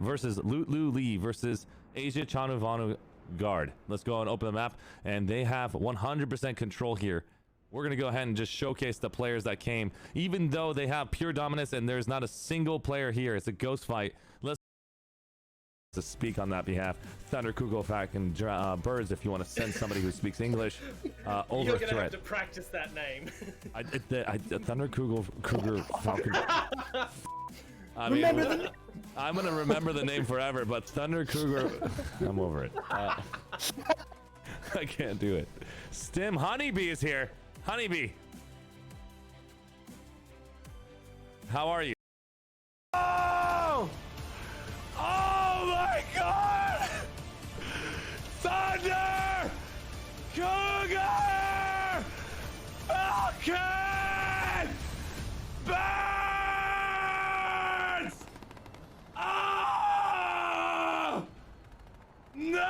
versus Lulu Lee versus Asia Chanuvanu Guard. Let's go and open the map, and they have 100% control here. We're gonna go ahead and just showcase the players that came, even though they have pure dominance and there's not a single player here. It's a ghost fight. Let's to speak on that behalf. Thunder Kugelfak and Birds, if you want to send somebody who speaks English over You're gonna threat. have to practice that name. Thunder Kugel Falcon. I mean, I'm gonna remember the name forever, but Thunder Kruger, I'm over it. I can't do it. Stim Honeybee is here. Honeybee, how are you? Oh! Oh my God! Thunder Cougar Falcon Birds! Oh! No!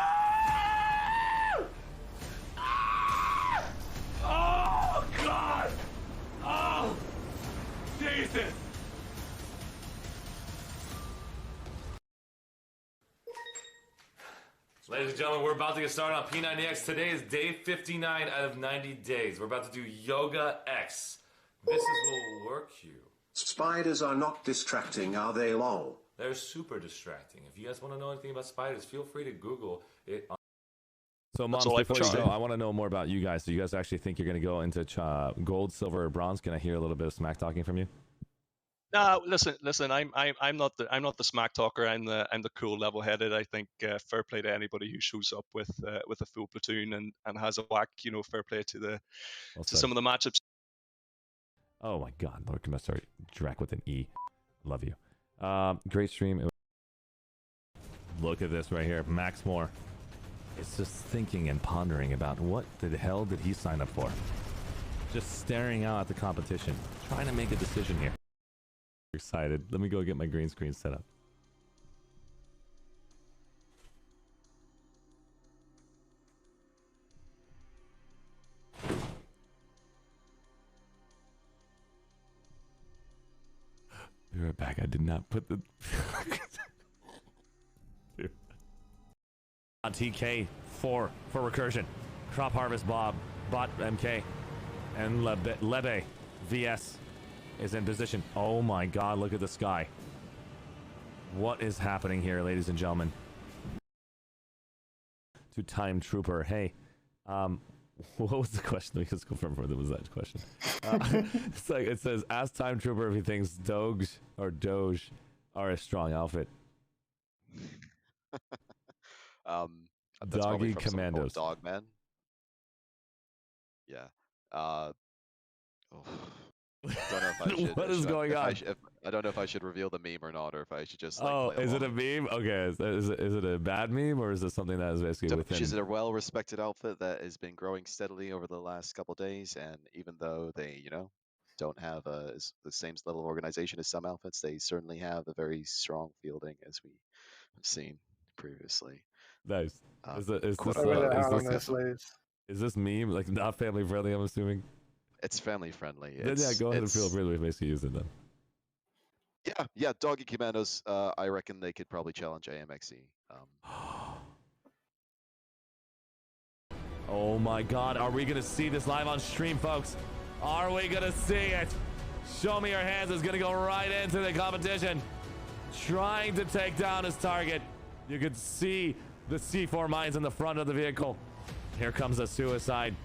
Ah! Oh God! Oh! Jesus! Ladies and gentlemen, we're about to get started on P90X. Today is day 59 out of 90 days. We're about to do Yoga X. This will work you. Spiders are not distracting, are they, lol? They're super distracting. If you guys want to know anything about spiders, feel free to Google it. So, Moms, before you go, I want to know more about you guys. Do you guys actually think you're going to go into gold, silver, or bronze? Can I hear a little bit of smack talking from you? No, listen. I'm not the smack talker. I'm the cool, level-headed. I think fair play to anybody who shows up with a full platoon and has a whack. You know, fair play to some of the matchups. Oh my God, Lord Commissar Drek with an E. Love you. Great stream. Look at this right here, Max Moore. It's just thinking and pondering about what the hell did he sign up for. Just staring out at the competition, trying to make a decision here. Excited. Let me go get my green screen set up. Be right back. I did not put the on TK 4 for recursion. Crop Harvest Bob, Bot MK, and Lebe VS is in position. Oh my God, look at the sky. What is happening here, ladies and gentlemen? To Time Trooper. Hey, what was the question? Let me just confirm what was that question. It's like, it says, ask Time Trooper if he thinks Doge are a strong outfit. Doggy Commandos. Dogman. Yeah. Don't know if I should. What is going on? I don't know if I should reveal the meme or not, or if I should just. Like, is it a meme? Okay, is it a bad meme, or is it something that is basically within? She's a well-respected outfit that has been growing steadily over the last couple days, and even though they, don't have the same level of organization as some outfits, they certainly have a very strong fielding, as we have seen previously. Nice. Is this meme like not family friendly? I'm assuming. It's family friendly. Yeah, go ahead and feel free to basically use it then. Yeah, Doggy Commandos. I reckon they could probably challenge AMXE. Oh my God, are we gonna see this live on stream, folks? Are we gonna see it? Show Me Your Hands is gonna go right into the competition, trying to take down his target. You can see the C4 mines in the front of the vehicle. Here comes a suicide.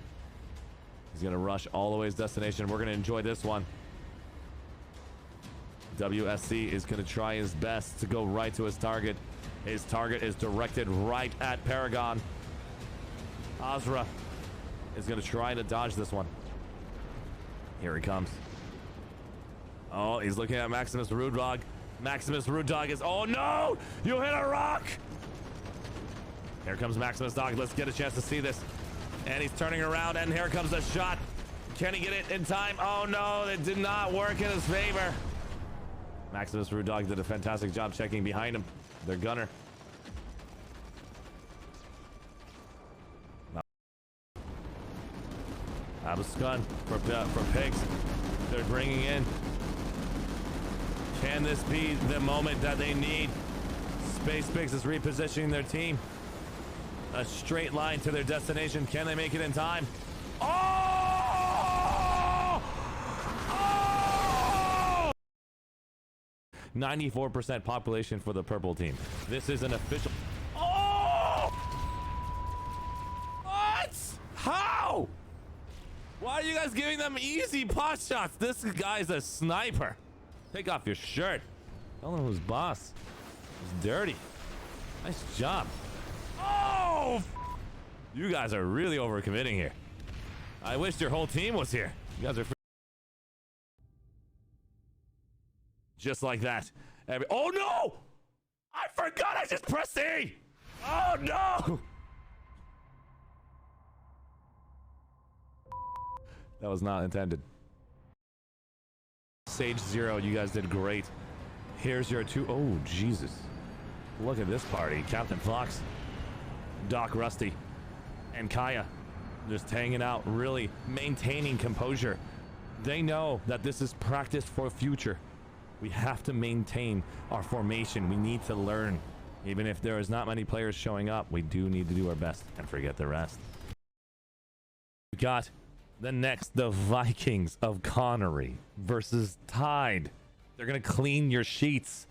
He's gonna rush all the way to his destination. We're gonna enjoy this one. WSC is gonna try his best to go right to his target. His target is directed right at Paragon. Azra is gonna try to dodge this one. Here he comes. Oh, he's looking at Maximus Rude Dog. Maximus Rude Dog is, oh no! You hit a rock! Here comes Maximus Dog. Let's get a chance to see this. And he's turning around, and here comes the shot. Can he get it in time? Oh no, it did not work in his favor. Maximus Rude Dog did a fantastic job checking behind him. Their gunner. Abuscan for Pigs. They're bringing in. Can this be the moment that they need? Space Pigs is repositioning their team. A straight line to their destination. Can they make it in time? Oh! Oh! 94% population for the purple team. This is an official. Oh! What? How? Why are you guys giving them easy pot shots? This guy's a sniper. Take off your shirt. Tell him who's boss. It's dirty. Nice job. Oh! You guys are really overcommitting here. I wish your whole team was here. You guys are just like that. Oh no! I forgot I just pressed E! Oh no! That was not intended. Sage Zero, you guys did great. Here's your two. Oh, Jesus. Look at this party. Captain Fox, Doc Rusty, and Kaya just hanging out, really maintaining composure. They know that this is practice for future. We have to maintain our formation. We need to learn. Even if there is not many players showing up, we do need to do our best and forget the rest. We got the next, the Vikings of Connery versus Tide. They're gonna clean your sheets,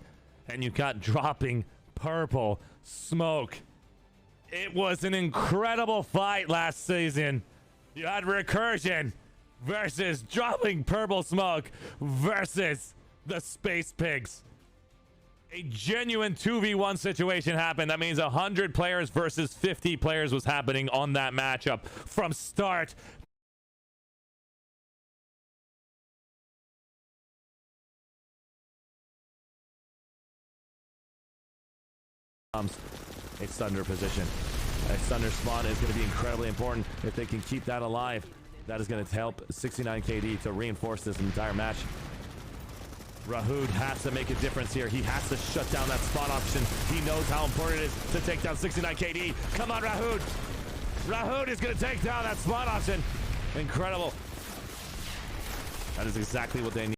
and you got dropping purple smoke. It was an incredible fight last season. You had Recursion versus dropping purple smoke versus the Space Pigs. A genuine 2v1 situation happened. That means 100 players versus 50 players was happening on that matchup from start. A Thunder position. A Thunder spawn is going to be incredibly important. If they can keep that alive, that is going to help 69 KD to reinforce this entire match. Rahood has to make a difference here. He has to shut down that spawn option. He knows how important it is to take down 69 KD. Come on, Rahood. Rahood is going to take down that spawn option. Incredible. That is exactly what they need.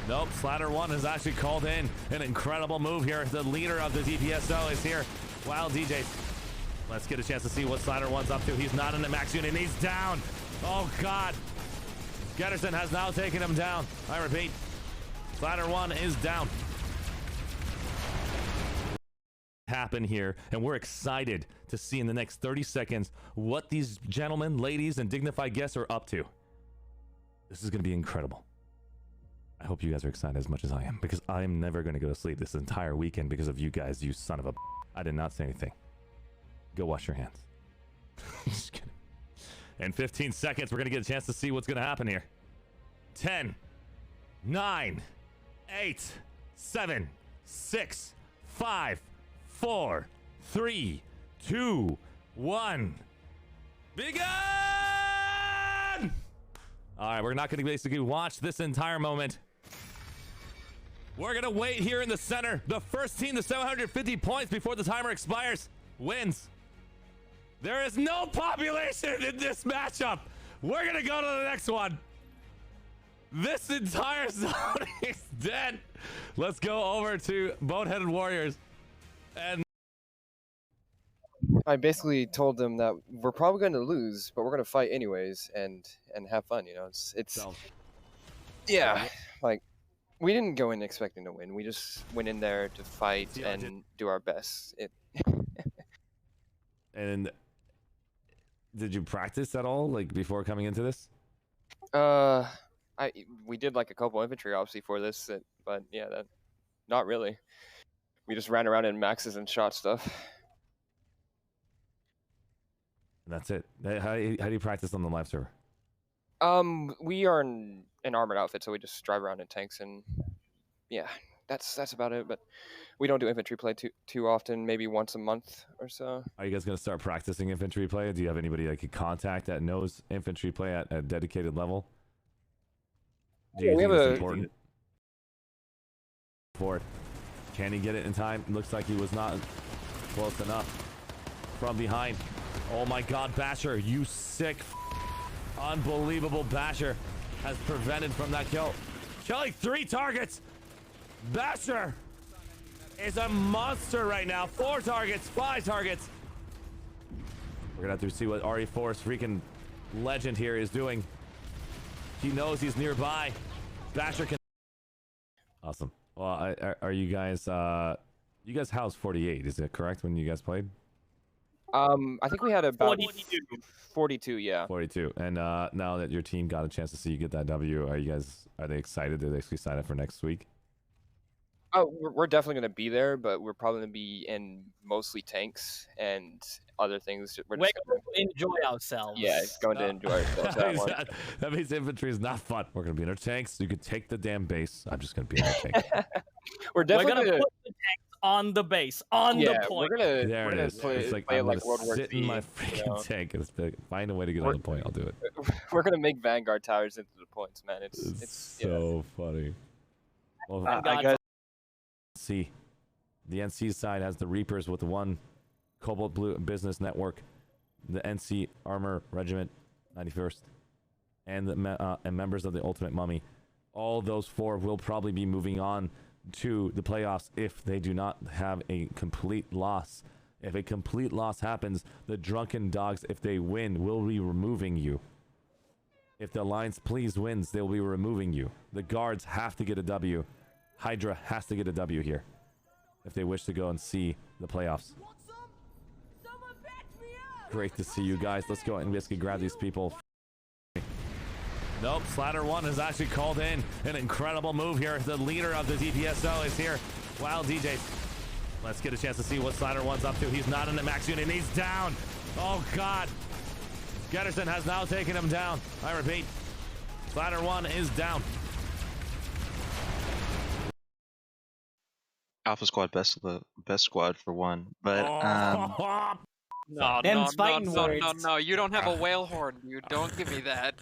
Nope, Slatter 1 has actually called in an incredible move here. The leader of the DPSO is here. Wild DJs. Let's get a chance to see what Slatter 1's up to. He's not in the max unit. He's down. Oh, God. Getterson has now taken him down. I repeat, Slatter 1 is down. Happen here, and we're excited to see in the next 30 seconds what these gentlemen, ladies, and dignified guests are up to. This is going to be incredible. I hope you guys are excited as much as I am, because I am never going to go to sleep this entire weekend because of you guys, you son of a... I did not say anything. Go wash your hands. Just kidding. In 15 seconds, we're going to get a chance to see what's going to happen here. 10, 9, 8, 7, 6, 5, 4, 3, 2, 1. Begin! All right, we're not going to basically watch this entire moment. We're going to wait here in the center. The first team to 750 points before the timer expires wins. There is no population in this matchup. We're going to go to the next one. This entire zone is dead. Let's go over to Boat-Headed Warriors. And I basically told them that we're probably going to lose, but we're going to fight anyways and have fun, you know. It's yeah, like we didn't go in expecting to win. We just went in there to fight and do our best. And did you practice at all, like before coming into this? We did like a couple infantry ops before this, but yeah, not really. We just ran around in maxes and shot stuff. That's it. How do you practice on the live server? We are in an armored outfit, so we just drive around in tanks, and yeah, that's about it. But we don't do infantry play too often. Maybe once a month or so. Are you guys gonna start practicing infantry play? Do you have anybody that you contact that knows infantry play at a dedicated level? Do you think it's important for it? Can he get it in time? Looks like he was not close enough. From behind. Oh my God, Basher, you sick, unbelievable Basher has prevented from that kill. Killing 3 targets. Basher is a monster right now. 4 targets, 5 targets. We're gonna have to see what RE4's freaking legend here is doing. He knows he's nearby. Basher can. Awesome. Well, are you guys? You guys housed 48. Is that correct? When you guys played? I think we had about 42. 42, yeah. 42. And now that your team got a chance to see you get that W, are they excited? Are they actually excited for next week? Oh, we're definitely going to be there, but we're probably going to be in mostly tanks and other things. We're going to enjoy ourselves. Yeah, it's going to enjoy ourselves. That means infantry is not fun. We're going to be in our tanks. You can take the damn base. I'm just going to be in our tank. We're definitely going to put the tanks on the base, on the point. We're going there it is. Play, it's like play I'm like going to World sit War in my Z, freaking tank and find a way to get on the point. I'll do it. We're going to make Vanguard towers into the points, man. It's so funny. Well, I guess. See, the NC side has the Reapers with the 1 Cobalt Blue Business Network, the NC Armor Regiment, 91st, and the and members of the Ultimate Mummy. All those 4 will probably be moving on to the playoffs if they do not have a complete loss. If a complete loss happens, the Drunken Dogs, if they win, will be removing you. If the Alliance Please wins, they'll be removing you. The Guards have to get a W. Hydra has to get a W here if they wish to go and see the playoffs. Great to see you guys. Let's go and basically grab these people. Nope, Slatter1 has actually called in an incredible move here. The leader of the DPSO is here. Wild DJs. Let's get a chance to see what Slatter1's up to. He's not in the max unit. He's down. Oh, God. Getterson has now taken him down. I repeat, Slatter1 is down. Alpha Squad, best squad for 1, but No, you don't have a whale horn, dude. Don't give me that.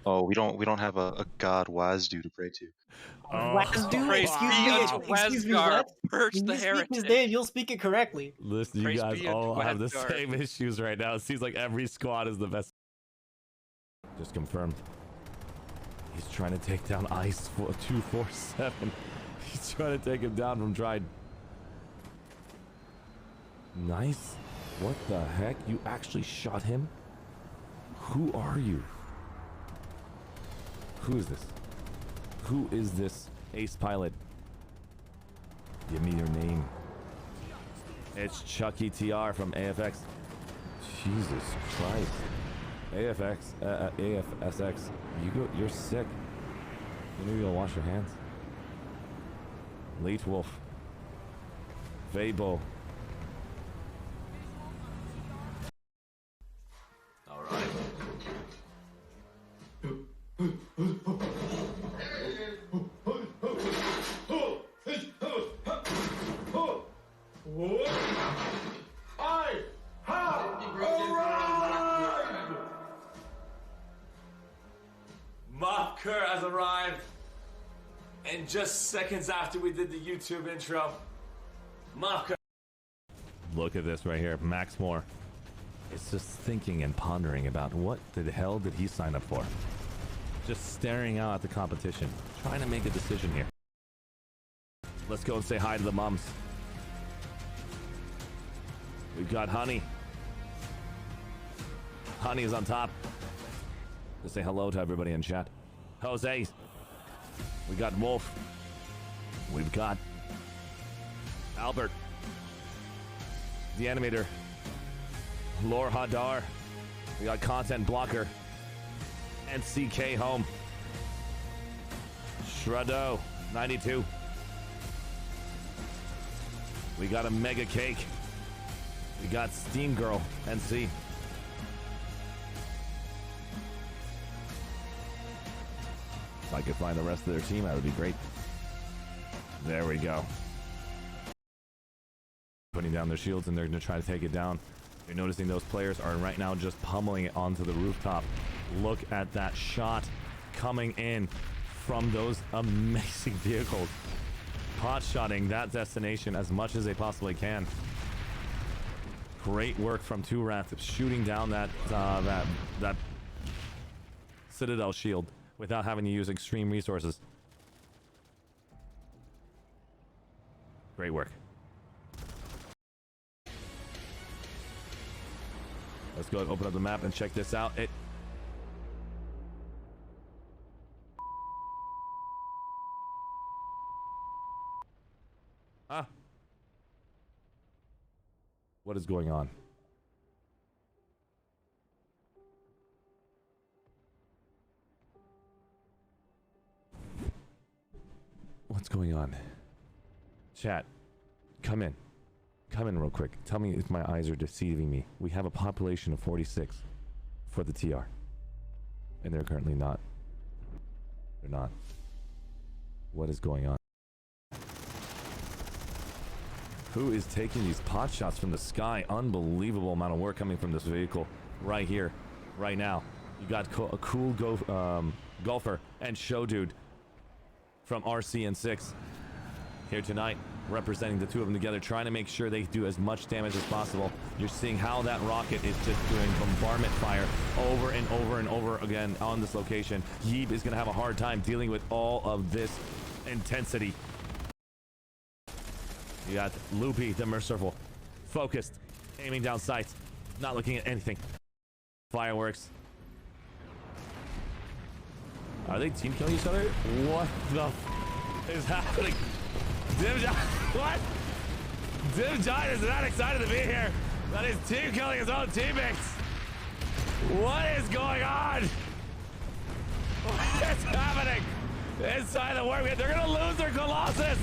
oh, we don't have a god Wazdu to pray to. Wazdu? Excuse me, what? Perch When the you speak heretic. his name, you'll speak it correctly. Listen, you Praise guys be all unto have the Asgard. same issues right now. It seems like every squad is the best. Just confirmed. He's trying to take down Ice 247. He's trying to take him down from Dried. Nice. What the heck? You actually shot him? Who are you? Who is this? Who is this ace pilot? Give me your name. It's Chucky TR from AFX. Jesus Christ. AFSX. You're sick. You need to wash your hands. Late Wolf. Fabo. Alright. Mopker has arrived. And just seconds after we did the YouTube intro, Mopker. Look at this right here, Max Moore. It's just thinking and pondering about what the hell did he sign up for. Just staring out at the competition, trying to make a decision here. Let's go and say hi to the mums. We've got Honey. Honey is on top. Let's say hello to everybody in chat. Jose. We got Wolf. We've got Albert. The animator. Lore Hadar. We got Content Blocker. And CK Home. Shreddo 92. We got a Mega Cake. We got Steam Girl NC. If I could find the rest of their team, that would be great. There we go. Putting down their shields, and they're going to try to take it down. You're noticing those players are right now just pummeling it onto the rooftop. Look at that shot coming in from those amazing vehicles. Pot-shotting that destination as much as they possibly can. Great work from Turath, shooting down that Citadel shield without having to use extreme resources. Great work. Let's go and open up the map and check this out. Huh? What is going on? What's going on? Chat, come in. Come in real quick. Tell me if my eyes are deceiving me. We have a population of 46 for the TR. And they're currently not. They're not. What is going on? Who is taking these pot shots from the sky? Unbelievable amount of work coming from this vehicle right here, right now. You got a cool golfer and show dude from RCN6 here tonight, representing the two of them together, trying to make sure they do as much damage as possible. You're seeing how that rocket is just doing bombardment fire over and over and over again on this location. Yeeb is going to have a hard time dealing with all of this intensity. You got Loopy, the Merciful, focused, aiming down sights, not looking at anything. Fireworks. Are they team killing each other? What the is happening? What? Dim Giant is not excited to be here. That is team killing his own teammates. What is going on? What is happening inside the work? They're gonna lose their Colossus.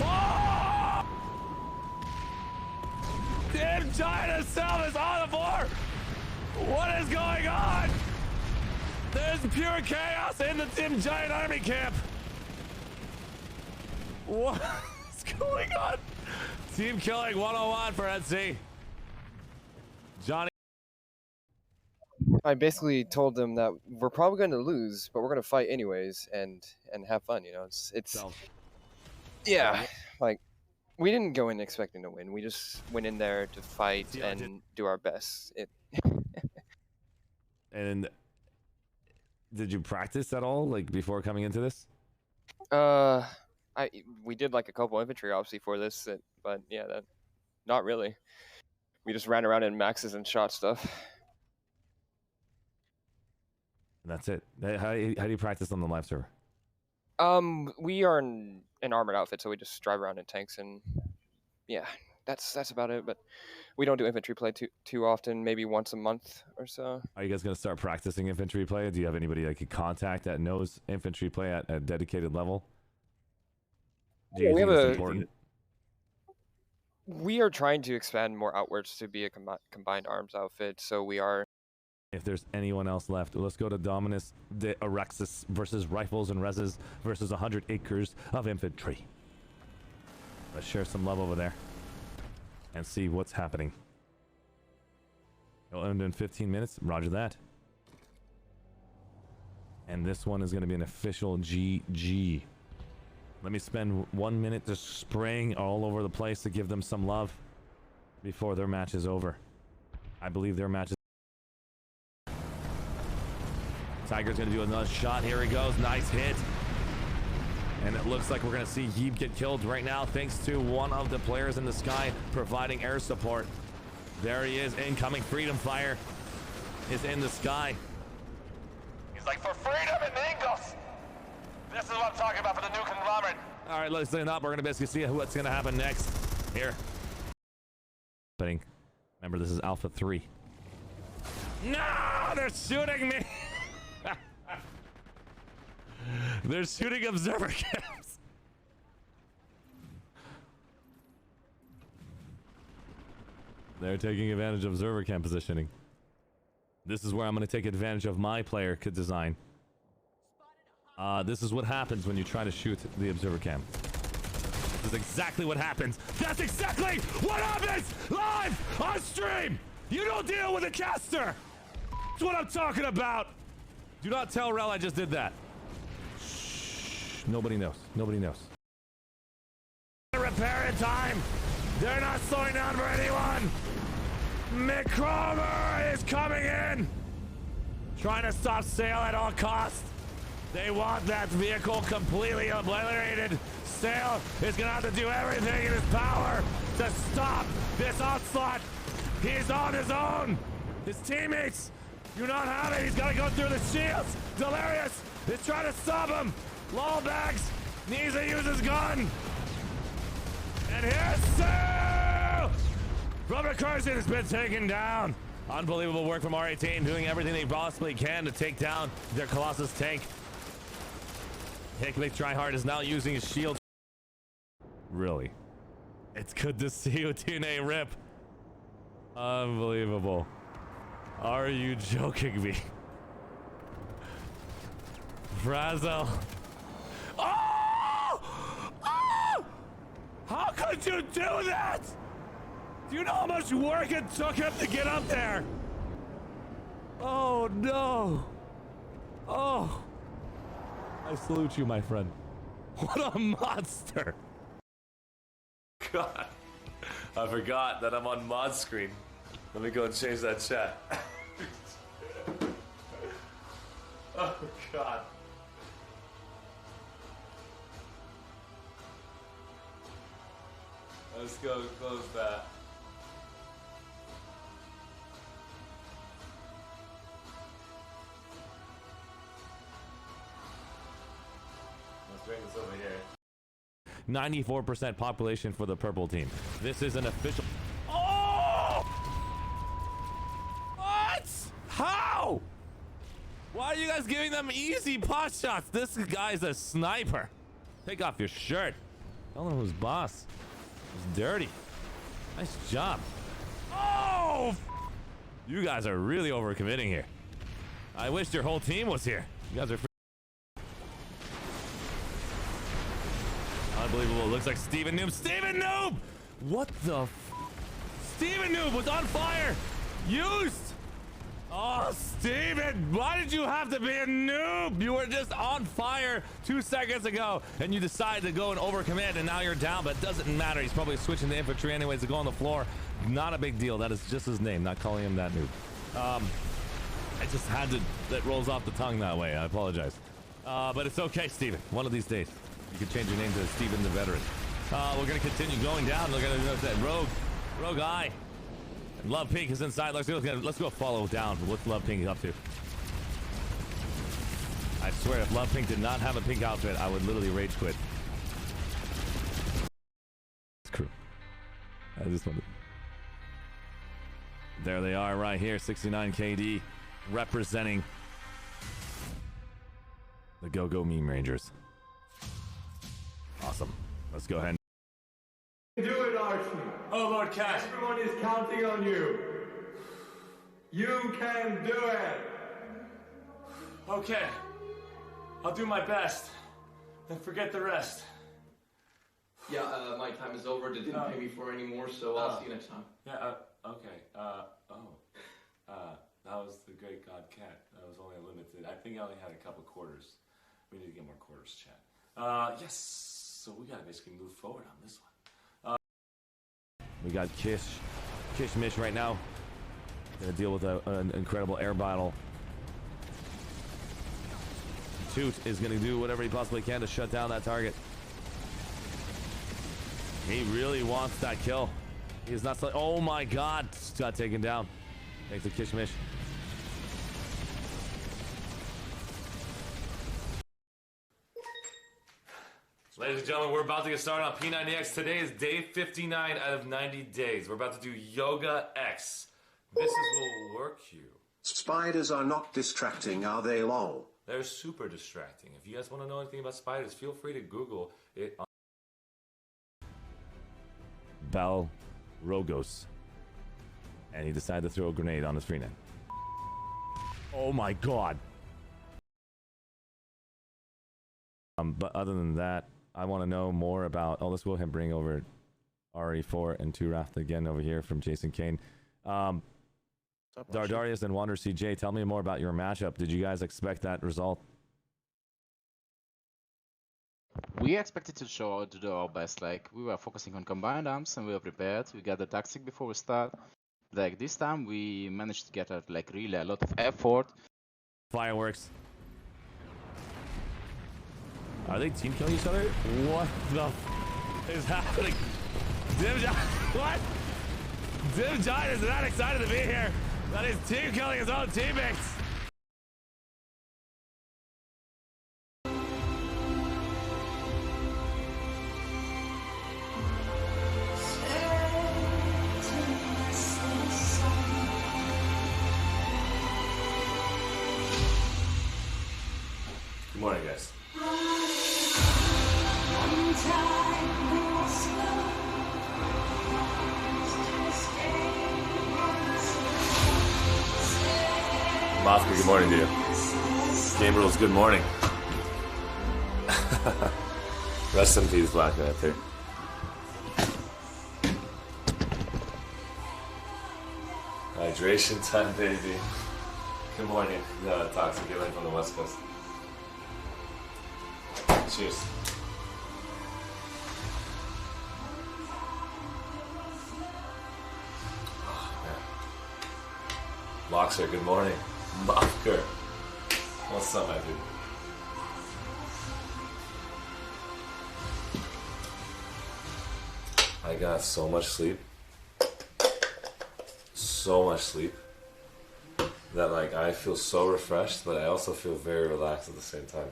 Oh! Dim Giant himself is on the floor. What is going on? There's pure chaos in the Dim Giant army camp. What's going on? Team killing 101 for NC. Johnny. I basically told them that we're probably going to lose, but we're going to fight anyways and have fun. You know, it's yeah, like we didn't go in expecting to win. We just went in there to fight and do our best. And did you practice at all, like before coming into this? We did like a couple infantry ops before this, but yeah, not really. We just ran around in maxes and shot stuff. And that's it. How do you practice on the live server? We are in an armored outfit, so we just drive around in tanks, and yeah, that's about it. But we don't do infantry play too often. Maybe once a month or so. Are you guys gonna start practicing infantry play? Do you have anybody that you contact that knows infantry play at a dedicated level? Yeah, we are trying to expand more outwards to be a combined arms outfit, so we are. If there's anyone else left, let's go to Dominus de Arexis versus Rifles and Reses versus 100 acres of infantry. Let's share some love over there and see what's happening. It'll end in 15 minutes. Roger that. And this one is going to be an official GG. Let me spend 1 minute just spraying all over the place to give them some love before their match is over. I believe their match is... Tiger's gonna do another shot. Here he goes. Nice hit. And it looks like we're gonna see Yeeb get killed right now, thanks to one of the players in the sky providing air support. There he is. Incoming freedom fire is in the sky. He's like, for freedom and Ingles. This is what I'm talking about for the new conglomerate. All right, let's line up. We're gonna basically see what's gonna happen next. Here. Remember, this is Alpha 3. No, they're shooting me. They're shooting observer cams. They're taking advantage of observer cam positioning. This is where I'm going to take advantage of my player design. This is what happens when you try to shoot the observer cam. This is exactly what happens. That's exactly what happens live on stream. You don't deal with a caster. That's what I'm talking about. Do not tell Rel I just did that. Shh. Nobody knows. Nobody knows. Repair in time. They're not slowing down for anyone. McCromer is coming in. Trying to stop Sale at all costs. They want that vehicle completely obliterated. Sail is gonna have to do everything in his power to stop this onslaught. He's on his own. His teammates do not have it. He's gotta go through the shields. Delirious is trying to stop him. Lawbags needs to use his gun. And here's Sail! From recursion has been taken down. Unbelievable work from RA team, doing everything they possibly can to take down their Colossus tank. Hicklick Tryhard is now using his shield. Really? It's good to see you, TNA Rip. Unbelievable. Are you joking me? Frazzle. Oh! Oh! How could you do that? Do you know how much work it took him to get up there? Oh no. Oh. I salute you, my friend. What a monster. God. I forgot that I'm on mod screen. Let me go and change that chat. Oh God. Let's go close that. Let's bring this over here. 94% population for the purple team. This is an official. Oh! What? How? Why are you guys giving them easy pot shots? This guy's a sniper. Take off your shirt. Tell him who's boss. It's dirty. Nice job. Oh! You guys are really overcommitting here. I wish your whole team was here. You guys are unbelievable. Looks like Steven Noob. Steven Noob! What the Steven Noob was on fire. Used. Oh, Steven, why did you have to be a noob? You were just on fire 2 seconds ago, and you decided to go and overcommit, and now you're down, but it doesn't matter. He's probably switching to infantry anyways to go on the floor. Not a big deal. That is just his name, not calling him that noob. I just had to, that rolls off the tongue that way. I apologize. But it's okay, Steven. One of these days, you can change your name to Steven the Veteran. We're going to continue going down. Look at that Rogue Eye. Love Pink is inside. Let's go follow down. What's Love Pink up to? I swear, if Love Pink did not have a pink outfit, I would literally rage quit. Crew. I just wanted. There they are, right here. 69 KD, representing the Go Meme Rangers. Awesome. Let's go ahead. Do it, Archie. Oh, Lord Cash. Everyone is counting on you. You can do it. Okay. I'll do my best. Then forget the rest. Yeah, my time is over. They didn't pay me for any more, so I'll see you next time. Yeah, okay. That was the Great God Cat. That was only a limited. I think I only had a couple quarters. We need to get more quarters, chat. Yes. So we gotta basically move forward on this one. We got Kish Mish right now. Gonna deal with an incredible air battle. Toot is gonna do whatever he possibly can to shut down that target. He really wants that kill. He is not. Oh my God! Got taken down. Thanks to Kish Mish. Ladies and gentlemen, we're about to get started on P90X. Today is day 59 out of 90 days. We're about to do Yoga X. This will work you. Spiders are not distracting, are they, lol? They're super distracting. If you guys want to know anything about spiders, feel free to Google it. Bal Rogos. And he decided to throw a grenade on his freenet. Oh my God. But other than that, I want to know more about. Oh, let's go ahead and bring over RE4 and 2Raft again over here from Jason Kane. Dardarius and Wander CJ, tell me more about your matchup. Did you guys expect that result? We expected to do our best. Like, we were focusing on combined arms and we were prepared. We got the tactic before we start. Like, this time we managed to get really a lot of effort. Fireworks. Are they team killing each other? What the is happening? Dim Giant, what? Dim Giant is not excited to be here. That is team killing his own teammates. Good morning, guys. Moscow, good morning to you. Game Rules, good morning. Rest in peace, Black Panther. Hydration time, baby. Good morning. Toxic Gilling from the West Coast. Cheers. Oh, man. Loxer, good morning. Mofker. What's up, my dude? I got so much sleep. So much sleep. That like I feel so refreshed, but I also feel very relaxed at the same time.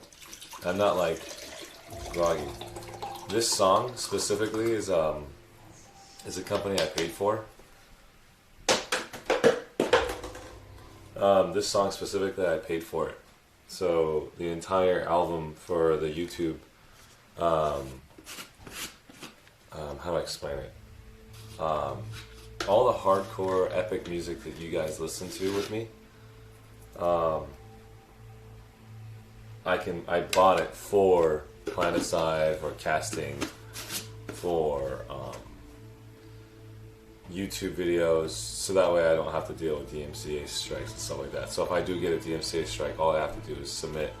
I'm not like groggy. This song specifically is a company I paid for. This song specifically I paid for it. So the entire album for the YouTube, how do I explain it? All the hardcore epic music that you guys listen to with me, I bought it for Planetside, for casting, for YouTube videos, so that way I don't have to deal with DMCA strikes and stuff like that. So if I do get a DMCA strike, all I have to do is submit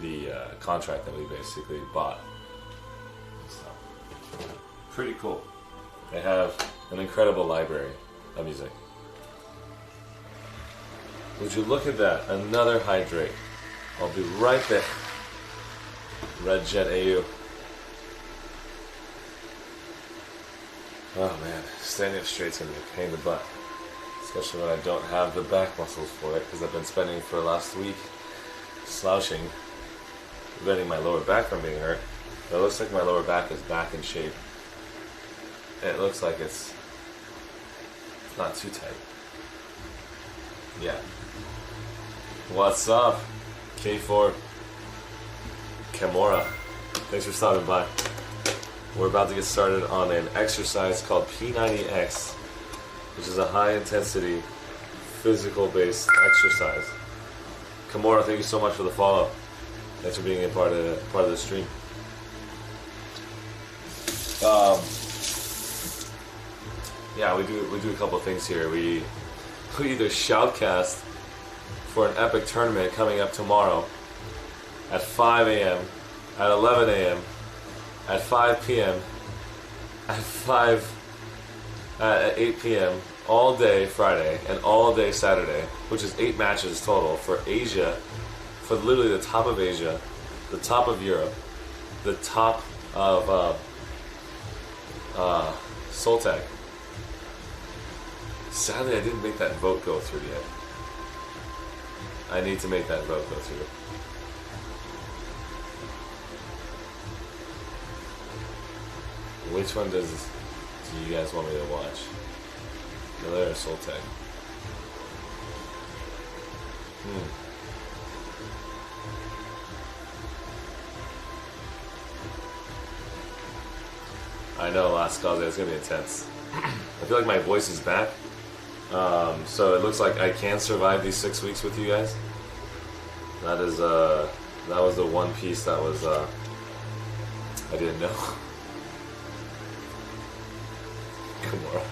the contract that we basically bought. So, pretty cool. They have an incredible library of music. Would you look at that? Another hydrate. I'll be right there. Red Jet AU. Oh man, standing up straight's gonna be a pain in the butt. Especially when I don't have the back muscles for it, because I've been spending for the last week slouching, preventing my lower back from being hurt. But it looks like my lower back is back in shape. And it looks like it's not too tight. Yeah. What's up? K4 Kimura. Thanks for stopping by. We're about to get started on an exercise called P90X, which is a high-intensity, physical-based exercise. Kimura, thank you so much for the follow. Thanks for being a part of the stream. Yeah, we do a couple of things here. We either shoutcast for an epic tournament coming up tomorrow at 5 a.m., at 11 a.m., at 5 p.m., at 8 p.m., all day Friday and all day Saturday, which is 8 matches total for Asia, for literally the top of Asia, the top of Europe, the top of Soltec. Sadly, I didn't make that vote go through yet. I need to make that vote go through. Which one do you guys want me to watch? Miller or Soltec? I know, last call it's gonna be intense. I feel like my voice is back. So it looks like I can survive these 6 weeks with you guys. That is that was the one piece that was I didn't know. Kimura.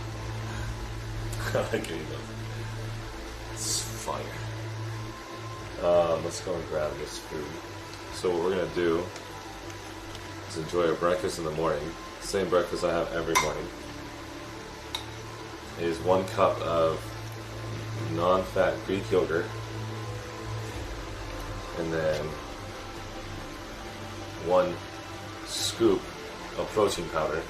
I like it. It's fire. Let's go and grab this food. So what we're gonna do is enjoy our breakfast in the morning. Same breakfast I have every morning. Is 1 cup of non-fat Greek yogurt, and then 1 scoop of protein powder.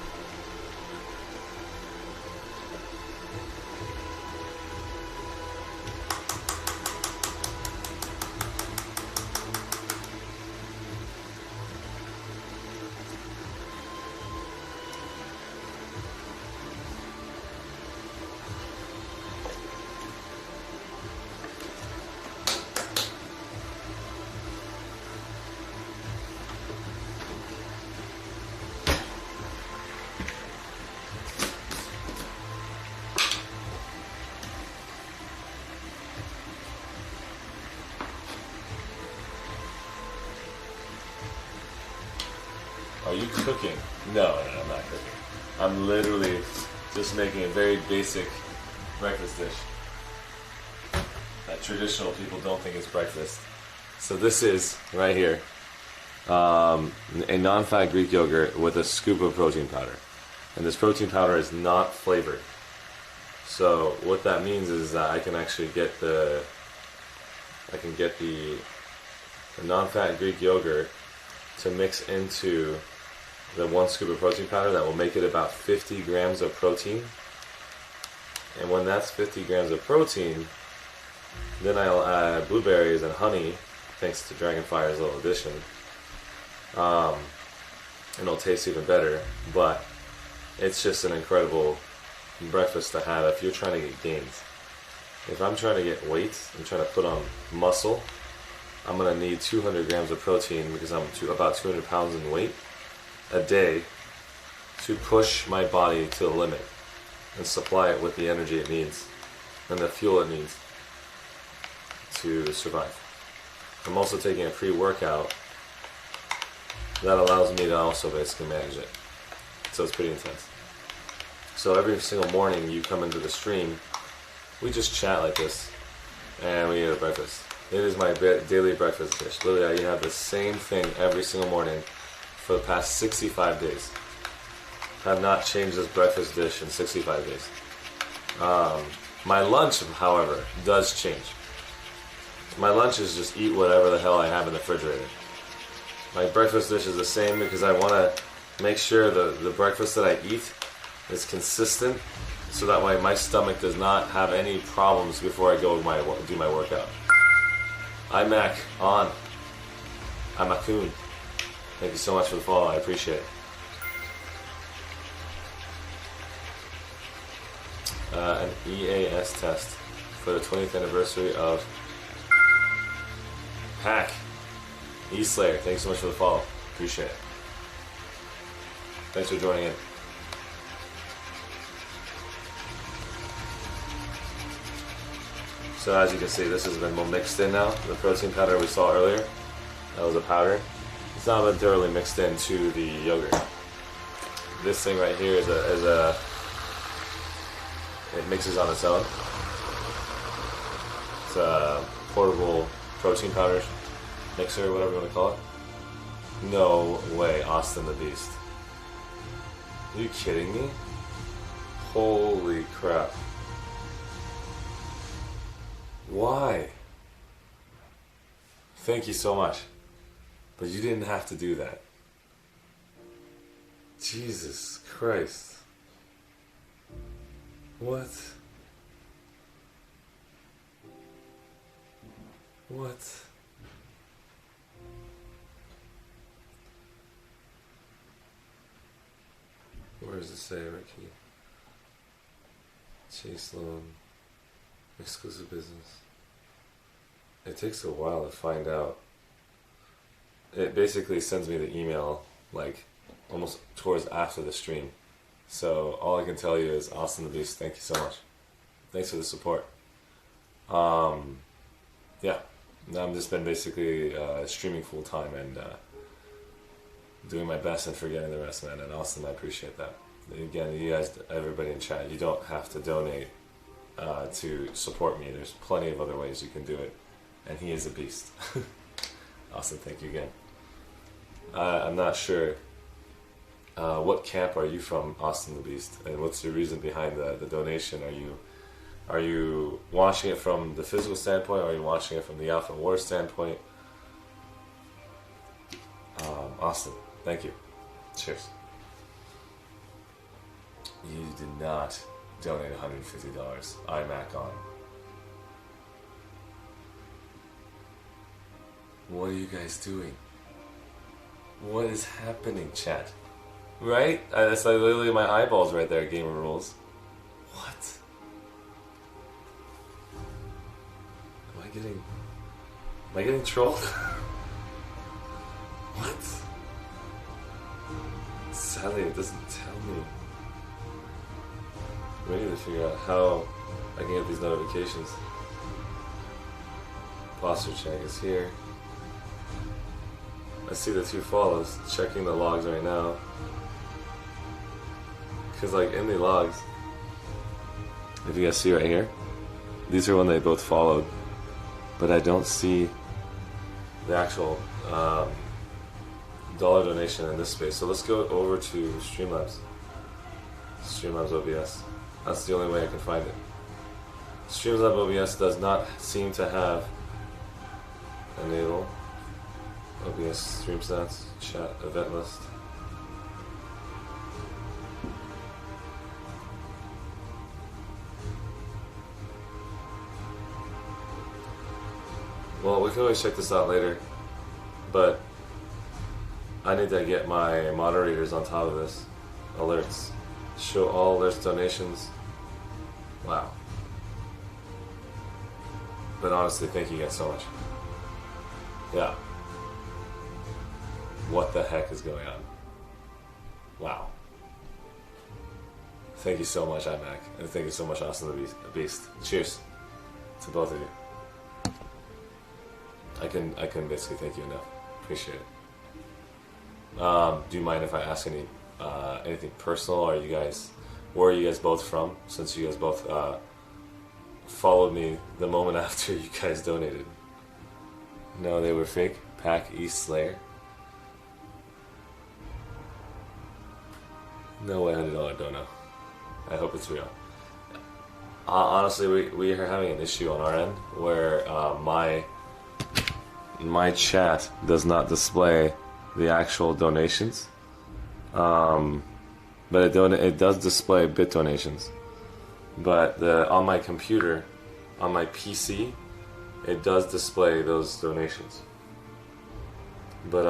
Are you cooking? No, I'm not cooking. I'm literally just making a very basic breakfast dish that traditional people don't think is breakfast. So this is, right here, a non-fat Greek yogurt with a scoop of protein powder. And this protein powder is not flavored. So what that means is that I can actually get the non-fat Greek yogurt to mix into the 1 scoop of protein powder. That will make it about 50 grams of protein. And when that's 50 grams of protein, then I'll add blueberries and honey, thanks to Dragonfire's little addition. And it'll taste even better, but it's just an incredible breakfast to have if you're trying to get gains. If I'm trying to get weight, I'm trying to put on muscle, I'm going to need 200 grams of protein because I'm about 200 pounds in weight a day to push my body to the limit and supply it with the energy it needs and the fuel it needs to survive. I'm also taking a pre-workout that allows me to also basically manage it. So it's pretty intense. So every single morning you come into the stream, we just chat like this and we eat a breakfast. It is my daily breakfast dish. Literally, I have the same thing every single morning for the past 65 days. I have not changed this breakfast dish in 65 days. My lunch, however, does change. My lunch is just eat whatever the hell I have in the refrigerator. My breakfast dish is the same because I want to make sure the breakfast that I eat is consistent so that way my stomach does not have any problems before I go do my workout. iMac on. I'm a coon. Thank you so much for the follow. I appreciate it. An EAS test for the 20th anniversary of Hack. E-Slayer, thanks so much for the follow. Appreciate it. Thanks for joining in. So as you can see, this has been more mixed in now. The protein powder we saw earlier, that was a powder. It's not been thoroughly mixed into the yogurt. This thing right here is a it mixes on its own. It's a portable protein powder mixer, whatever you want to call it. No way, Austin the Beast. Are you kidding me? Holy crap. Why? Thank you so much. But you didn't have to do that. Jesus Christ. What? What? Where does it say, Ricky? Chase loan. Exclusive business. It takes a while to find out. It basically sends me the email like almost towards after the stream. So all I can tell you is Austin the Beast, thank you so much. Thanks for the support. Yeah, I've just been basically streaming full time and doing my best and forgetting the rest, man. And Austin, I appreciate that. Again, you guys, everybody in chat, you don't have to donate to support me. There's plenty of other ways you can do it. And he is a beast. Austin, thank you again. I'm not sure what camp are you from, Austin the Beast, and what's your reason behind the donation? Are you watching it from the physical standpoint, or are you watching it from the Alpha War standpoint? Austin, thank you. Cheers. You did not donate $150. iMac on. What are you guys doing? What is happening, chat? Right? That's like literally my eyeballs right there, Gamer Rules. What? Am I getting trolled? What? Sadly, it doesn't tell me. We need to figure out how I can get these notifications. Posture check is here. I see the 2 follows. Checking the logs right now. Because like in the logs, if you guys see right here, these are when they both followed. But I don't see the actual dollar donation in this space. So let's go over to Streamlabs. Streamlabs OBS. That's the only way I can find it. Streamlabs OBS does not seem to have enable OBS stream stats, chat, event list. Well, we can always check this out later, but I need to get my moderators on top of this. Alerts. Show all alerts donations. Wow. But honestly, thank you guys so much. Yeah. What the heck is going on? Wow. Thank you so much, iMac. And thank you so much, Austin the Beast. Cheers to both of you. I can basically thank you enough. Appreciate it. Do you mind if I ask anything personal? Where are you guys both from? Since you guys both followed me the moment after you guys donated. No, they were fake. Pack East Slayer. No way, $100 dono. I hope it's real. Honestly, we are having an issue on our end where my chat does not display the actual donations, but it does display bit donations. But on my computer, on my PC, it does display those donations. But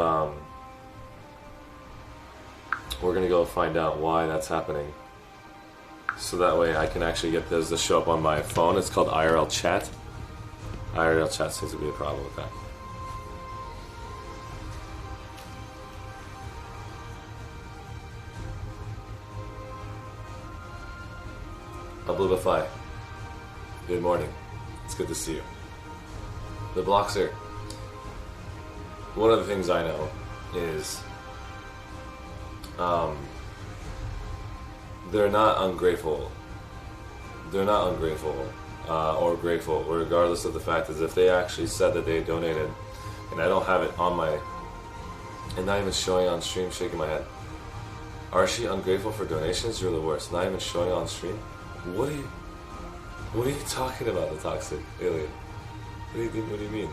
we're gonna go find out why that's happening, so that way I can actually get those to show up on my phone. It's called IRL chat. IRL chat seems to be a problem with that. Oblivify. Good morning. It's good to see you. The Bloxer. One of the things I know is they're not ungrateful. They're not ungrateful or grateful, regardless of the fact is if they actually said that they donated, and I don't have it on my, and not even showing on stream, shaking my head. Arshee, ungrateful for donations? You're the worst. Not even showing on stream? What are you talking about, the toxic alien? What do you mean?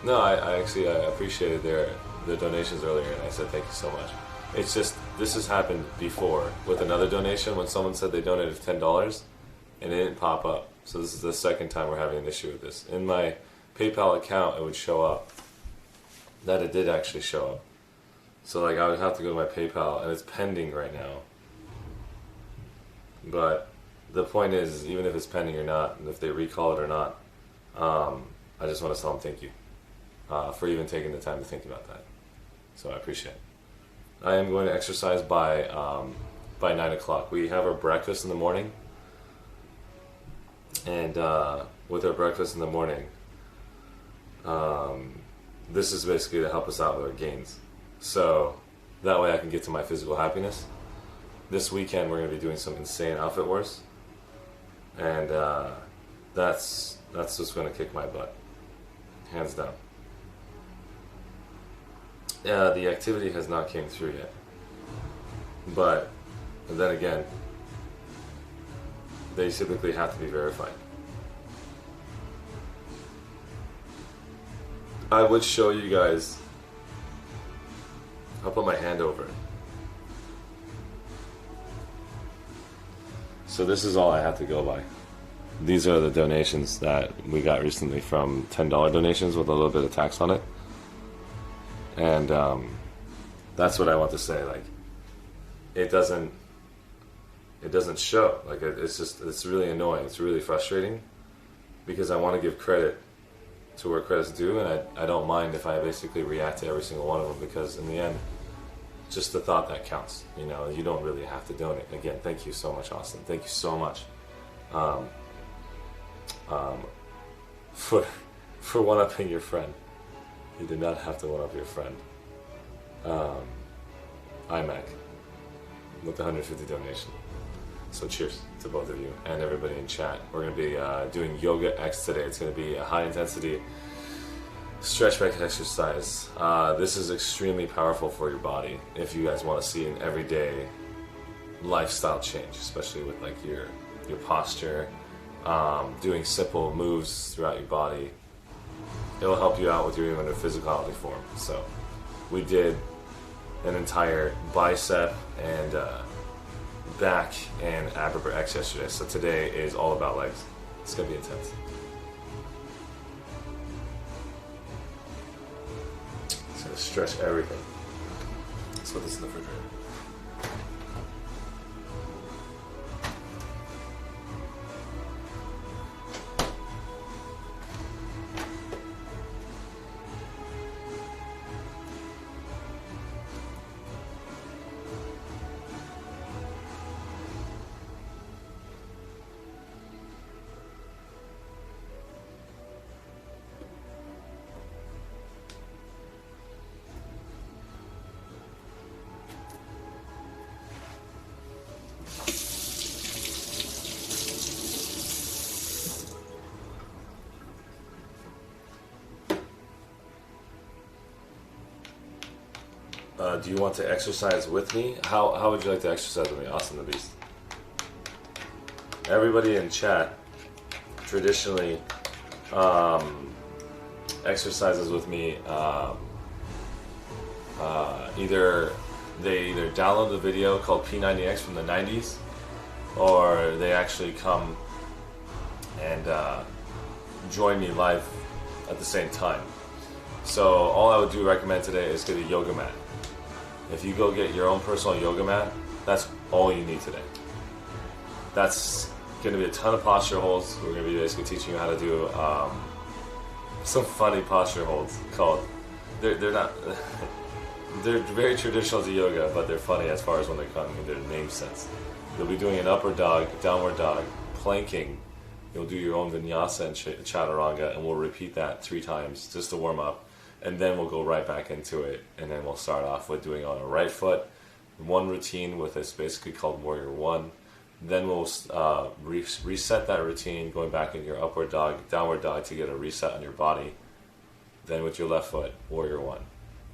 No, I actually appreciated their donations earlier, and I said thank you so much. It's just, this has happened before with another donation when someone said they donated $10 and it didn't pop up. So this is the second time we're having an issue with this. In my PayPal account, it would show up that it did actually show up. So like I would have to go to my PayPal, and it's pending right now. But the point is, even if it's pending or not, and if they recall it or not, I just want to tell them thank you for even taking the time to think about that. So I appreciate it. I am going to exercise by 9 o'clock. We have our breakfast in the morning, and with our breakfast in the morning, this is basically to help us out with our gains. So that way I can get to my physical happiness. This weekend we're going to be doing some insane outfit wars, and that's just going to kick my butt, hands down. The activity has not came through yet, but then again, they typically have to be verified. I would show you guys I'll put my hand over it. So this is all I have to go by. These are the donations that we got recently from $10 donations with a little bit of tax on it. And that's what I want to say. Like, it doesn't show. Like, it's really annoying. It's really frustrating because I want to give credit to where credit's due, and I don't mind if I basically react to every single one of them, because in the end, just the thought that counts. You know, you don't really have to donate. Again, thank you so much, Austin. Thank you so much. For one-upping your friend. You did not have to one-up your friend. iMac with the 150 donation. So cheers to both of you and everybody in chat. We're going to be doing Yoga X today. It's going to be a high-intensity stretch back exercise. This is extremely powerful for your body if you guys want to see an everyday lifestyle change, especially with like your posture, doing simple moves throughout your body. It'll help you out with your even physicality form. So we did an entire bicep and back and ab upper X yesterday. So today is all about legs. It's gonna be intense. It's gonna stretch everything. Let's put this in the refrigerator. Do you want to exercise with me? How would you like to exercise with me, Austin the Beast? Everybody in chat traditionally exercises with me. Either they download the video called P90X from the 90s, or they actually come and join me live at the same time. So all I would recommend today is get a yoga mat. If you go get your own personal yoga mat, that's all you need today. That's going to be a ton of posture holds. We're going to be basically teaching you how to do some funny posture holds called, they're not, they're very traditional to yoga, but they're funny as far as when they come in their name sense. You'll be doing an upward dog, downward dog, planking. You'll do your own vinyasa and chaturanga, and we'll repeat that 3 times just to warm up. And then we'll go right back into it, and then we'll start off with doing on a right foot, one routine with this basically called Warrior 1. Then we'll reset that routine, going back in your upward dog, downward dog to get a reset on your body. Then with your left foot, Warrior 1.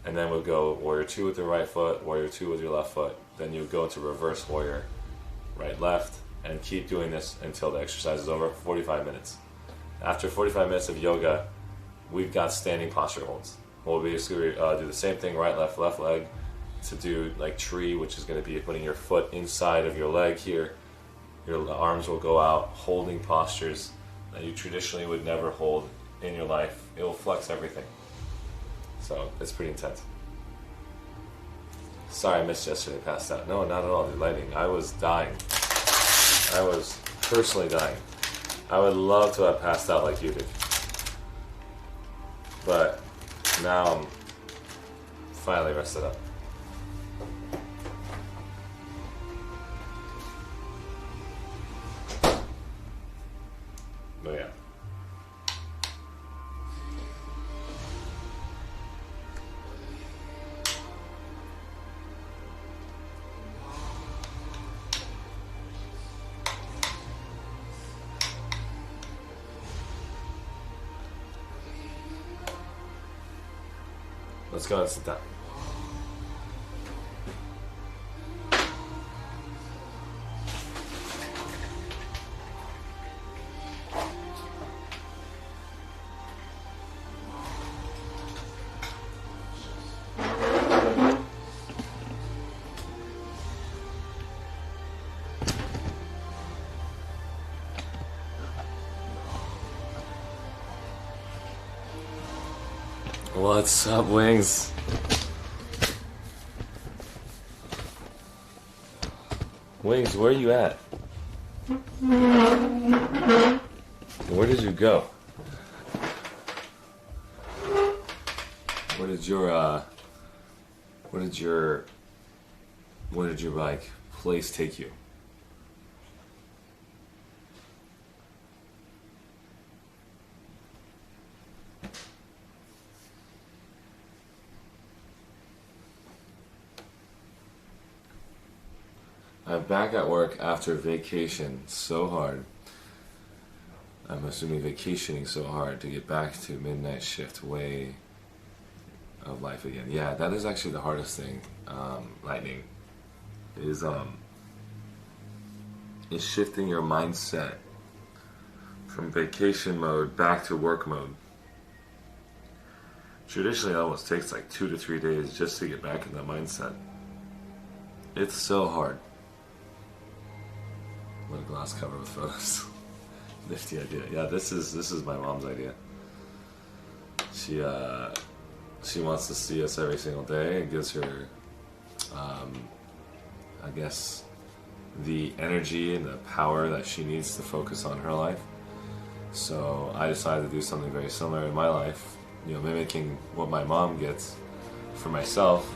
And then we'll go Warrior 2 with your right foot, Warrior 2 with your left foot. Then you go into reverse Warrior, right, left, and keep doing this until the exercise is over for 45 minutes. After 45 minutes of yoga, we've got standing posture holds. We'll basically do the same thing, right, left leg, to do like tree, which is going to be putting your foot inside of your leg here. Your arms will go out, holding postures that you traditionally would never hold in your life. It will flex everything. So it's pretty intense. Sorry I missed yesterday, passed out. No, not at all, the lighting. I was dying. I was personally dying. I would love to have passed out like you did. But now I'm finally rested up. But yeah. Let's go and sit down. What's up, Wings? Wings, where are you at? Where did you go? Where did your like place take you? I'm back at work after vacation. So hard. I'm assuming vacationing so hard to get back to midnight shift way of life again. Yeah, that is actually the hardest thing, Lightning, is shifting your mindset from vacation mode back to work mode. Traditionally, it almost takes like 2 to 3 days just to get back in that mindset. It's so hard. What a glass cover with photos. Nifty idea. Yeah, this is my mom's idea. She wants to see us every single day. It gives her, I guess, the energy and the power that she needs to focus on her life. So I decided to do something very similar in my life, you know, mimicking what my mom gets for myself.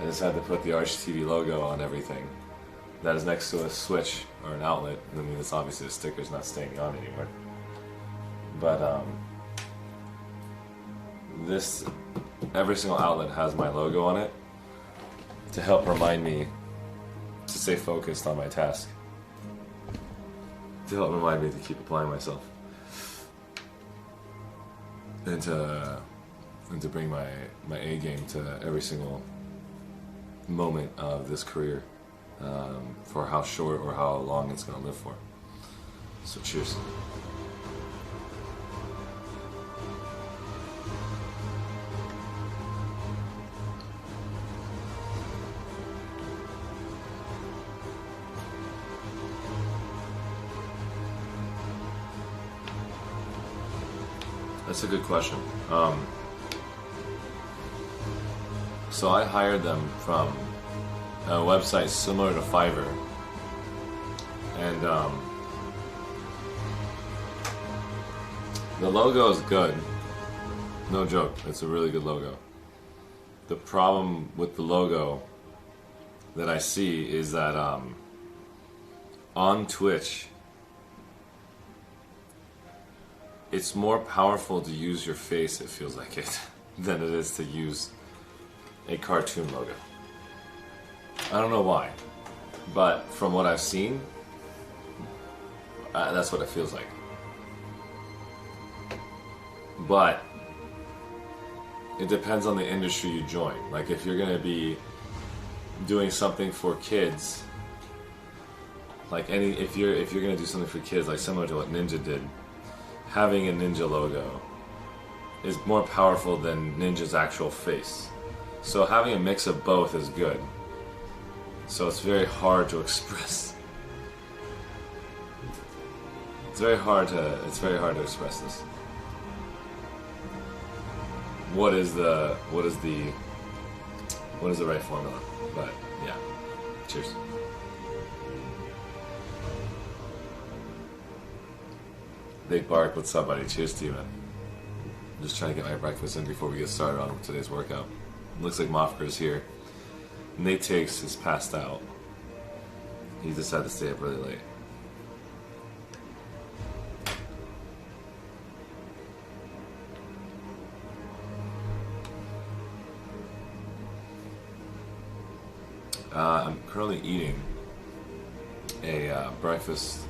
I decided to put the ArsheeTV logo on everything that is next to a switch or an outlet. I mean, it's obviously the sticker's not staying on anymore. But every single outlet has my logo on it to help remind me to stay focused on my task. To help remind me to keep applying myself. And to bring my A game to every single moment of this career. For how short or how long it's going to live for. So cheers. That's a good question. So I hired them from a website similar to Fiverr, and the logo is good. No joke, it's a really good logo. The problem with the logo that I see is that on Twitch, it's more powerful to use your face, it feels like it, than it is to use a cartoon logo. I don't know why, but from what I've seen, that's what it feels like. But it depends on the industry you join. Like if you're gonna be doing something for kids, like if you're gonna do something for kids, like similar to what Ninja did, having a Ninja logo is more powerful than Ninja's actual face. So having a mix of both is good. So it's very hard to express. It's very hard to express this. What is the right formula? But yeah. Cheers. Big Bark, what's up, buddy? Cheers to you, man. I'm just trying to get my breakfast in before we get started on today's workout. Looks like Mofker's here. Nate Takes is passed out. He decided to stay up really late. I'm currently eating a breakfast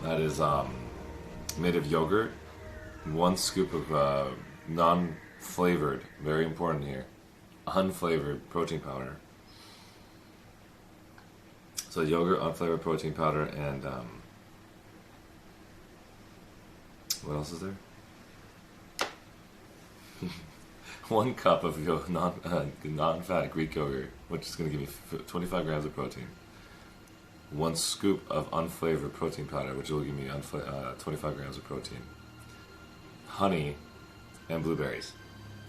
that is made of yogurt, 1 scoop of non-flavored, very important here, unflavored protein powder. So yogurt, unflavored protein powder, and what else is there? 1 cup of non-fat Greek yogurt, which is going to give me 25 grams of protein. 1 scoop of unflavored protein powder, which will give me 25 grams of protein. Honey and blueberries.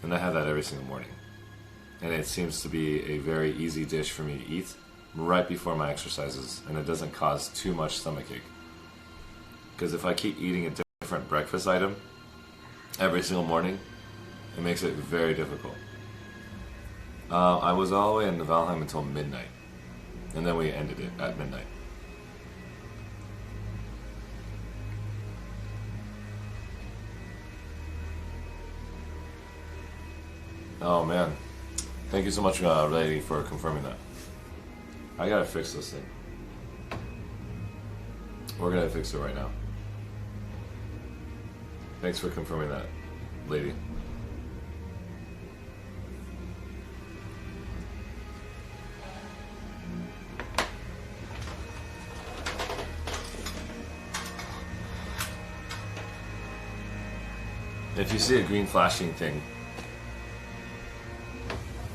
And I have that every single morning. And it seems to be a very easy dish for me to eat right before my exercises, and it doesn't cause too much stomachache. Because if I keep eating a different breakfast item every single morning, it makes it very difficult. I was all the way in Valheim until midnight, and then we ended it at midnight. Oh man, thank you so much, lady, for confirming that. I gotta fix this thing. We're gonna fix it right now. Thanks for confirming that, lady. If you see a green flashing thing,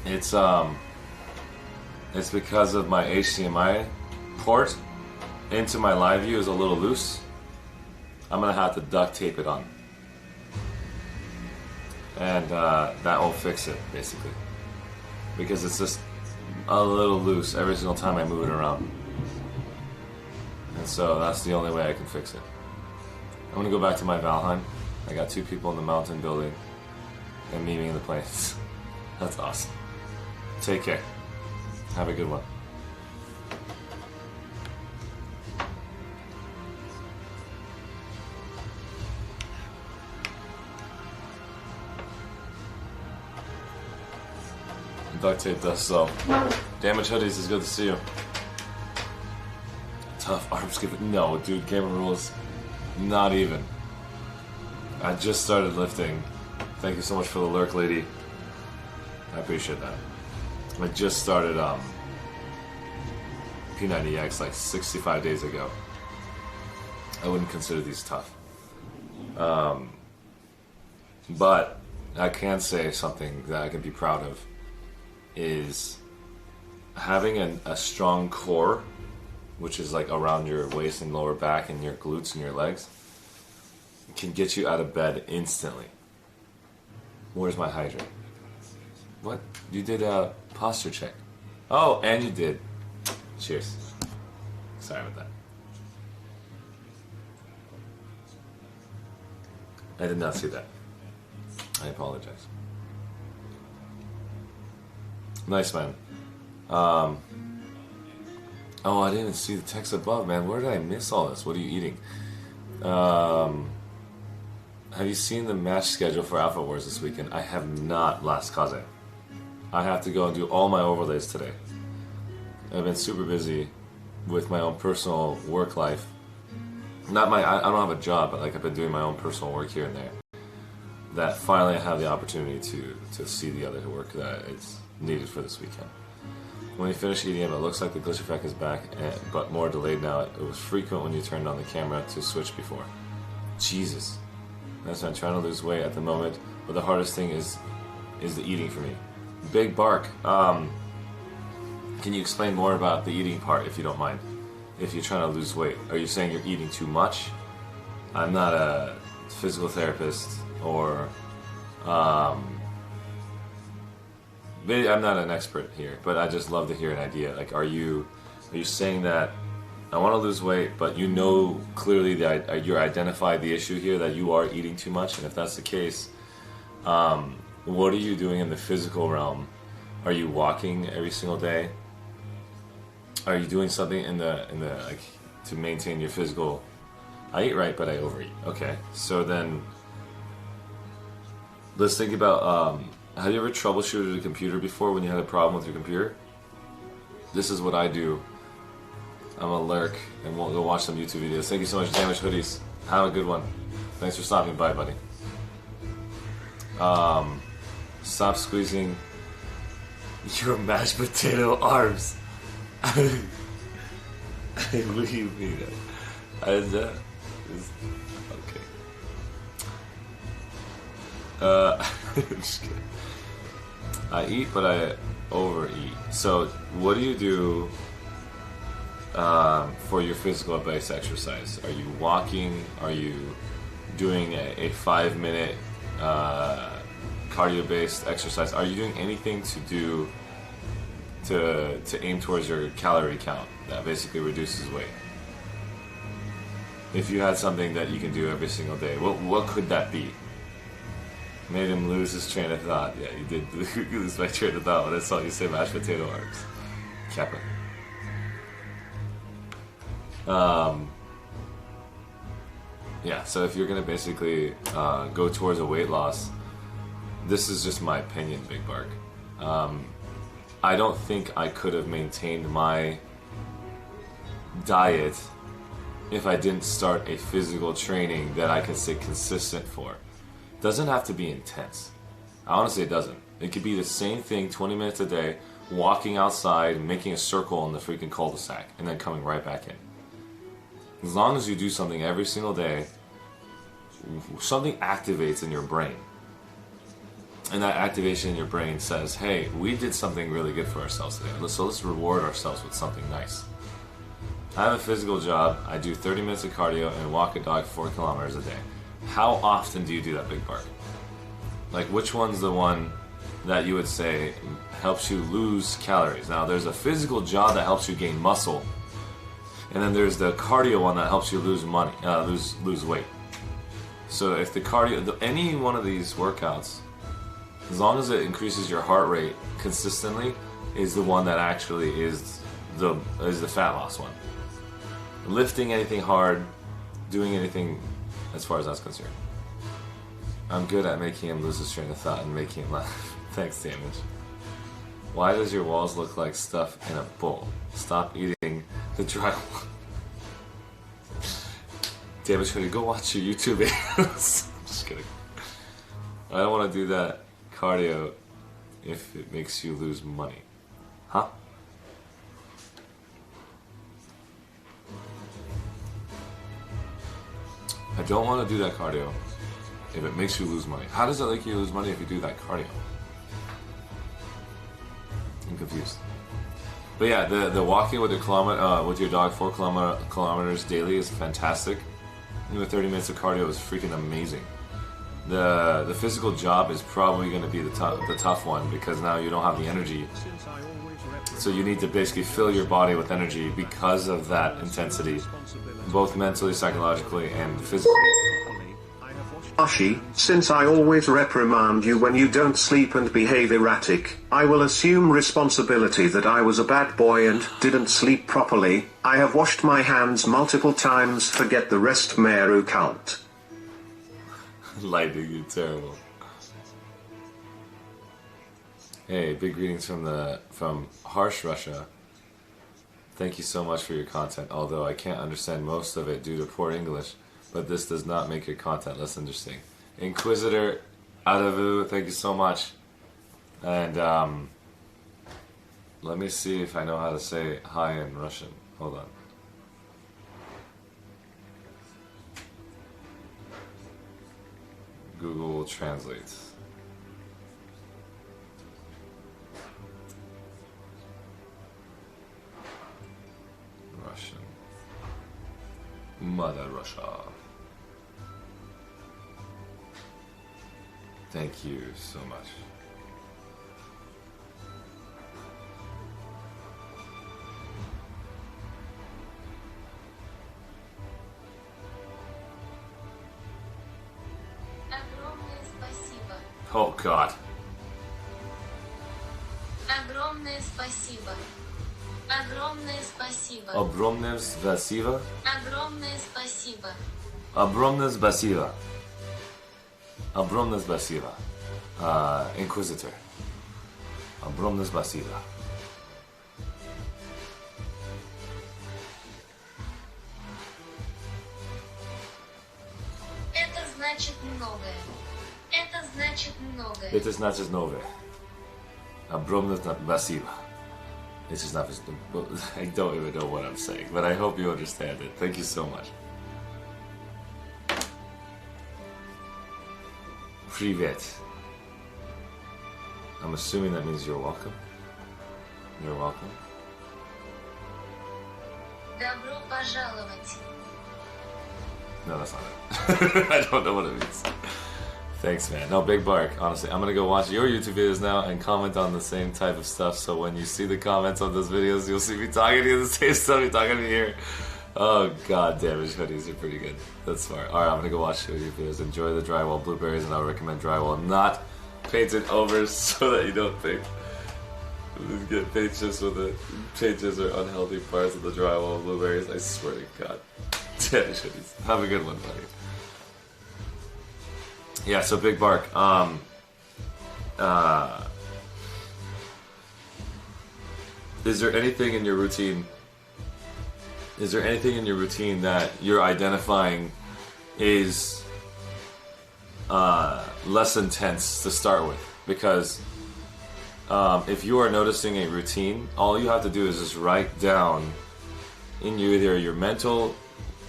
it's because of my HDMI port into my live view is a little loose. I'm gonna have to duct tape it on, and that will fix it basically, because it's just a little loose every single time I move it around, and so that's the only way I can fix it. I'm gonna go back to my Valheim. I got 2 people in the mountain building and me in the plains. That's awesome. Take care. Have a good one. Duct tape does so. Damage Hoodies is good to see you. Tough arms give it. No, dude, Gamer Rules. Not even. I just started lifting. Thank you so much for the lurk, lady. I appreciate that. I just started P90X like 65 days ago. I wouldn't consider these tough. But I can say something that I can be proud of is having a strong core, which is like around your waist and lower back and your glutes and your legs, can get you out of bed instantly. Where's my hydrant? What? You did a posture check. Oh, and you did. Cheers. Sorry about that. I did not see that. I apologize. Nice, man. Oh, I didn't see the text above, man. Where did I miss all this? What are you eating? Have you seen the match schedule for Alpha Wars this weekend? I have not, Last Kaze. I have to go and do all my overlays today. I've been super busy with my own personal work life. I don't have a job, but like I've been doing my own personal work here and there. That finally I have the opportunity to see the other work that is needed for this weekend. When you finish EDM, it looks like the glitch effect is back, but more delayed now. It was frequent when you turned on the camera to switch before. Jesus. That's why I'm trying to lose weight at the moment, but the hardest thing is the eating for me. Big Bark, can you explain more about the eating part, if you don't mind? If you're trying to lose weight, are you saying you're eating too much? I'm not a physical therapist, or maybe I'm not an expert here, but I just love to hear an idea. Like, are you saying that I want to lose weight, but you know clearly that you identified the issue here, that you are eating too much, and if that's the case, what are you doing in the physical realm? Are you walking every single day? Are you doing something in the like to maintain your physical? I eat right, but I overeat. Okay, so then let's think about. Have you ever troubleshooted a computer before when you had a problem with your computer? This is what I do. I'm a lurk, and we'll go watch some YouTube videos. Thank you so much, Damage Hoodies. Have a good one. Thanks for stopping by, buddy. Stop squeezing your mashed potato arms. What do you mean? Okay. Just kidding. I eat, but I overeat. So, what do you do for your physical base exercise? Are you walking? Are you doing a 5-minute cardio-based exercise, are you doing anything to aim towards your calorie count that basically reduces weight? If you had something that you can do every single day, what could that be? Made him lose his train of thought. Yeah, you did lose my train of thought when I saw you say mashed potato arms. Kappa. Yeah, so if you're gonna basically go towards a weight loss, this is just my opinion, Big Bark. I don't think I could have maintained my diet if I didn't start a physical training that I can stay consistent for. Doesn't have to be intense. Honestly, it doesn't. It could be the same thing 20 minutes a day, walking outside and making a circle in the freaking cul-de-sac and then coming right back in. As long as you do something every single day, something activates in your brain. And that activation in your brain says, hey, we did something really good for ourselves today, so let's reward ourselves with something nice. I have a physical job, I do 30 minutes of cardio and walk a dog 4 kilometers a day. How often do you do that, Big Bark? Like, which one's the one that you would say helps you lose calories? Now, there's a physical job that helps you gain muscle, and then there's the cardio one that helps you lose lose weight. So if the cardio, any one of these workouts, as long as it increases your heart rate consistently, is the one that actually is the fat loss one. Lifting anything hard, doing anything, as far as that's concerned. I'm good at making him lose his train of thought and making him laugh. Thanks, Damage. Why does your walls look like stuff in a bowl? Stop eating the dry one. Damage, when you go watch your YouTube videos. Just kidding. I don't want to do that cardio if it makes you lose money. Huh? I don't want to do that cardio if it makes you lose money. How does it make you lose money if you do that cardio? I'm confused. But yeah, the walking with your dog 4 kilometers daily is fantastic. And the 30 minutes of cardio is freaking amazing. The physical job is probably going to be the tough one, because now you don't have the energy. So you need to basically fill your body with energy because of that intensity, both mentally, psychologically, and physically. Arshee, since I always reprimand you when you don't sleep and behave erratic, I will assume responsibility that I was a bad boy and didn't sleep properly. I have washed my hands multiple times, forget the rest, Meru count. Lightning, you're terrible. Hey, big greetings from Harsh, Russia. Thank you so much for your content, although I can't understand most of it due to poor English, but this does not make your content less interesting. Inquisitor Adavu, thank you so much. And let me see if I know how to say hi in Russian. Hold on. Google will translate. Russian. Mother Russia. Thank you so much. Oh God. Огромное спасибо. Огромное спасибо. Огромное спасибо. Огромное спасибо. Огромное спасибо. Огромное спасибо. Inquisitor. Огромное спасибо. Это значит многое. Это значит многое. Это значит многое. Огромное спасибо. It's just not. I don't even know what I'm saying, but I hope you understand it. Thank you so much. Privet. I'm assuming that means you're welcome. You're welcome. Добро пожаловать. No, that's not it. I don't know what it means. Thanks, man. No, Big Bark. Honestly, I'm gonna go watch your YouTube videos now and comment on the same type of stuff. So when you see the comments on those videos, you'll see me talking to you the same stuff you're talking to me here. Oh god, damage hoodies are pretty good. That's smart. All right, I'm gonna go watch your YouTube videos. Enjoy the drywall blueberries, and I'll recommend drywall not painted over so that you don't paint. Get paint chips with the changes or unhealthy parts of the drywall blueberries. I swear to God. Damage hoodies. Have a good one, buddy. Yeah, so Big Bark, is there anything in your routine that you're identifying is less intense to start with? Because if you are noticing a routine, all you have to do is just write down in either your mental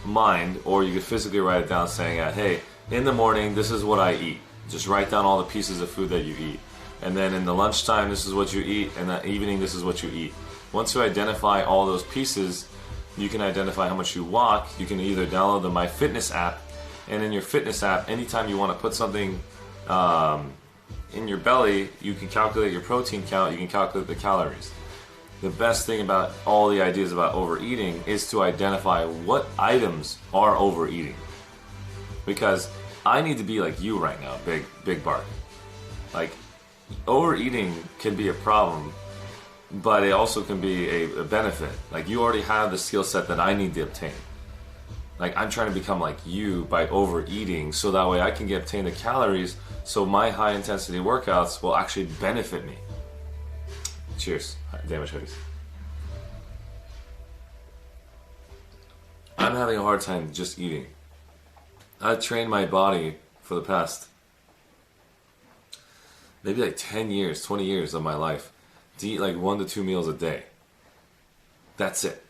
mind, or you could physically write it down saying, hey, in the morning, this is what I eat. Just write down all the pieces of food that you eat. And then in the lunchtime, this is what you eat. And the evening, this is what you eat. Once you identify all those pieces, you can identify how much you walk. You can either download the MyFitness app. And in your fitness app, anytime you want to put something in your belly, you can calculate your protein count. You can calculate the calories. The best thing about all the ideas about overeating is to identify what items are overeating. Because I need to be like you right now, Big Bark. Like, overeating can be a problem, but it also can be a benefit. Like, you already have the skill set that I need to obtain. Like, I'm trying to become like you by overeating, so that way I can obtain the calories, so my high intensity workouts will actually benefit me. Cheers. Damage hoodies. I'm having a hard time just eating. I've trained my body for the past maybe like 10 years, 20 years of my life to eat like 1 to 2 meals a day. That's it.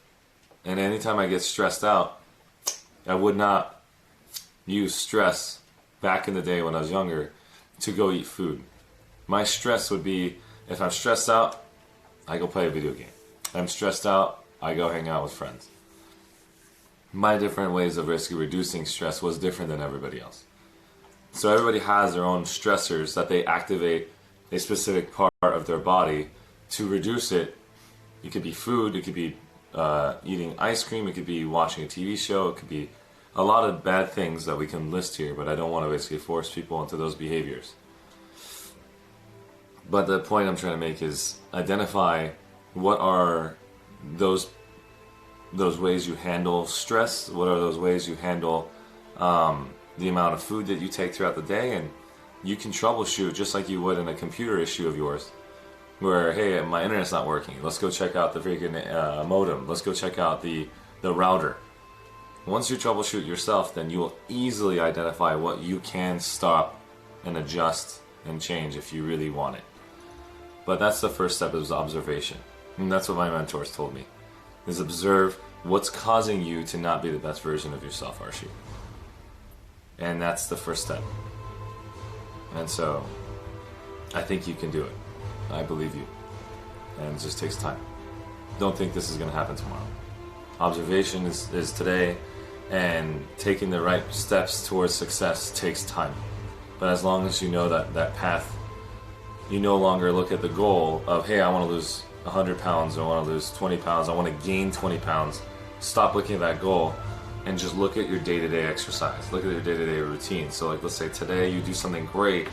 And anytime I get stressed out, I would not use stress back in the day when I was younger to go eat food. My stress would be, if I'm stressed out, I go play a video game. If I'm stressed out, I go hang out with friends. My different ways of reducing stress was different than everybody else. So everybody has their own stressors that they activate a specific part of their body to reduce it. It could be food, it could be eating ice cream, it could be watching a TV show, it could be a lot of bad things that we can list here, but I don't want to basically force people into those behaviors. But the point I'm trying to make is identify what are those ways you handle stress, what are those ways you handle the amount of food that you take throughout the day, and you can troubleshoot just like you would in a computer issue of yours, where, hey, my internet's not working, let's go check out the freaking modem, let's go check out the router. Once you troubleshoot yourself, then you will easily identify what you can stop and adjust and change if you really want it. But that's the first step, is observation. And that's what my mentors told me, is observe what's causing you to not be the best version of yourself, Arshee. And that's the first step. And so, I think you can do it. I believe you. And it just takes time. Don't think this is going to happen tomorrow. Observation is today, and taking the right steps towards success takes time. But as long as you know that path, you no longer look at the goal of, hey, I want to lose 100 pounds, or I want to lose 20 pounds, I want to gain 20 pounds. Stop looking at that goal and just look at your day-to-day exercise. Look at your day-to-day routine. So like, let's say today you do something great,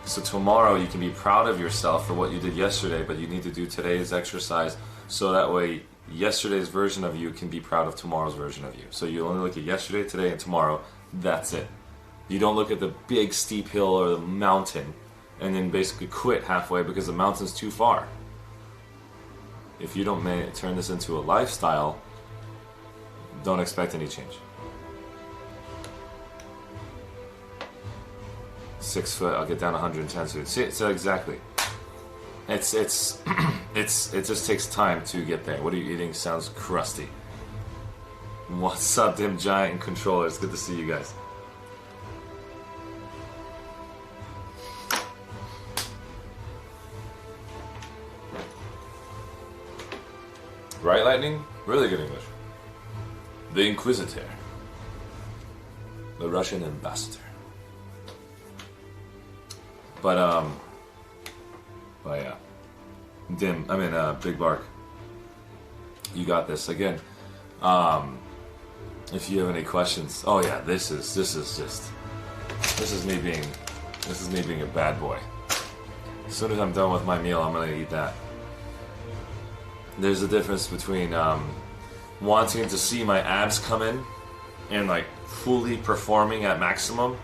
so tomorrow you can be proud of yourself for what you did yesterday, but you need to do today's exercise, so that way yesterday's version of you can be proud of tomorrow's version of you. So you only look at yesterday, today, and tomorrow. That's it. You don't look at the big steep hill or the mountain and then basically quit halfway because the mountain's too far. If you don't turn this into a lifestyle, don't expect any change. 6 foot, I'll get down 110 soon. See, so exactly. It just takes time to get there. What are you eating? Sounds crusty. What's up, Dim Giant and Controller? It's good to see you guys. Right, Lightning? Really good English. The Inquisitor. The Russian ambassador. But yeah. Big Bark. You got this. Again, if you have any questions. Oh yeah, this is me being a bad boy. As soon as I'm done with my meal, I'm gonna eat that. There's a difference between wanting to see my abs come in and like fully performing at maximum,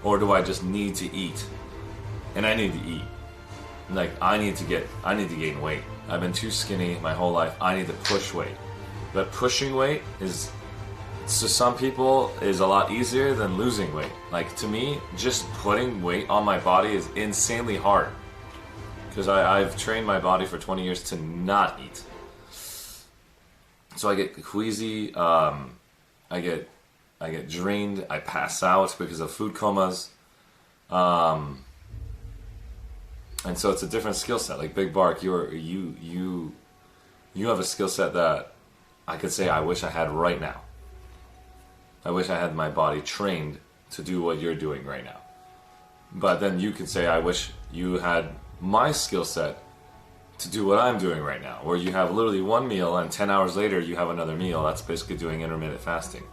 or do I just need to eat? And I need to eat. Like I need to gain weight. I've been too skinny my whole life. I need to push weight. But pushing weight is, to some people, is a lot easier than losing weight. Like to me, just putting weight on my body is insanely hard. Because I've trained my body for 20 years to not eat. So I get queasy, I get drained, I pass out because of food comas. And so it's a different skill set. Like Big Bark, you have a skill set that I could say I wish I had right now. I wish I had my body trained to do what you're doing right now. But then you can say I wish you had my skill set to do what I'm doing right now, where you have literally one meal and 10 hours later you have another meal. That's basically doing intermittent fasting.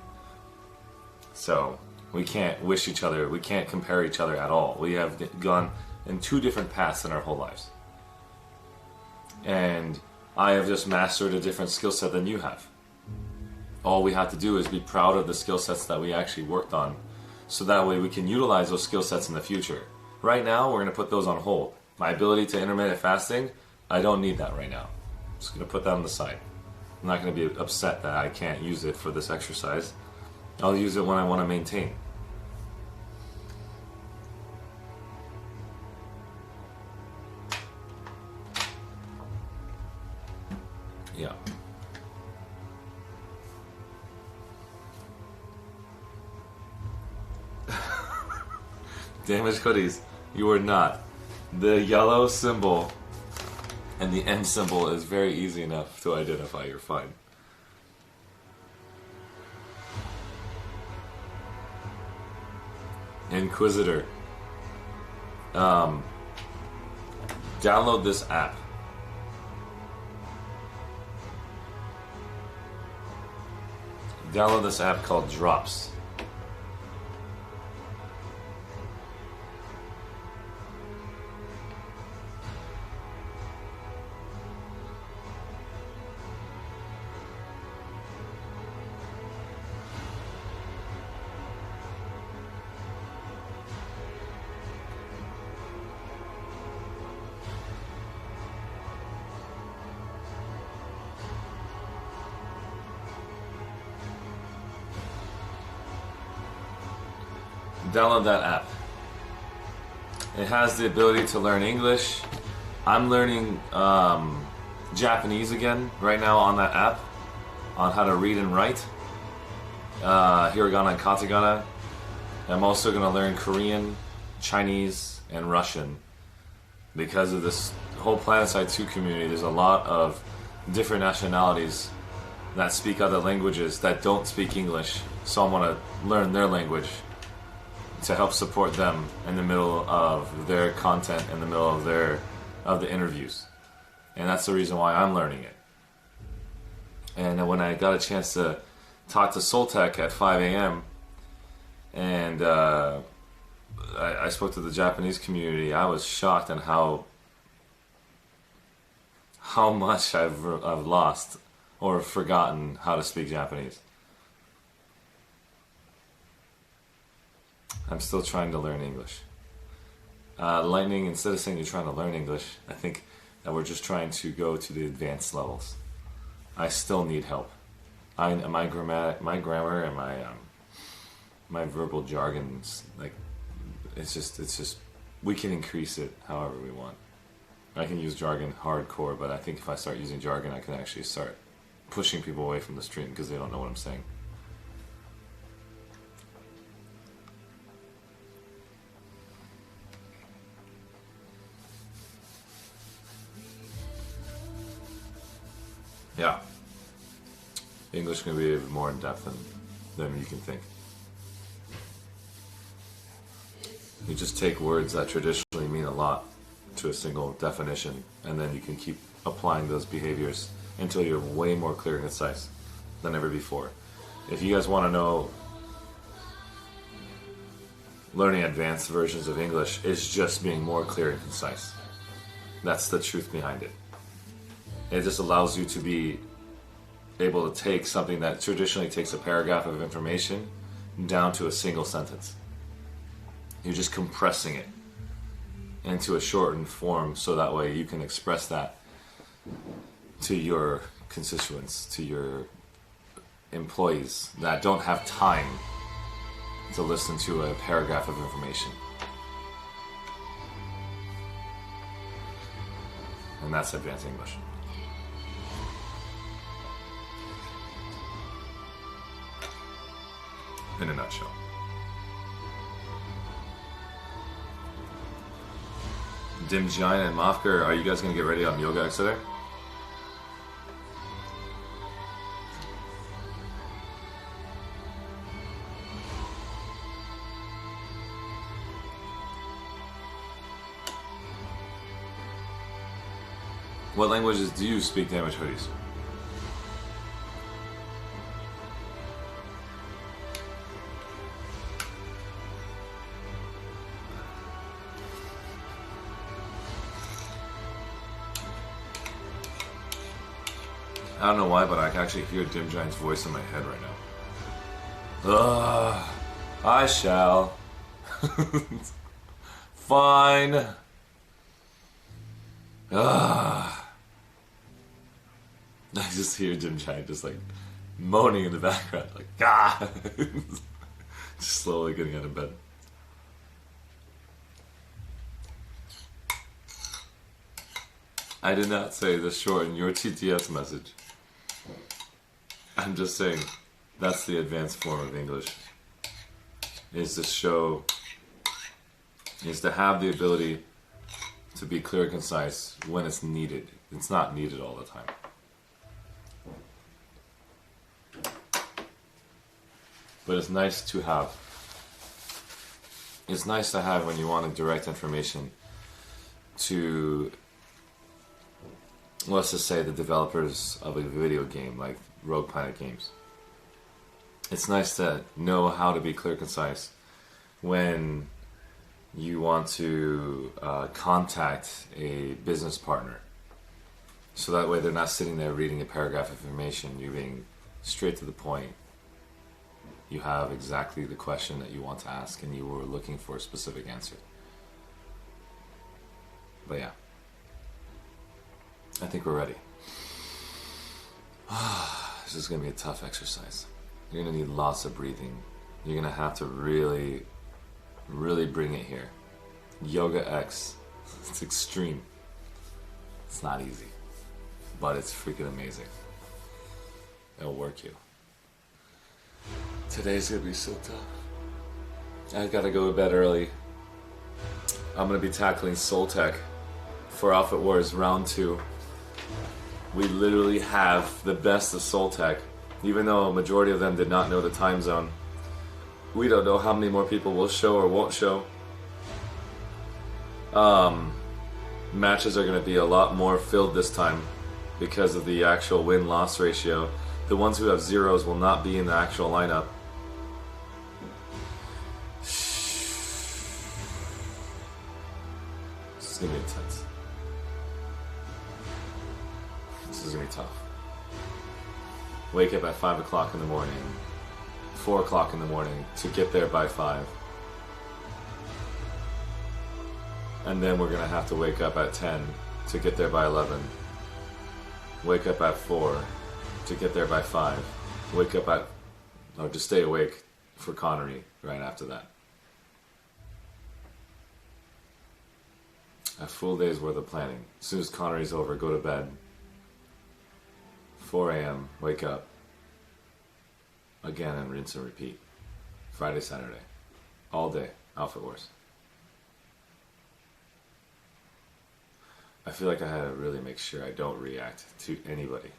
So we can't wish each other, we can't compare each other at all. We have gone in two different paths in our whole lives. And I have just mastered a different skill set than you have. All we have to do is be proud of the skill sets that we actually worked on, so that way we can utilize those skill sets in the future. Right now, we're going to put those on hold. My ability to intermittent fasting, I don't need that right now. I'm just going to put that on the side. I'm not going to be upset that I can't use it for this exercise. I'll use it when I want to maintain. Yeah. Damaged hoodies, you are not. The yellow symbol and the M symbol is very easy enough to identify. You're fine. Inquisitor. Download this app. Download this app called Drops. Download that app. It has the ability to learn English. I'm learning Japanese again right now on that app, on how to read and write. Hiragana and katakana. I'm also going to learn Korean, Chinese, and Russian. Because of this whole PlanetSide 2 community, there's a lot of different nationalities that speak other languages that don't speak English. So I want to learn their language to help support them in the middle of their content, in the middle of the interviews. And that's the reason why I'm learning it. And when I got a chance to talk to Soltech at 5 a.m. and I spoke to the Japanese community, I was shocked at how much I've lost or forgotten how to speak Japanese. I'm still trying to learn English. Lightning, instead of saying you're trying to learn English, I think that we're just trying to go to the advanced levels. I still need help. My grammar and my verbal jargons, like it's just we can increase it however we want. I can use jargon hardcore, but I think if I start using jargon, I can actually start pushing people away from the stream because they don't know what I'm saying. Yeah. English can be more in depth than you can think. You just take words that traditionally mean a lot to a single definition, and then you can keep applying those behaviors until you're way more clear and concise than ever before. If you guys want to know, learning advanced versions of English is just being more clear and concise. That's the truth behind it. It just allows you to be able to take something that traditionally takes a paragraph of information down to a single sentence. You're just compressing it into a shortened form so that way you can express that to your constituents, to your employees that don't have time to listen to a paragraph of information. And that's advanced English. In a nutshell. Dim Giant and Mofker, are you guys going to get ready on Yoga X today? What languages do you speak, Damage Hoodies? I don't know why, but I can actually hear Dim Giant's voice in my head right now. I shall. Fine. I just hear Dim Giant just like moaning in the background, like just slowly getting out of bed. I did not say this short in your TTS message. I'm just saying that's the advanced form of English. Is to show, is to have the ability to be clear and concise when it's needed. It's not needed all the time. But it's nice to have. It's nice to have when you want to direct information to, let's just say, the developers of a video game like Rogue Planet Games. It's nice to know how to be clear, concise when you want to contact a business partner. So that way they're not sitting there reading a paragraph of information. You're being straight to the point. You have exactly the question that you want to ask and you were looking for a specific answer. But yeah, I think we're ready. This is going to be a tough exercise. You're going to need lots of breathing. You're going to have to really, really bring it here. Yoga X, it's extreme. It's not easy, but it's freaking amazing. It'll work you. Today's going to be so tough. I got to go to bed early. I'm going to be tackling Soul Tech for Outfit Wars Round 2. We literally have the best of Soul Tech, even though a majority of them did not know the time zone. We don't know how many more people will show or won't show. Matches are going to be a lot more filled this time because of the actual win-loss ratio. The ones who have zeros will not be in the actual lineup. This is going to be intense. This is going to be tough. Wake up at 5 o'clock in the morning, 4 o'clock in the morning to get there by 5. And then we're going to have to wake up at 10 to get there by 11. Wake up at 4 to get there by 5. Wake up at, or just stay awake for Connery right after that. A full day's worth of planning. As soon as Connery's over, go to bed. 4 a.m., wake up. Again and rinse and repeat. Friday, Saturday. All day. Outfit Wars. I feel like I had to really make sure I don't react to anybody.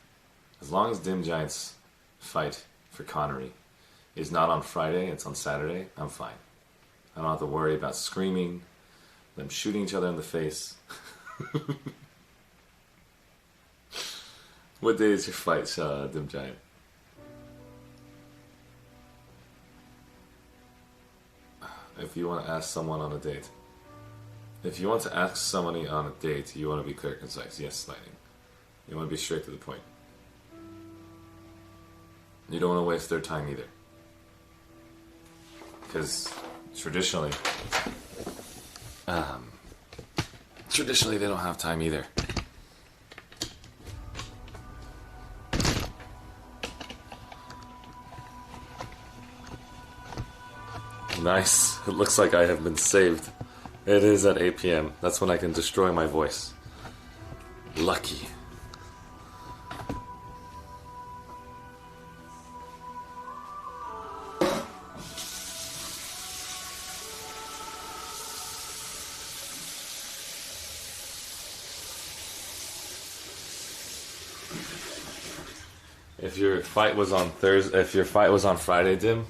As long as Dim Giant's fight for Connery is not on Friday, it's on Saturday, I'm fine. I don't have to worry about screaming, them shooting each other in the face. What day is your fight, Dim Giant? If you want to ask someone on a date. If you want to ask somebody on a date, you want to be clear, concise. Yes, Lightning. You want to be straight to the point. You don't want to waste their time either. Because traditionally they don't have time either. Nice. It looks like I have been saved. It is at 8 p.m. That's when I can destroy my voice. Lucky. If your fight was on Thursday, if your fight was on Friday, Dim,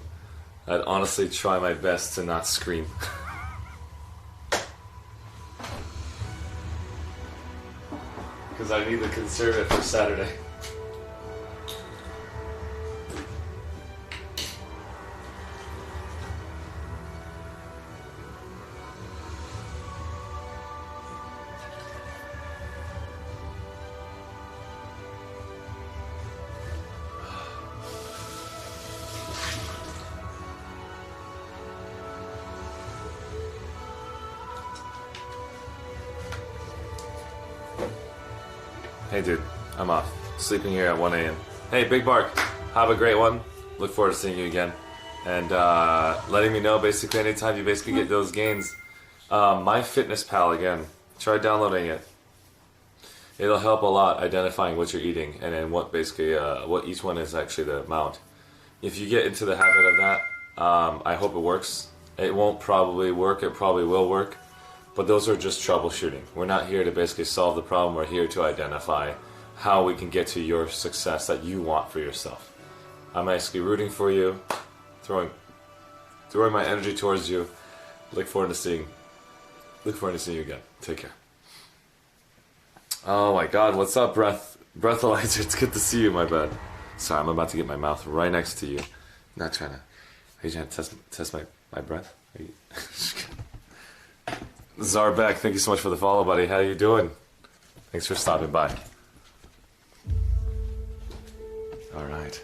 I'd honestly try my best to not scream. Because I need to conserve it for Saturday. Hey dude, I'm off. Sleeping here at 1 a.m. Hey Big Bark, have a great one. Look forward to seeing you again. And letting me know basically anytime you basically get those gains. MyFitnessPal again, try downloading it. It'll help a lot identifying what you're eating and then what basically, what each one is actually the amount. If you get into the habit of that, I hope it works. It won't probably work, it probably will work. But those are just troubleshooting. We're not here to basically solve the problem. We're here to identify how we can get to your success that you want for yourself. I'm basically rooting for you, throwing my energy towards you. Look forward to seeing you again. Take care. Oh my God, what's up, Breathalyzer? It's good to see you, my bad. Sorry, I'm about to get my mouth right next to you. Not trying to. Are you trying to test my breath? Are you... Zarbek, thank you so much for the follow, buddy. How you doing? Thanks for stopping by. All right.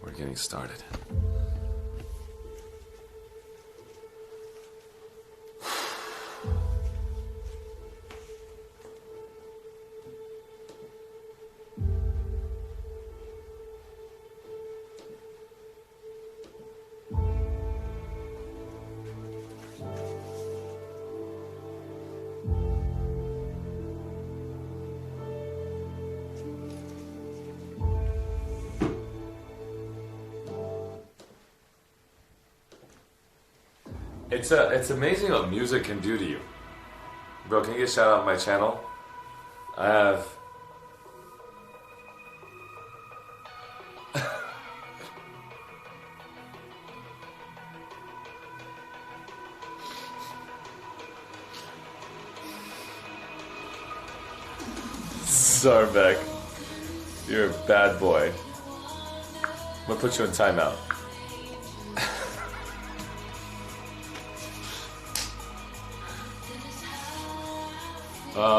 We're getting started. It's amazing what music can do to you. Bro, can you get a shout out on my channel? I have... Zarbek, you're a bad boy. I'm gonna put you in timeout.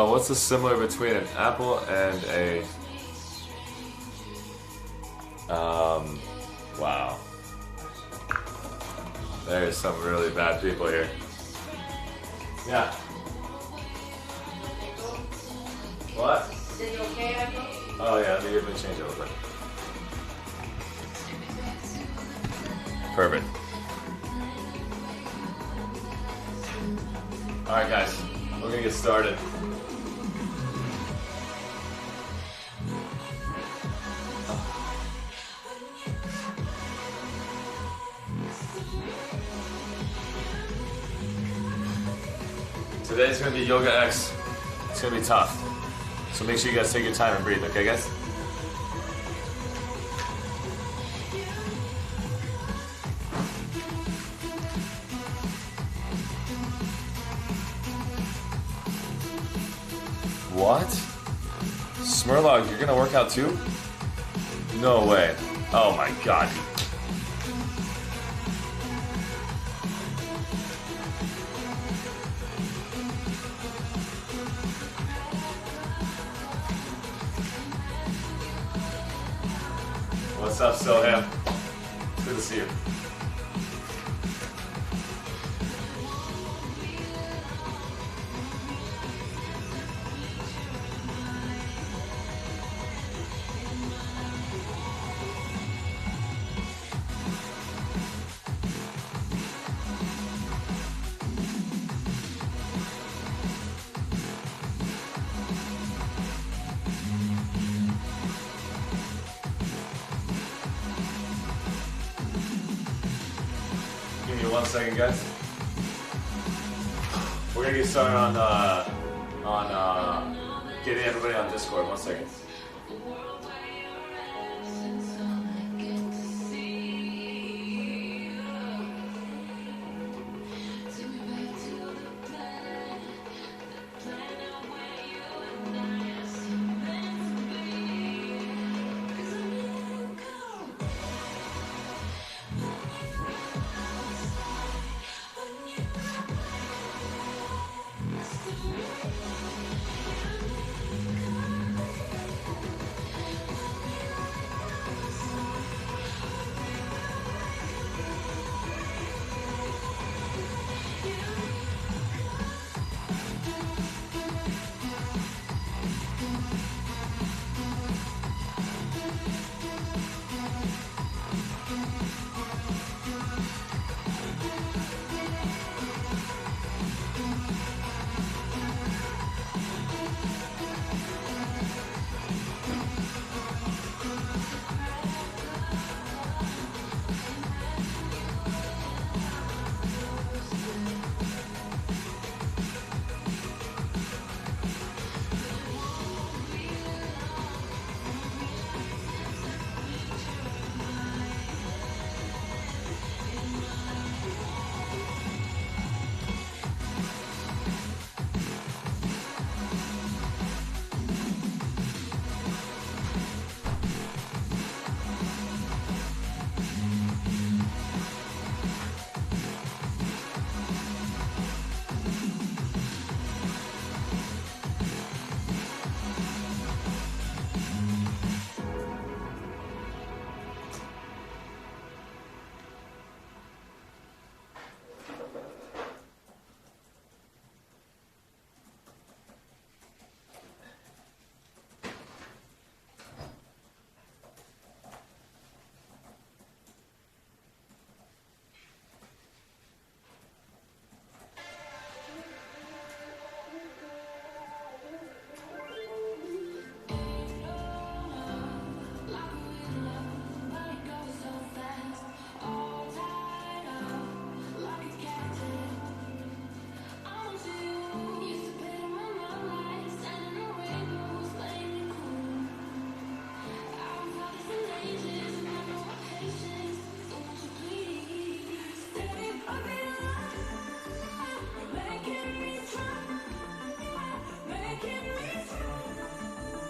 What's the similar between an apple and a... wow. There's some really bad people here. Yeah. What? Is it okay, Echo? Oh yeah, let me change it real quick. Perfect. Alright guys, we're gonna get started. Today's gonna be Yoga X. It's gonna be tough. So make sure you guys take your time and breathe, okay guys? What? Smurlog, you're gonna work out too? No way. Oh my god. What's up, Soham? It's good to see you. Give me 1 second, guys. We're gonna get started on getting everybody on Discord. 1 second.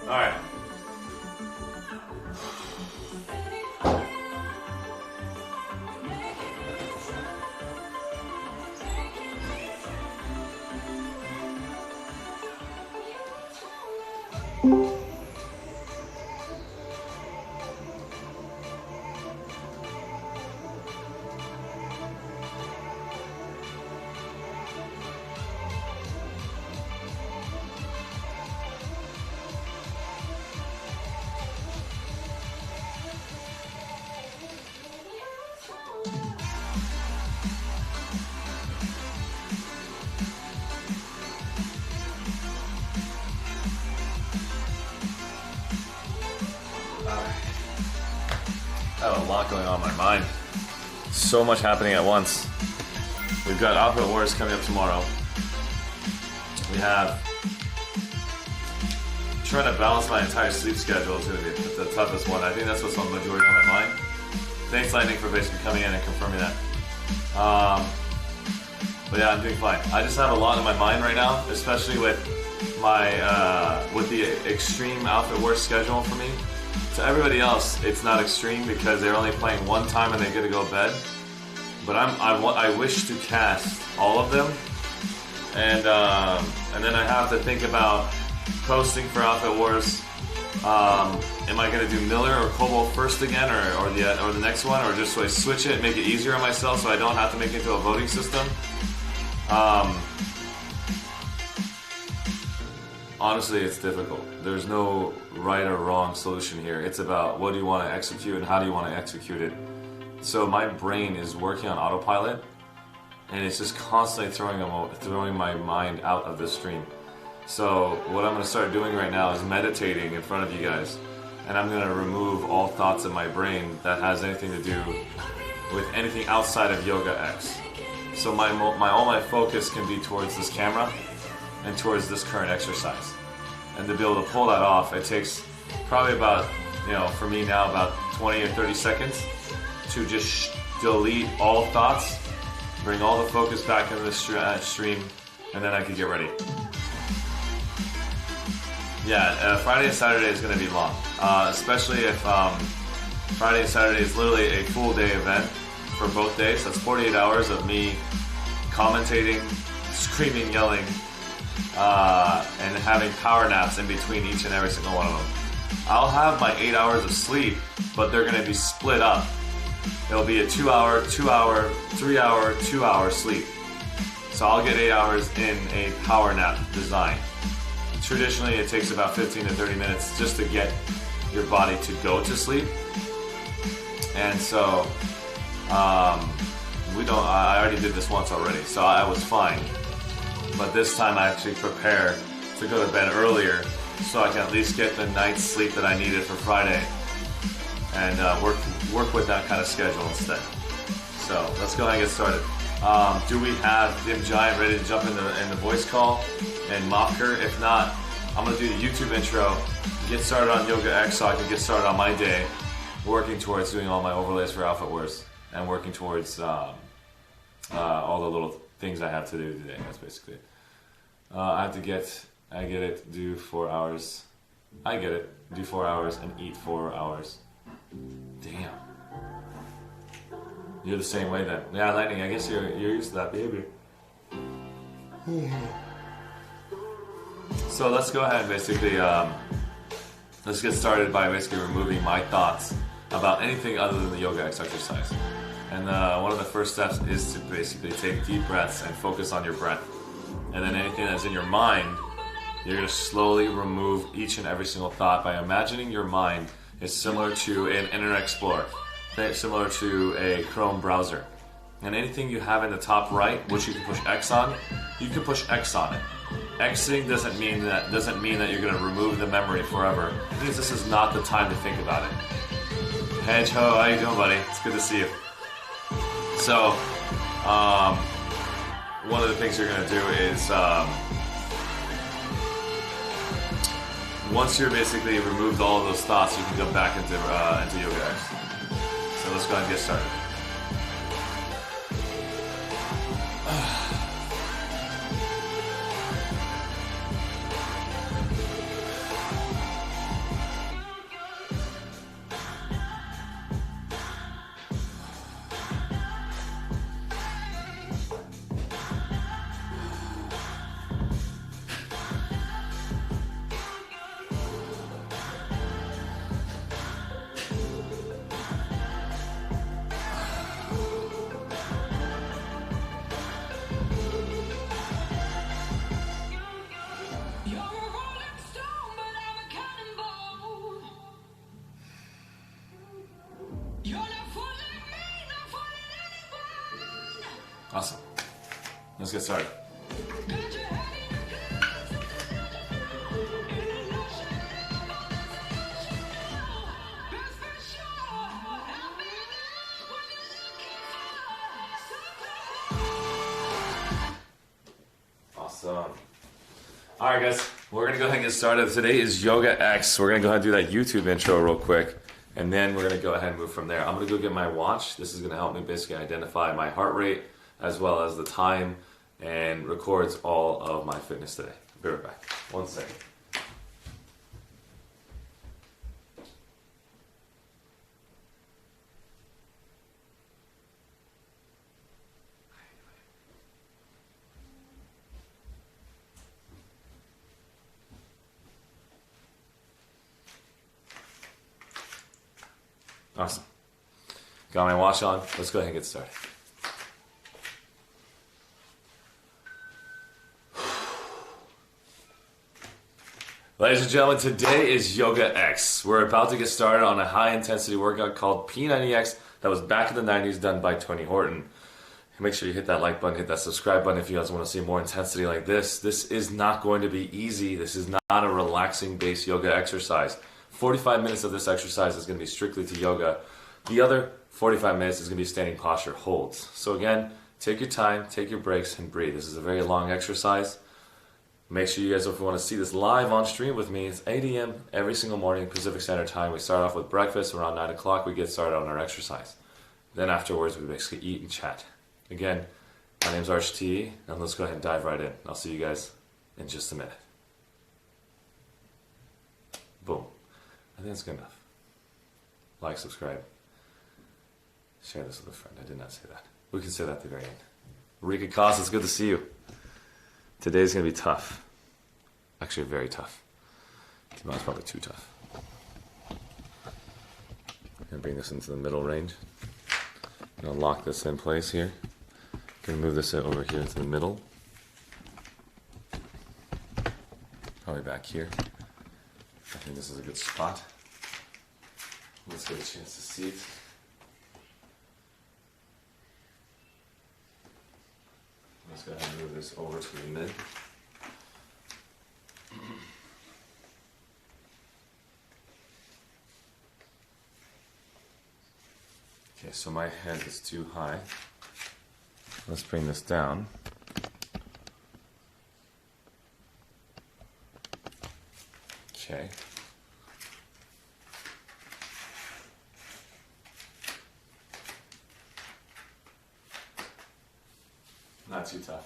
All right. I have a lot going on in my mind. So much happening at once. We've got Opera Wars coming up tomorrow. We have trying to balance my entire sleep schedule is going to be the toughest one. I think that's what's on the majority of my mind. Thanks, Lightning, for basically coming in and confirming that. But yeah, I'm doing fine. I just have a lot in my mind right now, especially with my with the extreme outfit wear schedule for me. To everybody else, it's not extreme because they're only playing one time and they get to go to bed. But I wish to cast all of them, and then I have to think about posting for Outfit Wars. Am I gonna do Miller or Cobalt first again, or the next one, or just so I switch it, make it easier on myself, so I don't have to make it into a voting system? Honestly, it's difficult. There's no right or wrong solution here. It's about what do you want to execute and how do you want to execute it. So my brain is working on autopilot, and it's just constantly throwing my mind out of the stream. So what I'm going to start doing right now is meditating in front of you guys, and I'm going to remove all thoughts in my brain that has anything to do with anything outside of Yoga X. So all my focus can be towards this camera and towards this current exercise. And to be able to pull that off, it takes probably about, for me now, about 20 or 30 seconds to just delete all thoughts, bring all the focus back into the stream, and then I can get ready. Yeah, Friday and Saturday is going to be long, especially if Friday and Saturday is literally a full day event for both days. That's 48 hours of me commentating, screaming, yelling, and having power naps in between each and every single one of them. I'll have my 8 hours of sleep, but they're going to be split up. It'll be a 2 hour, 2 hour, 3 hour, 2 hour sleep. So I'll get 8 hours in a power nap design. Traditionally, it takes about 15 to 30 minutes just to get your body to go to sleep. And so, I already did this once already, so I was fine. But this time I actually prepare to go to bed earlier so I can at least get the night's sleep that I needed for Friday and work with that kind of schedule instead. So let's go ahead and get started. Do we have Dim Giant ready to jump in the voice call and Mopker? If not, I'm going to do the YouTube intro, get started on Yoga X so I can get started on my day, working towards doing all my overlays for Outfit Wars and working towards all the little things I have to do today. That's basically it. I get it, do 4 hours. I get it, do 4 hours and eat 4 hours. Damn. You're the same way then. Yeah, Lightning, I guess you're used to that behavior. So let's go ahead and basically, let's get started by basically removing my thoughts about anything other than the Yoga X exercise. And one of the first steps is to basically take deep breaths and focus on your breath. And then anything that's in your mind, you're going to slowly remove each and every single thought by imagining your mind is similar to an Internet Explorer, similar to a Chrome browser. And anything you have in the top right, which you can push X on, you can push X on it. Xing doesn't mean that you're going to remove the memory forever. It means this is not the time to think about it. Hedge Ho, how you doing, buddy? It's good to see you. So, one of the things you're going to do is, once you're basically removed all of those thoughts, you can go back into Yoga X. So let's go ahead and get started. Awesome. Let's get started. Awesome. All right, guys. We're going to go ahead and get started. Today is Yoga X. We're going to go ahead and do that YouTube intro real quick. And then we're going to go ahead and move from there. I'm going to go get my watch. This is going to help me basically identify my heart rate, as well as the time, and records all of my fitness today. Be right back. 1 second. Awesome. Got my watch on. Let's go ahead and get started. Ladies and gentlemen, today is Yoga X. We're about to get started on a high-intensity workout called P90X that was back in the 90s, done by Tony Horton. Make sure you hit that like button, hit that subscribe button if you guys want to see more intensity like this. This is not going to be easy. This is not a relaxing base yoga exercise. 45 minutes of this exercise is going to be strictly to yoga. The other 45 minutes is going to be standing posture holds. So again, take your time, take your breaks, and breathe. This is a very long exercise. Make sure you guys, if you want to see this live on stream with me, it's 8 a.m. every single morning, Pacific Standard Time. We start off with breakfast. Around 9 o'clock, we get started on our exercise. Then afterwards, we basically eat and chat. Again, my name's ArsheeTV, and let's go ahead and dive right in. I'll see you guys in just a minute. Boom. I think that's good enough. Like, subscribe. Share this with a friend. I did not say that. We can say that at the very end. Rika Koss, it's good to see you. Today's going to be tough. Actually, very tough. Tomorrow's probably too tough. I'm going to bring this into the middle range. I'm going to lock this in place here. I'm going to move this over here to the middle. Probably back here. I think this is a good spot. Let's get a chance to see it. Let's go ahead and move this over to the mid. Okay, so my head is too high. Let's bring this down. Okay. Not too tough.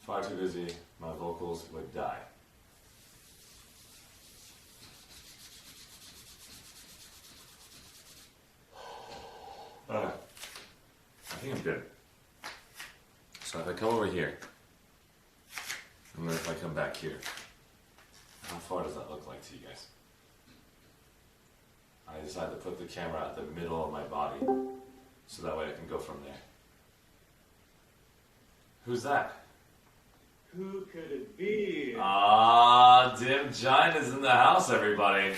Far too busy, my vocals would die. I think I'm good. So if I come over here, and then if I come back here, how far does that look like to you guys? I decided to put the camera at the middle of my body, so that way I can go from there. Who's that? Who could it be? Ah, Dim Giant is in the house, everybody.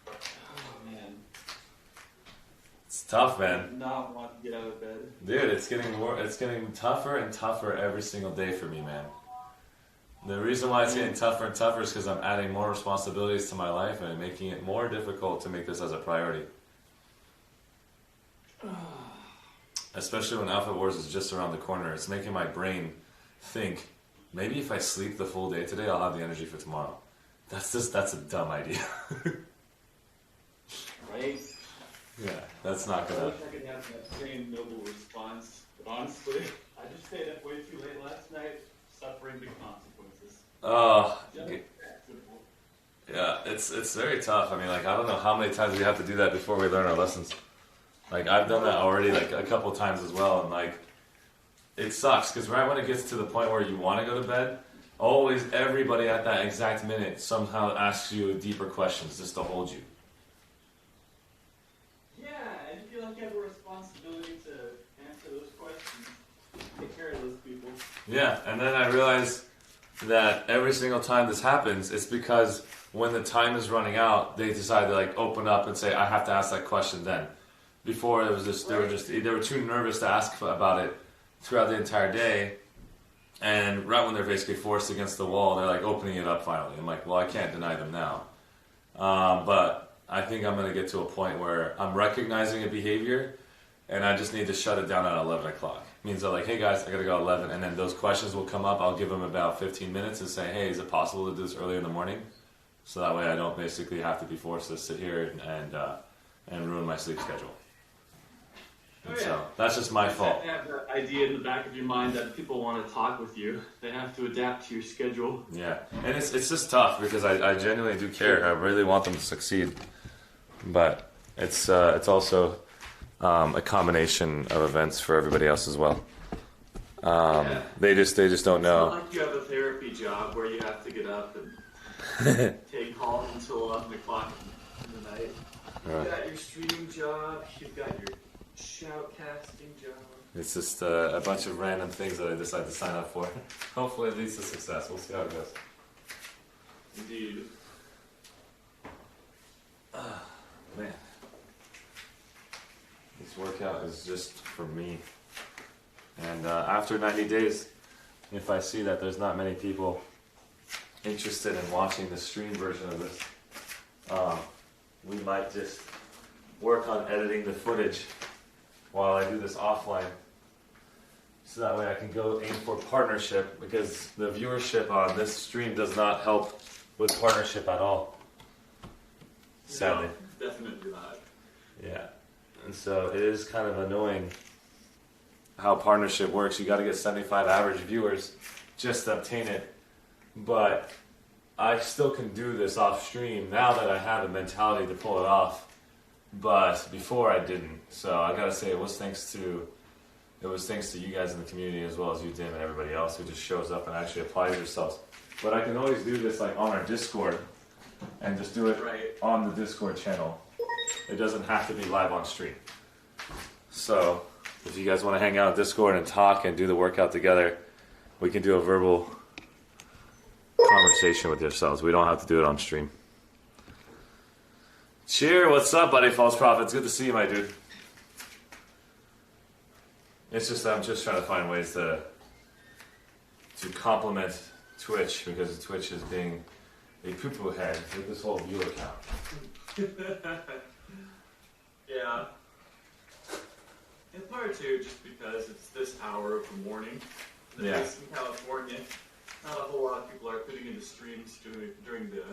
Oh, man. It's tough, man. I do not want to get out of bed. Dude, it's getting tougher and tougher every single day for me, man. The reason why it's getting tougher and tougher is because I'm adding more responsibilities to my life and making it more difficult to make this as a priority. Especially when Alpha Wars is just around the corner. It's making my brain think, maybe if I sleep the full day today, I'll have the energy for tomorrow. That's a dumb idea. Right? Yeah, that's not I gonna... wish I could have that same noble response, but honestly, I just stayed up way too late last night, suffering the consequences. Oh, Just that simple. yeah, it's very tough. I mean, like, I don't know how many times we have to do that before we learn our lessons. Like, I've done that already, like, a couple times as well, and, like, it sucks, because right when it gets to the point where you want to go to bed, always everybody at that exact minute somehow asks you deeper questions just to hold you. Yeah, and you feel like you have a responsibility to answer those questions, take care of those people. Yeah, and then I realized that every single time this happens, it's because when the time is running out, they decide to, like, open up and say, I have to ask that question then. Before, it was just, they were too nervous to ask about it throughout the entire day, and right when they're basically forced against the wall, they're like opening it up finally. I'm like, well, I can't deny them now. But I think I'm going to get to a point where I'm recognizing a behavior, and I just need to shut it down at 11 o'clock. Means that, like, hey guys, I got to go at 11, and then those questions will come up. I'll give them about 15 minutes and say, hey, is it possible to do this early in the morning? So that way I don't basically have to be forced to sit here and ruin my sleep schedule. And so That's just my fault. You have that idea in the back of your mind that people want to talk with you. They have to adapt to your schedule. Yeah, and it's just tough because I genuinely do care. I really want them to succeed, but it's also a combination of events for everybody else as well. They just don't know. It's not like you have a therapy job where you have to get up and take calls until 11 o'clock in the night. You've got your streaming job. You've got your shoutcasting job. It's just a bunch of random things that I decided to sign up for. Hopefully it leads to success. We'll see how it goes. Indeed. Man. This workout is just for me. And after 90 days, if I see that there's not many people interested in watching the stream version of this, we might just work on editing the footage while I do this offline. So that way I can go aim for partnership, because the viewership on this stream does not help with partnership at all. Sadly. No, definitely not. Yeah. And so it is kind of annoying how partnership works. You got to get 75 average viewers just to obtain it. But I still can do this off stream now that I have a mentality to pull it off. But before I didn't. So I gotta say it was thanks to you guys in the community, as well as you, Dim, and everybody else who just shows up and actually applies yourselves. But I can always do this like on our Discord and just do it on the Discord channel. It doesn't have to be live on stream. So if you guys want to hang out on Discord and talk and do the workout together, we can do a verbal conversation with yourselves. We don't have to do it on stream. Cheer, what's up, buddy? False Prophets, good to see you, my dude. It's just I'm just trying to find ways to complement Twitch, because Twitch is being a poo-poo head with this whole viewer count. Yeah. In part too, just because it's this hour of the morning. In California, not a whole lot of people are putting into streams during the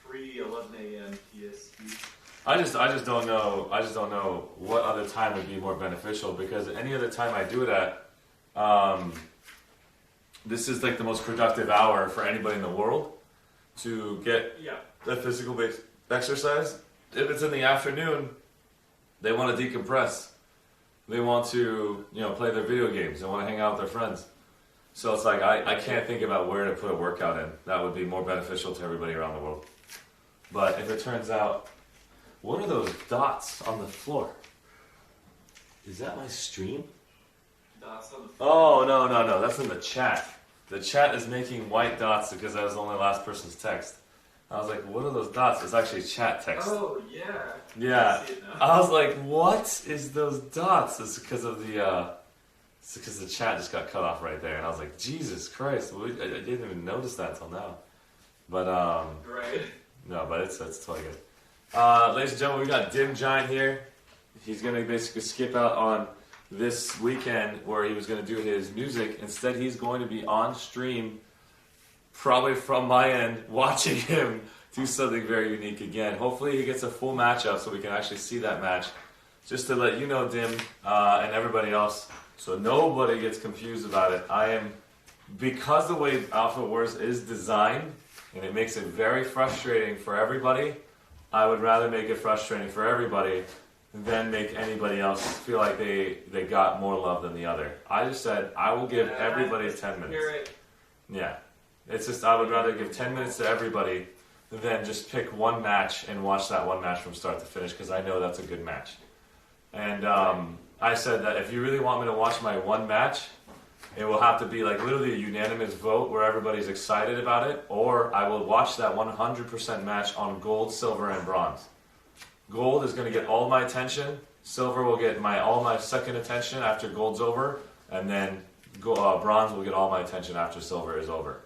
free 11 a.m. PST. I just don't know. I just don't know what other time would be more beneficial, because any other time I do it at, this is like the most productive hour for anybody in the world to get the physical based exercise. If it's in the afternoon, they want to decompress. They want to, play their video games. They want to hang out with their friends. So it's like I can't think about where to put a workout in. That would be more beneficial to everybody around the world. But if it turns out, what are those dots on the floor? Is that my stream? Dots on the floor. Oh, no. That's in the chat. The chat is making white dots because that was the only last person's text. I was like, what are those dots? It's actually chat text. Oh, yeah. Yeah. I was like, what is those dots? It's because of the chat just got cut off right there. And I was like, Jesus Christ. I didn't even notice that until now. But, Right. No, but it's totally good. Ladies and gentlemen, we got Dim Giant here. He's going to basically skip out on this weekend where he was going to do his music. Instead, he's going to be on stream, probably from my end, watching him do something very unique again. Hopefully he gets a full matchup so we can actually see that match. Just to let you know, Dim, and everybody else, so nobody gets confused about it, because the way Alpha Wars is designed, and it makes it very frustrating for everybody, I would rather make it frustrating for everybody than make anybody else feel like they got more love than the other. I just said I will give everybody 10 minutes. Yeah. It's just I would rather give 10 minutes to everybody than just pick one match and watch that one match from start to finish, because I know that's a good match. And I said that if you really want me to watch my one match, it will have to be like literally a unanimous vote where everybody's excited about it, or I will watch that 100% match on gold, silver, and bronze. Gold is going to get all my attention. Silver will get all my second attention after gold's over, and then bronze will get all my attention after silver is over.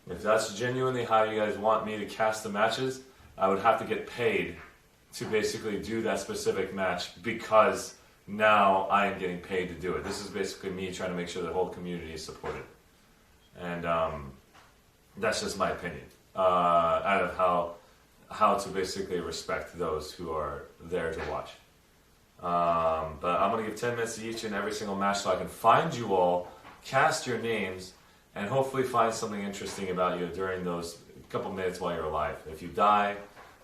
If that's genuinely how you guys want me to cast the matches, I would have to get paid to basically do that specific match, because now I am getting paid to do it. This is basically me trying to make sure the whole community is supported. And that's just my opinion out of how to basically respect those who are there to watch. But I'm going to give 10 minutes to each in every single match so I can find you all, cast your names, and hopefully find something interesting about you during those couple minutes while you're alive. If you die,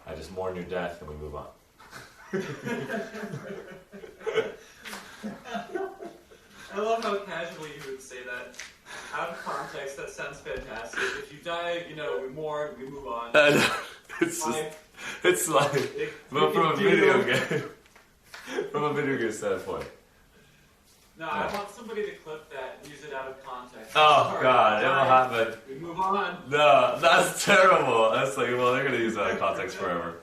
I just mourn your death and we move on. I love how casually you would say that. Out of context, that sounds fantastic. If you die, you know, we mourn, we move on. It's like, but from a video game. From a video game standpoint. No, I want somebody to clip that and use it out of context. Oh God, it'll happen. We move on. No, that's terrible. That's like, well, they're gonna use that in context forever.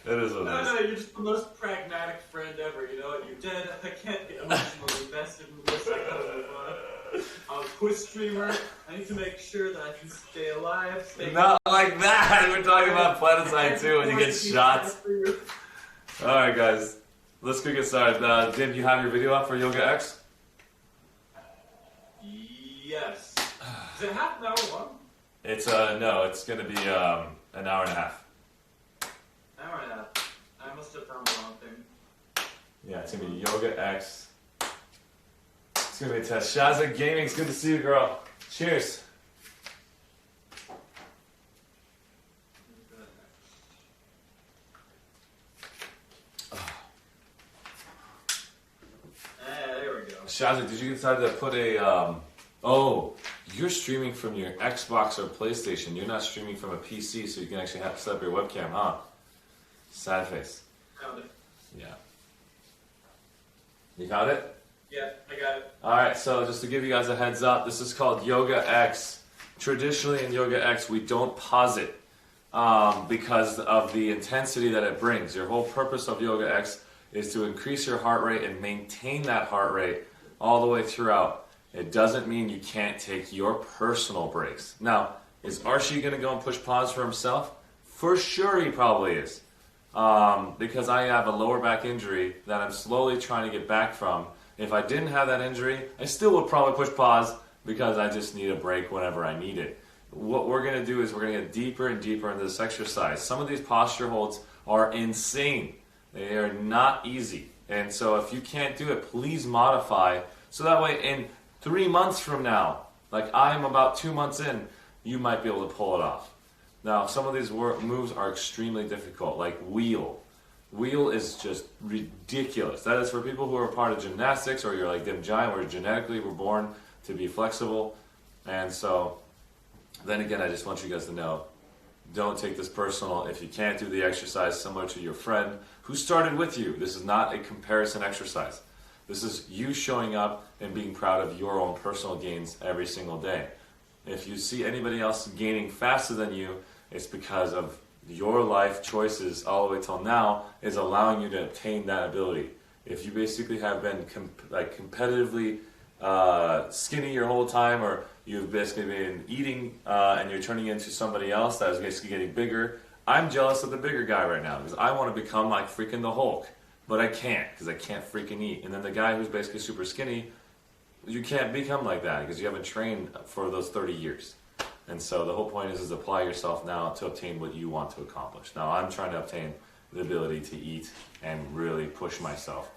It is what it is. No, you're just the most pragmatic friend ever. You know what? You're dead. I can't get emotionally invested in this. I gotta move on. I'm a Twitch streamer. I need to make sure that I can stay alive. Not like that. We're talking about Planetside 2 when you get shot. Alright, guys. Let's go get started. Dim, you have your video up for Yoga X? Yes. Is it half an hour long? It's, no, it's gonna be, an hour and a half. An hour and a half. I must have found the wrong thing. Yeah, it's gonna be Yoga X. It's gonna be a test. Shaza Gaming, it's good to see you, girl. Cheers. There we go. Shaza, did you decide to put a, oh, you're streaming from your Xbox or PlayStation. You're not streaming from a PC, so you can actually have to set up your webcam, huh? Sad face. Found it. Yeah. You found it? Yeah, I got it. Alright, so just to give you guys a heads up, this is called Yoga X. Traditionally in Yoga X, we don't pause it because of the intensity that it brings. Your whole purpose of Yoga X is to increase your heart rate and maintain that heart rate all the way throughout. It doesn't mean you can't take your personal breaks. Now, is Arshee going to go and push pause for himself? For sure he probably is. Because I have a lower back injury that I'm slowly trying to get back from. If I didn't have that injury, I still would probably push pause because I just need a break whenever I need it. What we're going to do is we're going to get deeper and deeper into this exercise. Some of these posture holds are insane. They are not easy. And so if you can't do it, please modify. So that way in 3 months from now, like I'm about 2 months in, you might be able to pull it off. Now, some of these moves are extremely difficult, like wheel. Wheel is just ridiculous. That is for people who are part of gymnastics or you're like Dim Giant, where genetically we're born to be flexible. And so, then again, I just want you guys to know, don't take this personal. If you can't do the exercise similar to your friend who started with you, this is not a comparison exercise. This is you showing up and being proud of your own personal gains every single day. If you see anybody else gaining faster than you, it's because of your life choices all the way till now is allowing you to obtain that ability. If you basically have been competitively skinny your whole time, or you've basically been eating and you're turning into somebody else that is basically getting bigger, I'm jealous of the bigger guy right now because I want to become like freaking the Hulk, but I can't because I can't freaking eat. And then the guy who's basically super skinny, you can't become like that because you haven't trained for those 30 years. And so the whole point is apply yourself now to obtain what you want to accomplish. Now I'm trying to obtain the ability to eat and really push myself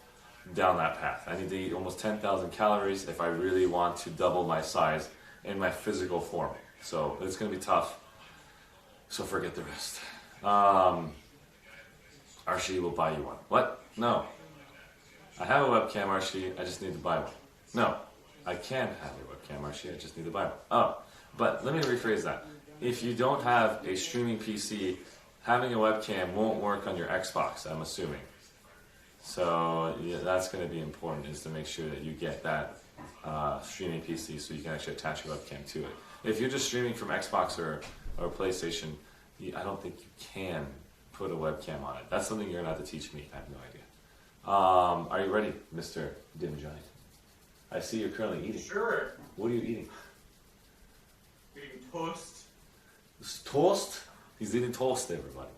down that path. I need to eat almost 10,000 calories if I really want to double my size in my physical form. So it's going to be tough. So forget the rest. Arshee will buy you one. What? No. I have a webcam, Arshee. I just need to buy one. No. I can have a webcam, Arshee. I just need to buy one. Oh. But let me rephrase that. If you don't have a streaming PC, having a webcam won't work on your Xbox, I'm assuming. So yeah, that's going to be important, is to make sure that you get that streaming PC so you can actually attach your webcam to it. If you're just streaming from Xbox or PlayStation, I don't think you can put a webcam on it. That's something you're going to have to teach me. I have no idea. Are you ready, Mr. Dim Giant? I see you're currently eating. Sure. What are you eating? Eating toast. Toast? He's eating toast, everybody.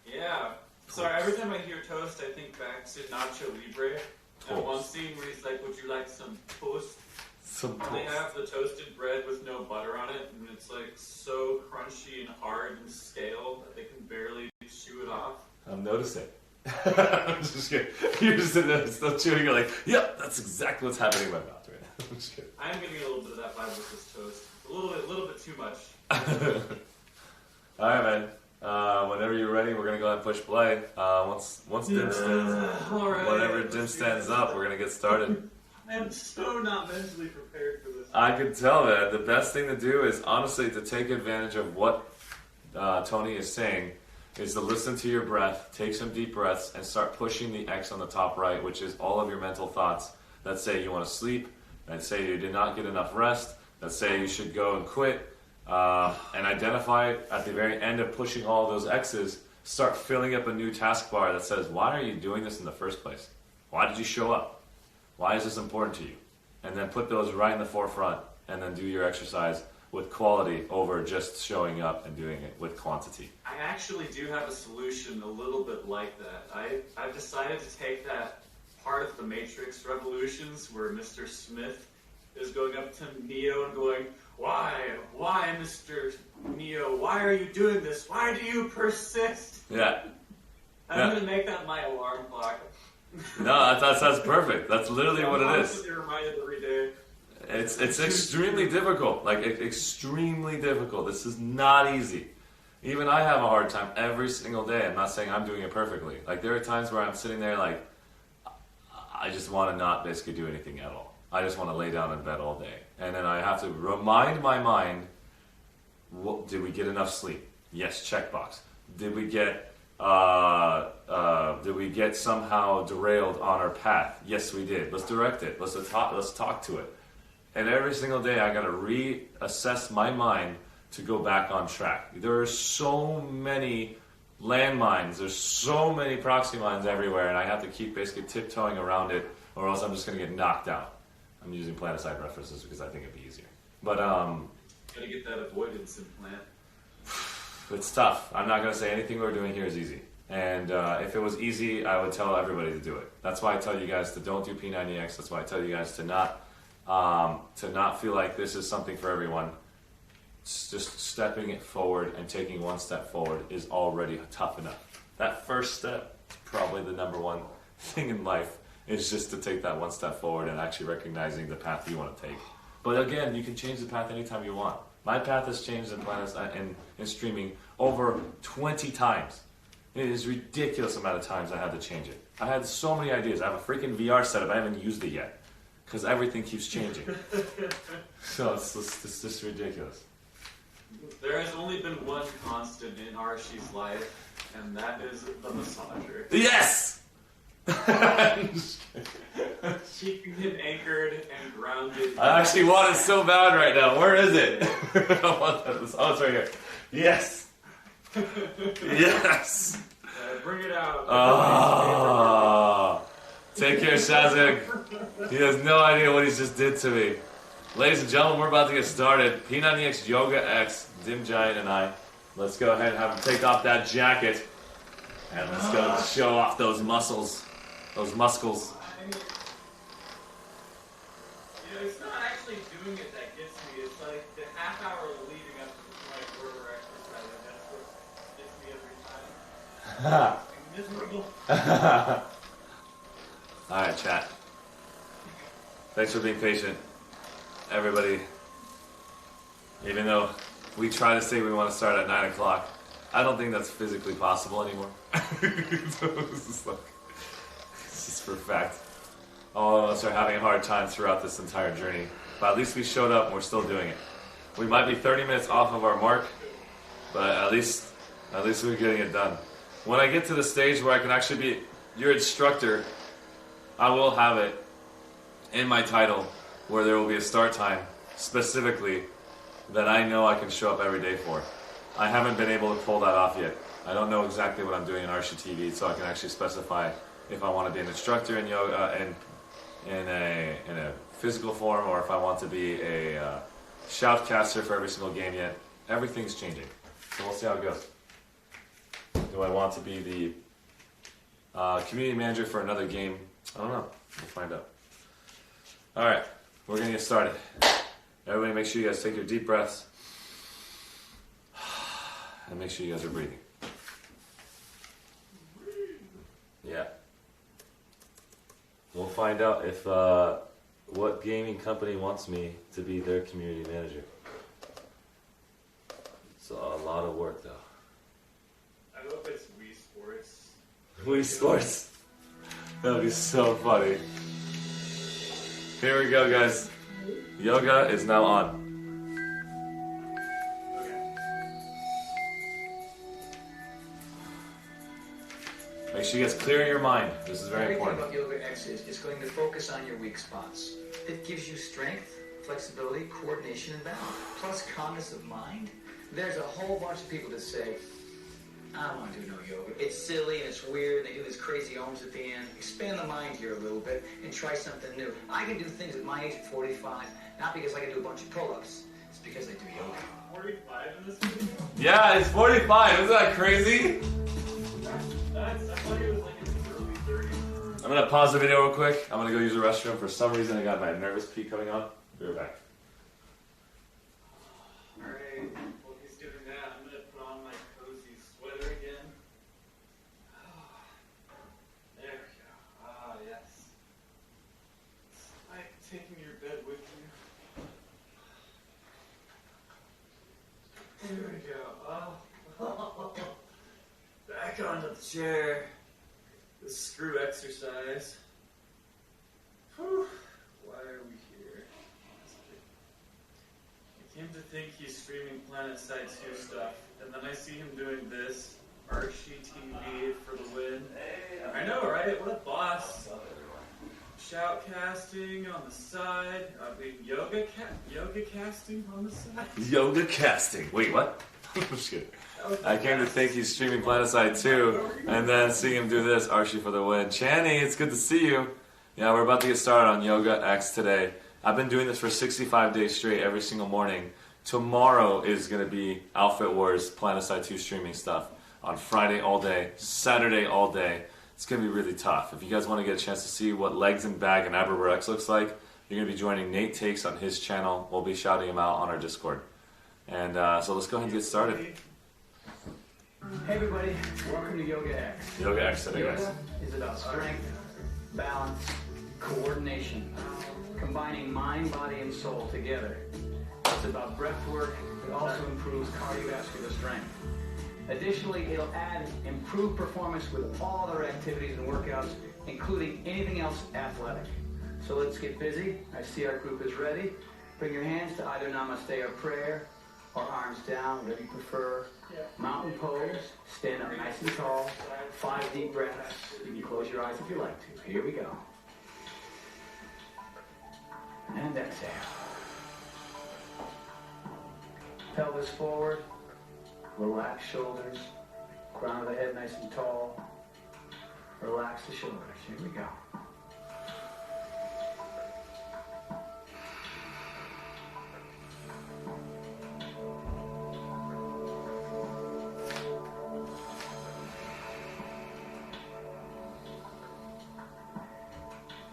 Yeah. Sorry, every time I hear toast, I think back to Nacho Libre. And one scene where he's like, would you like some toast? Some toast. And they have the toasted bread with no butter on it, and it's like so crunchy and hard and stale that they can barely chew it off. I'm noticing. I'm just kidding. You're just sitting there still chewing. You're like, yep, that's exactly what's happening in my mouth right now. I'm just kidding. I'm getting a little bit of that vibe with this toast. A little bit too much. All right, man. Whenever you're ready, we're gonna go ahead and push play. Once Dim stands, whenever Dim stands up, we're gonna get started. I am so not mentally prepared for this. I can tell that the best thing to do is honestly to take advantage of what Tony is saying. Is to listen to your breath, take some deep breaths, and start pushing the X on the top right, which is all of your mental thoughts that say you want to sleep, that say you did not get enough rest, that say you should go and quit, and identify at the very end of pushing all of those X's, start filling up a new taskbar that says, why are you doing this in the first place? Why did you show up? Why is this important to you? And then put those right in the forefront, and then do your exercise with quality over just showing up and doing it with quantity. I actually do have a solution a little bit like that. I've decided to take that part of the Matrix Revolutions where Mr. Smith is going up to Neo and going, why, Mr. Neo, why are you doing this? Why do you persist? Yeah. I'm going to make that my alarm clock. No, that's perfect. That's literally what it is. You're reminded every day. It's extremely difficult, like extremely difficult. This is not easy. Even I have a hard time every single day. I'm not saying I'm doing it perfectly. Like there are times where I'm sitting there like, I just want to not basically do anything at all. I just want to lay down in bed all day. And then I have to remind my mind, did we get enough sleep? Yes, checkbox. Did we get somehow derailed on our path? Yes, we did. Let's direct it. Let's talk to it. And every single day I got to reassess my mind to go back on track. There are so many landmines, there's so many proxy mines everywhere, and I have to keep basically tiptoeing around it, or else I'm just going to get knocked out. I'm using planet-side references because I think it'd be easier. But, gotta get that avoidance implant. It's tough. I'm not going to say anything we're doing here is easy. And if it was easy, I would tell everybody to do it. That's why I tell you guys to don't do P90X. That's why I tell you guys to not feel like this is something for everyone. Just stepping it forward and taking one step forward is already tough enough. That first step is probably the number one thing in life, is just to take that one step forward and actually recognizing the path you want to take. But again, you can change the path anytime you want. My path has changed in streaming over 20 times. It is ridiculous amount of times I had to change it. I had so many ideas. I have a freaking VR setup. I haven't used it yet because everything keeps changing. So it's just ridiculous. There has only been one constant in Arshee's life, and that is the massager. Yes! Keeping him anchored and grounded. I actually want it so bad right now. Where is it? I want that. Oh, it's right here. Yes! Yes! Bring it out. Oh. Take care, Shazig. He has no idea what he just did to me. Ladies and gentlemen, we're about to get started. P90X Yoga X, Dim Giant and I. Let's go ahead and have him take off that jacket. And let's go show off those muscles. Those muscles. Yeah, it's not actually doing it that gets me. It's like the half hour leading up to the point where we're exercising. That's what gets me every time. I'm miserable. Alright, chat. Thanks for being patient. Everybody, even though we try to say we want to start at 9 o'clock, I don't think that's physically possible anymore. It's just for a fact. All of us are having a hard time throughout this entire journey. But at least we showed up and we're still doing it. We might be 30 minutes off of our mark, but at least we're getting it done. When I get to the stage where I can actually be your instructor, I will have it in my title where there will be a start time specifically that I know I can show up every day for. I haven't been able to pull that off yet. I don't know exactly what I'm doing in ArsheeTV, so I can actually specify if I want to be an instructor in yoga in a physical form, or if I want to be a shoutcaster for every single game yet. Everything's changing, so we'll see how it goes. Do I want to be the community manager for another game? I don't know. We'll find out. All right. We're going to get started. Everybody make sure you guys take your deep breaths. And make sure you guys are breathing. We'll find out if what gaming company wants me to be their community manager. It's a lot of work, though. I hope it's Wii Sports. Wii Sports. That would be so funny. Here we go, guys. Yoga is now on. Make sure you guys clear your mind. This is very important. Everything about Yoga X is going to focus on your weak spots. It gives you strength, flexibility, coordination, and balance. Plus calmness of mind. There's a whole bunch of people that say, I don't want to do no yoga. It's silly and it's weird. They do this crazy ohms at the end. Expand the mind here a little bit and try something new. I can do things at my age at 45, not because I can do a bunch of pull-ups. It's because I do yoga. 45 in this video? Yeah, it's 45. Isn't that crazy? I thought he was like in his early 30s. I'm gonna pause the video real quick. I'm gonna go use the restroom. For some reason, I got my nervous pee coming on. Be right back. Alright, while he's doing that, I'm gonna put on my cozy sweater again. There we go. Ah, yes. It's like taking your bed with you. There we go. Oh. Back onto the chair. The screw exercise. Whew. Why are we here? I came to think he's streaming Planet Side 2 stuff, and then I see him doing this. ArsheeTV for the win. I know, right? What a boss. Shoutcasting on the side. I mean, yoga casting on the side. Yoga casting. Wait, what? I'm just kidding. I came to think he's streaming Planetside 2, and then seeing him do this, Arshee for the win. Channy, it's good to see you. Yeah, we're about to get started on Yoga X today. I've been doing this for 65 days straight every single morning. Tomorrow is going to be Outfit Wars Planetside 2 streaming stuff. On Friday all day, Saturday all day. It's going to be really tough. If you guys want to get a chance to see what Legs and Bag and Aberber X looks like, you're going to be joining Nate Takes on his channel. We'll be shouting him out on our Discord. And so let's go ahead and get started. Hey everybody, welcome to Yoga X. Yoga X today, guys. Yoga is about strength, balance, coordination, combining mind, body, and soul together. It's about breath work. It also improves cardiovascular strength. Additionally, it'll add improved performance with all other activities and workouts, including anything else athletic. So let's get busy. I see our group is ready. Bring your hands to either Namaste or prayer, or arms down, whatever you prefer. Mountain pose, stand up nice and tall, 5 deep breaths. You can close your eyes if you like to. Here we go. And exhale. Pelvis forward, relax shoulders, crown of the head nice and tall. Relax the shoulders. Here we go.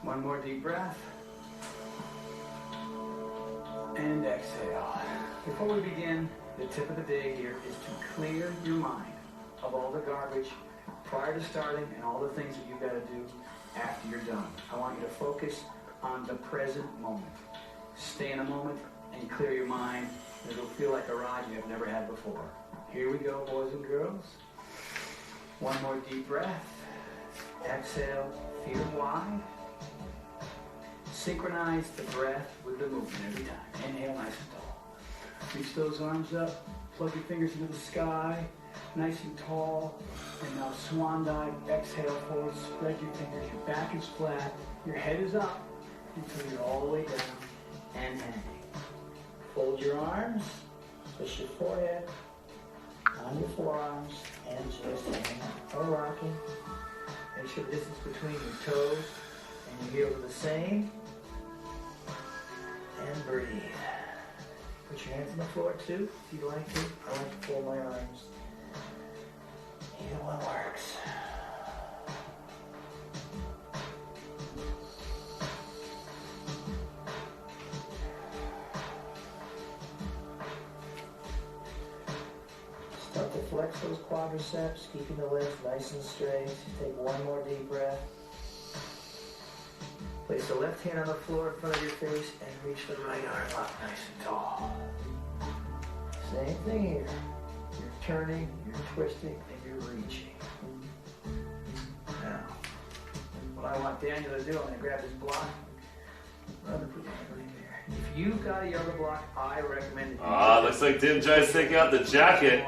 One more deep breath. And exhale. Before we begin, the tip of the day here is to clear your mind of all the garbage prior to starting and all the things that you've got to do after you're done. I want you to focus on the present moment. Stay in a moment and clear your mind. It'll feel like a ride you have never had before. Here we go, boys and girls. One more deep breath. Exhale, feet wide. Synchronize the breath with the movement every time. Inhale nice and tall. Reach those arms up. Plug your fingers into the sky. Nice and tall. And now swan dive. Exhale forward. Spread your fingers. Your back is flat. Your head is up until you're all the way down and hanging. Fold your arms. Push your forehead on your forearms and just hang or rocking. Make sure the distance between your toes and your heels are the same. And breathe. Put your hands on the floor too, if you'd like to. I like to fold my arms. Either one works. Start to flex those quadriceps, keeping the legs nice and straight. Take one more deep breath. Place the left hand on the floor in front of your face and reach the right arm up nice and tall. Same thing here. You're turning, you're twisting, and you're reaching. Now, what I want Daniel to do, I'm going to grab his block. Rather put your hand right there. If you've got a yoga block, I recommend it. Ah, looks like Dim Jai's taking out the jacket.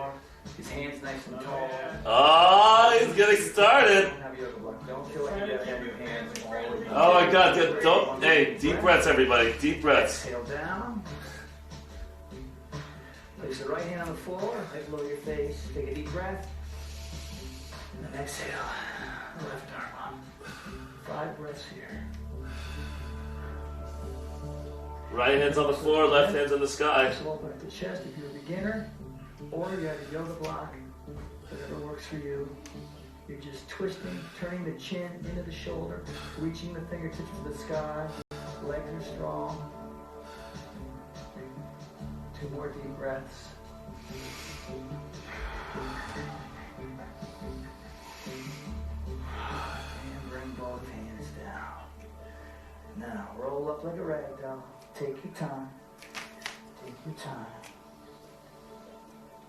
His hands nice and tall. Oh, he's getting started. Don't have a yoga block. Don't feel like you gotta have your hands all the way. Oh my God! Don't. Hey, deep breaths, everybody. Deep breaths. Exhale down. Place the right hand on the floor, right below your face. Take a deep breath. And then exhale. Left arm up. 5 breaths here. Right hand's on the floor, left hand's in the sky. So open up the chest if you're a beginner, or you have a yoga block, whatever works for you. You're just twisting, turning the chin into the shoulder, reaching the fingertips to the sky. Legs are strong. 2 more deep breaths. And bring both hands down. Now, roll up like a rag doll. Take your time. Take your time.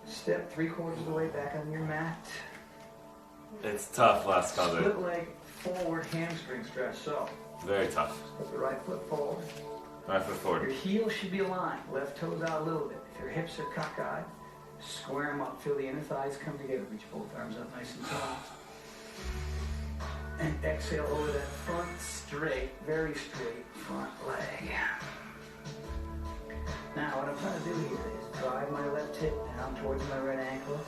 Step 3/4 of the way back on your mat. It's tough, last Kaze. Split leg forward hamstring stretch. So, Very tough. put the right foot forward. Right foot forward. Your heels should be aligned. Left toes out a little bit. If your hips are cockeyed, square them up. Feel the inner thighs come together. Reach both arms up nice and tall. And exhale over that front straight, very straight front leg. Now, what I'm trying to do here is drive my left hip down towards my right ankle.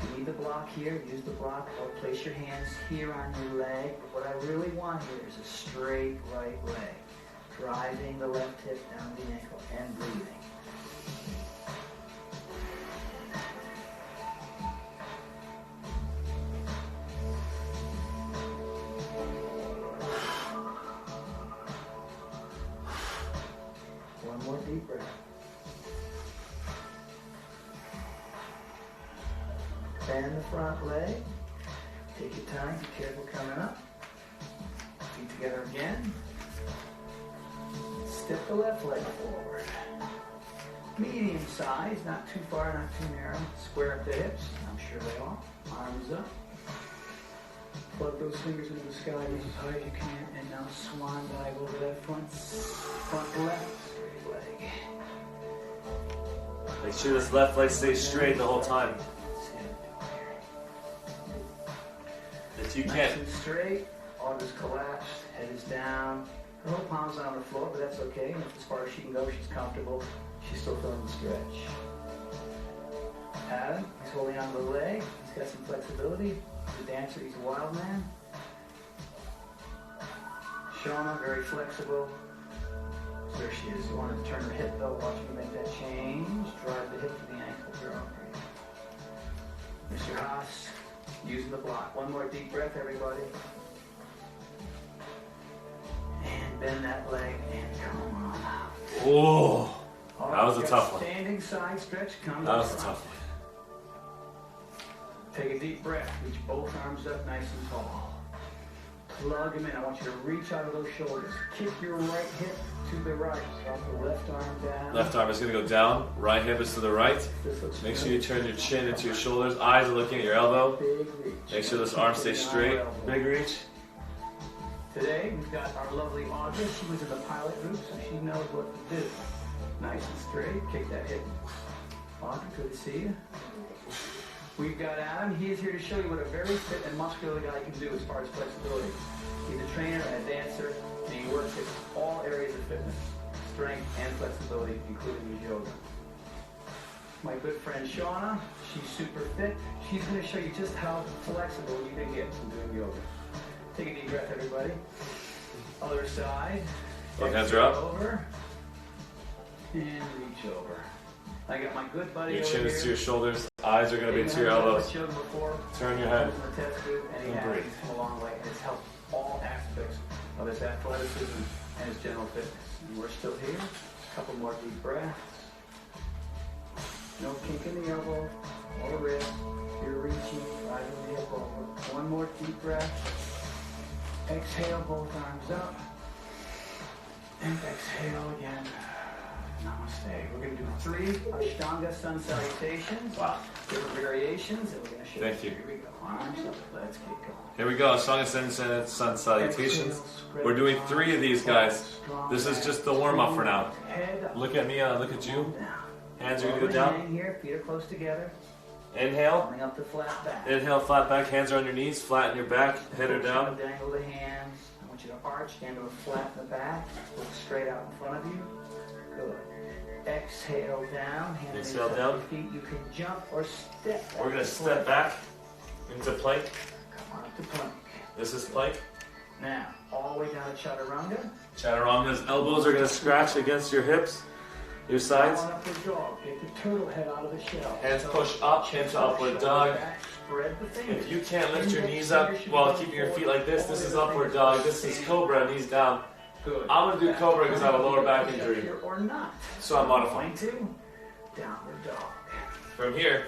If you need the block here, use the block or place your hands here on your leg. But what I really want here is a straight right leg. Driving the left hip down the ankle and breathing. One more deep breath. Bend the front leg. Take your time. Be careful coming up. Feet together again. Step the left leg forward. Medium size, not too far, not too narrow. Square up the hips. I'm sure they are. Arms up. Plug those fingers into the sky as high as you can. And now swan dive over that front left leg. Make sure this left leg stays straight the whole time. If you Nice can't. and straight, arm is collapsed, head is down. Her whole palm's on the floor, but that's okay. And as far as she can go, she's comfortable. She's still feeling the stretch. Adam, he's holding on to the leg. He's got some flexibility. He's a dancer, he's a wild man. Shauna, very flexible. There she is. You want to turn her hip though. Watch her make that change. Drive the hip to the ankle. Girl. Mr. Haas, using the block. One more deep breath, everybody. And bend that leg and come on out. Oh, that was a tough one. Standing side stretch. Come That was a tough one. Take a deep breath. Reach both arms up nice and tall. Plug them in. I want you to reach out of those shoulders. Kick your right hip to the right. Drop the left arm down. Left arm is going to go down. Right hip is to the right. Make sure you turn your chin into your shoulders. Eyes are looking at your elbow. Big reach. Make sure this arm stays straight. Big reach. Today, we've got our lovely Audrey. She was in the pilot group, so she knows what to do. Nice and straight. Kick that hip. Audrey, good to see you. We've got Adam. He is here to show you what a very fit and muscular guy can do as far as flexibility. He's a trainer and a dancer, and he works in all areas of fitness, strength and flexibility, including his yoga. My good friend Shauna, she's super fit. She's going to show you just how flexible you can get from doing yoga. Take a deep breath, everybody. Other side. Both hands are up. Over. And reach over. I got my good buddy Your over chin here. is to your shoulders. Eyes are going to be to your elbows. Turn your head. And And breathe. he's come a long way. And it's helped all aspects of his athleticism and his general fitness. And we're still here. A couple more deep breaths. No kink in the elbow or wrist. You're reaching, driving the hip over. One more deep breath. Exhale, both arms up. And exhale again. Namaste. We're going to do 3 Ashtanga sun salutations. Wow. Different variations, and we're going to show Thank you. Here we go. Arms up. Let's get going. Here we go. Ashtanga sun salutations. We're doing 3 of these, guys. This is just the warm up for now. Look at me. Look at you. Hands are going to go down. Here, feet are close together. Inhale. Coming up to flat back. Inhale, flat back. Hands are on your knees. Flatten your back. Head are down. Dangle the hands. I want you to arch, stand over flat in the back. Look straight out in front of you. Good. Exhale down. Hands Exhale down. Feet. You can jump or step. We're going to step back into plank. Come on up to plank. This is plank. Now, all the way down to chaturanga. Chaturanga's elbows are going to scratch against your hips, your sides. Come on up to dog. Get the turtle head out of the shell. Hands push up into upward dog. Spread the fingers. If you can't lift your knees up while keeping your feet like this is upward dog. This is cobra, knees down. Good. I'm going to do cobra because I have a lower back injury. Or not. So I'm modifying. Downward dog. From here,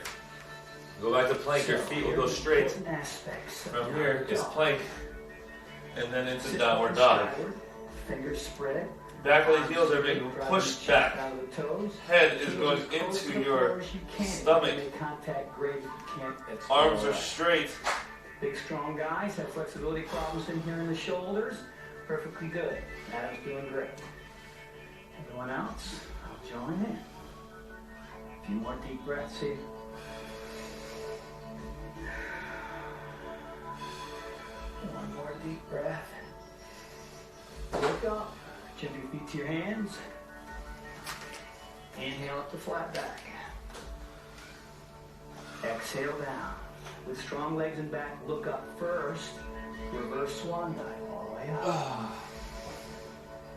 go back to plank. Your feet will go straight. From here is plank. And then into downward dog. Fingers spread. Back of the heels are being pushed back. Head is going into your stomach. Arms are straight. Big strong guys have flexibility problems in here in the shoulders. Perfectly good. Adam's doing great. Everyone else, I'll join in. A few more deep breaths here. One more deep breath. Look up. Jump your feet to your hands. Inhale up to flat back. Exhale down. With strong legs and back, look up first. Reverse swan dive all the way up.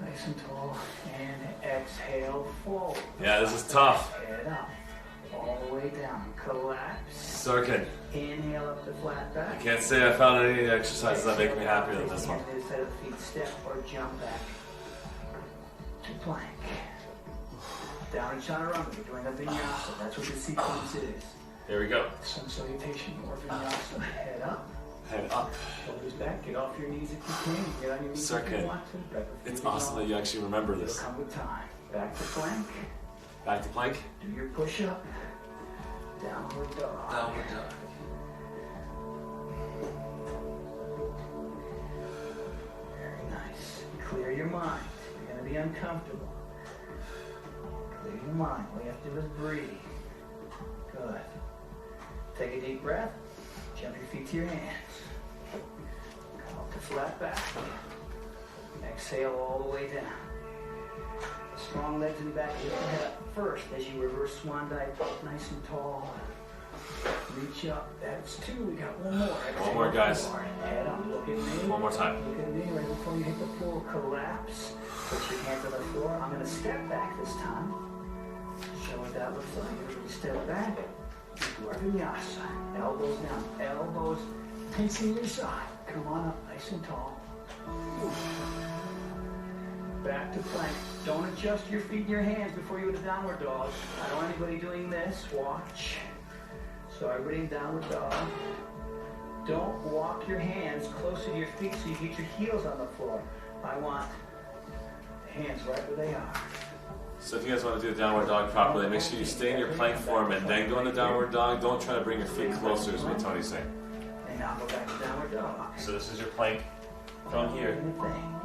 Nice and tall. And exhale forward. Yeah, this is tough. Head up. All the way down. Collapse. Circuit. Inhale up to flat back. I can't say I found any exercises that make me happier than this one. Instead of feet step or jump back. To plank. Down in chaturanga, we're doing a vinyasa. That's what the sequence is. Here we go. Sun salutation or vinyasa. Head up. Head up. Shoulders back. Get off your knees if you can. Get on your knees if Circuit. you want to. It's awesome that you actually remember this. It'll come with time. Back to plank. Back to plank. Do your push up. Downward dog. Downward dog. Very nice. Clear your mind. You're going to be uncomfortable. Clear your mind. All you have to do is breathe. Good. Take a deep breath. Jump your feet to your hands. Come up to flat back. Exhale all the way down. Strong legs in the back. Lift the head up first as you reverse swan dive. Nice and tall. Reach up. That's 2. We got one more. Exhale. One more, guys. Head up. Look at me. One more time. Look at me. Right before you hit the floor. Collapse. Put your hands on the floor. I'm going to step back this time. Show what that looks like. Step back. Do our vinyasa. Elbows down. Elbows facing your side. Come on up. Nice and tall. Back to plank. Don't adjust your feet and your hands before you go to downward dog. I don't want anybody doing this. Watch. So everybody in downward dog. Don't walk your hands closer to your feet so you get your heels on the floor. I want hands right where they are. So if you guys want to do the downward dog properly, make sure you stay in your plank form and then go into downward dog. Don't try to bring your feet closer, is what Tony's saying. And now go back to downward dog. So this is your plank. From here,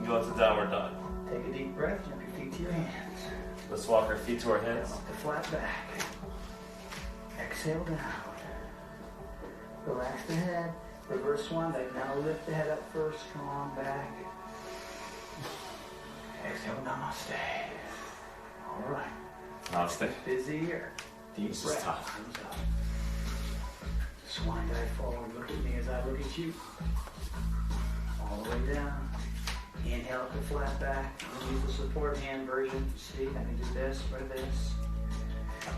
go into downward dog. Take a deep breath, jump your feet to your hands. Let's walk our feet to our hands. Up to flat back. Exhale down. Relax the head. Reverse swan dive. Now lift the head up first. Strong back. Exhale, namaste. All right. Namaste. Busy here. Deep This is breath. tough. Arms up. Swan dive forward. Look at me as I look at you. All the way down. Inhale up to flat back. Use the support hand version. See, I can do this or this.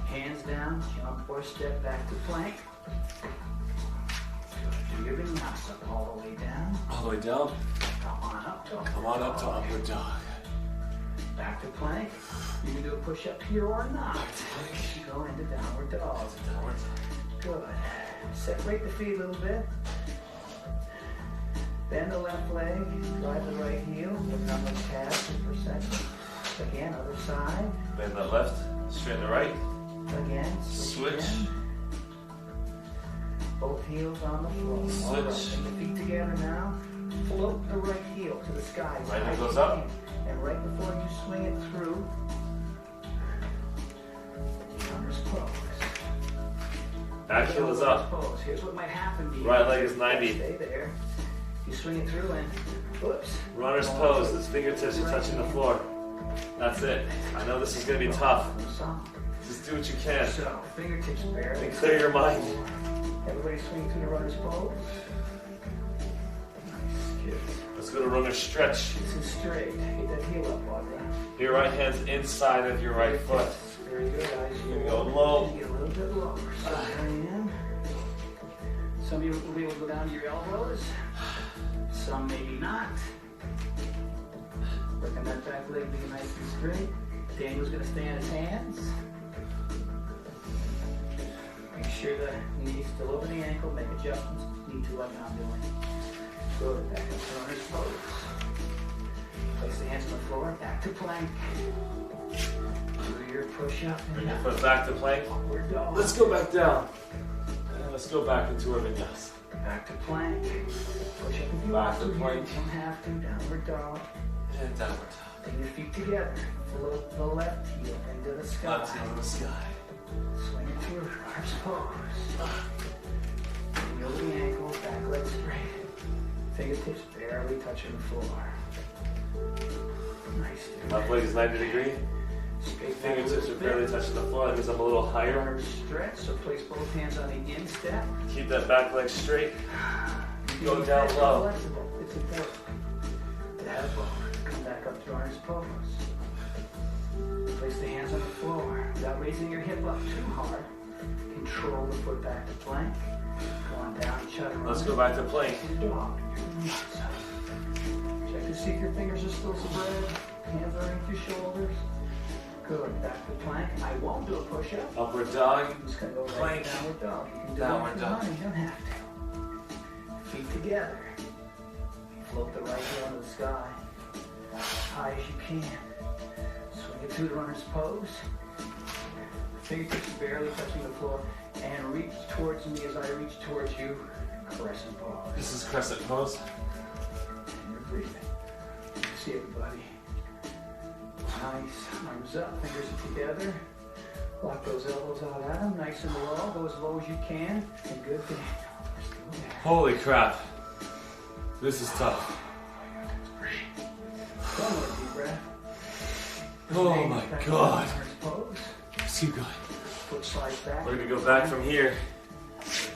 Hands down, jump or step back to plank. Do your vinyasa all the way down. All the way down. Come on up to Come on up to upward dog. back to plank. You can do a push up here or not. Go into downward dog. Good. Separate the feet a little bit. Bend the left leg, drive the right heel, look on those calves for a second. Again, other side. Bend the left, straighten the right. Again, Switch. again. Both heels on the floor. Switch. All right, bring the feet together now. Float the right heel to the sky. Right heel goes as you up. can. And right before you swing it through, runner's pose. Back heel is up. Pose. Here's what might happen to you. Right leg is 90. Stay there. You swing it through and whoops. Runner's pose. His fingertips are touching the floor. That's it. I know this is going to be tough. Just do what you can. So, fingertips barely. And clear your mind. Everybody swing through the runner's pose. Nice, kids. Let's go to runner's stretch. This is straight. Get that heel up, Audra. Your right hand's inside of your right foot. Very good, guys. You're going to go low. Get a little bit lower. So, in. Some of you will be able to go down to your elbows. Some maybe not. Working that back leg being nice and straight. Daniel's going to stay on his hands. Make sure the knees still over the ankle. Make adjustments. Need to like I'm doing. Good. Back up to runner's pose. Place the hands on the floor. Back to plank. Do your push-up. Bring your foot back to plank. Let's go back down. And let's go back into our vinyasa. Back to plank. Push up if you Back want to to. plank. You don't have to. Downward dog. And downward dog. Bring your feet together. Float the left heel into the sky. Left heel in the sky. Swing it through. Runner's pose. Heel to the ankle. Back leg straight. Fingertips barely touching the floor. Nice. Dude. Left leg is 90 degree. Straight Fingertips are barely touching the floor. That means I'm a little higher. Stretch. So place both hands on the instep. Keep that back leg straight. Go down low. Flexible. It's important. Elbow. Come back up to runner's pose. Place the hands on the floor without raising your hip up too hard. Control the foot back to plank. Go on down, chaturanga. Let's go back to plank. Dog. Check to see if your fingers are still spread. Hands are underneath your shoulders. Good. Back to plank. I won't do a push-up. Upward dog. I'm just gonna go Plank. right downward dog. You can do Downward it if you dog. want, you don't have to. Feet together. Float the right heel into the sky. High as you can. Swing it through the runner's pose. Fingertips barely touching the floor. And reach towards me as I reach towards you. Crescent pose. This is crescent pose. And you're breathing. See everybody. Nice. Arms up. Fingers are together. Lock those elbows out at them. Nice and low. Go as low as you can. And good thing. We're still there. Holy crap. This is tough. One more deep breath. Oh my god. Pose. Let's keep going. Foot slides back. We're going to go back from here.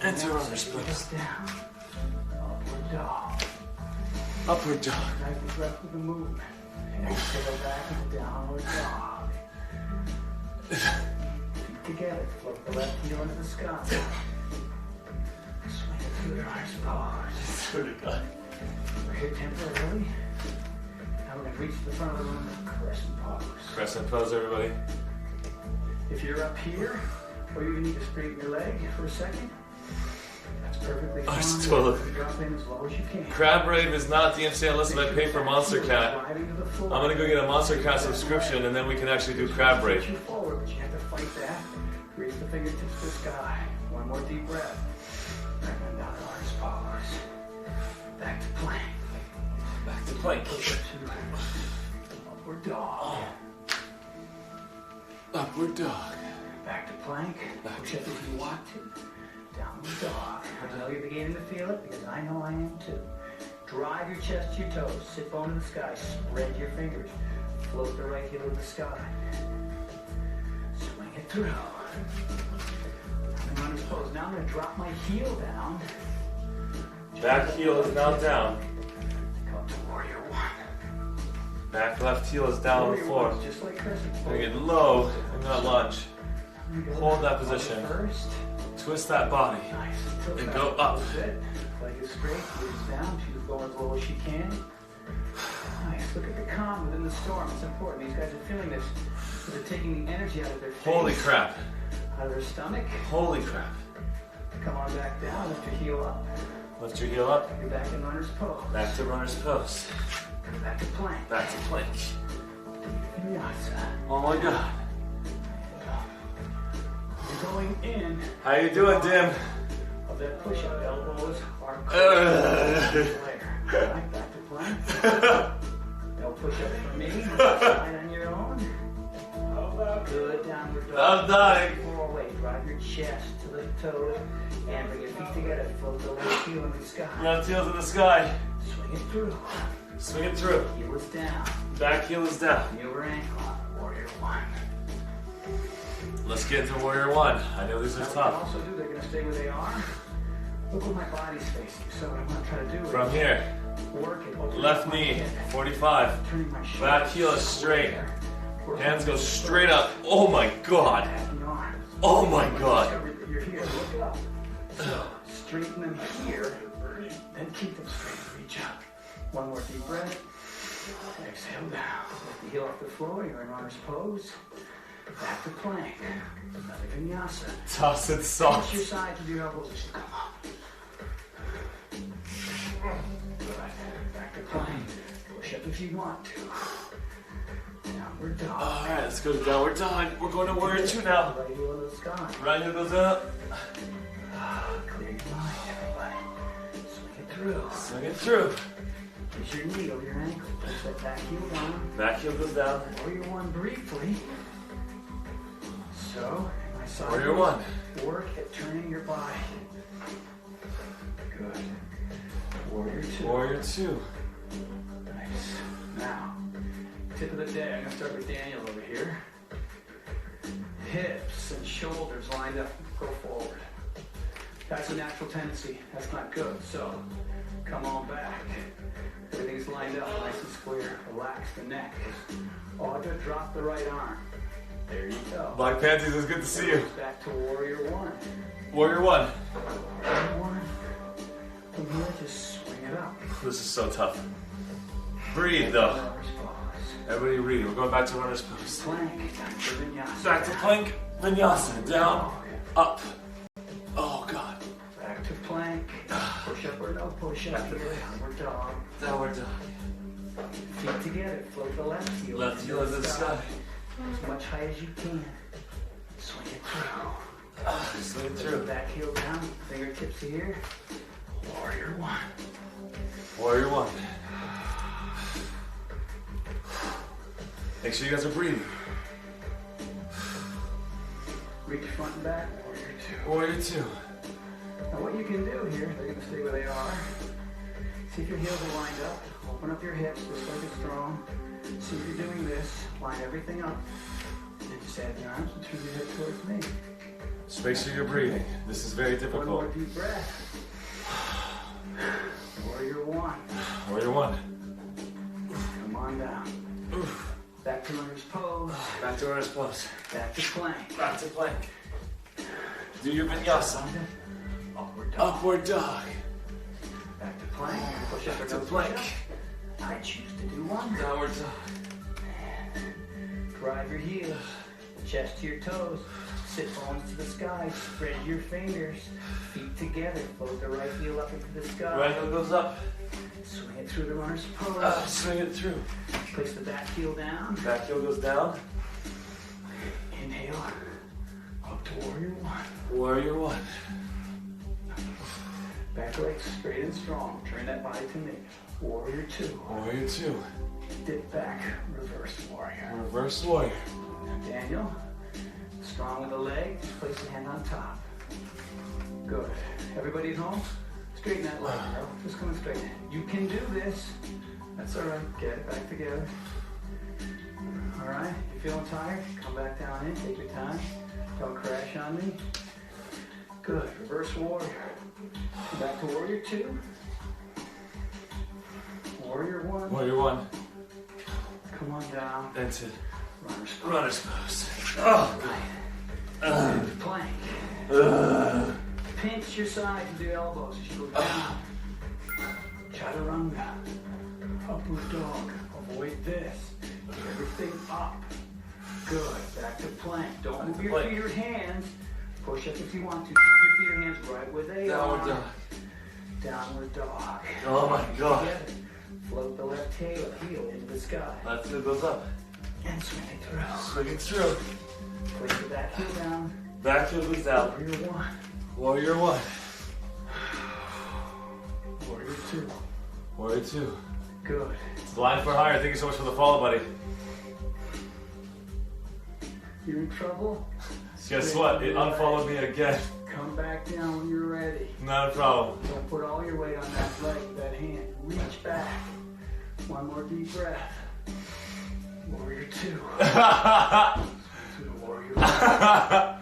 Enter runner's pose. Down. Upward dog. Upward dog. Drive the breath with the movement. Exhale back into downward dog. Feet together. Float the left heel into the sky. Swing it through the runner's pose. Swear to God. We're here temporarily. Now we're going to reach to the front of the room. Crescent pose. Crescent pose, everybody. If you're up here, or you need to straighten your leg for a second, that's perfectly fine. just totally- Drop in as low as you can. Crab Rave is not the MCL list I pay for Monster Cat. I'm going to go get a Monster Cat subscription and then we can actually do Crab Rave. Push you forward, but you have to fight that. Reach the fingertips to the sky. One more deep breath. Bring them down to arms pose. Back to plank. Back to plank. Upward dog. Upward dog. Back to plank. Push up if you want to. Downward dog. I know you're beginning to feel it because I know I am too. Drive your chest to your toes. Sit bone to the sky. Spread your fingers. Float the right heel to the sky. Swing it through. I'm on this pose. Now I'm going to drop my heel down. Back heel is now down. Come to warrior one. Back left heel is down on the Warrior floor. one's just like crescent I'm going to pose. get low and not lunge. Hold that Arms position. First. Twist that body. Nice. Tilt And back go a up. little bit. Leg is straight. Heels down. She's going as low as she can. Nice. Look at the calm within the storm. It's important. These guys are feeling this. They're taking the energy out of their face. Holy crap. Out of their stomach. Holy crap. Come on back down. Lift your heel up. Lift your heel up. You're back in runner's pose. Back to runner's pose. Back to plank. Back to plank. Vinyasa. Oh my God. You're going in. How you doing, Dim? Of that push-up, elbows are close. Back to plank. No push-up for me. Slide on your own. Good downward dog. I'm dying. Forward. Drive your chest to the toes and bring your feet together. Float the left heel in the sky. Left heel's in the sky. Swing it through. Swing it through. Heel is down. Back heel is down. Knee over ankle. Warrior one. Let's get into Warrior One. I know these are tough. Also do, they're going to stay where they are. Look where my body's facing. So what I'm going to try to do From here. Work it. Left knee, 45. Back heel is straight. Hands go straight up. Oh my God. Oh my God. You're here. Look up. So straighten them here, then keep them straight. Reach up. One more deep breath. Exhale down. Lift the heel off the floor. You're in runner's pose. Back to plank. Another vinyasa. Toss it soft. Push your sides with your elbows. Come up. Good. Back to plank. Push up if you want to. Downward dog. All right, let's go to downward dog. We're going to Warrior Two now. Right heel in the sky. Right heel goes up. Clear your mind, everybody. Swing it through. Swing it through. Place your knee over your ankle. Place that back heel down. Back heel goes down. Warrior one briefly. So, my side. Warrior one. Work at turning your body. Good. Warrior two. Warrior Two. Nice. Now, tip of the day. I'm going to start with Daniel over here. Hips and shoulders lined up. Go forward. That's a natural tendency. That's not good. So, come on back. Everything's lined up, nice and square. Relax the neck. Audra, drop the right arm. There you go. Black Panties, it's good to see you. Back to Warrior One. Warrior One. Warrior One. From here, just swing it up. This is so tough. Breathe though. Everybody breathe. We're going back to runner's pose. Plank. Back to vinyasa. Back to plank. Vinyasa. Down. Up. Oh God. Back to plank. Push up or no push up here. Downward dog. Downward dog. Feet together. Float the left heel. Left heel into the sky. As much high as you can. Swing it through. Swing it through. Back heel down. Fingertips here. Warrior One. Warrior One. Make sure you guys are breathing. Reach front and back. Warrior Two. Warrior Two. Now what you can do here, they're going to stay where they are. See if your heels are lined up. Open up your hips just like it's strong. See if you're doing this. Line everything up. And just add your arms and turn your head towards me. Just make sure you're breathing. This is very difficult. One more deep breath. Warrior One. Warrior One. Come on down. Back to runner's pose. Back to runner's pose. Back to plank. Back to plank. Do your vinyasa. Upward dog. Upward dog. Back to plank. Push up Back or to no plank. push up. I choose to do one. Downward dog. Drive your heels. Chest to your toes. Sit bones to the sky. Spread your fingers. Feet together. Float the right heel up into the sky. Right heel goes up. Swing it through the runner's pose. Swing it through. Place the back heel down. Back heel goes down. Inhale. Up to Warrior One. Warrior One. Back legs straight and strong. Turn that body to me. Warrior Two. Warrior Two. Dip back. Reverse warrior. Reverse warrior. Now Daniel. Strong with the leg. Just place the hand on top. Good. Everybody at home? Straighten that leg, girl. Just come straight. You can do this. That's all right. Get it back together. All right. If you're feeling tired, come back down in. Take your time. Don't crash on me. Good. Reverse warrior. Back to Warrior Two. Warrior One. Warrior One. Come on down. Into Runner's pose. runner's pose. Oh. Plank. Pinch your sides with your elbows as you go down. Chaturanga. Upward dog. Avoid this. Get everything up. Good. Back to plank. Don't move your feet or hands. Push up if you want to. Keep your feet or hands right where they Downward are. dog. Downward dog. Oh my God. Together. Float the left heel into the sky. Left heel goes up. And swing it through. Swing it through. Place the back heel down. Back heel goes down. Warrior one. Warrior one. Warrior two. Warrior two. Good. Blind for hire. Thank you so much for the follow, buddy. You're in trouble? Guess what? It unfollowed me again. Come back down when you're ready. Not a problem. Don't put all your weight on that leg with that hand. Reach back. One more deep breath. Warrior two. Warrior one. On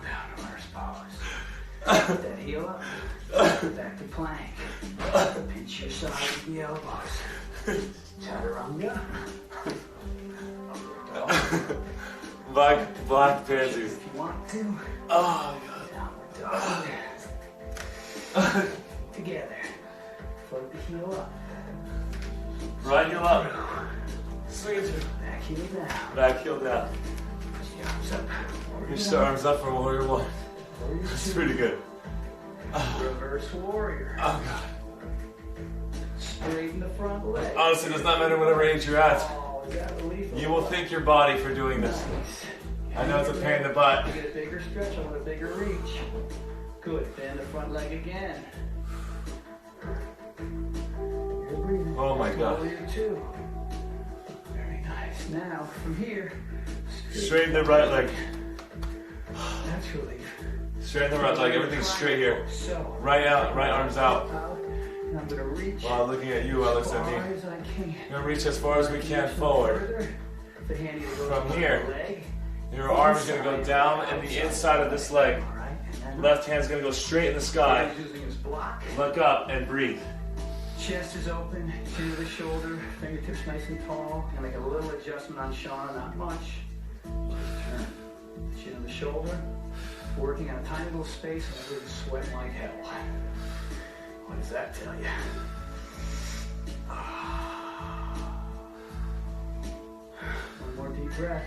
down to runner's pose. Put that heel up. Back to plank. Pinch your side with the elbows. Chaturanga. Black pansies. If you want to. Oh, Downward dog. Together. Float the heel up. Right heel up. Swing it through. Back heel down. Back heel down. Arms up. Reach the arms up for warrior one. That's pretty good. Reverse warrior. Oh, God. Straighten the front leg. Honestly, it does not matter whatever age you're at. Oh, is that relief? You will thank your body for doing this. I know it's a pain in the butt. You get a bigger stretch, I want a bigger reach. Good, bend the front leg again. You're breathing. Oh my God. Warrior two. Very nice. Now, from here, Straighten the right leg. that's relief. Straighten the right leg. Everything's straight here. So, Right out. Right arms out. and I'm gonna reach While looking at you, Alex, as at far me. as I can. We're gonna reach as far as we can forward. Further. The hand either goes From on here. the leg. Your arm is gonna go down and the inside of this leg. All right, and then Left hand's gonna go straight in the sky. he's using his block. Look up and breathe. Chest is open, chin to the shoulder, fingertips nice and tall. Gonna make a little adjustment on Shauna, not much. Just turn. Chin to the shoulder. Working on a tiny little space and everybody's sweating like hell. What does that tell you? One more deep breath.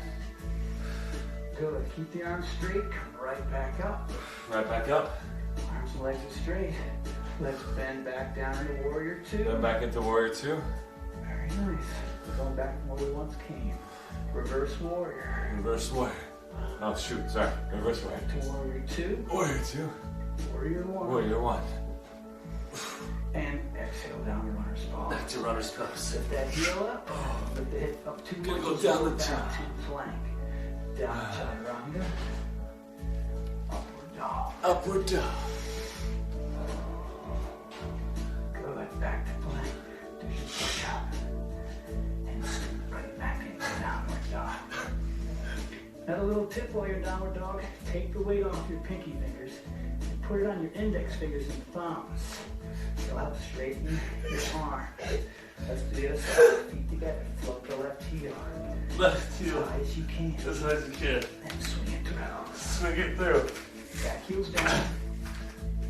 Good. Keep the arms straight. Come right back up. Right back up. Arms and legs are straight. Let's bend back down into warrior two. Then back into warrior two. Very nice. We're going back from where we once came. Reverse warrior. Reverse warrior. Oh shoot, sorry. Reverse warrior. Back to warrior two. Warrior two. Warrior one. Warrior one. And exhale down to runner's pose. Back to runner's pose. Lift that heel up. Lift the hip up 2 Gonna inches. go down the back top. to plank. Down chaturanga. Upward dog. Upward dog. Good. Back to plank. Do your push up. And scoot right back into downward dog. Now a little tip while you're in downward dog. Take the weight off your pinky fingers and put it on your index fingers and thumbs. It'll help straighten your arm. Let's do the other side. Feet together. Float the left heel. Left heel. As high as you can. As high as you can. And swing it through. Swing it through. Back heels down.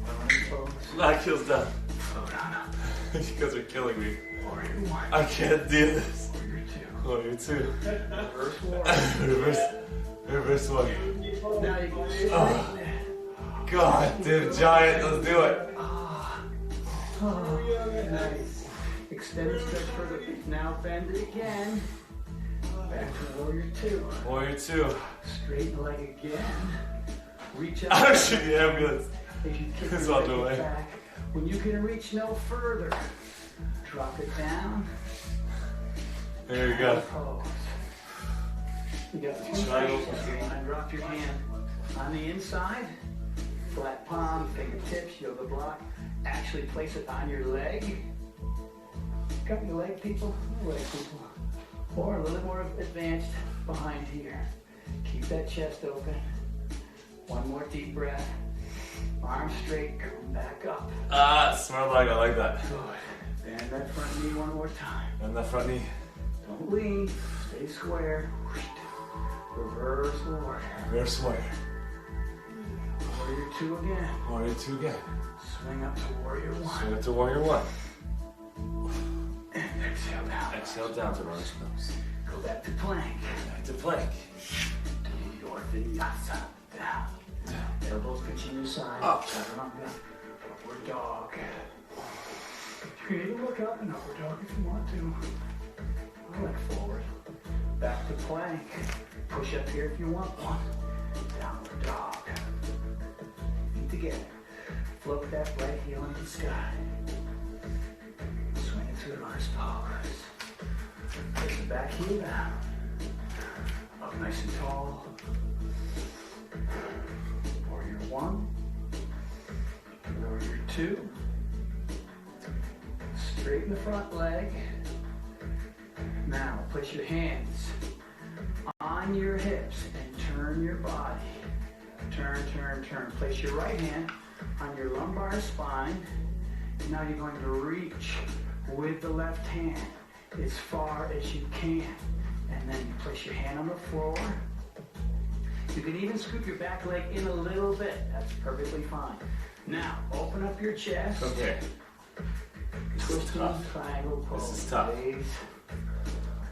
Running pose. Back heels down. Float on up. You guys are killing me. Warrior one. I can't do this. Warrior two. Warrior two. Reverse warrior. Reverse one. Now you go straight. Oh. God, dude, giant, let's do it. Oh, nice. Extend and stretch further. Now bend it again. Back to warrior two. Warrior two. Straighten the leg again. Reach out. I should be ambulance. As you kick It's your on the leg way. back. When you can reach no further, drop it down. There you go. Pose. You got two Triangle. places here. And drop your hand on the inside. Flat palm, fingertips, yoga block. Actually place it on your leg. Got your leg, people? Leg, people. Or a little more advanced behind here. Keep that chest open. One more deep breath. Arms straight, come back up. Smart leg, I like that. Good. Bend that front knee one more time. And that front knee. Don't lean. Stay square. Reverse warrior. Reverse warrior. Warrior two again. Warrior two again. Swing up to warrior one. Swing up to warrior one. And exhale down. Exhale down to runner's pose. Go back to plank. Back to plank. Do your vinyasa. Down. Elbows pinching your side. Up. Chaturanga. Upward dog. You can even look up and upward dog if you want to. Leg forward. Back to plank. Push up here if you want one. Downward dog. Feet together. Float that right heel into the sky. Swing it through the runner's pose. Place the back heel down. Up nice and tall. Warrior 1. Warrior 2. Straighten the front leg. Now place your hands on your hips and turn your body. Turn, turn, turn. Place your right hand on your lumbar spine. Now you're going to reach with the left hand as far as you can. And then you place your hand on the floor. You can even scoop your back leg in a little bit. That's perfectly fine. Now, open up your chest. Okay. Twisting triangle pose. This is tough.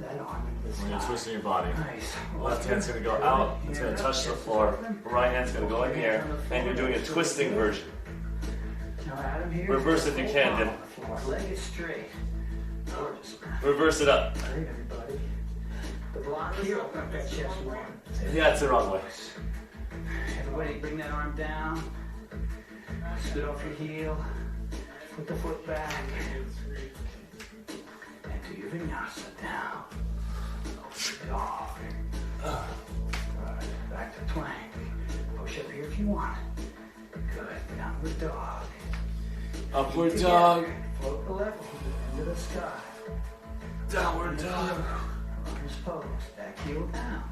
That arm into the When you're sky. twisting your body, Nice. left hand's going to go out, it's going to touch the floor, right hand's going to go in the air, and you're doing a twisting version. Now Adam here. Reverse if you can, then. Leg is straight. Gorgeous. Reverse it up. Great, everybody. The block here, open up that chest more. Yeah, it's the wrong way. Everybody bring that arm down. Scoot off your heel. Put the foot back. And do your vinyasa down. Dog. Right, back to plank. Push up here if you want. Good. Downward dog. Upward dog. Float the left heel into the sky. Downward dog. Runner's pose. Back heel down.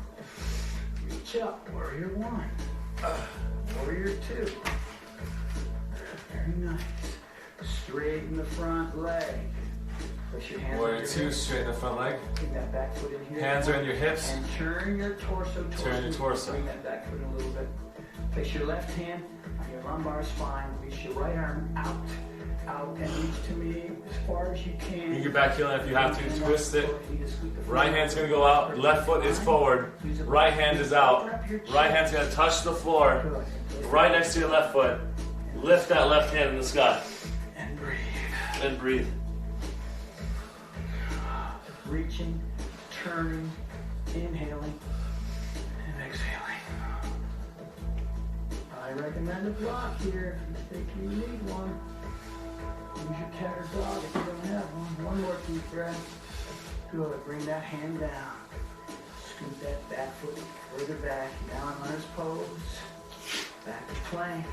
Reach up. Warrior 1. Warrior 2. Very nice. Straighten the front leg. Push your hands Warrior 2, straighten the front leg. Bring that back foot in here. Hands are in your hips. And turn your torso towards Turn your torso. Bring that back foot in a little bit. Place your left hand on your lumbar spine. Reach your right arm out. Out and reach to me as far as you can. Bring your back heel in if you have to. Twist it. Right hand's going to go out. Left foot is forward. Right hand is out. Right hand's going to touch the floor. Right next to your left foot. Lift that left hand in the sky. And breathe. And breathe. Reaching, turning, inhaling, and exhaling. I recommend a block here if you think you need one. Use your cat or dog if you don't have one. One more deep breath. Good. Bring that hand down. Scoot that back foot further back. Down runner's pose. Back to plank.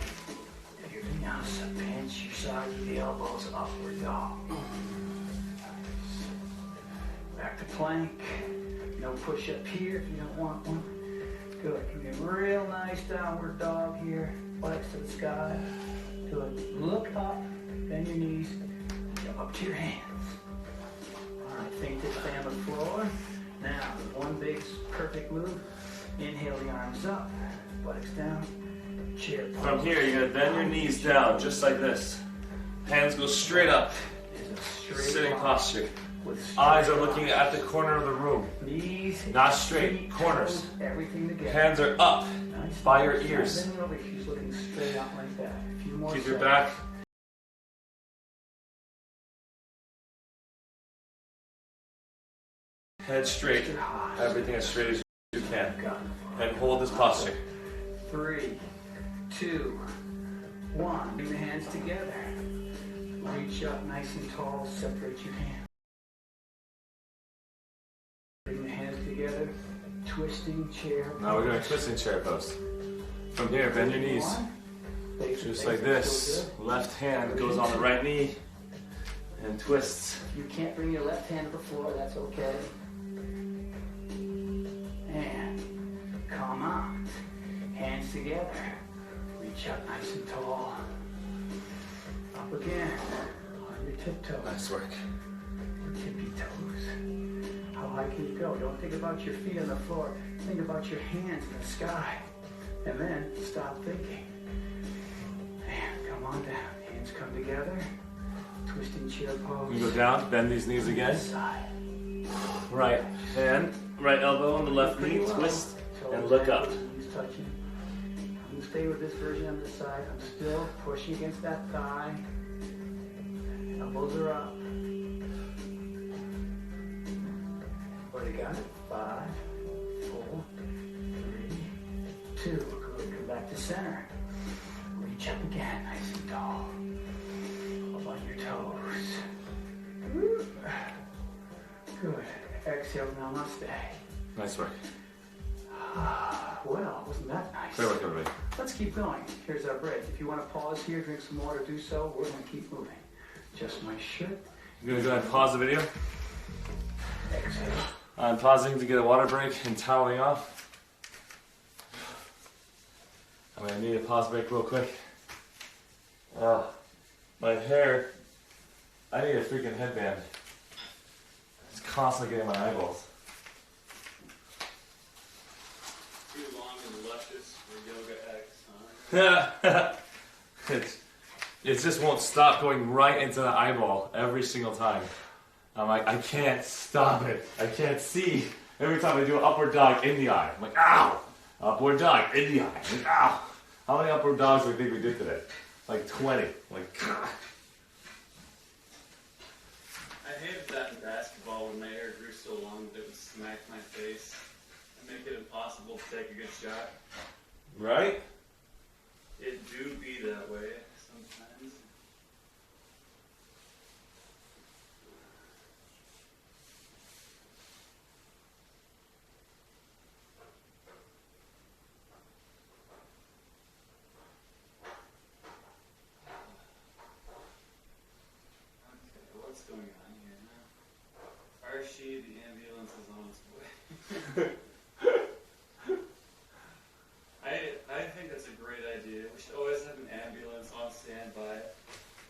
Do your vinyasa. Pinch your sides of the elbows. Upward dog. Back to plank. No push up here if you don't want one. Good. Give me a real nice downward dog here. Legs to the sky. Good. Look up. Bend your knees. Jump up to your hands. All right. Fingertips stay on the floor. Now, one big perfect move. Inhale the arms up. Buttocks down. Chair pose. From here, you're going to bend your knees down just like this. Hands go straight up. Sitting posture. Eyes are looking at the corner of the room. Knees, not straight, corners. Everything together. Hands are up by your ears. Bending over, she's looking straight out like that. A few more Keep your seconds. back. Head straight. Everything as straight as you can. And hold this posture. 3, 2, 1. Bring the hands together. Reach up nice and tall. Separate your hands. Bring the hands together. Twisting chair. Now we're doing twisting chair pose. From here, bend your knees. Just like this. Left hand goes on the right knee and twists. You can't bring your left hand to the floor, that's okay. And come on. Hands together. Reach up nice and tall. Up again. On your tiptoes. Nice work. Your tippy toes. How high can you go? Don't think about your feet on the floor. Think about your hands in the sky. And then stop thinking. And come on down. Hands come together. Twisting chair pose. You go down, bend these knees again. Right hand, right elbow on the left knee, twist, and look up. Knees touching. You stay with this version on the side. I'm still pushing against that thigh. Elbows are up. Already got it. 5, 4, 3, 2. Good. Come back to center. Reach up again, nice and tall. Up on your toes. Good. Exhale, namaste. Nice work. Well, wasn't that nice? Great work, everybody. Let's keep going. Here's our break. If you want to pause here, drink some water, do so. We're going to keep moving. Just my shirt. You're gonna go ahead and pause the video. Exhale. I'm pausing to get a water break and toweling off. I'm gonna need a pause break real quick. My hair, I need a freaking headband. It's constantly getting my eyeballs. Too long and luscious for Yoga X, huh? It just won't stop going right into the eyeball every single time. I'm like, I can't stop it. I can't see. Every time I do an upward dog in the eye, I'm like, ow! Upward dog in the eye. I'm like, ow! How many upward dogs do you think we did today? Like 20. Like, God. I hated that in basketball when my hair grew so long that it would smack my face and make it impossible to take a good shot. Right? It do be that way sometimes. Okay, what's going on here now? Arshee, the ambulance is on its way. I think that's a great idea. We should always have an ambulance on standby.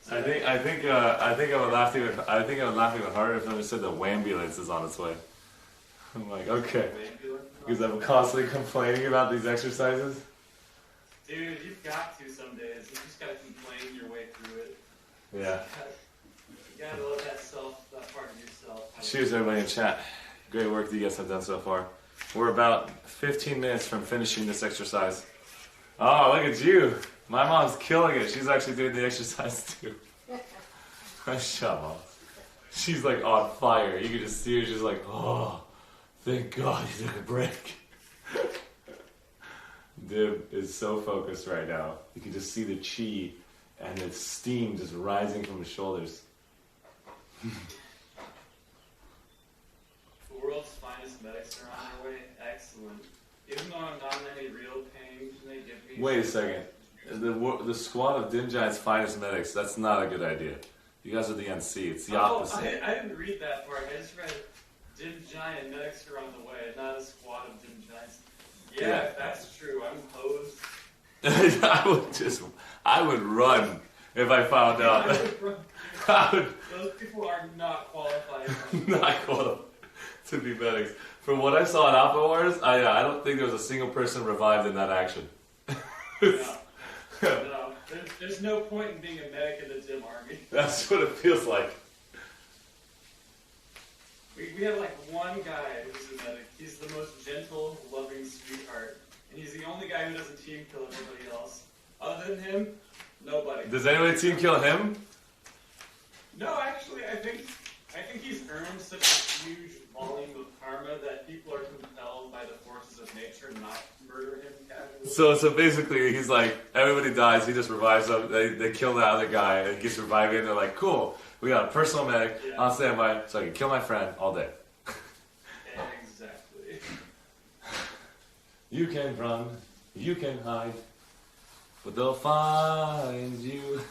So I think I would laugh even harder if I said the wambulance is on its way. I'm like, okay. Because I'm constantly complaining about these exercises. Dude, you've got to some days. You just gotta complain your way through it. Yeah. You gotta love that part of yourself. Cheers, everybody in chat. Great work that you guys have done so far. We're about 15 minutes from finishing this exercise. Oh, look at you. My mom's killing it. She's actually doing the exercise too. Shut up. She's like on fire. You can just see her. She's like, oh, thank God he took a break. Dib is so focused right now. You can just see the chi and the steam just rising from his shoulders. The world's finest medics are on their way. Excellent. Even though I'm not in any real pain, can they give me... Wait a second. The squad of Dim Giant's finest medics, that's not a good idea. You guys are the NC. It's the opposite. I didn't read that part. I just read Dim Giant medics are on the way, not a squad of Dim Giants. Yeah, if that's true. I'm hosed. I would run if I found out. Those people are not qualified. Not qualified to be medics. From what I saw in Alpha Wars, I don't think there was a single person revived in that action. No. There's no point in being a medic in the Dim Army. That's what it feels like. We have like one guy who's a medic. He's the most gentle, loving sweetheart. And he's the only guy who doesn't team kill everybody else. Other than him, nobody. Does anybody team kill him? No, actually, I think he's earned such a huge volume of karma that people are compelled by the forces of nature not to murder him casually. So basically, he's like, everybody dies, he just revives them, they kill the other guy, and he gets revived, and they're like, cool, we got a personal medic on standby, so I can kill my friend all day. Exactly. You can run, you can hide, but they'll find you.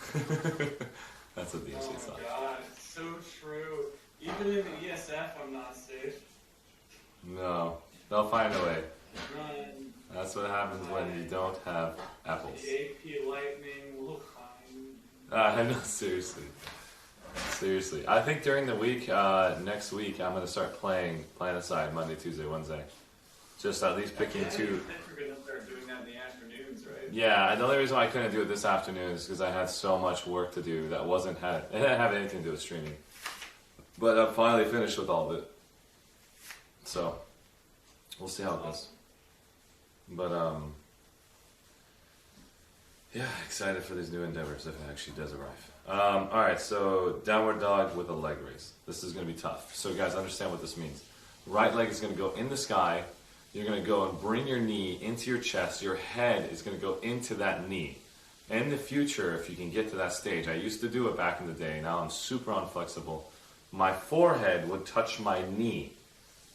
That's a DMC song. Oh my god, it's so true. Even in the ESF, I'm not safe. No, they'll find a way. Run. That's what happens when you don't have apples. The AP Lightning will find. I know, seriously. Seriously. I think during the week, next week, I'm going to start playing Planetside Monday, Tuesday, Wednesday. Just at least picking two. I think we're going to start doing that in the afternoons, right? Yeah, the only reason why I couldn't do it this afternoon is because I had so much work to do that it didn't have anything to do with streaming. But I'm finally finished with all of it. So, we'll see how it goes. But, Yeah, excited for these new endeavors if it actually does arrive. Alright, so downward dog with a leg raise. This is going to be tough. So guys, understand what this means. Right leg is going to go in the sky. You're going to go and bring your knee into your chest. Your head is going to go into that knee. In the future, if you can get to that stage, I used to do it back in the day. Now I'm super unflexible. My forehead would touch my knee.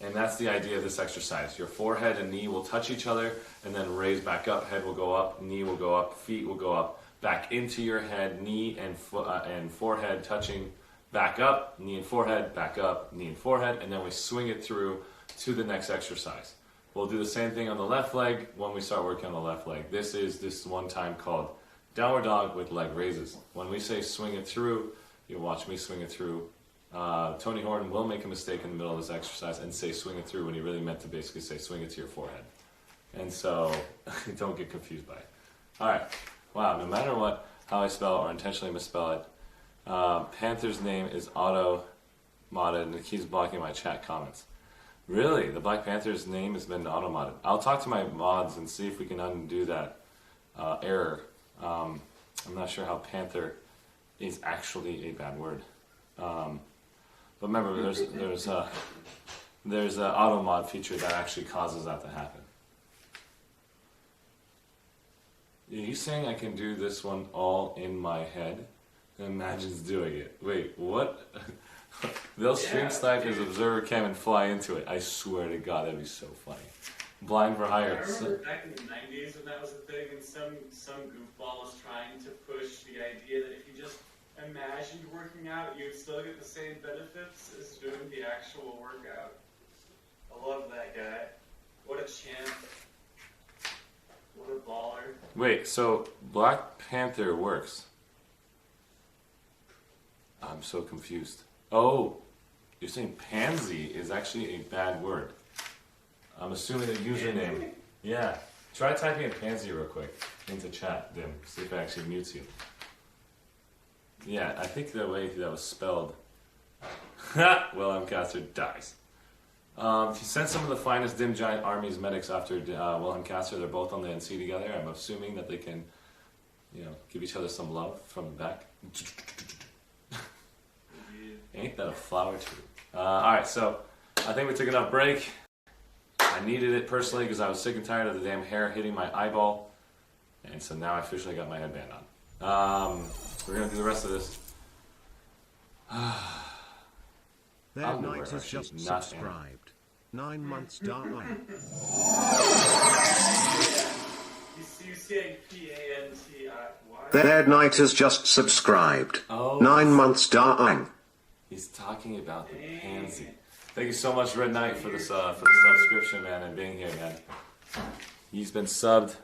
And that's the idea of this exercise. Your forehead and knee will touch each other and then raise back up. Head will go up, knee will go up, feet will go up. Back into your head, knee and forehead touching. Back up, knee and forehead, back up, knee and forehead. And then we swing it through to the next exercise. We'll do the same thing on the left leg when we start working on the left leg. This is this one time called downward dog with leg raises. When we say swing it through, you'll watch me swing it through. Tony Horton will make a mistake in the middle of this exercise and say swing it through when he really meant to basically say swing it to your forehead. And so don't get confused by it. Alright, wow, no matter what, how I spell or intentionally misspell it, Panther's name is auto-modded and it keeps blocking my chat comments. Really? The Black Panther's name has been auto-modded. I'll talk to my mods and see if we can undo that error. I'm not sure how Panther is actually a bad word. But remember, there's an auto mod feature that actually causes that to happen. Are you saying I can do this one all in my head? Imagines doing it. Wait, what? They'll stream snipe his observer cam and fly into it. I swear to God, that'd be so funny. Blind for hire. I remember back in the 90s when that was a thing, and some goofball was trying to push the idea that if you just imagined working out, you'd still get the same benefits as doing the actual workout. I love that guy. What a champ. What a baller. Wait, so Black Panther works? I'm so confused. Oh, you're saying pansy is actually a bad word. I'm assuming the username. Yeah. Try typing in pansy real quick into chat, Dim. See if it actually mutes you. Yeah, I think the way that was spelled. Wilhelm Caster dies. If you send some of the finest Dim Giant Army's medics after Wilhelm Caster, they're both on the NC together. I'm assuming that they can, give each other some love from the back. Ain't that a flower tree? Alright, so I think we took enough break. I needed it personally because I was sick and tired of the damn hair hitting my eyeball. And so now I officially got my headband on. We're going to do the rest of this. Their Knight has just subscribed. 9 months darling. You saying P-A-N-T-I-Y? Their Knight has just subscribed. Oh. 9 months darling. He's talking about the pansy. Thank you so much, Red Knight, for the subscription, man, and being here, man. He's been subbed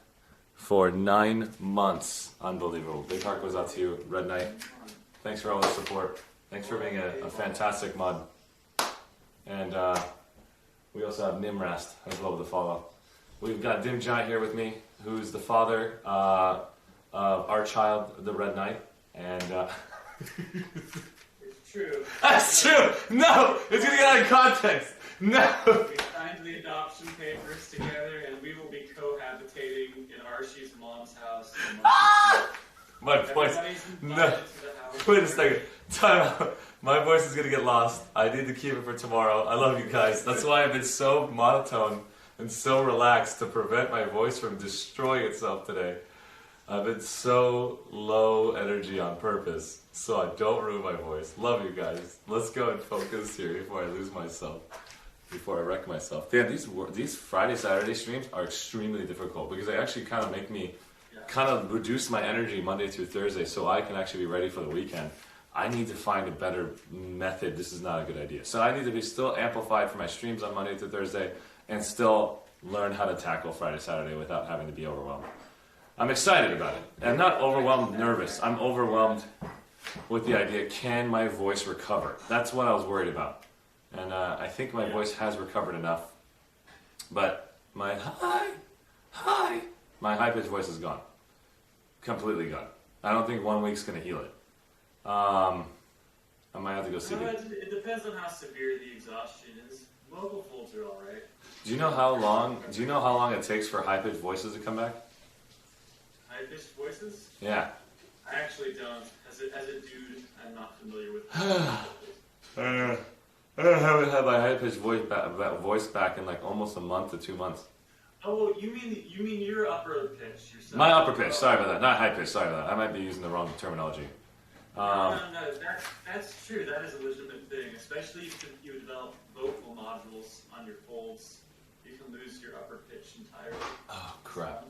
for 9 months. Unbelievable. Big heart goes out to you, Red Knight. Thanks for all the support. Thanks for being a fantastic mod. And we also have Nimrast as well with the follow. We've got Dim Giant here with me, who's the father of our child, the Red Knight. And It's true. That's true! No! It's gonna get out of context! No! We signed the adoption papers together, and we will be cohabitating in Arshee's mom's house. My voice. No. Wait a second. Time out. My voice is gonna get lost. I need to keep it for tomorrow. I love you guys. That's why I've been so monotone and so relaxed to prevent my voice from destroying itself today. I've been so low energy on purpose, so I don't ruin my voice. Love you guys. Let's go and focus here before I lose myself, before I wreck myself. Damn, these Friday, Saturday streams are extremely difficult because they actually kind of make me kind of reduce my energy Monday through Thursday so I can actually be ready for the weekend. I need to find a better method. This is not a good idea. So I need to be still amplified for my streams on Monday through Thursday and still learn how to tackle Friday, Saturday without having to be overwhelmed. I'm excited about it. I'm not overwhelmed, nervous. I'm overwhelmed with the idea, can my voice recover? That's what I was worried about. And I think my voice has recovered enough. But my high-pitched voice is gone. Completely gone. I don't think 1 week's going to heal it. I might have to go see it. It depends on how severe the exhaustion is. Vocal folds are alright. Do you know how long it takes for high-pitched voices to come back? high-pitched voices? Yeah. I actually don't. As a dude, I'm not familiar with I haven't had my high-pitched voice back in like almost a month to 2 months. Oh, well, you mean your upper pitch yourself? My upper pitch, sorry about that. Not high pitch, sorry about that. I might be using the wrong terminology. No, that's true. That is a legitimate thing, especially if you develop vocal modules on your folds. You can lose your upper pitch entirely. Oh, crap.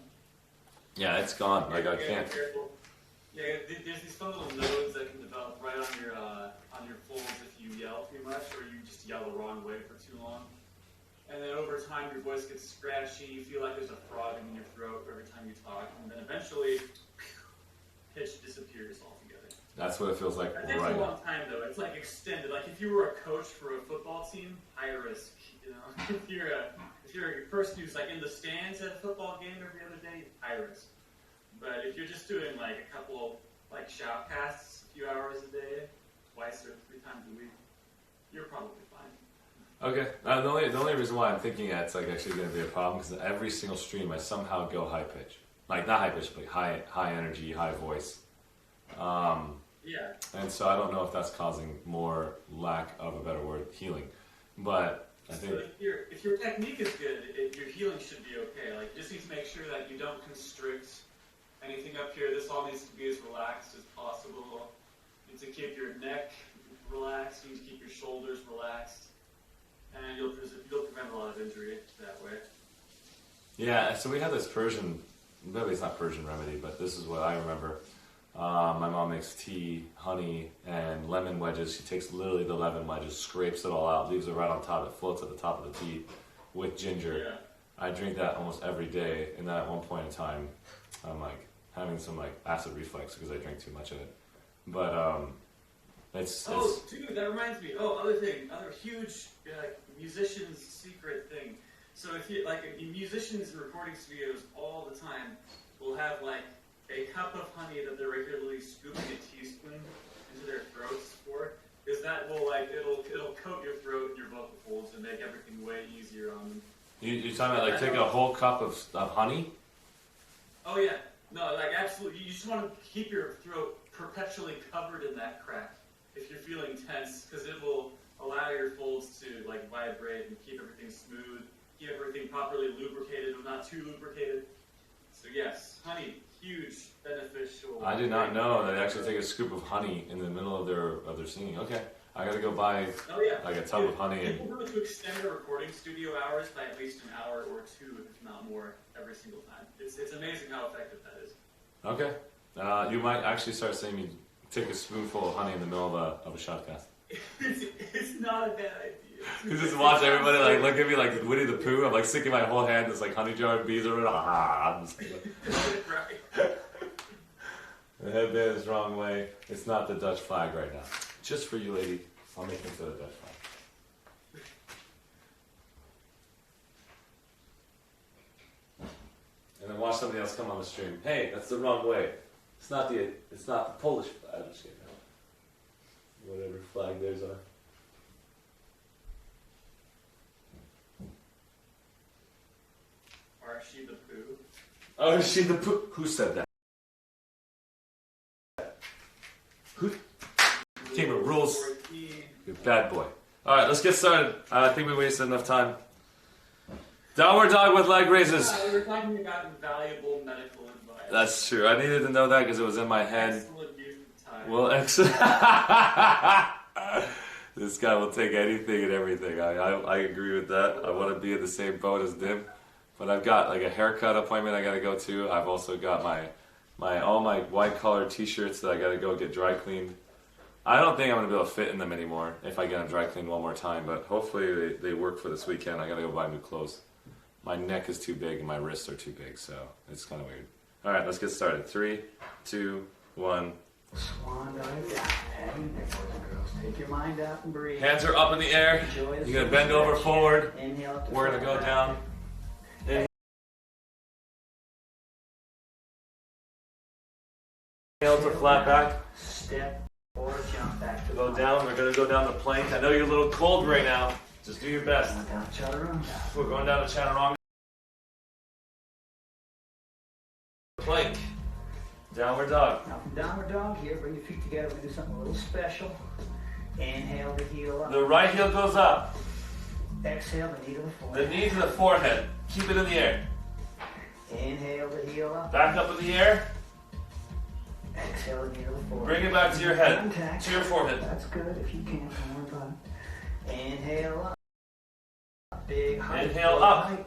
Yeah, it's gone. Like, I can't. Careful. Yeah, there's these fun little nodes that can develop right on your folds if you yell too much or you just yell the wrong way for too long. And then over time, your voice gets scratchy. You feel like there's a frog in your throat every time you talk. And then eventually, pitch disappears altogether. That's what it feels like That takes right a now. long time, though. It's like extended. Like if you were a coach for a football team, high risk. You know, if you're a person who's like in the stands at a football game every other day, high risk. But if you're just doing like a couple like shoutcasts a few hours a day, twice or 3 times a week, you're probably fine. Okay. The only reason why I'm thinking that it's like actually going to be a problem because every single stream I somehow go high pitch, like not high pitch, but high energy, high voice. Yeah. And so I don't know if that's causing more lack of a better word, healing. But I think So if your technique is good, your healing should be okay. Like you just need to make sure that you don't constrict anything up here. This all needs to be as relaxed as possible. You need to keep your neck relaxed. You need to keep your shoulders relaxed. And you'll prevent a lot of injury that way. yeah. So we have this Persian, maybe it's not Persian remedy, but this is what I remember. My mom makes tea, honey, and lemon wedges. She takes literally the lemon wedges, scrapes it all out, leaves it right on top. It floats at the top of the tea with ginger. Yeah. I drink that almost every day, and then at one point in time, I'm like having some like acid reflux because I drank too much of it. But it's dude, that reminds me. Other huge musician's secret thing. So if you like, musicians in recording studios all the time will have like a cup of honey that they're regularly scooping a teaspoon into their throats for, because that will it'll coat your throat and your vocal folds and make everything way easier on them. You're talking about like take a whole cup of honey? Oh yeah, no, like absolutely. You just want to keep your throat perpetually covered in that crack if you're feeling tense, because it will allow your folds to like vibrate and keep everything smooth, keep everything properly lubricated, but not too lubricated. So yes, honey, huge beneficial. I did not know that they actually take a scoop of honey in the middle of their singing. Okay, I gotta go buy like a tub of honey. People want to extend their recording studio hours by at least an hour or 2, if not more, every single time. It's amazing how effective that is. Okay, you might actually start saying you take a spoonful of honey in the middle of a shotcast. It's not a bad idea. You just watch everybody like look at me like Winnie the Pooh. I'm like sticking my whole hand in this like honey jar and bees are I'm just like, the headband is the wrong way. It's not the Dutch flag right now. Just for you, lady. I'll make it to the Dutch flag. And then watch somebody else come on the stream. Hey, that's the wrong way. It's not the Polish flag. I'm just kidding. Whatever flag theirs are. Arshee the Pooh. Arshee the Pooh. Who said that? Who? Game of rules. You bad boy. Alright, let's get started. I think we wasted enough time. Downward dog with leg raises. We were talking about invaluable medical advice. That's true. I needed to know that because it was in my head. Excellent use of time. Well, this guy will take anything and everything. I agree with that. I want to be in the same boat as Dim. But I've got like a haircut appointment I got to go to. I've also got all my white collar t-shirts that I got to go get dry cleaned. I don't think I'm going to be able to fit in them anymore if I get them dry cleaned one more time. But hopefully they work for this weekend. I got to go buy new clothes. My neck is too big and my wrists are too big, so it's kind of weird. All right, let's get started. 3, 2, 1. Swan dive down. Heavy there, boys and girls. Take your mind out and breathe. Hands are up in the air. You're going to bend over forward. Inhale up to We're going to go down. Inhale to flat back. Step or jump back to Go down. We're going to go down the plank. I know you're a little cold right now. Just do your best. down chaturanga. We're going down to chaturanga. Plank. Downward dog. Now from downward dog here, bring your feet together. We're going to do something a little special. Inhale the heel up. The right heel goes up. Exhale the knee to the forehead. The knee to the forehead. Keep it in the air. Inhale the heel up. Back up in the air. Exhale the knee to the forehead. Bring it back to your head. Contact. To your forehead. That's good if you can. Don't worry about it. Inhale up. Big height. Inhale big up. height.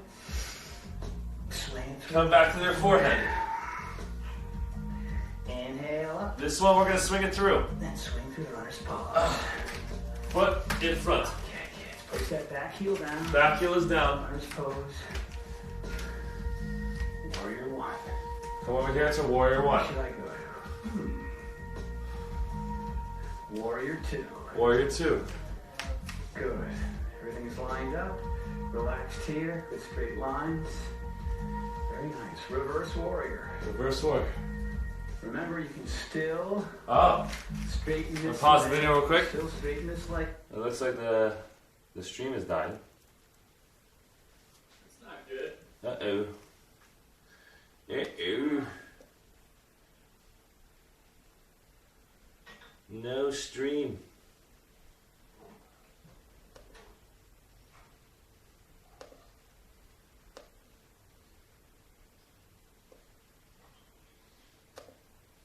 Swing through. Come back to their forehead. Inhale up. This one we're going to swing it through. Then swing through the runner's pose. Foot in front. Okay, kids. Push that back heel down. Back heel is down. Runner's pose. Warrior one. Come over here to warrior one. Should I go? Warrior two. Warrior two. Good. Everything is lined up. Relaxed here. Good straight lines. Very nice. Reverse warrior. Reverse warrior. Remember, you can still straighten this. Pause the video real quick. Still straighten this leg. It looks like the stream is dying. It's not good. Uh-oh. Uh-oh. No stream.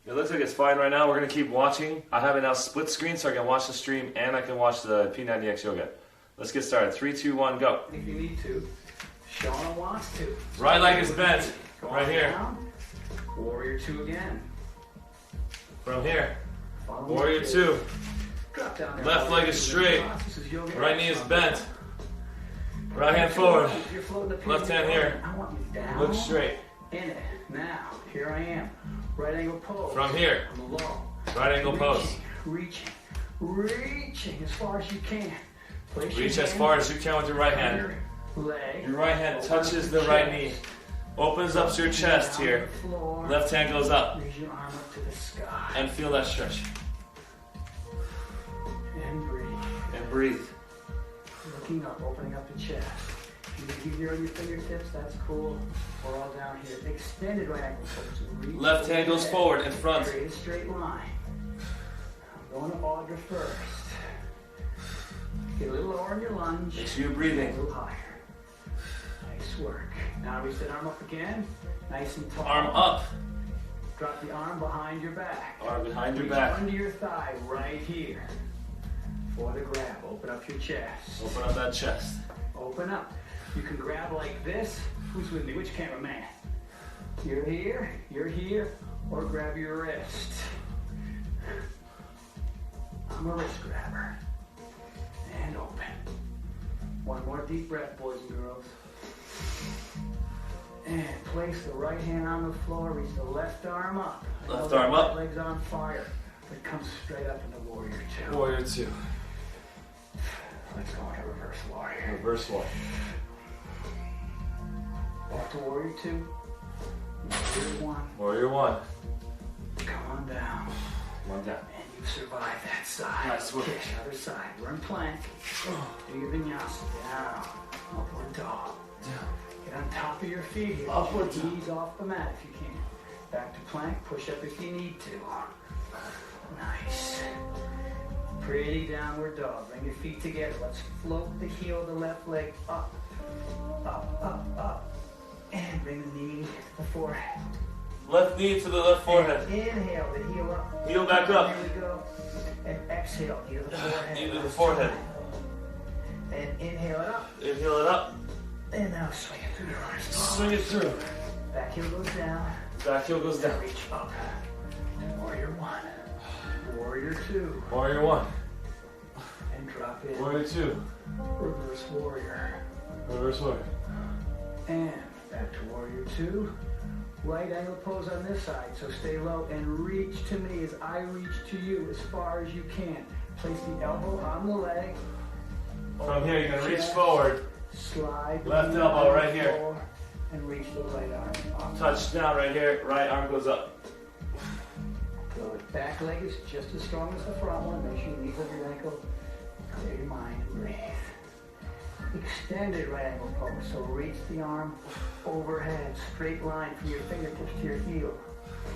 It looks like it's fine right now. We're going to keep watching. I have it now split screen so I can watch the stream and I can watch the P90X yoga. Let's get started. 3, 2, 1, go. If you need to. Shauna wants to. Right leg is bent. Go Right on here. down. Warrior two again. From here. Follow Warrior me. 2. Drop down there. Left leg is straight. This is yoga. Right knee is bent. Right hand forward. You're floating the Left hand here. I want you down. Look straight. In it. Now, here I am. Right angle pose. From here. I'm low. Right angle pose. Reaching as far as you can. Place your Reach as hand far as you can with your right on hand. your leg. Your right hand Open touches up the your right chest. knee. Opens up your chest Down here. the floor. Left hand goes up. Raise your arm up to the sky. And feel that stretch. And breathe. And breathe. Looking up, opening up the chest. If you hear on your fingertips, that's cool. We're all down here. Extended right ankle pose. Reach Left hand goes overhead. forward in front. Create a straight line. I'm going to Audra first. Get a little lower in your lunge. Make sure you're breathing. A little higher. Nice work. Now reach that arm up again. Nice and tall. Arm up. Drop the arm behind your back. Arm behind your Reach back. under your thigh right here. For the grab. Open up your chest. Open up that chest. Open up. You can grab like this. Who's with me? Which cameraman? You're here, or grab your wrist. I'm a wrist grabber. And open. One more deep breath, boys and girls. And place the right hand on the floor. Reach the left arm up. Left arm up. Right leg's on fire. But come straight up into warrior two. Warrior 2. Let's go into reverse warrior. Reverse warrior. Back to warrior two. Warrior one. Warrior 1. Come on down. Come on down. And you've survived that side. Nice work. Okay, other side. We're in plank. Do your vinyasa. Down. Upward dog. Down. Get on top of your feet here. Upward Keep your knees off the mat if you can. Back to plank. Push up if you need to. Nice. Pretty downward dog. Bring your feet together. Let's float the heel of the left leg up. Up, up, up. And bring the knee to the forehead. Left knee to the left forehead. And inhale the heel up. Heel back up. Here we go. And exhale, knee to the forehead. Knee to the forehead. And inhale it up. Inhale it up. And now swing it through your arms. Swing it through. Back heel goes down. Back heel goes down. Reach up. Warrior one. Warrior two. Warrior 1. And drop in. Warrior 2. Reverse warrior. Reverse warrior. And back to warrior two. Right angle pose on this side, so stay low and reach to me as I reach to you as far as you can. Place the elbow on the leg. From here, you're going to reach forward. Slide. the Left knee elbow on right the here. floor And reach the right arm up. Touch down right here. Right arm goes up. The back leg is just as strong as the front one. Make sure your knees over your ankle. Clear your mind and breathe. Extended right angle pose. So reach the arm overhead. Straight line from your fingertips to your heel.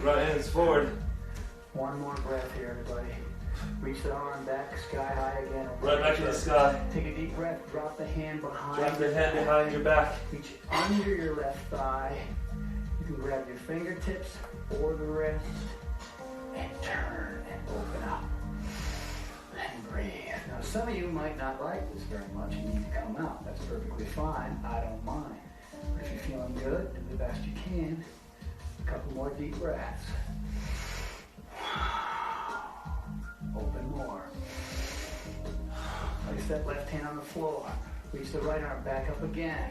Right hands forward. One more breath here, everybody. Reach the arm back, sky high again. Right back to the sky. Take a deep breath, drop the hand behind. Drop the hand behind your back. Reach under your left thigh. You can grab your fingertips or the wrist and turn and open up. And breathe. Now, some of you might not like this very much. You need to come out. That's perfectly fine. I don't mind. But if you're feeling good, do the best you can. A couple more deep breaths. Open more. Place that left hand on the floor. Reach the right arm back up again.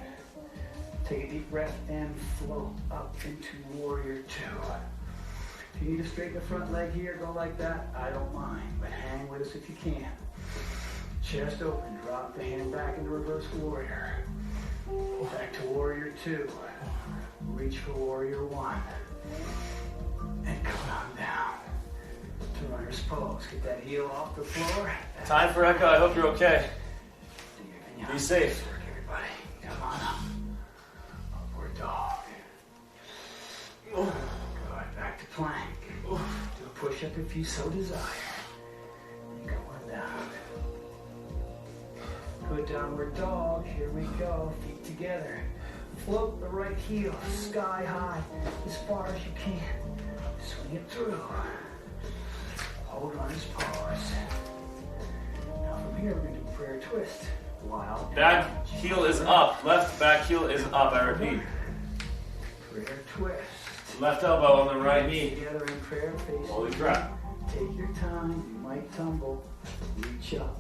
Take a deep breath and float up into warrior two. If you need to straighten the front leg here, go like that. I don't mind, but hang with us if you can. Chest open, drop the hand back into reverse warrior. Back to warrior two. Reach for warrior one. And come on down to runner's pose. Get that heel off the floor. Time for echo. I hope you're okay. Be safe. Everybody, come on up. Upward dog. Good. Back to plank. Do a push-up if you so desire. And go on down. Good downward dog. Here we go. Feet together. Float the right heel sky high as far as you can. Swing it through. Hold on his pose. Now from here we're going to do a prayer twist. Wild. Back heel is up. Left back heel is up. I repeat. Prayer twist. Left elbow on the right knee. Together in prayer, face. Holy crap. Take your time. You might tumble. Reach up.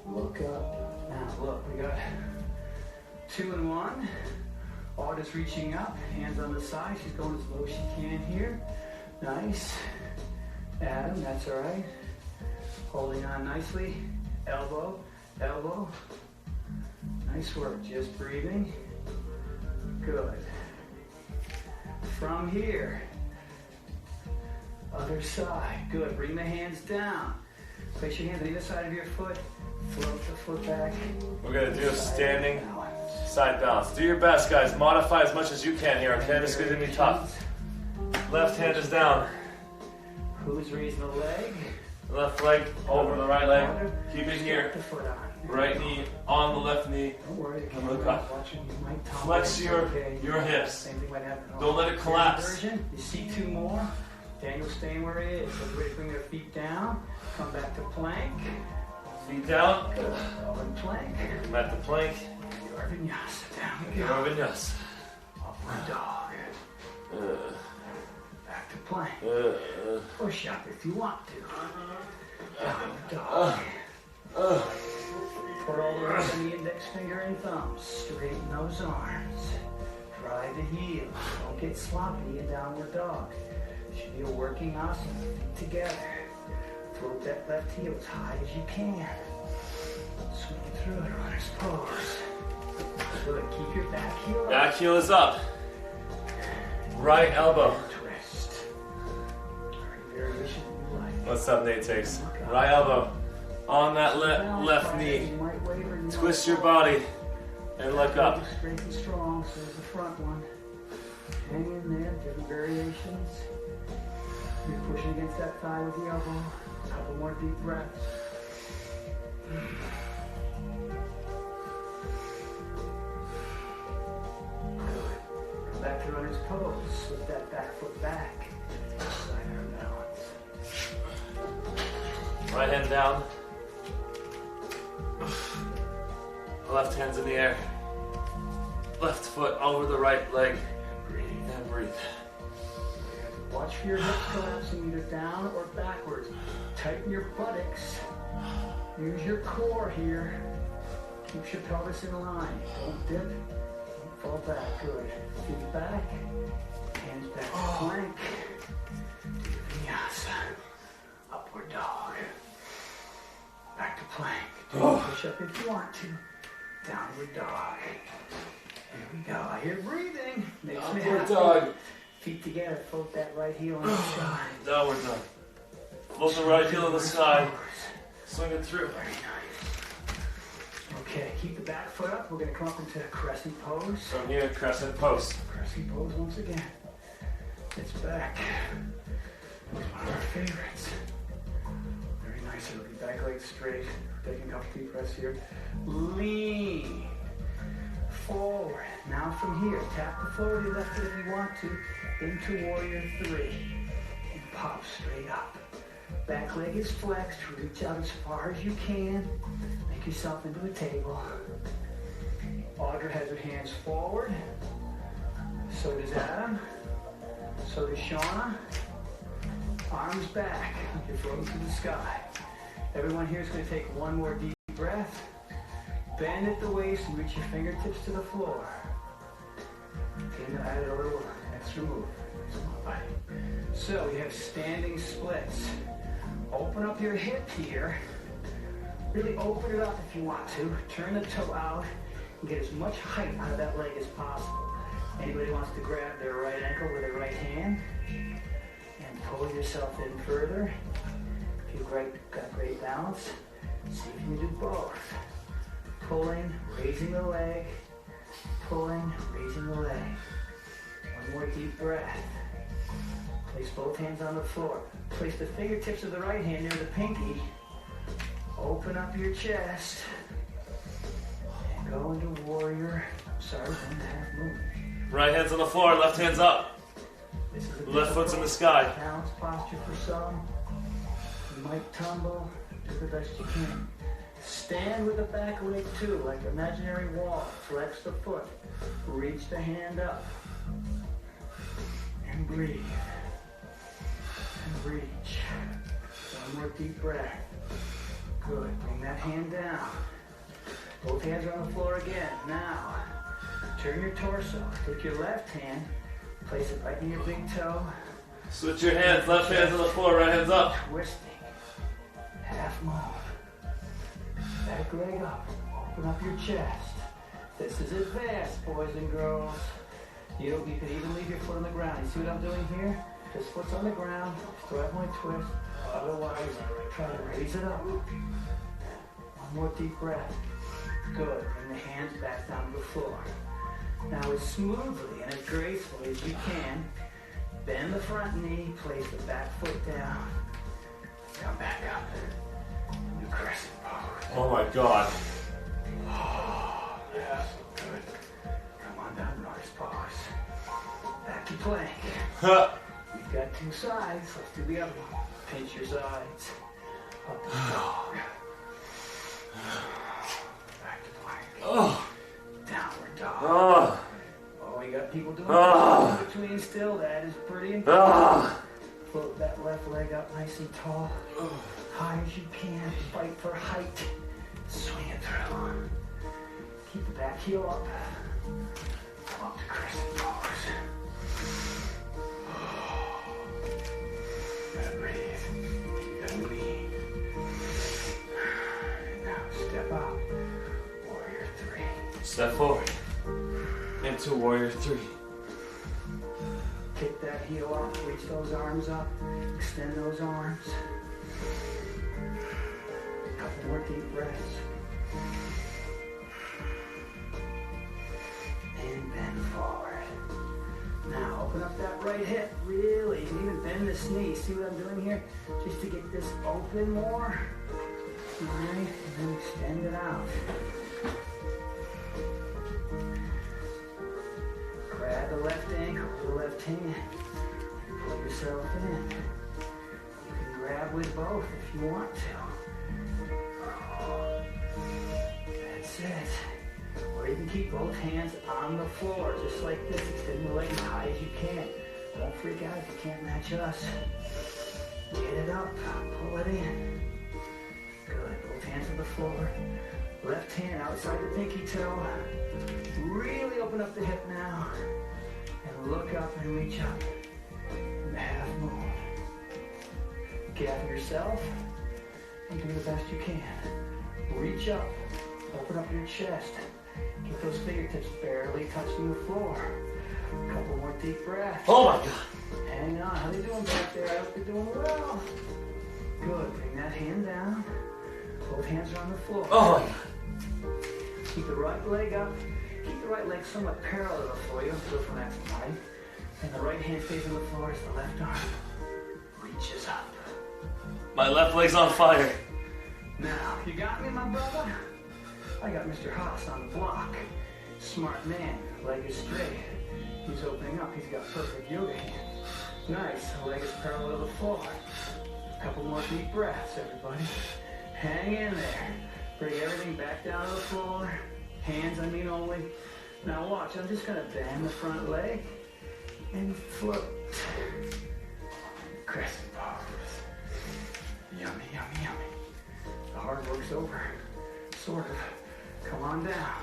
Look up. Now look, we got 2 and 1. Audis reaching up. Hands on the side. She's going as low as she can here. Nice. Adam, that's all right. Holding on nicely. Elbow. Elbow. Nice work. Just breathing. Good. From here. Other side. Good. Bring the hands down. Place your hands on either side of your foot. Float the foot back. We're going to do a standing side balance. Do your best, guys. Modify as much as you can here, okay? This is going to be tough. Left hand is down. Who's raising the leg? Left leg over the right leg. Keep it here. Right knee on the left knee. And look up. Flex your hips. Don't let it collapse. You see 2 more. Daniel staying where he is. Everybody bring their feet down. Come back to plank. Feet down. Good. Over plank. Come back to plank. Your vinyasa. Down we go. Your vinyasa. Upward dog. Back to plank. Push up if you want to. Downward dog. Put all the rest on the index finger and thumb. Straighten those arms. Drive the heels. Don't get sloppy in downward dog. Should be a working asana. Feet together. Float that left heel as high as you can. Swing it through it. Runner's pose. Good. Keep your back heel up. Back heel is up. Right elbow. Twist. Variation you like. What's up, Nate Takes? Right elbow on that left knee. Twist your body and look up. Straight and strong. So is the front one. Hang in there. Different variations. You're pushing against that thigh with the elbow. A couple more deep breaths. Good. Come back to runner's pose. Slip that back foot back. Side arm balance. Right hand down. Left hand's in the air. Left foot over the right leg. And breathe. Watch for your hips collapsing either down or backwards. Tighten your buttocks. Use your core here. Keeps your pelvis in line. Don't dip. Don't fall back. Good. Feet back. Hands back to plank. Do your vinyasa. Upward dog. Back to plank. Do a push up if you want to. Downward dog. Here we go. I hear breathing. Makes me Upward happy. dog. Feet together, float that right heel on the side. Downward dog. Float the right heel on the side. Swing it through. Very nice. Okay, keep the back foot up. We're going to come up into crescent pose. From here, crescent pose. Crescent pose once again. It's back. It's one of our favorites. Very nice. It'll be back leg straight. Taking a couple deep breaths here. Lean forward. Now from here, tap the floor to the left foot if you want to, into warrior 3. And pop straight up. Back leg is flexed. Reach out as far as you can. Make yourself into a table. Audra has her hands forward. So does Adam. So does Shauna. Arms back. You're floating through the sky. Everyone here is going to take one more deep breath. Bend at the waist and reach your fingertips to the floor. Okay, now add a little extra move. So we have standing splits. Open up your hip here. Really open it up if you want to. Turn the toe out and get as much height out of that leg as possible. Anybody wants to grab their right ankle with their right hand and pull yourself in further. If you've got great balance, see if you can do both. Pulling, raising the leg, pulling, raising the leg. One more deep breath. Place both hands on the floor. Place the fingertips of the right hand near the pinky. Open up your chest. And go into warrior. Sorry, 1.5 movement. Right hand's on the floor, left hand's up. This is a Left foot's in the sky. Balance posture for some. You might tumble. Do the best you can. Stand with the back leg too, like an imaginary wall. Flex the foot. Reach the hand up. And breathe. And reach. One more deep breath. Good. Bring that hand down. Both hands are on the floor again. Now, turn your torso. Take your left hand. Place it right in your big toe. Switch your hands. Left hand's on the floor, right hand's up. Twisting. Half move. Back leg up. Open up your chest. This is advanced, boys and girls. You can even leave your foot on the ground. You see what I'm doing here? This foot's on the ground. Still have my twist. Otherwise, try to raise it up. One more deep breath. Good. Bring the hands back down to the floor. Now as smoothly and as gracefully as you can, bend the front knee, place the back foot down. Come back up. Do crescent pose. Oh my god. Oh, yeah, good. Come on down, notice pose. Back to plank. We've got two sides. Let's do the other one. Pinch your sides. Up to dog. Back to plank. Oh. Downward dog. Oh. Oh, we got people doing in between still. That is pretty important. Float that left leg up nice and tall. High as you can. Fight for height. Swing it through. Keep the back heel up. Come up to crescent pose. Gotta breathe. You gotta lean. Now step up. Warrior 3. Step forward. Into warrior 3. Kick that heel up. Reach those arms up. Extend those arms. Couple more deep breaths. And bend forward. Now open up that right hip. Really, you can even bend this knee. See what I'm doing here? Just to get this open more. Alright, and then extend it out. Grab the left ankle with the left hand. Pull yourself in. You can grab with both if you want to. That's it. Or you can keep both hands on the floor, just like this. Extend the leg as high as you can. Don't freak out if you can't match us. Get it up, pull it in. Good, both hands on the floor. Left hand outside the pinky toe. Really open up the hip now. And look up and reach up. And half moon. Gather yourself and do the best you can. Reach up. Open up your chest. Keep those fingertips barely touching the floor. A couple more deep breaths. Oh my god. Hang on. How they doing back there? I hope they're doing well. Good. Bring that hand down. Both hands are on the floor. Oh my god. Keep the right leg up. Keep the right leg somewhat parallel to the floor. You don't do it from that side. And the right hand facing the floor as the left arm reaches up. My left leg's on fire. Now, you got me, my brother? I got Mr. Haas on the block. Smart man, leg is straight. He's opening up, he's got perfect yoga hands. Nice, leg is parallel to the floor. A couple more deep breaths, everybody. Hang in there. Bring everything back down to the floor. Hands, I mean only. Now watch, I'm just gonna bend the front leg and float. Crescent pose. Yummy, yummy, yummy. The hard work's over. Sort of. Come on down.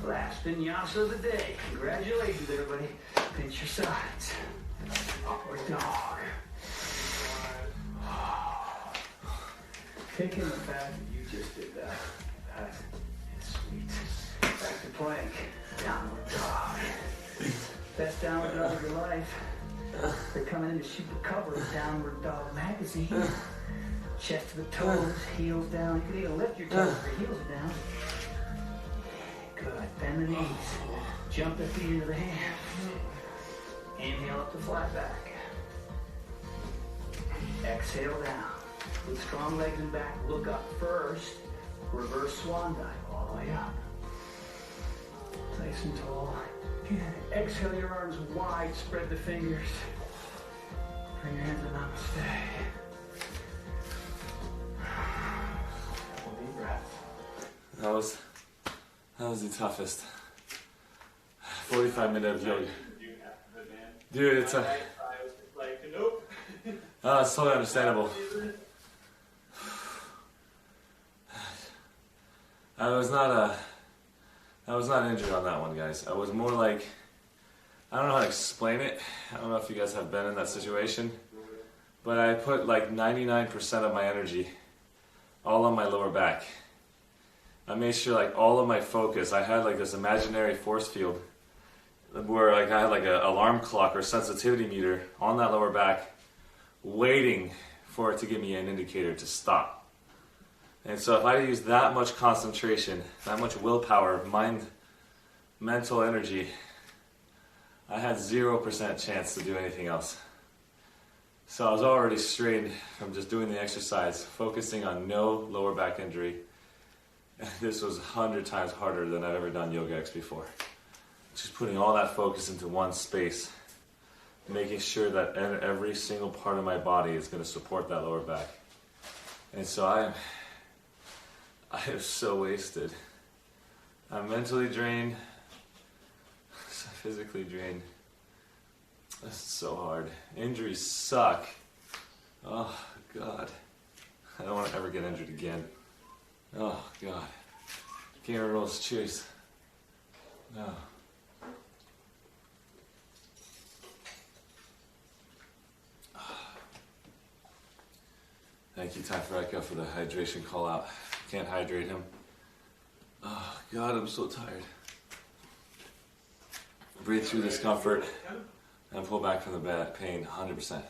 Last vinyasa of the day. Congratulations, everybody. Pinch your sides. Upward dog. Take in the fact that you just did that. That is sweet. Back to plank. Downward dog. Best downward dog of your life. They're coming in to shoot the cover of Downward Dog magazine. Chest to the toes, heels down. You can even lift your toes if your heels are down. Good. Bend the knees. Jump the feet into the hands. Inhale up to flat back. Exhale down. With strong legs and back, look up first. Reverse swan dive all the way up. Nice and tall. Exhale your arms wide, spread the fingers. Bring your hands to namaste. Deep breath. That was the toughest 45 minutes of yoga. Dude, it's it's totally understandable. I was not injured on that one, guys. I was more like, I don't know how to explain it. I don't know if you guys have been in that situation, but I put like 99% of my energy all on my lower back. I made sure like all of my focus, I had like this imaginary force field where like I had like an alarm clock or sensitivity meter on that lower back waiting for it to give me an indicator to stop. And so if I use that much concentration, that much willpower, mental energy, I had 0% chance to do anything else. So I was already strained from just doing the exercise, focusing on no lower back injury. This was 100 times harder than I've ever done Yoga X before. Just putting all that focus into one space, making sure that every single part of my body is going to support that lower back. And so I am so wasted. I'm mentally drained, physically drained. This is so hard. Injuries suck. Oh, God. I don't want to ever get injured again. Oh, God. Can't even roll his cheers. No. Thank you, Ty Fareka, for the hydration call out. Can't hydrate him. Oh, God, I'm so tired. Breathe through discomfort and pull back from the bad pain 100%.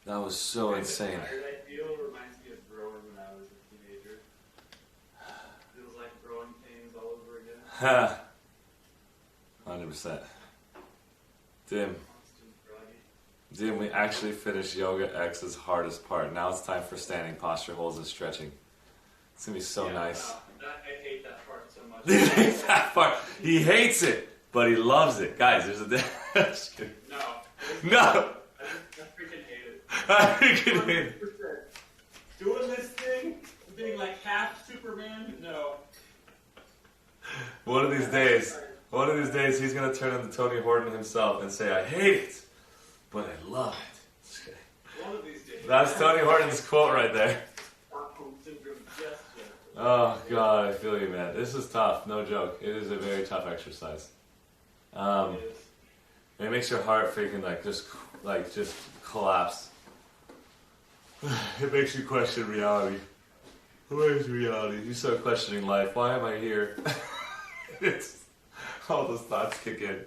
That was so insane. I feel reminds me of growing when I was a teenager. Feels like growing pains all over again. 100%. Dim, we actually finished Yoga X's hardest part. Now it's time for standing posture holds and stretching. It's gonna be so nice. I hate that part so much. He hates that part. He hates it, but he loves it. Guys, there's a difference. No. I freaking hate it. I freaking hate it. Doing this thing, being like half Superman, no. One of these days, he's gonna turn into Tony Horton himself and say, "I hate it, but I love it." One of these days. That's Tony Horton's quote right there. Oh, God, I feel you, man. This is tough, no joke. It is a very tough exercise. It makes your heart freaking just collapse. It makes you question reality. Where is reality? You start questioning life. Why am I here? All those thoughts kick in.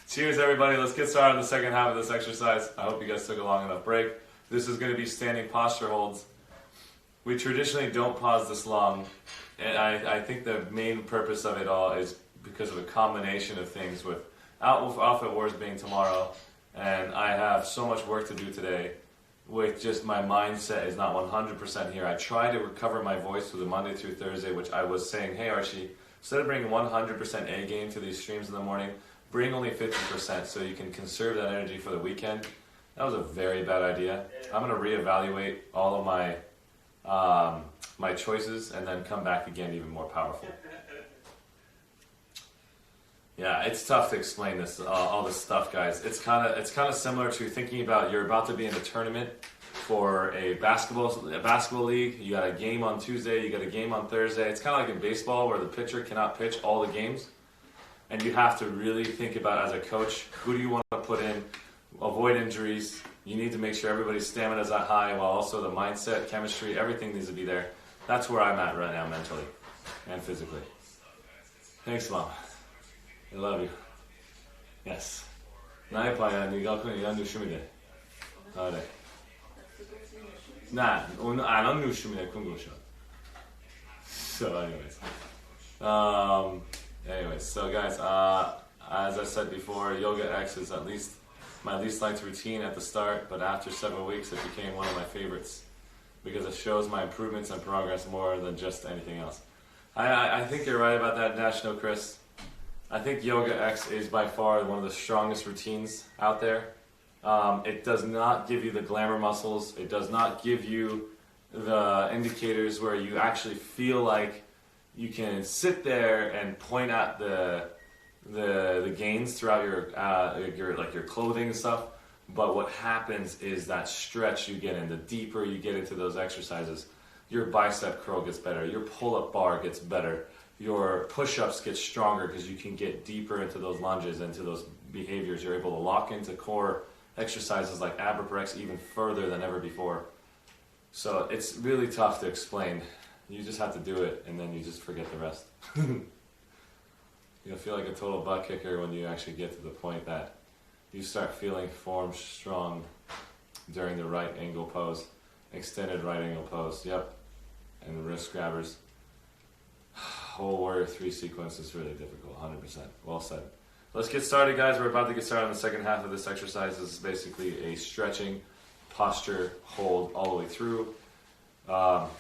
Cheers, everybody. Let's get started on the second half of this exercise. I hope you guys took a long enough break. This is going to be standing posture holds. We traditionally don't pause this long, and I think the main purpose of it all is because of a combination of things with Outfit Wars being tomorrow, and I have so much work to do today. With just my mindset is not 100% here. I try to recover my voice through the Monday through Thursday, which I was saying, hey Arshee, instead of bringing 100% A game to these streams in the morning, bring only 50% so you can conserve that energy for the weekend. That was a very bad idea. I'm going to reevaluate all of my my choices and then come back again even more powerful. Yeah, it's tough to explain this, all this stuff, guys. It's kind of similar to thinking about you're about to be in a tournament for a basketball league. You got a game on Tuesday, you got a game on Thursday. It's kind of like in baseball where the pitcher cannot pitch all the games, and you have to really think about as a coach, who do you want to put in, avoid injuries. You need to make sure everybody's stamina is that high, while also the mindset, chemistry, everything needs to be there. That's where I'm at right now, mentally and physically. Thanks, Mom. I love you. Yes. 나이파야, 네가 그냥 이런 누슈미네. 그래. 나 오늘 안 한 누슈미네 궁금셔. So, anyways, so guys, as I said before, Yoga X is at least my least liked routine at the start, but after several weeks, it became one of my favorites because it shows my improvements and progress more than just anything else. I think you're right about that, National Chris. I think Yoga X is by far one of the strongest routines out there. It does not give you the glamour muscles. It does not give you the indicators where you actually feel like you can sit there and point at the gains throughout your clothing and stuff. But what happens is that stretch you get in, the deeper you get into those exercises, your bicep curl gets better, your pull-up bar gets better. Your push-ups get stronger because you can get deeper into those lunges, into those behaviors. You're able to lock into core exercises like ab rep X even further than ever before. So it's really tough to explain. You just have to do it, and then you just forget the rest. You'll feel like a total butt kicker when you actually get to the point that you start feeling form strong during the right angle pose, extended right angle pose. Yep, and wrist grabbers. Whole Warrior 3 sequence is really difficult, 100%. Well said. Let's get started, guys. We're about to get started on the second half of this exercise. This is basically a stretching posture hold all the way through.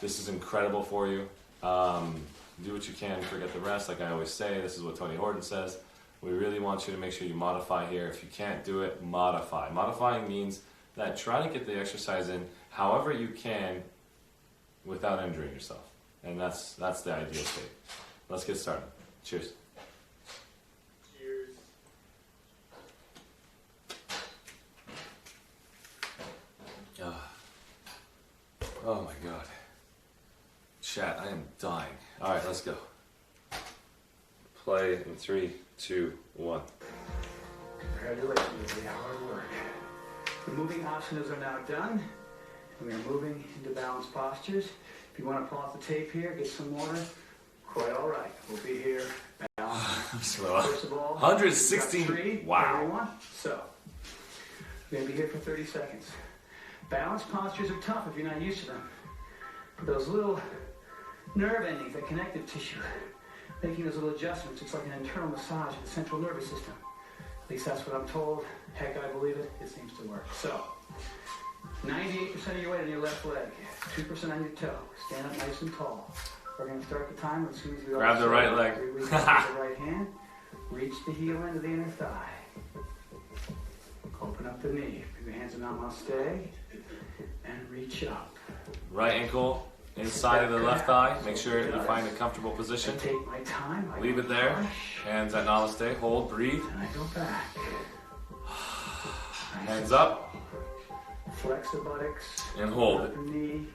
This is incredible for you. Do what you can, forget the rest. Like I always say, this is what Tony Horton says. We really want you to make sure you modify here. If you can't do it, modify. Modifying means that try to get the exercise in however you can without injuring yourself. And that's the ideal state. Let's get started. Cheers. Cheers. Oh my God. Chat, I am dying. All right, let's go. Play in 3, 2, 1. Congratulations, you did hard work. The moving asanas are now done. We are moving into balanced postures. If you want to pull off the tape here, get some water. Quite all right. We'll be here balanced. First of all, 116. Wow. Everyone. So, we're going to be here for 30 seconds. Balanced postures are tough if you're not used to them. Those little nerve endings that connective tissue, making those little adjustments, it's like an internal massage of the central nervous system. At least that's what I'm told. Heck, I believe it. It seems to work. So, 98% of your weight on your left leg, 2% on your toe. Stand up nice and tall. We're going to start the timer as soon as we all grab the right leg. Reach the right hand. Reach the heel into the inner thigh. Open up the knee. Bring your hands in namaste. And reach up. Right ankle inside of the left thigh. Make sure you find a comfortable position. Take my time. Leave it there. Hands at namaste. Hold. Breathe. And I go back. Hands up. Flex the buttocks. And hold it. The knee.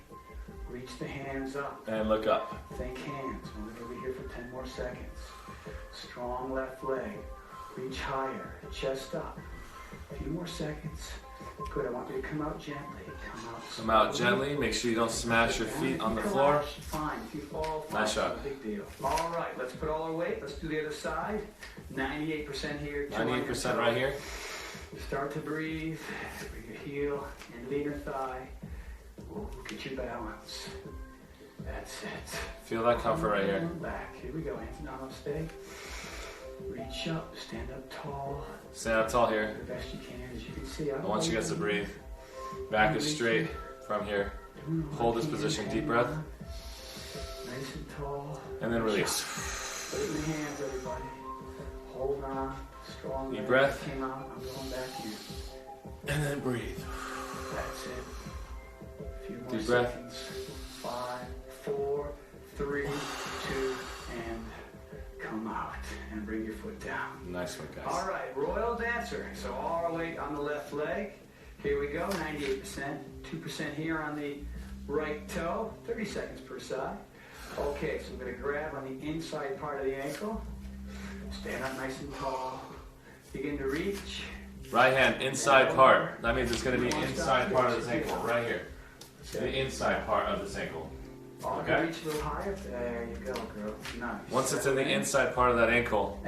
Reach the hands up. And look up. Think hands. We're going to be here for 10 more seconds. Strong left leg. Reach higher. Chest up. A few more seconds. Good. I want you to come out gently. Come out gently. Make sure you don't smash your feet on the floor. Fine. If you fall, nice shot. Big deal. All right. Let's put all our weight. Let's do the other side. 98% here. 98% right here. Start to breathe. Bring your heel into the inner thigh. Ooh, get your balance. That's it. Feel that comfort right here. Back. Here we go. Hands namaste. Reach up, stand up tall. Stand up tall here. The best you can, as you can see. I want you guys to breathe. Back is straight from here. Hold this position, deep breath. Nice and tall. And then release. Put it in the hands, everybody. Hold on. Strong. Deep breath. Came out. I'm going back in. And then breathe. That's it. A few more Deep breath. seconds. 5, 4, 3, 2, and come out. And bring your foot down. Nice one, guys. All right, Royal Dancer. So all our weight on the left leg. Here we go, 98%. 2% here on the right toe. 30 seconds per side. Okay, so I'm going to grab on the inside part of the ankle. Stand up nice and tall. Begin to reach. Right hand, inside part. That means it's going to be inside part of this ankle, right here. The inside part of this ankle. Okay? Reach a little higher. There you go, girl. Nice. Once it's in the inside part of that ankle,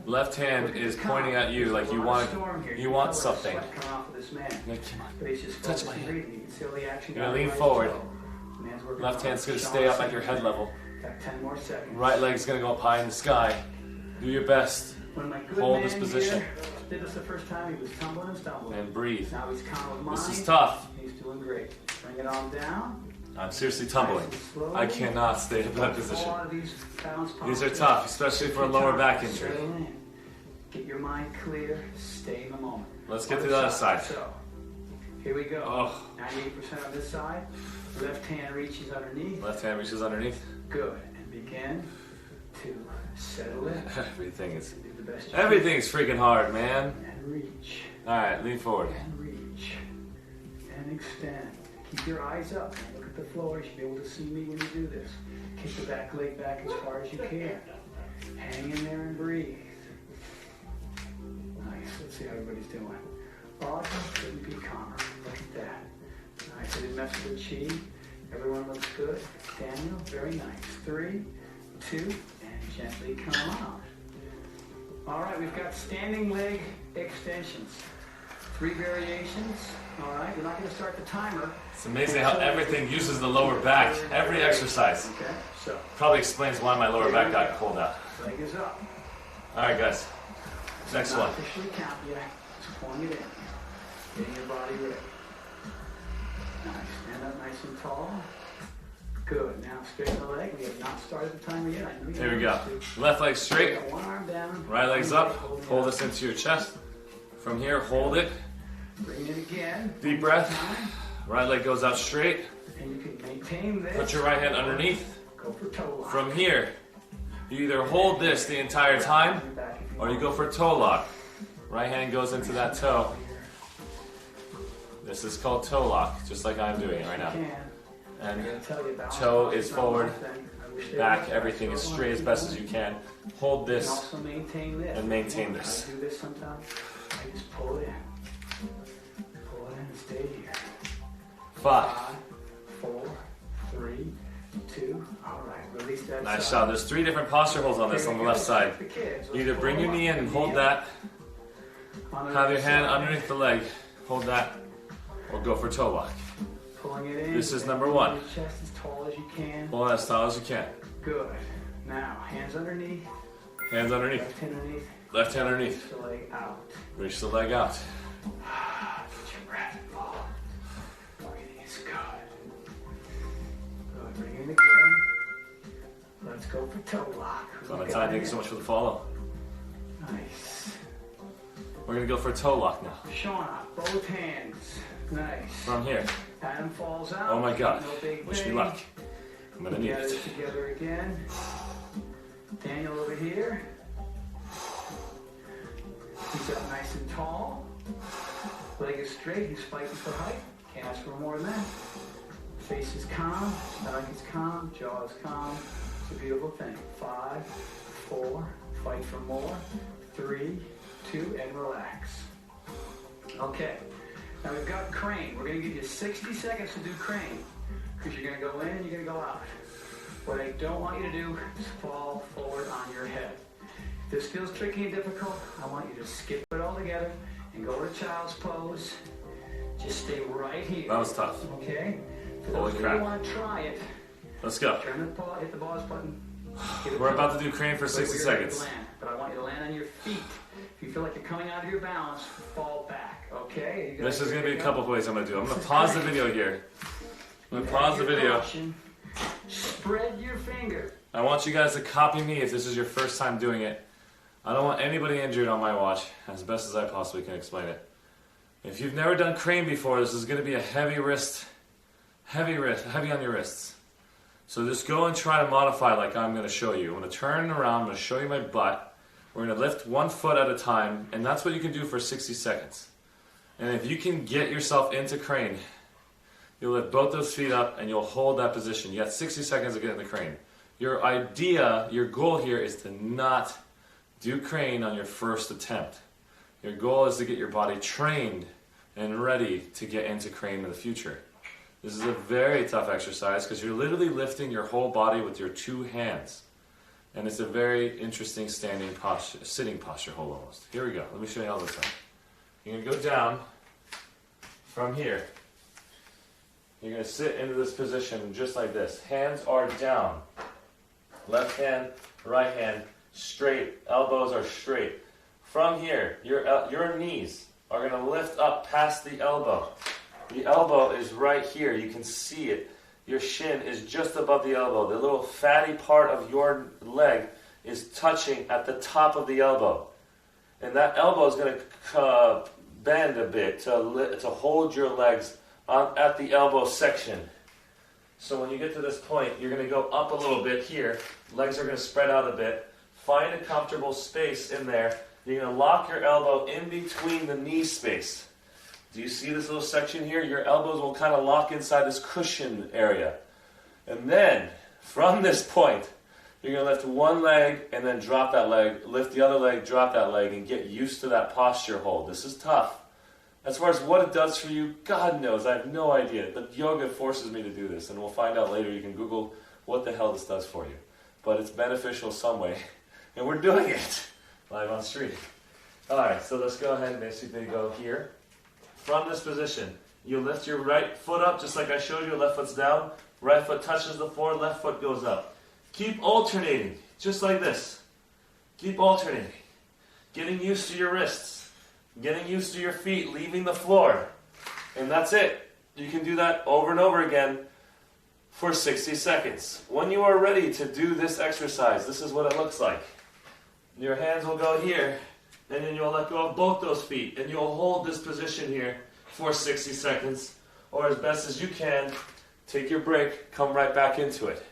left hand is pointing at you like you want something. Touch my hand. You're going to lean forward. Left hand's going to stay up at your head level. Got 10 more seconds. Right leg's going to go up high in the sky. Do your best. Hold this position. Did this the first time, he was tumbling and stumbling. And breathe. Now he's calm with mind. This is tough. He's doing great. Bring it on down. I'm seriously tumbling. I cannot stay in that position. These are tough, especially for a lower back injury. Get your mind clear. Stay in the moment. Let's get to the other side. So, here we go. Oh. 98% on this side. Left hand reaches underneath. Left hand reaches underneath. Good. And begin to settle in. Everything's freaking hard, man. And reach. All right, lean forward. And reach. And extend. Keep your eyes up. Look at the floor. You should be able to see me when you do this. Kick the back leg back as far as you can. Hang in there and breathe. Nice. Let's see how everybody's doing. Awesome. Couldn't be calmer. Look at that. Nice. I didn't mess with the chi. Everyone looks good. Daniel, very nice. 3, 2, and gently come out. All right, we've got standing leg extensions. 3 variations. All right, we're not going to start the timer. It's amazing how everything uses the lower back. Every exercise. Okay, so. Probably explains why my lower back got pulled out. Leg is up. All right, guys. Next one. Officially count yet. Just pulling it in. Getting your body ready. Nice. Stand up nice and tall. Good. Now straighten the leg. We have not started the timer yet. Here we go. Left leg straight. One arm down. Right leg's up. Pull this into your chest. From here, hold it. Bring it again. Deep breath. Right leg goes out straight. And you can maintain this. Put your right hand underneath. Go for toe lock. From here, you either hold this the entire time or you go for toe lock. Right hand goes into that toe. This is called toe lock, just like I'm doing right now. And toe is forward, back, everything is straight as best as you can. Hold this and maintain this. I do this sometimes. I just pull it in. Pull it in and stay here. 5, 4, 3, 2. All right, release that. Nice shot. There's 3 different posture holds on this on the left side. You either bring your knee in and hold that, have your hand underneath the leg, hold that, or go for toe lock. Pulling it in. This is number 1. Chest as tall as you can. Pull it as tall as you can. Good. Now, hands underneath. Hands underneath. Left hand underneath. Left hand underneath. Reach the leg out. Reach the leg out. Get your breath full. Breathing is good. Good. Bring it again. Let's go for toe lock. Valentine, thank you so much for the follow. Nice. We're going to go for a toe lock now. Shauna, both hands. Nice. From here. Adam falls out. Oh my God. No big Wish me thing. luck. I'm going to need Get it. it together again. Daniel over here. He's up nice and tall. Leg is straight. He's fighting for height. Can't ask for more than that. Face is calm. Stomach is calm. Jaw is calm. It's a beautiful thing. 5, 4. Fight for more. 3, 2, and relax. Okay. Now we've got crane. We're going to give you 60 seconds to do crane. Because you're going to go in and you're going to go out. What I don't want you to do is fall forward on your head. If this feels tricky and difficult, I want you to skip it all together and go to child's pose. Just stay right here. That was tough. Okay? For Holy those crap. who want to try it, Let's go. turn the paw, hit the pause button. Get it We're about going. to do crane for But 60 we're gonna seconds. land. but I want you to land on your feet. If you feel like you're coming out of your balance, fall back, okay? This is going to be a couple of ways I'm going to do. I'm going to pause the video here. I'm going to pause the video. Caution. Spread your finger. I want you guys to copy me if this is your first time doing it. I don't want anybody injured on my watch, as best as I possibly can explain it. If you've never done crane before, this is going to be a heavy on your wrists. So just go and try to modify like I'm going to show you. I'm going to turn around, I'm going to show you my butt. We're going to lift 1 foot at a time, and that's what you can do for 60 seconds. And if you can get yourself into crane, you'll lift both those feet up and you'll hold that position. You got 60 seconds to get in the crane. Your goal here is to not do crane on your first attempt. Your goal is to get your body trained and ready to get into crane in the future. This is a very tough exercise because you're literally lifting your whole body with your 2 hands. And it's a very interesting sitting posture hold almost. Here we go. Let me show you how this looks. You're going to go down from here. You're going to sit into this position just like this. Hands are down. Left hand, right hand, straight. Elbows are straight. From here, your knees are going to lift up past the elbow. The elbow is right here. You can see it. Your shin is just above the elbow. The little fatty part of your leg is touching at the top of the elbow. And that elbow is going to bend a bit to hold your legs at the elbow section. So when you get to this point, you're going to go up a little bit here. Legs are going to spread out a bit. Find a comfortable space in there. You're going to lock your elbow in between the knee space. Do you see this little section here? Your elbows will kind of lock inside this cushion area. And then, from this point, you're going to lift one leg and then drop that leg. Lift the other leg, drop that leg, and get used to that posture hold. This is tough. As far as what it does for you, God knows. I have no idea. But yoga forces me to do this, and we'll find out later. You can Google what the hell this does for you. But it's beneficial some way, and we're doing it live on stream. All right, so let's go ahead and basically go here. From this position, you lift your right foot up, just like I showed you. Left foot's down. Right foot touches the floor. Left foot goes up. Keep alternating, just like this. Keep alternating. Getting used to your wrists. Getting used to your feet leaving the floor. And that's it. You can do that over and over again for 60 seconds. When you are ready to do this exercise, this is what it looks like. Your hands will go here, and then you'll let go of both those feet, and you'll hold this position here for 60 seconds, or as best as you can, take your break, come right back into it.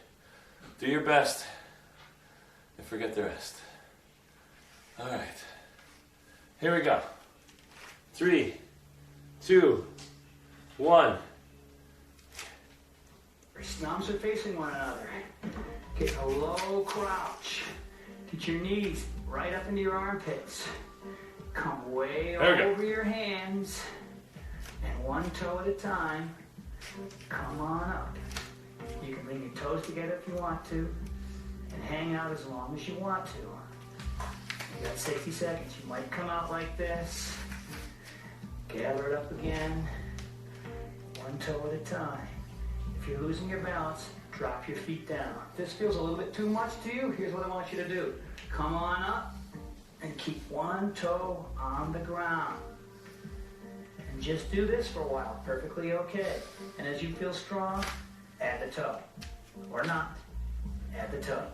Do your best, and forget the rest. All right. Here we go. 3, 2, 1. Your snoms are facing one another. Get a low crouch. Get your knees right up into your armpits. Come way over your hands. And one toe at a time. Come on up. You can bring your toes together if you want to. And hang out as long as you want to. You got 60 seconds. You might come out like this. Gather it up again. One toe at a time. If you're losing your balance, drop your feet down. If this feels a little bit too much to you, here's what I want you to do. Come on up and keep one toe on the ground. And just do this for a while, perfectly okay. And as you feel strong, add the toe. Or not. Add the toe.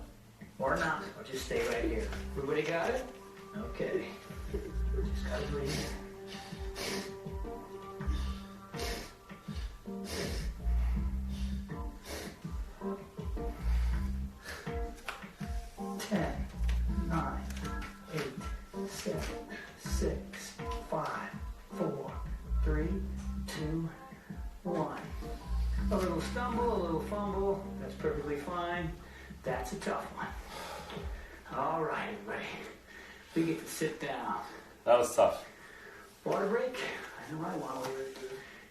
Or not, or just stay right here. Everybody got it? Okay. Just gotta breathe. 10, 9, 8, 7, 6, 5, 4, 3, 2, 1. A little stumble, a little fumble, that's perfectly fine. That's a tough one. All right, everybody. We get to sit down. That was tough. Water break? I know I want water.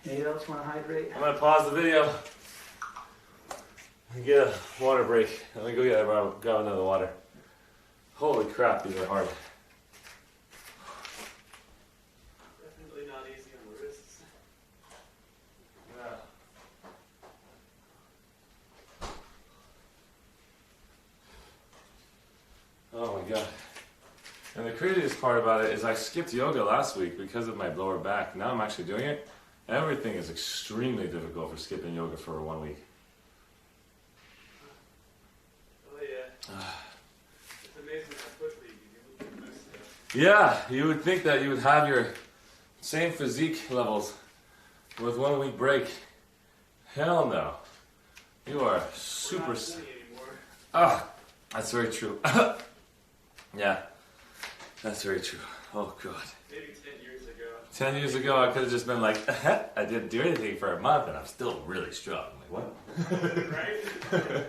Anybody else want to hydrate? I'm going to pause the video and get a water break. Let me go grab another water. Holy crap, these are hard. Definitely not easy on the wrists. Yeah. Oh my god. biggest part about it is I skipped yoga last week because of my lower back. Now I'm actually doing it. Everything is extremely difficult for skipping yoga for 1 week. Oh yeah. It's amazing how quickly you can do stuff. Yeah, you would think that you would have your same physique levels with 1 week break. Hell no. You are super... Ah, that's very true. Yeah, that's very true. Oh, God. Maybe 10 years ago. 10 years ago, I could have just been like, I didn't do anything for a month, and I'm still really strong. I'm like, what? Right?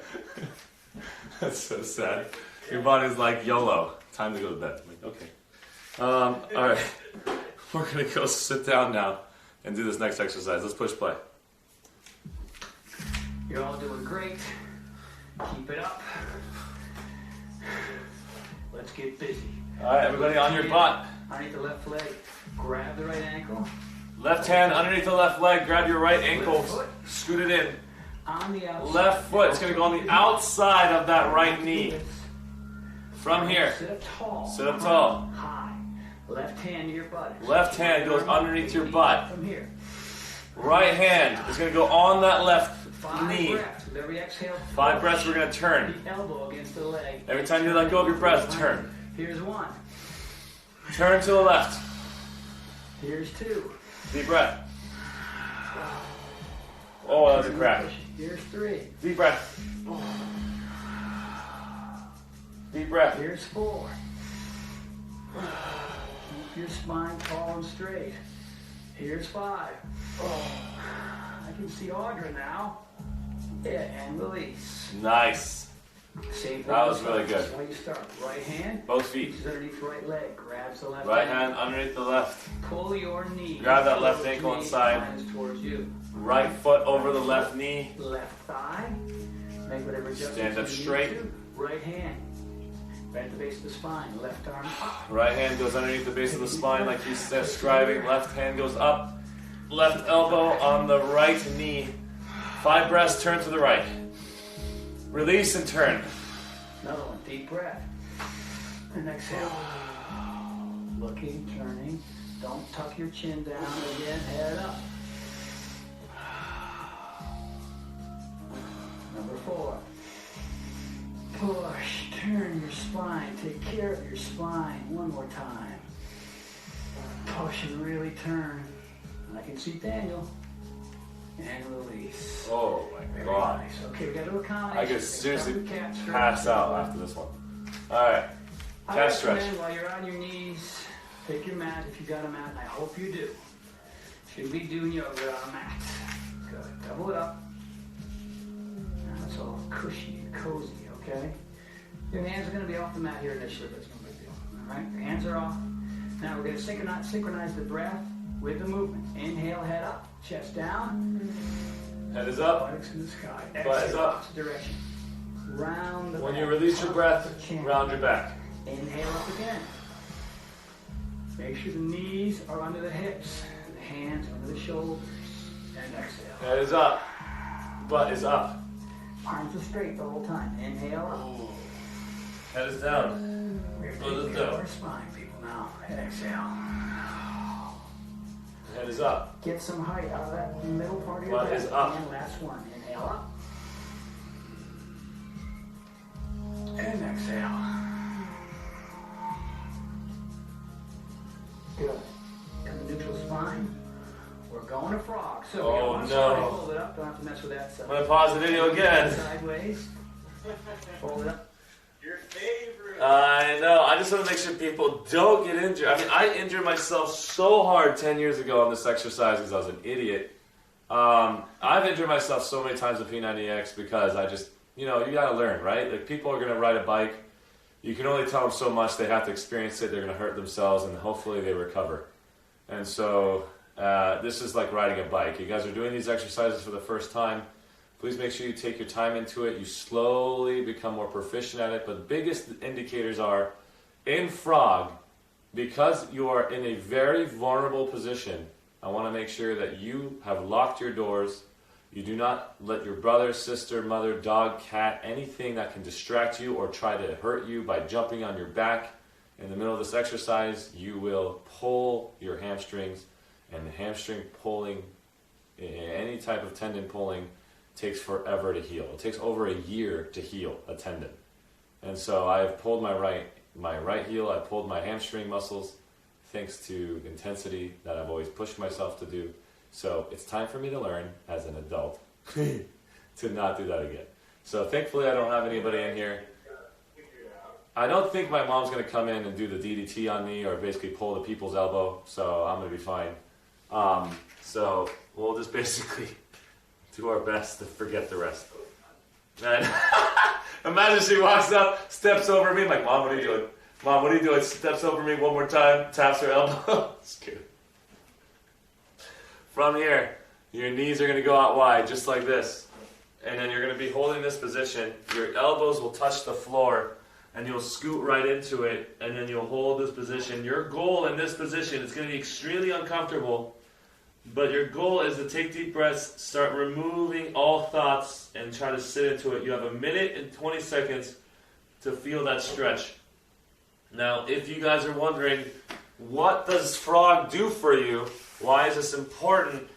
That's so sad. Your body's like, YOLO, time to go to bed. I'm like, okay. All right. We're going to go sit down now and do this next exercise. Let's push play. You're all doing great. Keep it up. Let's get busy. All right, everybody on your butt. Underneath the left leg, grab the right ankle. Left hand underneath the left leg, grab your right ankle, scoot it in. On the outside. Left foot is going to go on the outside of that right knee. From here. Sit up tall. Sit up tall. High. Left hand to your butt. Left hand goes underneath your butt. From here. Right hand is going to go on that left 5 knee. breaths. With every exhale, 5 breaths, we're going to turn. the elbow against the leg. Every time you let go of your breath, turn. Here's 1. Turn to the left. Here's 2. Deep breath. Oh, that was a crack. Here's 3. Deep breath. Deep breath. Here's 4. Keep your spine tall and straight. Here's 5. I can see Audra now. Yeah, and release. Nice. Same thing. That was really good. How you start? Right hand. Both feet. Reaches underneath right leg. Grabs the left. Right hand underneath the left. Pull your knee. Grab that left Towards ankle me, inside. hands towards you. Right foot over the left knee. Left thigh. Make whatever adjustments Stand up you need straight. to. Right hand. Right at the base of the spine. Left arm up. Right hand goes underneath the base of the spine like he's describing. Left hand goes up. Left elbow on the right knee. 5 breaths, turn to the right. Release and turn. Another one. Deep breath. And exhale. Looking, turning. Don't tuck your chin down. Again, head up. Number 4. Push. Turn your spine. Take care of your spine. One more time. Push and really turn. I can see Daniel. And release. Oh my Very God. nice. Okay, we got to do a combination. I could seriously Start with cat stretch. pass out after this one. Alright. I Cat stretch. recommend while you're on your knees, take your mat if you got a mat, and I hope you do. Shouldn't be doing yoga on a mat. Good. Double it up. Now it's all cushy and cozy, okay? Your hands are going to be off the mat here initially, but it's no big deal. Alright, your hands are off. Now we're going to synchronize the breath with the movement. Inhale, head up, chest down. Head is up. Buttocks in the sky. Butt is Exhale, up. opposite direction. Round the When back. you release your breath, Chin. round your back. Inhale up again. Make sure the knees are under the hips, the hands under the shoulders, and exhale. Head is up. Butt is up. Arms are straight the whole time. Inhale up. Head is down. We're Butt is taking care of down. our spine, people, now. And exhale. Head is up. Get some height out of that middle part of your Butt back. is up. And last one. Inhale up. And exhale. Good. Come to neutral spine. We're going to frog. So we got Oh, one no. side. Hold it up. Don't have to mess with that side. I'm going to pause the video again. Sideways. Hold it up. Your favorite. I know. I just want to make sure people don't get injured. I mean, I injured myself so hard 10 years ago on this exercise because I was an idiot. I've injured myself so many times with P90X because I just, you know, you got to learn, right? Like, people are going to ride a bike. You can only tell them so much. They have to experience it. They're going to hurt themselves, and hopefully they recover. And so this is like riding a bike. You guys are doing these exercises for the first time. Please make sure you take your time into it. You slowly become more proficient at it. But the biggest indicators are in frog, because you are in a very vulnerable position. I want to make sure that you have locked your doors. You do not let your brother, sister, mother, dog, cat, anything that can distract you or try to hurt you by jumping on your back. In the middle of this exercise, you will pull your hamstrings, and the hamstring pulling, any type of tendon pulling, takes forever to heal. It takes over a year to heal a tendon. And so I've pulled my right heel, I pulled my hamstring muscles, thanks to intensity that I've always pushed myself to do. So it's time for me to learn, as an adult, to not do that again. So thankfully I don't have anybody in here. I don't think my mom's going to come in and do the DDT on me or basically pull the people's elbow, so I'm going to be fine. So we'll just basically do our best to forget the rest. And imagine she walks up, steps over me, I'm like, Mom, what are you doing? Mom, what are you doing? Steps over me one more time, taps her elbow. It's cute. From here, your knees are going to go out wide, just like this. And then you're going to be holding this position. Your elbows will touch the floor, and you'll scoot right into it, and then you'll hold this position. Your goal in this position is going to be extremely uncomfortable, but your goal is to take deep breaths, start removing all thoughts, and try to sit into it. You have 1 minute and 20 seconds to feel that stretch. Now, if you guys are wondering, what does frog do for you? Why is this important?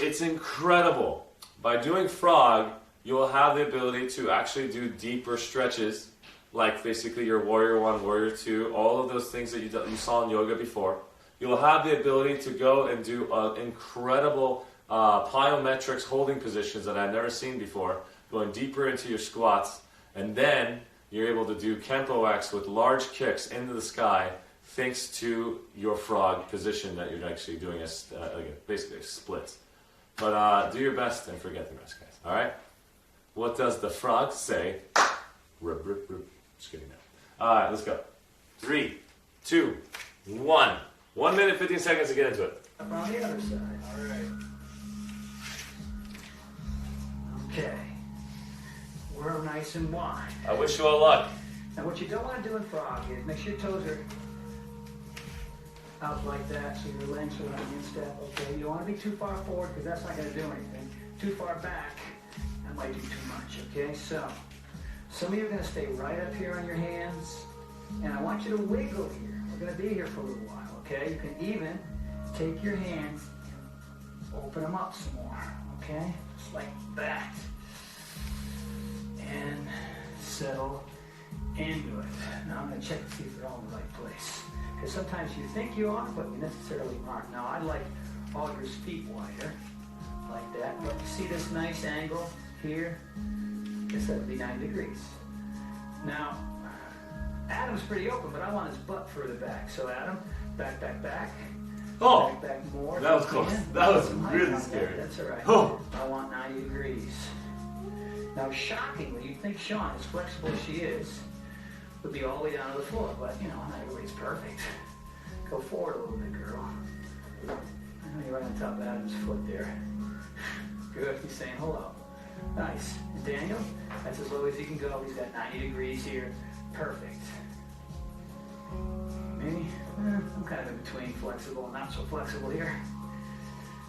It's incredible. By doing frog, you will have the ability to actually do deeper stretches, like basically your warrior 1, warrior 2, all of those things that you saw in yoga before. You'll have the ability to go and do incredible plyometrics holding positions that I've never seen before, going deeper into your squats, and then you're able to do Kempo X with large kicks into the sky thanks to your frog position that you're actually doing basically splits. But do your best and forget the rest, guys. All right? What does the frog say? Rub, rub, rub. Just kidding now. All right, let's go. 3, 2, 1. 1 minute, 15 seconds to get into it. Up on the other side. All right. Okay. We're nice and wide. I wish you all luck. Now what you don't want to do in frog is make sure your toes are out like that so your legs are on the instep. Okay, you don't want to be too far forward because that's not going to do anything. Too far back, that might do too much. Okay, so some of you are going to stay right up here on your hands, and I want you to wiggle here. We're going to be here for a little while. Okay, you can even take your hands, open them up some more. Okay, just like that, and settle into it. Now I'm going to check to see if they're all in the right place. Because sometimes you think you are, but you necessarily aren't. Now, I'd like all your feet wider, like that. But you see this nice angle here? I guess that would be 90 degrees. Now, Adam's pretty open, but I want his butt further back. So, Adam, back, back, back. Oh, back more. That was close. That was really scary. That's all right. Oh. I want 90 degrees. Now, shockingly, you think Sean, as flexible as she is, would be all the way down to the floor, but you know, not everybody's perfect. Go forward a little bit, girl. I know you're right on top of Adam's foot there. Good, he's saying hello. Nice. And Daniel, that's as low as he can go. He's got 90 degrees here. Perfect. Me, I'm kind of in between flexible and not so flexible here.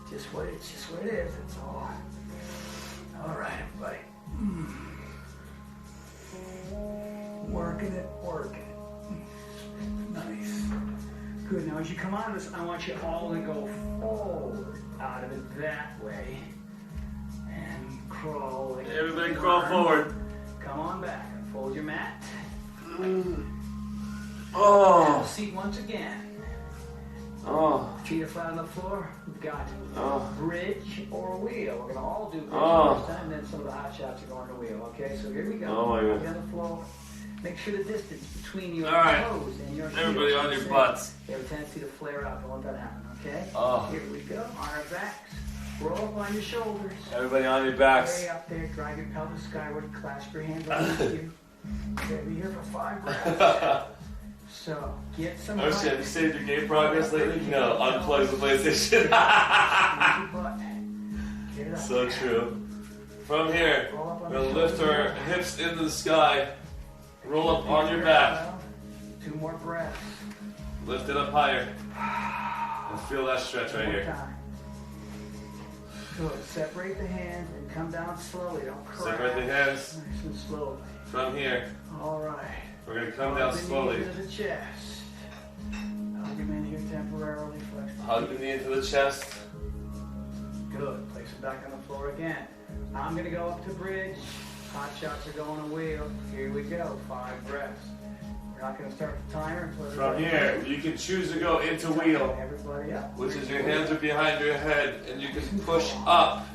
Just what it is, that's all. All right, everybody. Working it. Nice. Good. Now, as you come out of this, I want you all to go forward out of it that way. And crawl. Like everybody crawl forward. Come on back. Fold your mat. Oh. Have a seat once again. Oh. Feet are flat on the floor. We've got bridge or wheel. We're going to all do bridge first time, and then some of the hot shots are going to wheel. Okay, so here we go. Oh my God. On the floor. Make sure the distance between your toes and your everybody heels on your butts. They have a tendency to flare up. Don't let that happen, okay? Oh. Here we go. On our backs. Roll up on your shoulders. Everybody on your backs. Way up there. Drive your pelvis skyward. Clasp your hands underneath you. Okay, be here for 5 breaths. So, get some Oh shit, have you saved your game progress lately? No, unplug the PlayStation. So true. From here, we're going to lift our hips into the sky. Roll up on your back. 2 more breaths. Lift it up higher. And feel that stretch right here. Good. Separate the hands and come down slowly. Don't crash. Separate the hands. Nice and slowly. From here. All right. We're going to come down slowly. Into the chest. Plug him in here temporarily. Flex the Hug the knee into the chest. Good. Place him back on the floor again. I'm going to go up to bridge. Hot shots are going to wheel. Here we go. 5 breaths. We're not going to start the timer until From here, you can choose to go into wheel, everybody up. which is your hands are behind your head, and you can push up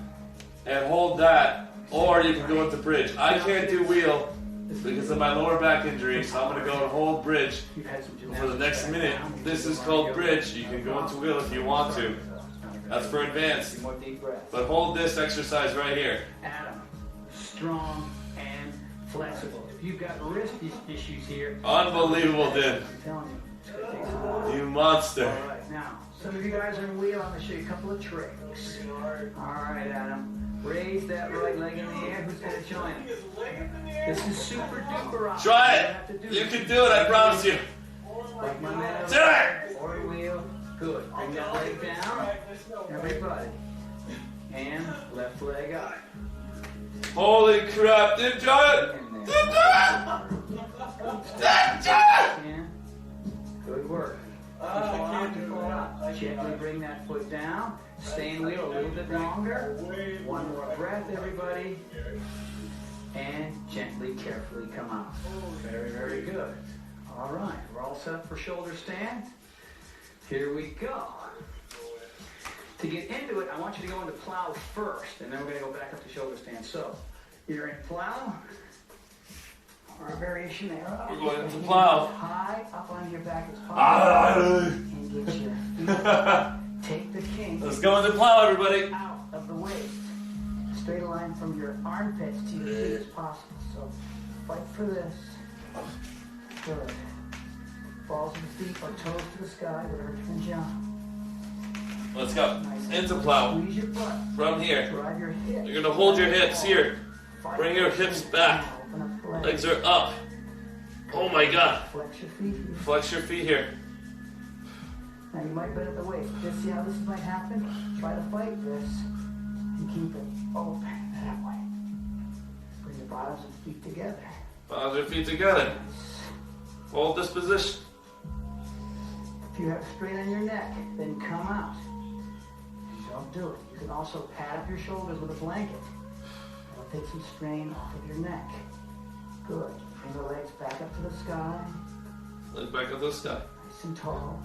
and hold that, or you can go into bridge. I can't do wheel because of my lower back injury, so I'm going to go and hold bridge for the next minute. This is called bridge. You can go into wheel if you want to. That's for advanced. But hold this exercise right here. Adam, strong and flexible. If you've got wrist issues here, Unbelievable, dude. I'm telling you, it's going to take some while. You monster. All right, now, some of you guys are in wheel. I'm going to show you a couple of tricks. All right, Adam. Raise that right leg in the air. Who's going to join us? This is super duper awesome. Try it. You can do it, I promise you. Like my man Do it. Forward wheel. Good. Bring that leg down. Everybody. And left leg up. Holy crap, did you do it? Good work. Gently bring that foot down. Stay in wheel a little bit longer. One more breath, everybody. And gently, carefully come out. Very, very good. All right, we're all set for shoulder stand. Here we go. To get into it, I want you to go into plow first, and then we're going to go back up to shoulder stand. So, you're in plow, or a variation there. We're going into plow. High up on your back as possible. And get your feet. Take the king. Let's go into plow, everybody. Out of the waist. Straight line from your armpits to your feet as possible. So, fight for this. Good. Balls of the feet or toes to the sky, whatever you can jump. Let's go. Into plow. Squeeze your butt. From here. Drive your hips. You're going to hold your hips here. Bring your hips back. Legs are up. Oh my God. Flex your feet. Flex your feet here. Now you might bend at the waist. Just see how this might happen? Try to fight this and keep it open that way. Bring the bottoms of the feet together. Bottoms of your feet together. Hold this position. If you have straight on your neck, then come out. Don't do it. You can also pad up your shoulders with a blanket. That'll take some strain off of your neck. Good. Bring the legs back up to the sky. Legs back up to the sky. Nice and tall.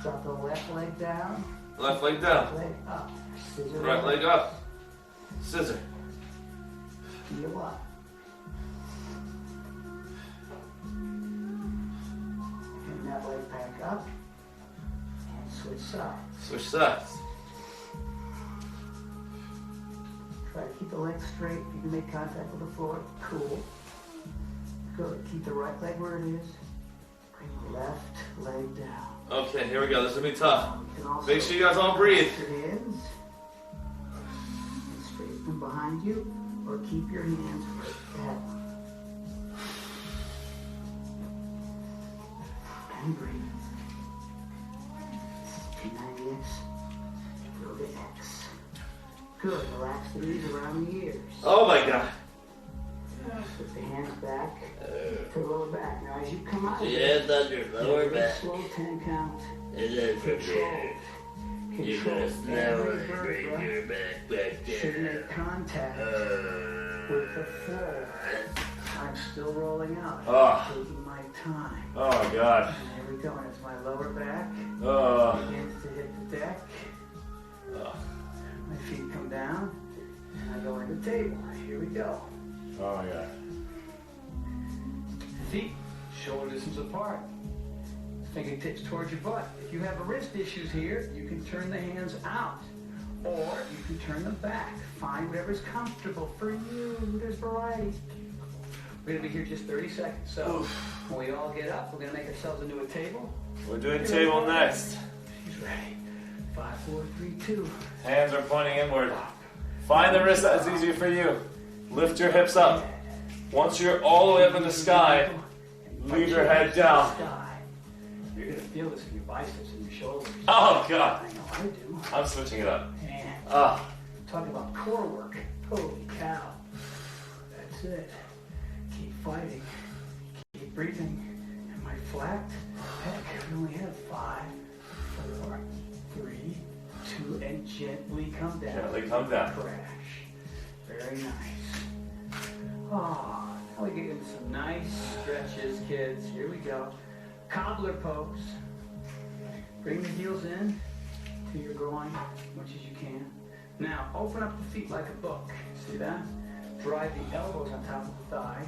Drop the left leg down. Left leg down. Right leg up. Scissor Right leg up. Scissor. Heel up. Bring that leg back up. And switch sides. Switch sides. Try to keep the legs straight. If you can make contact with the floor, cool. Good. Keep the right leg where it is. Bring the left leg down. Okay, here we go. This is going to be tough. Make sure you guys all breathe. Your hands. And straighten them behind you, or keep your hands right ahead. And breathe. P90X. X. Good. Relax the knees around the ears. Oh my God. Put the hands back to the lower back. Now as you come out, Hands on your lower back. slow 10 count. And then from Control. there, you're going to Control. snap Every bring your vertebra back should down. make contact with the floor. I'm still rolling out. Oh. Taking my time. Oh my God. And here we go. And it's my lower back. Oh. Begins to hit the deck. Oh. My feet come down. And I go into table. Here we go. Oh my God. Feet shoulder distance apart. Fingertips towards your butt. If you have wrist issues here, you can turn the hands out. Or you can turn them back. Find whatever's comfortable for you. There's variety. We're going to be here just 30 seconds. So when we all get up, we're going to make ourselves into a table. We're doing table next. She's ready. 5, 4, 3, 2. Hands are pointing inward. Find the wrist that's easier for you. Lift your hips up. Once you're all the way up in the sky, leave your head down. You're going to feel this in your biceps and your shoulders. Oh God. I know I do. I'm switching it up. And talking about core work. Holy cow. That's it. Keep fighting. Keep breathing. Am I flat? Heck, we only have 5 Gently come down. Gently come down. Crash. Very nice. Oh, now we get into some nice stretches, kids. Here we go. Cobbler pose. Bring the heels in to your groin as much as you can. Now, open up the feet like a book. See that? Drive the elbows on top of the thighs.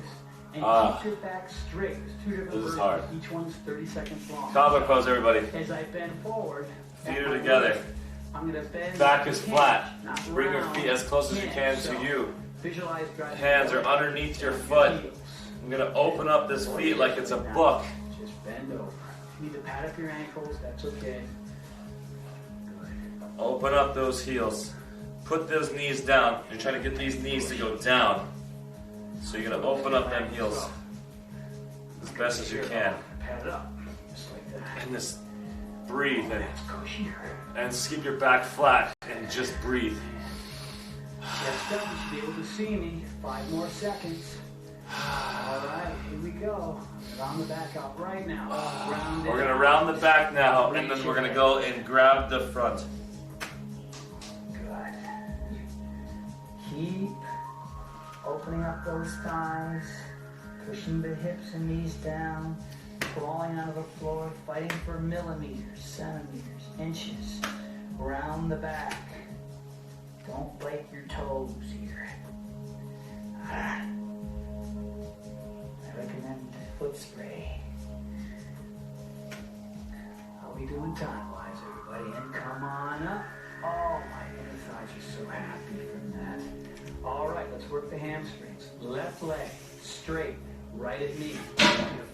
And keep your back straight. There's two different versions. This is hard. Each one's 30 seconds long. Cobbler pose, everybody. As I bend forward, Feet are together. I'm going to bend. Back is flat. Not Bring your round. feet as close as you can So, to you. visualize driving Hands are underneath your foot. I'm going to open up this feet like it's a book. Just bend over. If you need to pad up your ankles, that's okay. Open up those heels. Put those knees down. You're trying to get these knees to go down. So you're going to open up them heels as best as you can. Pad it up. Just like that. And just breathe and just keep your back flat and just breathe. Next up, you should be able to see me. 5 more seconds. All right, here we go. Round the back out right now. Round We're going to round the back now, and then we're going to go and grab the front. Good. Keep opening up those thighs, pushing the hips and knees down, crawling onto the floor, fighting for millimeters, centimeters, inches. Round the back. Don't break your toes here. I recommend foot spray. How we doing time-wise, everybody? And come on up. Oh, my inner thighs are so happy from that. All right, let's work the hamstrings. Left leg straight, right at knee.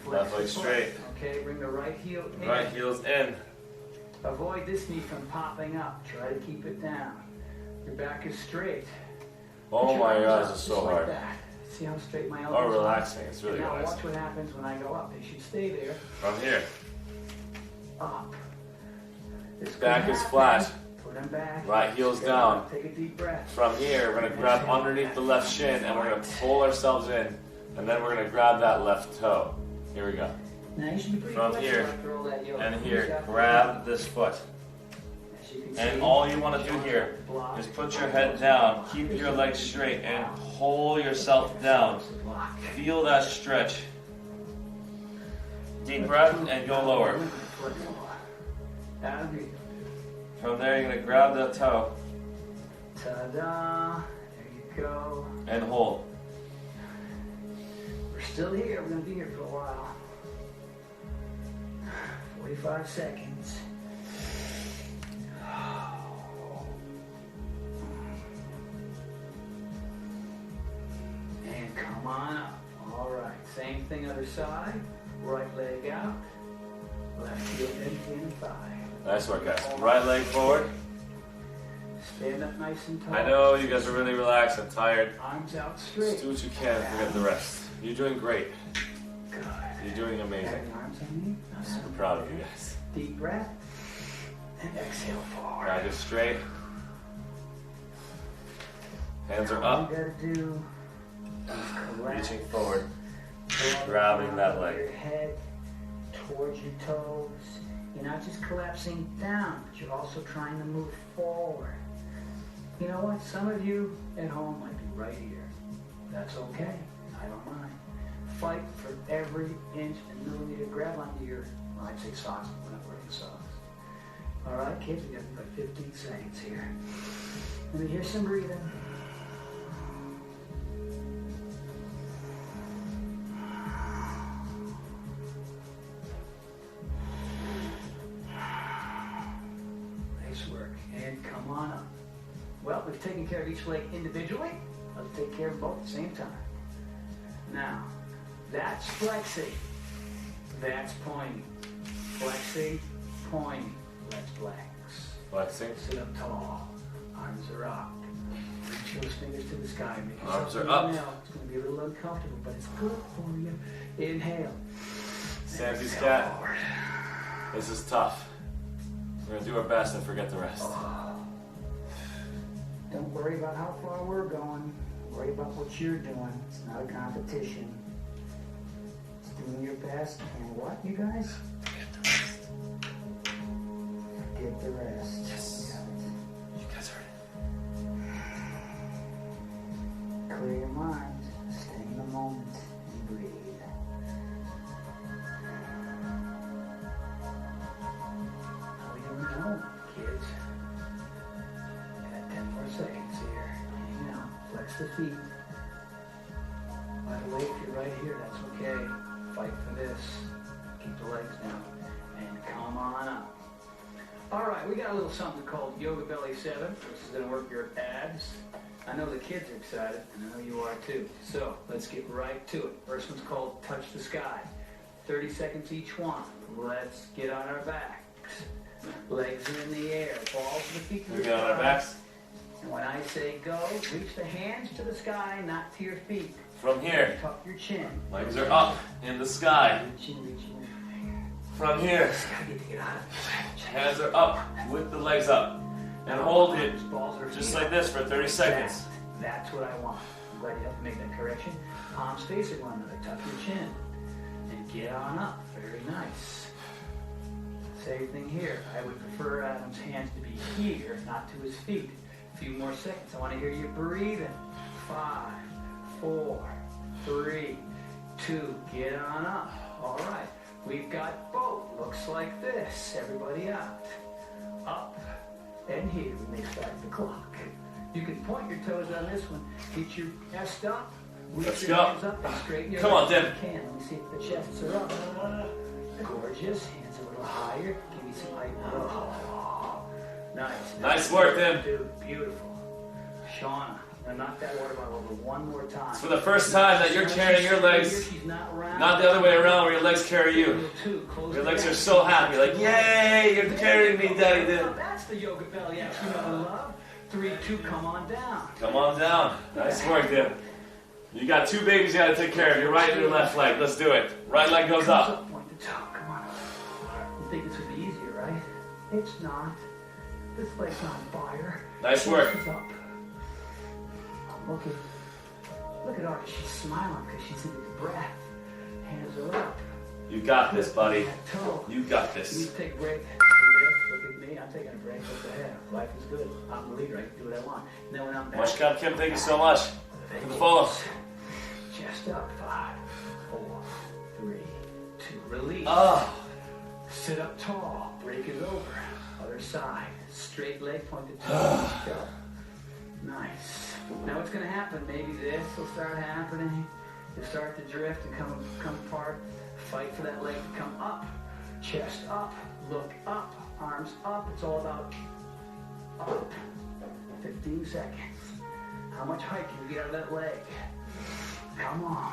Left leg straight. Okay, bring the right heel in. Right heel's in. Avoid this knee from popping up. Try to keep it down. Your back is straight. Oh my God, this is so hard. That. See how straight my elbows Oh, are? relaxing. It's really now relaxing. watch what happens when I go up. They should stay there. From here. Up. This Back could is happen. flat. Put them back. Right heel's Good. down. Take a deep breath. From here, we're going to grab underneath the left shin, and we're going to pull ourselves in. And then we're going to grab that left toe. Here we go. Now you should be pretty From flexible here after all that yoga. and Who's here, got grab this foot. As you can And see, all you want to do here is put your head down, keep your legs straight, and pull yourself down. Feel that stretch. Deep breath and go lower. From there, you're going to grab that toe Ta-da! There you go. and hold. We're still here. We're going to be here for a while. 45 seconds. And come on up. All right. Same thing other side. Right leg out. Left heel empty in the thigh. Nice work, guys. Right leg forward. Stand up nice and tall. I know you guys are really relaxed and tired. Arms out straight. Just do what you can and forget the rest. You're doing great. Good. You're doing amazing. Have your arms on me. I'm super proud of you guys. Deep breath. And exhale forward. Back is straight. Hands are All up. you gotta do is collapse. Reaching forward. Grabbing that leg. Your head towards your toes. You're not just collapsing down, but you're also trying to move forward. You know what? Some of you at home might be right here. That's okay. I don't mind. Fight for every inch and millimeter. Grab onto your, well, I'd say socks, but we're not wearing socks. All right, kids, we got about 15 seconds here. Let me hear some breathing. Nice work. And come on up. Well, we've taken care of each leg individually. Let's take care of both at the same time. Now, that's flexing. That's pointing. Flexing, pointing. Let's flex. Flexing. Sit up tall. Arms are up. Reach those fingers to the sky. Make Arms yourself are up. inhale. It's going to be a little uncomfortable, but it's good for you. Inhale. Stampy's cat. This is tough. We're going to do our best and forget the rest. Don't worry about how far we're going. Worry about what you're doing. It's not a competition. It's doing your best. And what, you guys? Forget the rest. Yes. You guys are Clear your mind. Stay in the moment and breathe. We don't know, kids. Got 10 more seconds here. Hang out. Flex the feet. By the way, if you're right here, that's okay. Fight for this. Keep the legs down. And come on up. All right, we got a little something called Yoga Belly 7. This is going to work your abs. I know the kids are excited, and I know you are too. So let's get right to it. First one's called Touch the Sky. 30 seconds each one. Let's get on our backs. Legs in the air. Balls to the feet to the sky. Get on our backs. And when I say go, reach the hands to the sky, not to your feet. From here. Tuck your chin. Legs are up in the sky. From here. Hands are up with the legs up. And hold it just like this for 30 seconds. That's what I want. I'm glad you have to make that correction. Palms facing one another. Tuck your chin. And get on up. Very nice. Same thing here. I would prefer Adam's hands to be here, not to his feet. A few more seconds. I want to hear you breathing. 5, 4, 3, 2. Get on up. All right. We've got both. Looks like this. Everybody out. Up. And here. We may start the clock. You can point your toes on this one. Get your chest up. Let's your go. hands up and straighten your Come on, legs Tim. if you can. Let me see if the chests are up. Gorgeous. Hands a little higher. Give me some height. Oh. Nice. Nice work, Tim. Dude, beautiful. Shauna, now knock that water bottle over one more time. It's for the first time that you're carrying your legs, not the other way around where your legs carry you. Your legs are so happy, like, yay, you're carrying me, Daddy did. That's the yoga belly action you know and love. 3, 2, come on down. Come on down. Nice work, Tim. You got 2 babies you got to take care of, your right and your left leg. Let's do it. Right leg goes up. Point the toe, come on. You think this would be easier, right? It's not. This leg's on fire. Nice work. It's up. Look at Archie. She's smiling because she's in the breath. Hands are up. You got this, buddy. You got this. You take a break. Look at me. I'm taking a break. What's ahead? Life is good. I'm the leader. I can do what I want. And then when I'm back. Mushkam Kim, thank you so much for the follow. Chest up. 5, 4, 3, 2. Release. Oh. Sit up tall. Break it over. Other side. Straight leg pointed toe. Go. Nice. Now what's going to happen? Maybe this will start happening. You'll start to drift and come apart. Fight for that leg to come up. Chest up. Look up. Arms up. It's all about up. 15 seconds. How much height can you get out of that leg? Come on.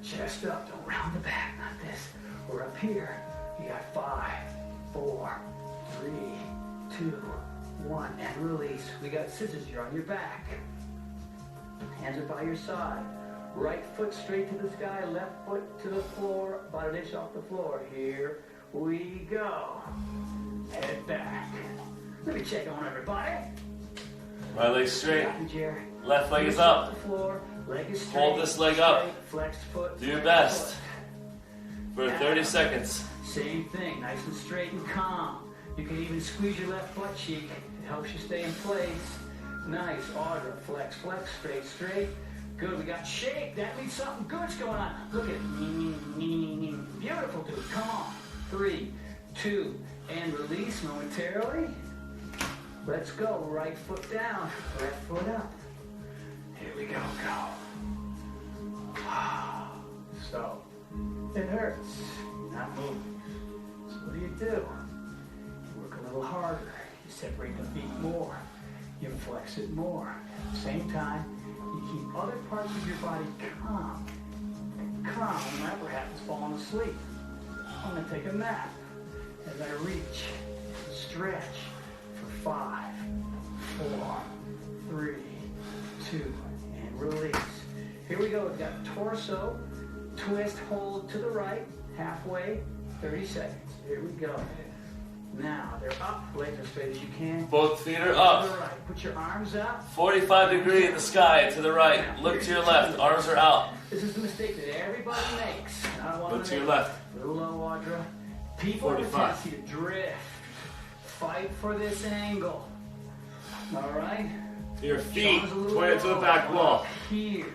Chest up. Don't round the back. Not this. We're up here. You got 5, 4, 3, 2, 1. And release. We got scissors. You're on your back. Hands are by your side. Right foot straight to the sky. Left foot to the floor. About an inch off the floor. Here we go. Head back. Let me check on everybody. Right leg straight. Jerry. Left leg is up. The floor. Leg is straight. Hold this leg up. Flexed foot. Do your best. For 30 seconds. Same thing. Nice and straight and calm. You can even squeeze your left butt cheek. It helps you stay in place. Nice. Audra. Flex, flex. Straight, straight. Good. We got shake. That means something good's going on. Look at it. Beautiful, dude. Come on. 3, 2, and release momentarily. Let's go. Right foot down. Left foot up. Here we go. Go. So, it hurts. You're not moving. So what do? You work a little harder. You separate the feet more. You flex it more. At the same time, you keep other parts of your body calm. Calm, no matter what happens, falling asleep. I'm going to take a nap. As I reach, stretch for 5, 4, 3, 2, and release. Here we go. We've got torso, twist, hold to the right, halfway, 30 seconds. Here we go. Now, they're up, legs as straight as you can. Both feet are up. To the right. Put your arms out. 45 degree in the sky to the right. Look to your left. Arms are out. This is the mistake that everybody makes. I don't want Look to your left. A little low, Audra. People have a 45. tendency to drift. Fight for this angle. All right? Your feet point to the back wall. Here.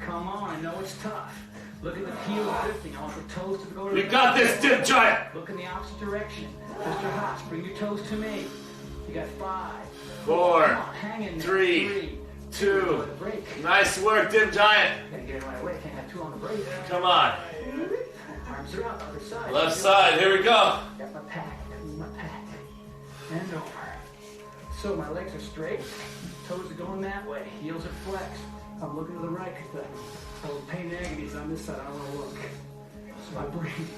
Come on, I know it's tough. Look at the heels lifting. I want the toes to go to the You got this, Dim Giant! Look in the opposite direction. Mr. Haas, bring your toes to me. You got 5. 4, Come on, hang in there. 3, 2. Nice work, Dim Giant. Gotta get it right away. Can't have 2 on the break. Come on. Arms are up, other side. Left side, here we go. Got my pack. Move my pack. And over. So my legs are straight. Toes are going that way. Heels are flexed. I'm looking to the right because the P90X on this side. I don't want to look. So I breathe.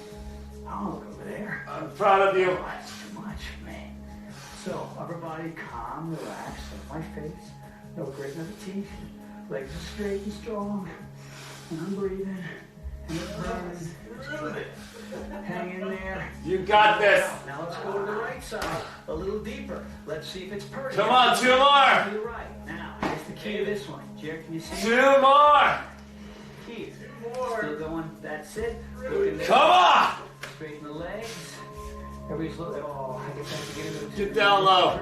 I don't look over there. I'm proud of you. Oh, that's too much, man. So upper body calm, relax. My face. No gritting of the teeth. Legs are straight and strong. And I'm breathing. And it's burning. Hang in there. You got this. Now let's go to the right side. A little deeper. Let's see if it's perfect. Come on, 2 more. To the right. Now, here's the key to this one. Jared, can you see? 2 more. Key. Still going. That's it. Come on. Straighten the legs. Everybody's looking. Oh, I guess I have to get into the Get down low.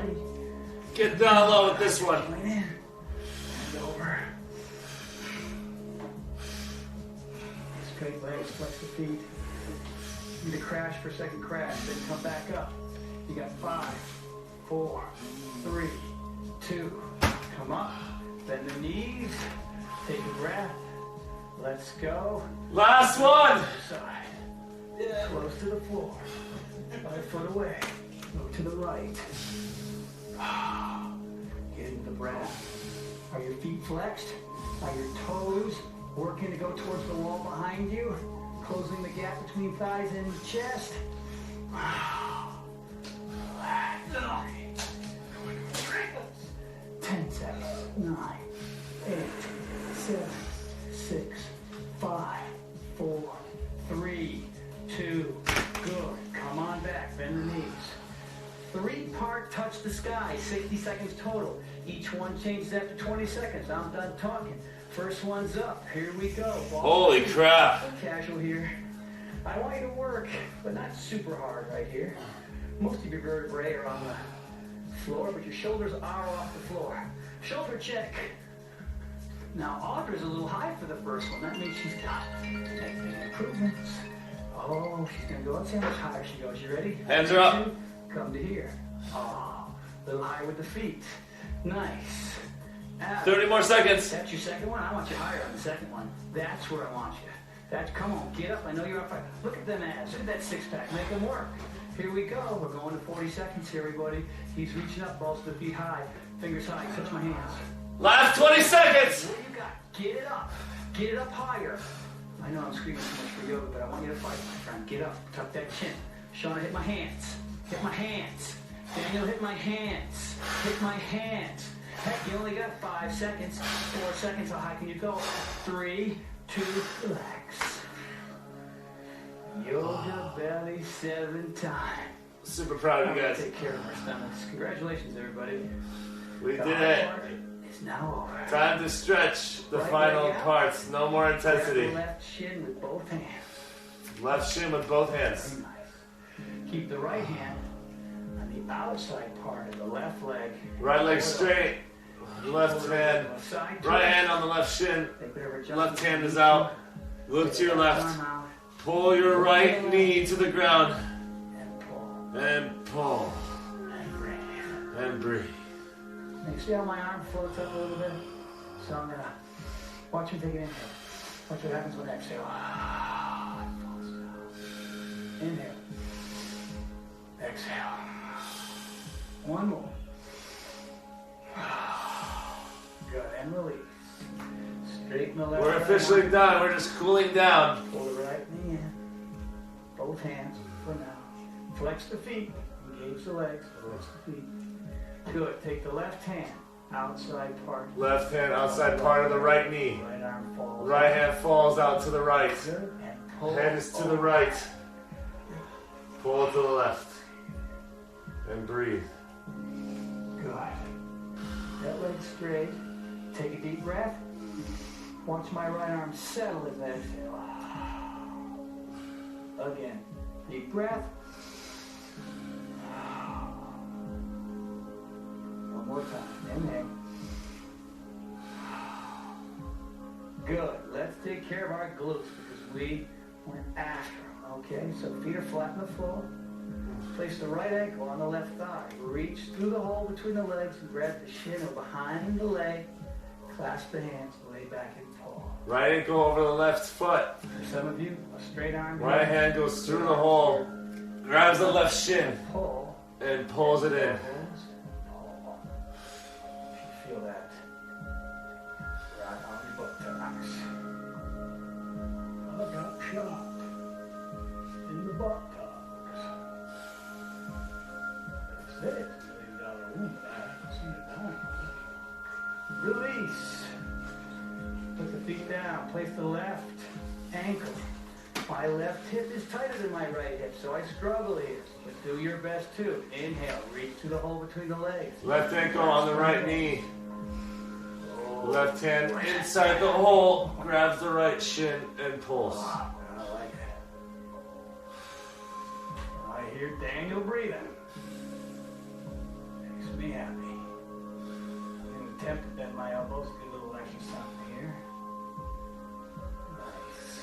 Get down low with this one. And over. Straight legs, flex the feet. You need to crash for a second crash, then come back up. You got 5, 4, 3, 2. Come up. Bend the knees. Take a breath. Let's go. Last one. Side. Close to the floor. 5 foot away. Look to the right. Get into the breath. Are your feet flexed? Are your toes working to go towards the wall behind you? Closing the gap between thighs and chest. Relax. 10 seconds. 9, 8, 7, 6, 5, 4, 3, 2. Good. Come on back. Bend the knees. 3-part touch the sky. 60 seconds total. Each one changes after 20 seconds. I'm done talking. First one's up. Here we go. Holy crap. Casual here. I want you to work, but not super hard right here. Most of your vertebrae are on the floor, but your shoulders are off the floor. Shoulder check. Now, Audra's a little high for the first one. That means she's got making improvements. Oh, she's going to go. Let's see how much higher she goes. You ready? Hands are up. Come to here. Oh, a little higher with the feet. Nice. 30 more seconds. That's your second one? I want you higher on the second one. That's where I want you. Come on, get up. I know you're up. Look at them abs. Look at that six-pack. Make them work. Here we go. We're going to 40 seconds here, everybody. He's reaching up, balls to the feet high. Fingers high. Touch my hands. Last 20 seconds. What do you got? Get it up. Get it up higher. I know I'm screaming too much for yoga, but I want you to fight, my friend. Get up. Tuck that chin. Shauna, hit my hands. Hit my hands. Daniel, hit my hands. Hit my hands. Heck, you only got 5 seconds. 4 seconds. How high can you go? 3, 2, relax. Yoga belly 7 times. Super proud of you guys. Take care of our stomachs. Congratulations, everybody. We did it. It's now over. Time to stretch the final parts. No more intensity. Grab the left shin with both hands. Left shin with both hands. Very nice. Keep the right hand on the outside part of the left leg. Right leg straight. Left hand. Right hand on the left shin. Left hand is out. Look to your left. Pull your right knee to the ground. And pull. And breathe. You see how my arm floats up a little bit? So I'm gonna watch me take an inhale. Watch what happens with exhale. Inhale. Exhale. One more. Good, and release. Straighten the left. We're officially done. We're just cooling down. Pull the right knee in. Both hands for now. Flex the feet. Engage the legs. Flex the feet. Good. Take the left hand. Outside part. Left hand outside part of the right knee. Right arm falls. Right hand falls out to the right. Good. And pull. Head is to the right. Pull to the left. And breathe. Good. That leg straight. Take a deep breath. Watch my right arm settle as I exhale. Again. Deep breath. One more time. Inhale. Good. Let's take care of our glutes because we went after them. Okay, so feet are flat on the floor. Place the right ankle on the left thigh. Reach through the hole between the legs and grab the shin or behind the leg. Clasp the hands, lay back and pull. Right ankle over the left foot. For some of you, a straight arm. Right hand goes through the hole, grabs the left shin, pull, and pulls it in. Feel that right on your buttocks. I got shot in the buttocks. That's it. $1 million wound, but I haven't seen it done. Release. Put the feet down. Place the left ankle. My left hip is tighter than my right hip, so I struggle here. But do your best too. Inhale. Reach to the hole between the legs. Left ankle on the right knee. Left hand inside the hole, grabs the right shin and pulls. I like it. I hear Daniel breathing. Makes me happy. I'm going to attempt to bend my elbows, get a little extra something here. Nice.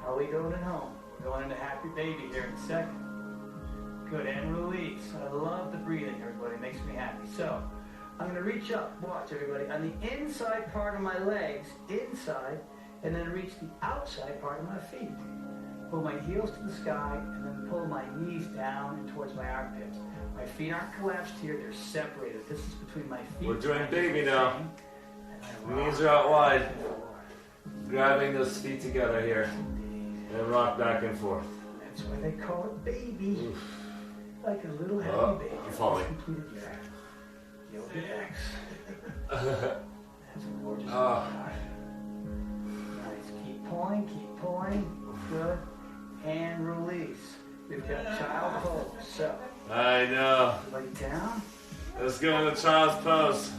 How are we going at home? We're going into happy baby here in a second. Good, and release. I love the breathing, everybody. It makes me happy. So, I'm going to reach up, watch everybody, on the inside part of my legs, inside, and then reach the outside part of my feet. Pull my heels to the sky, and then pull my knees down and towards my armpits. My feet aren't collapsed here, they're separated. This is between my feet. We're doing baby now. The knees are out wide. Grabbing those feet together here. And rock back and forth. That's why they call it baby. Oof. Like a little happy baby. I'm falling. Yoga X. That's a gorgeous nice. Keep pulling. Good. And release. We've got child pose. So. I know. Everybody down. Let's go into child's pose.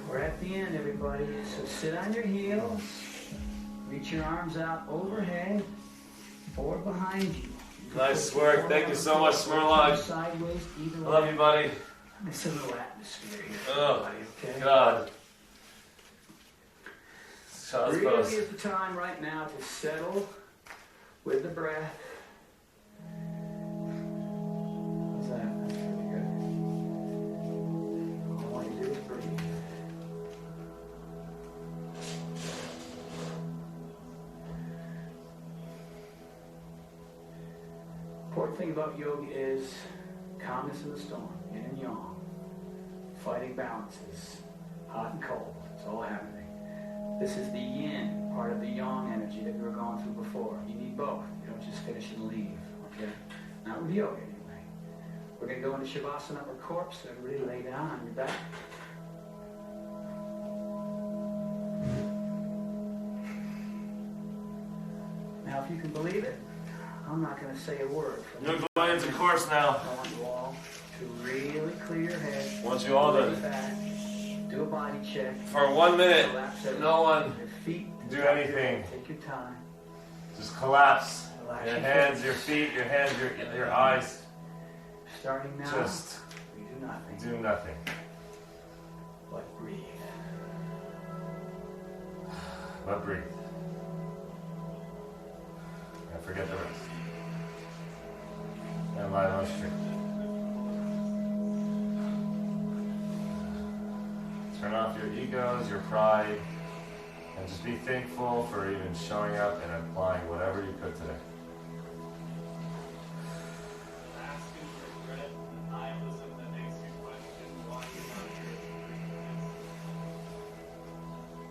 We're at the end, everybody. So sit on your heels. Reach your arms out overhead or behind you. Nice work. Thank you so much, Smurlog. Sideways, either way. I love you, buddy. It's a little atmosphere here. Oh, okay? God. Child's Really pose. is the time right now to settle with the breath. How's that? That's pretty good. All I want you to do is breathe. Important thing about yoga is calmness in the storm, yin and yang. Fighting balances, hot and cold, it's all happening. This is the yin, part of the yang energy that we were going through before. You need both. You don't just finish and leave, okay? Not with yoga, anyway. We're going to go into Shavasana or corpse, so everybody lay down on your back. Now, if you can believe it, I'm not going to say a word. You're going into course now. I want you all to really clear your head. Want you all to do a body check. For 1 minute, no one your feet, do anything. Take your time. Just collapse. Relax Your hands, your feet, your hands, your eyes. Starting now. Just we do nothing. do nothing. But breathe. But breathe. And forget the rest. And lie on straight. Turn off your egos, your pride, and just be thankful for even showing up and applying whatever you could today.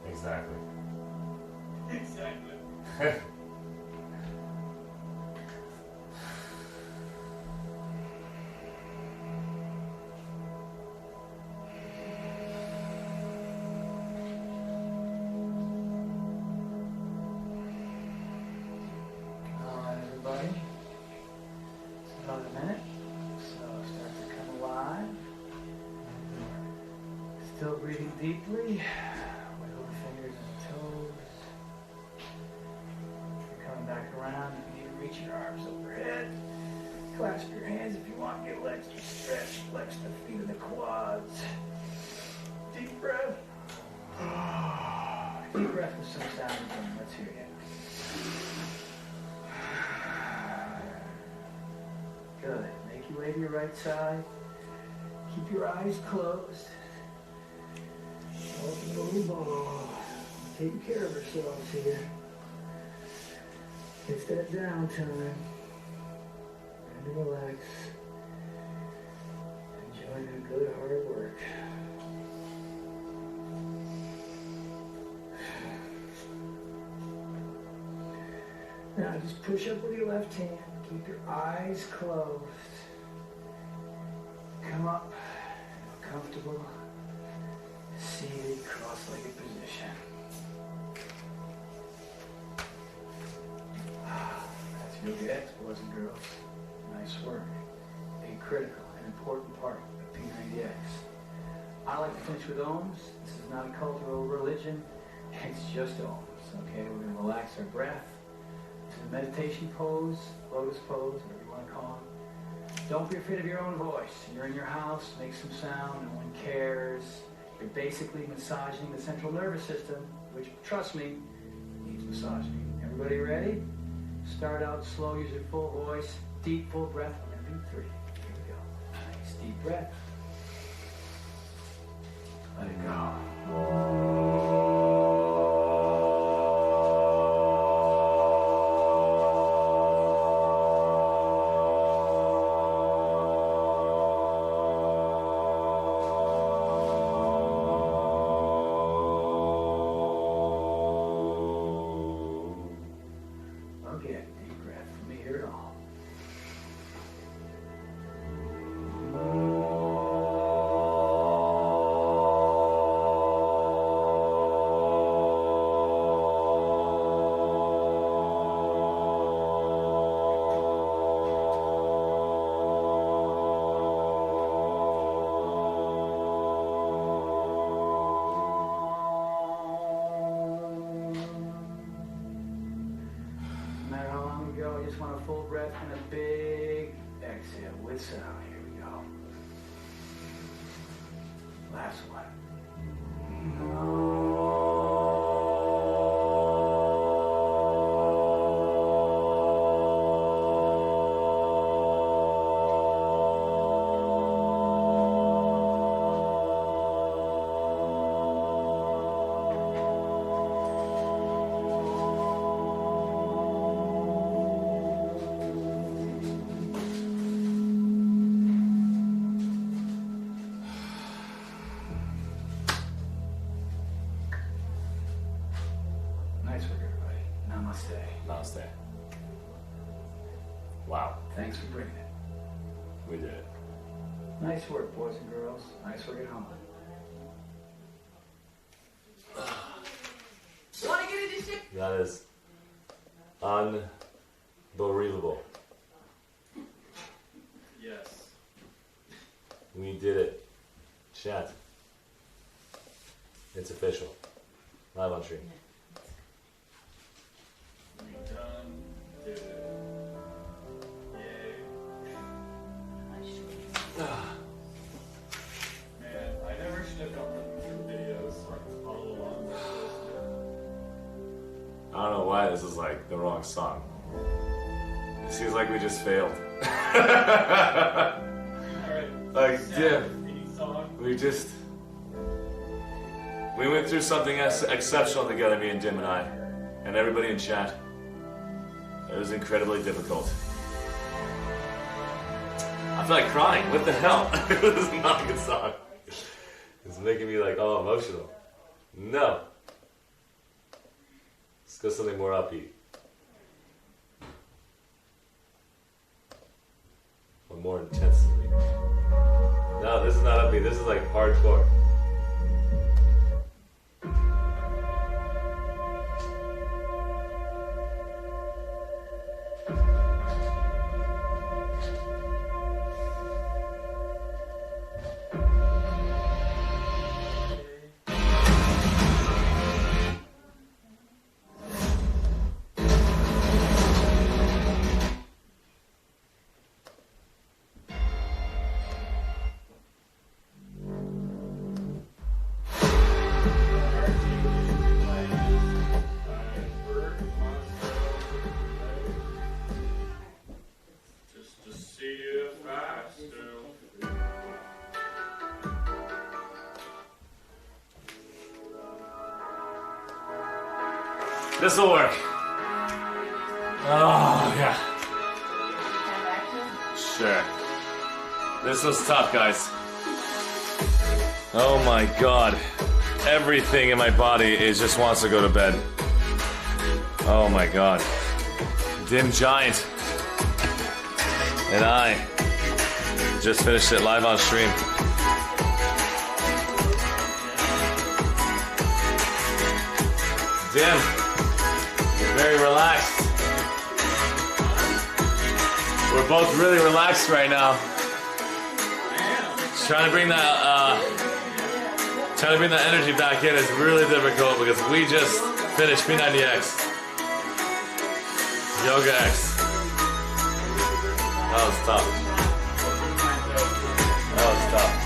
Exactly. Exactly. Alright, everybody. It's about a minute. So start to come alive. Still breathing deeply. Wiggle the fingers and toes. You're coming back around. You need to reach your arms overhead. Clasp your hands if you want. Get legs to stretch. Flex the feet and the quads. Deep breath. Deep breath with some sound again. Let's hear it. Good. Make your way to your right side. Keep your eyes closed. Open the little ball. Taking care of ourselves here. It's that downtime. And relax. Enjoy the good hard work. Now just push up with your left hand. Keep your eyes closed. Come up in a comfortable, seated, cross-legged position. That's real good, boys and girls. Nice work. A critical and important part of P90X. I like to finish with ohms. This is not a cult or a religion. It's just ohms. Okay, we're going to relax our breath. To the meditation pose, lotus pose, whatever you want to call it. Don't be afraid of your own voice. You're in your house, make some sound, no one cares. You're basically massaging the central nervous system, which, trust me, needs massaging. Everybody ready? Start out slow, use your full voice. Deep, full breath. We're going to do 3. Here we go. Nice deep breath. Let it go. Full breath and a big exhale with sound. Here we go. Last one. Nice work, everybody. Namaste. Namaste. Wow. Thanks for bringing it. We did it. Nice work, boys and girls. Nice work at home. Want to get into shit? That is unbelievable. Yes. We did it. Chat. It's official. Live on stream. We done did it. Yay. Man, I never should have done the videos so I can follow along with I don't know why this is like the wrong song. It seems like we just failed. Alright. Like, yeah. Song. We went through something exceptional together, me and Dim and I, and everybody in chat. It was incredibly difficult. I feel like crying. What the hell? This is not a good song. It's making me like all emotional. No. Let's go something more upbeat. Or more intensely. No, this is not upbeat. This is like hardcore. This'll work. Oh, yeah. Sure. This was tough, guys. Oh my god. Everything in my body just wants to go to bed. Oh my god. Dim Giant and I just finished it live on stream. Dim, you're very relaxed. We're both really relaxed right now. Trying to bring that energy back in is really difficult because we just finished P90X. Yoga X. That was tough. That was tough.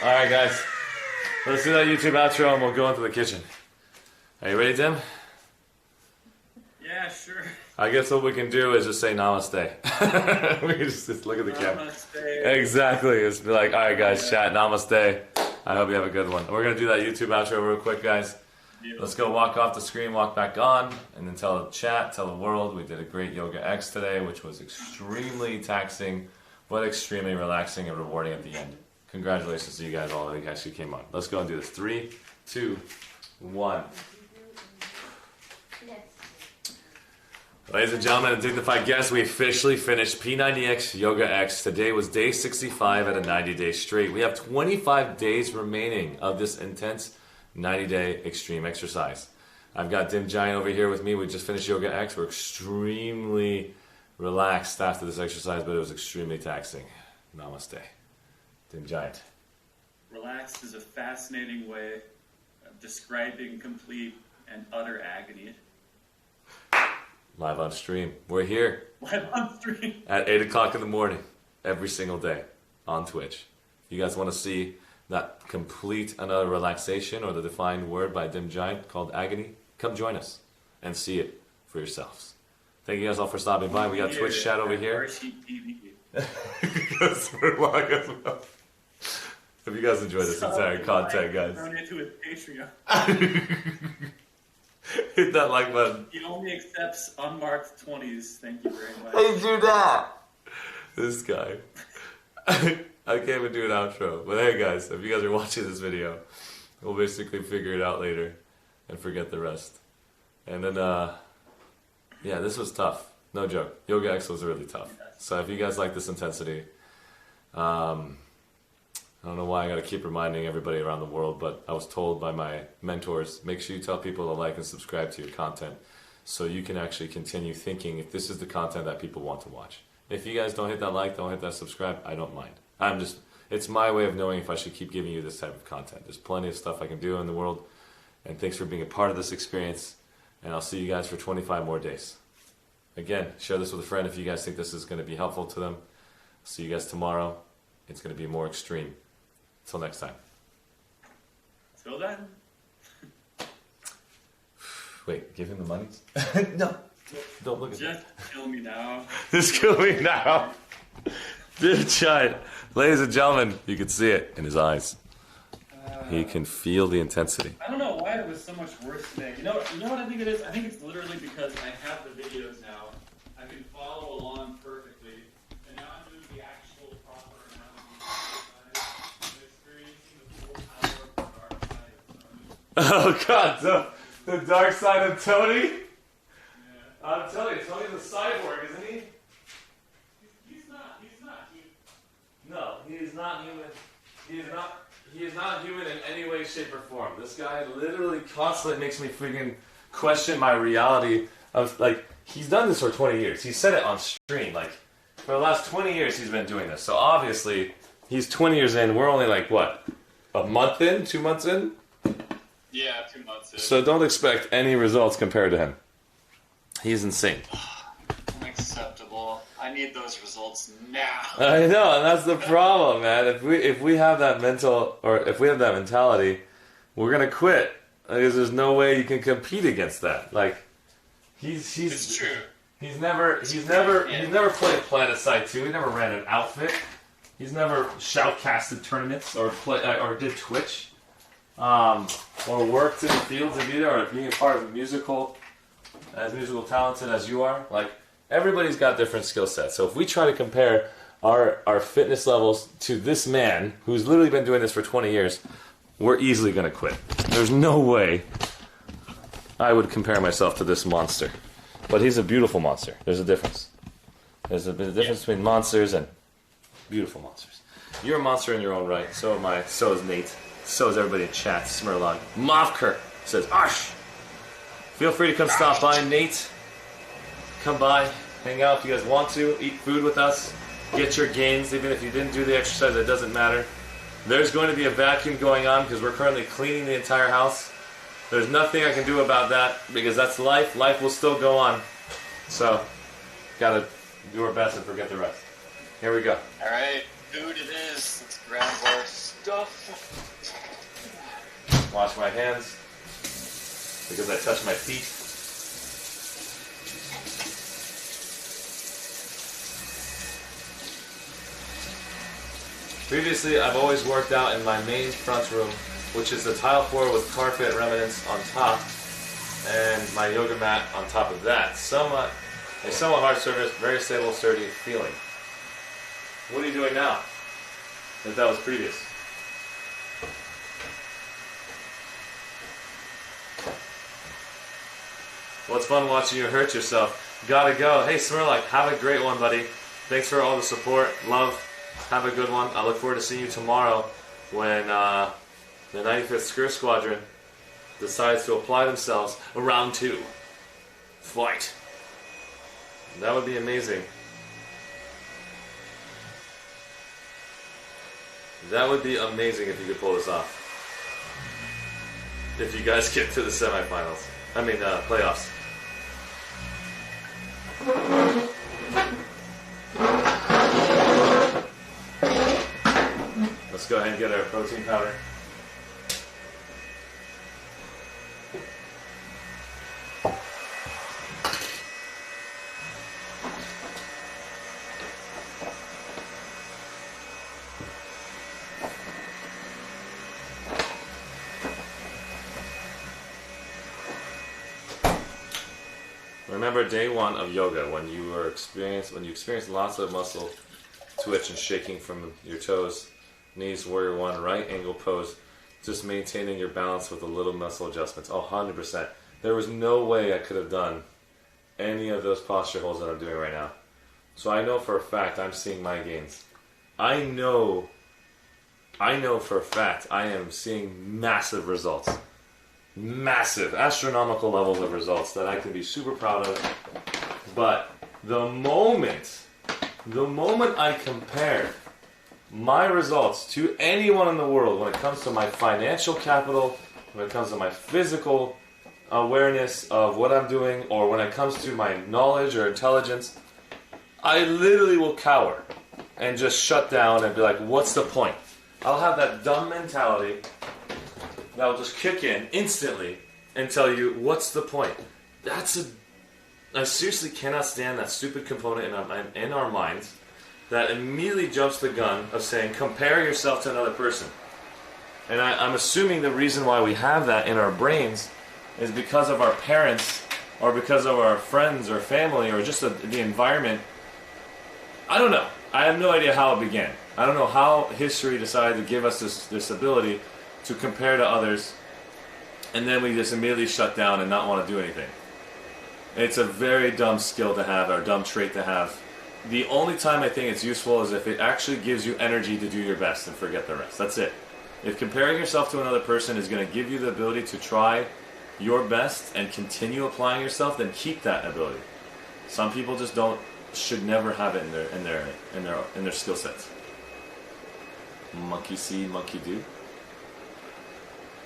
Alright guys, let's do that YouTube outro and we'll go into the kitchen. Are you ready, Tim? Yeah, sure. I guess what we can do is just say namaste. We can just look at the camera. Namaste. Exactly, it's be like, alright guys, chat, namaste. I hope you have a good one. We're going to do that YouTube outro real quick, guys. Let's go walk off the screen, walk back on, and then tell the chat, tell the world we did a great Yoga X today, which was extremely taxing, but extremely relaxing and rewarding at the end. Congratulations to you guys all who actually came on. Let's go and do this. 3, 2, 1. Ladies and gentlemen and dignified guests, we officially finished P90X Yoga X. Today was day 65 at a 90-day straight. We have 25 days remaining of this intense 90-day extreme exercise. I've got Dim Giant over here with me. We just finished Yoga X. We're extremely relaxed after this exercise, but it was extremely taxing. Namaste. Dim Giant. Relaxed is a fascinating way of describing complete and utter agony. Live on stream. We're here. Live on stream. At 8 o'clock in the morning, every single day, on Twitch. If you guys want to see that complete and utter relaxation or the defined word by Dim Giant called agony, come join us and see it for yourselves. Thank you guys all for stopping by. We got Twitch chat over here. ArsheeTV. Because we're live as well. Hope you guys enjoy this entire content, guys. Donate to his Patreon. Hit that like button. He only accepts unmarked 20s. Thank you very much. Hey, do that. This guy. I can't even do an outro. But hey, guys, if you guys are watching this video, we'll basically figure it out later and forget the rest. And then, yeah, this was tough. No joke. Yoga X was really tough. So if you guys like this intensity, I don't know why I gotta keep reminding everybody around the world, but I was told by my mentors, make sure you tell people to like and subscribe to your content so you can actually continue thinking if this is the content that people want to watch. If you guys don't hit that like, don't hit that subscribe, I don't mind. It's my way of knowing if I should keep giving you this type of content. There's plenty of stuff I can do in the world, and thanks for being a part of this experience, and I'll see you guys for 25 more days. Again, share this with a friend if you guys think this is going to be helpful to them. See you guys tomorrow. It's going to be more extreme. Until next time. Till then. Wait, give him the money? No. Don't look at Just kill me now. Just kill me now. Dude, Giant. Ladies and gentlemen, you can see it in his eyes. He can feel the intensity. I don't know why it was so much worse today. You know what I think it is? I think it's literally because I have the videos now. I can follow along perfectly. And now I'm doing the actual proper analogy. I'm experiencing the full power of the dark side of Tony. Oh God, the dark side of Tony? Yeah. I'm telling you, Tony's a cyborg, isn't he? He's not human. No, he is not human. He is not human in any way, shape, or form. This guy literally constantly makes me freaking question my reality of, like, he's done this for 20 years. He said it on stream. Like, for the last 20 years he's been doing this. So obviously, He's 20 years in. We're only like, what, a month in? 2 months in? Yeah, 2 months in. So don't expect any results compared to him. He's insane. Unacceptable. I need those results now. I know, and that's the problem, man. If we have that mental, or if we have that mentality, we're gonna quit because there's no way you can compete against that. Like, he's It's true. He's never played PlanetSide 2. He never ran an outfit. He's never shoutcasted tournaments or did Twitch, or worked in the fields of either, or being a part of musical talented as you are. Like, everybody's got different skill sets. So if we try to compare our fitness levels to this man who's literally been doing this for 20 years, we're easily going to quit. There's no way I would compare myself to this monster. But he's a beautiful monster. There's a difference. There's a difference between monsters and beautiful monsters. You're a monster in your own right. So am I. So is Nate. So is everybody in chat. Smurlog. Mavker says, Arsh! Feel free to come stop by, Nate. Come by, hang out if you guys want to. Eat food with us. Get your gains, even if you didn't do the exercise, it doesn't matter. There's going to be a vacuum going on because we're currently cleaning the entire house. There's nothing I can do about that because that's life. Life will still go on. So, gotta do our best and forget the rest. Here we go. Alright, food it is. Let's grab our stuff. Wash my hands because I touched my feet. Previously, I've always worked out in my main front room, which is the tile floor with carpet remnants on top, and my yoga mat on top of that. A somewhat hard surface, very stable, sturdy feeling. What are you doing now? If that was previous. Well, it's fun watching you hurt yourself. Gotta go. Hey, Smurlak, have a great one, buddy. Thanks for all the support. Love. Have a good one. I look forward to seeing you tomorrow when the 95th Screw Squadron decides to apply themselves a round 2 fight. That would be amazing. That would be amazing if you could pull this off. If you guys get to the semifinals. I mean, playoffs. Let's go ahead and get our protein powder. Remember day 1 of yoga when you experienced lots of muscle twitch and shaking from your toes, knees, warrior 1, right angle pose, just maintaining your balance with a little muscle adjustments. Oh, 100%. There was no way I could have done any of those posture holds that I'm doing right now. So I know for a fact I'm seeing my gains. I know for a fact I am seeing massive results. Massive, astronomical levels of results that I can be super proud of. But the moment I compare my results to anyone in the world when it comes to my financial capital, when it comes to my physical awareness of what I'm doing, or when it comes to my knowledge or intelligence, I literally will cower and just shut down and be like, what's the point? I'll have that dumb mentality that will just kick in instantly and tell you, what's the point? I seriously cannot stand that stupid component in our minds that immediately jumps the gun of saying, compare yourself to another person. And I'm assuming the reason why we have that in our brains is because of our parents, or because of our friends or family, or just the environment. I don't know. I have no idea how it began. I don't know how history decided to give us this ability to compare to others, and then we just immediately shut down and not want to do anything. It's a very dumb skill to have, or dumb trait to have. The only time I think it's useful is if it actually gives you energy to do your best and forget the rest. That's it. If comparing yourself to another person is going to give you the ability to try your best and continue applying yourself, then keep that ability. Some people just should never have it in their skill sets. monkey see, monkey do.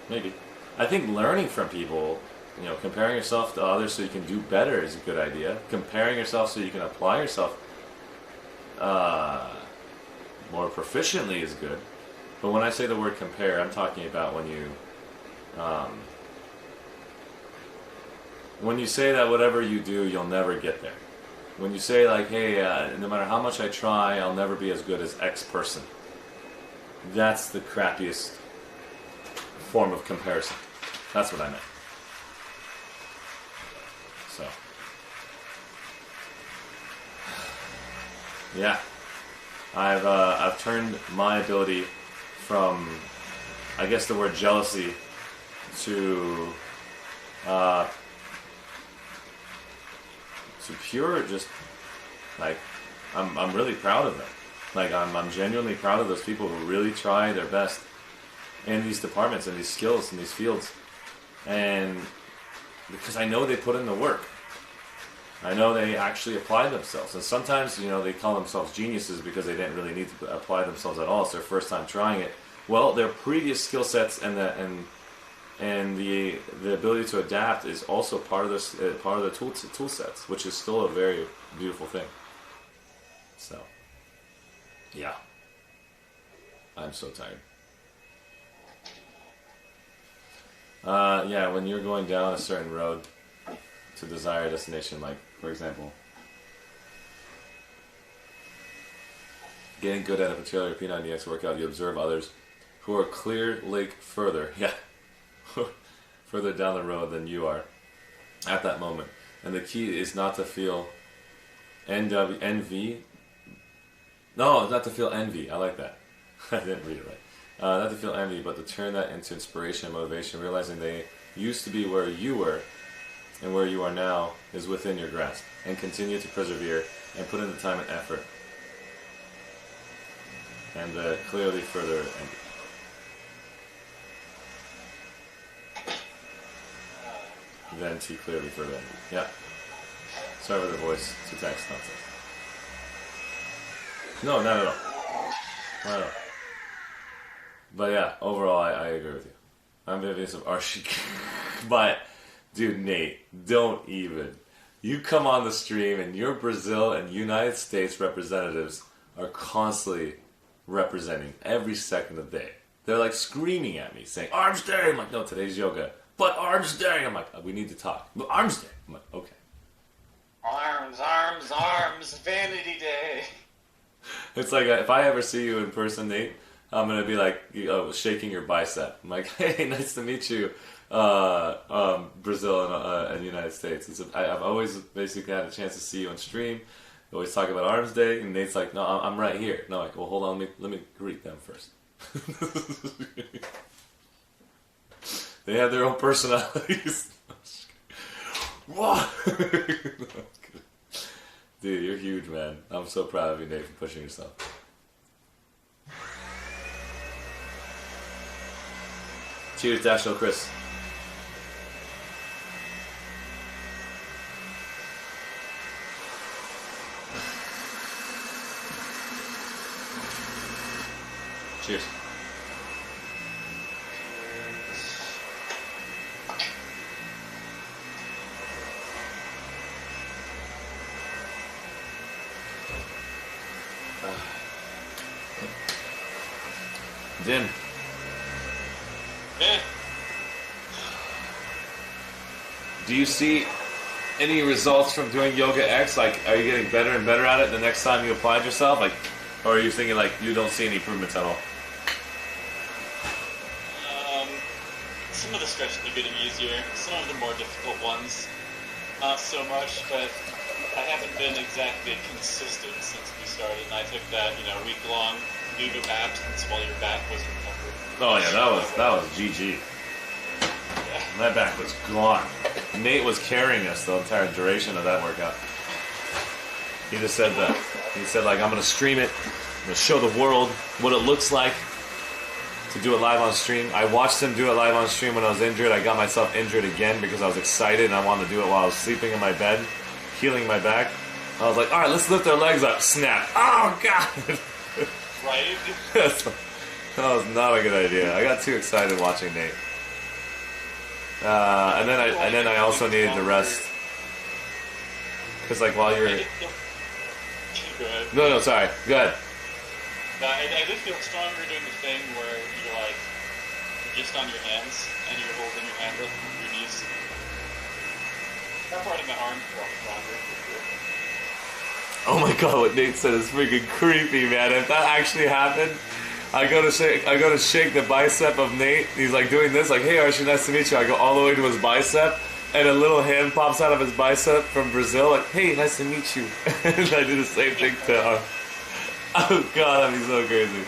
Maybe. I think learning from people, you know, comparing yourself to others so you can do better is a good idea. Comparing yourself so you can apply yourself more proficiently is good. But when I say the word compare, I'm talking about when you say that whatever you do, you'll never get there. When you say like, hey, no matter how much I try, I'll never be as good as X person. That's the crappiest form of comparison. That's what I meant. So, yeah, I've turned my ability from, I guess, the word jealousy to pure, just like I'm really proud of them. Like I'm genuinely proud of those people who really try their best in these departments and these skills in these fields, and because I know they put in the work. I know they actually apply themselves, and sometimes, you know, they call themselves geniuses because they didn't really need to apply themselves at all. It's their first time trying it. Well, their previous skill sets and the ability to adapt is also part of their tool sets, which is still a very beautiful thing. So, yeah, I'm so tired. Yeah, when you're going down a certain road to desired destination, like, for example, getting good at a particular P90X workout, you observe others who are clear lake further, further down the road than you are at that moment. And the key is not to feel envy. No, it's not to feel envy. I like that. I didn't read it right. Not to feel envy, but to turn that into inspiration and motivation, realizing they used to be where you were, and where you are now is within your grasp, and continue to persevere and put in the time and effort. And clearly further envy. Then to clearly further envy. Yeah. Sorry for the voice to text nonsense. No, not at all. Not at all. But yeah, overall, I agree with you. I'm envious of Arshee. But, dude, Nate, don't even. You come on the stream and your Brazil and United States representatives are constantly representing every second of the day. They're like screaming at me, saying, Arms Day! I'm like, no, today's yoga. But Arms Day! I'm like, we need to talk. But Arms Day! I'm like, okay. Arms, arms, arms, Vanity Day. It's like, if I ever see you in person, Nate, I'm going to be like, shaking your bicep. I'm like, hey, nice to meet you, Brazil and United States. I've always basically had a chance to see you on stream. We always talk about Arms Day, and Nate's like, no, I'm right here. No, like, well, hold on, let me greet them first. They have their own personalities. Dude, you're huge, man. I'm so proud of you, Nate, for pushing yourself. Cheers, Dashno Chris. Cheers. Dim. Yeah. Do you see any results from doing Yoga X? Like, are you getting better and better at it the next time you applied yourself? Like, or are you thinking like you don't see any improvements at all? Some of the stretches are getting easier. Some of the more difficult ones, not so much. But I haven't been exactly consistent since we started. And I took that, week-long leave of absence while your back was recovered. Oh yeah, that was GG. Yeah. My back was gone. Nate was carrying us the entire duration of that workout. He just said that. He said, like, I'm going to stream it. I'm going to show the world what it looks like to do it live on stream. I watched him do it live on stream when I was injured. I got myself injured again because I was excited and I wanted to do it while I was sleeping in my bed, healing my back. I was like, all right, let's lift our legs up. Snap. Oh, God. Right? That was not a good idea. I got too excited watching Nate. And then I also needed the rest. Cause like while you're no, sorry, go ahead. I did feel stronger doing the thing where you're like just on your hands and you're holding your hand up with your knees. That part of my arm felt stronger. Oh my god, what Nate said is freaking creepy, man. If that actually happened, I go to shake the bicep of Nate. He's like doing this, like, hey Archie, nice to meet you. I go all the way to his bicep, and a little hand pops out of his bicep from Brazil, like, hey, nice to meet you. And I do the same thing to oh god, that'd be so crazy.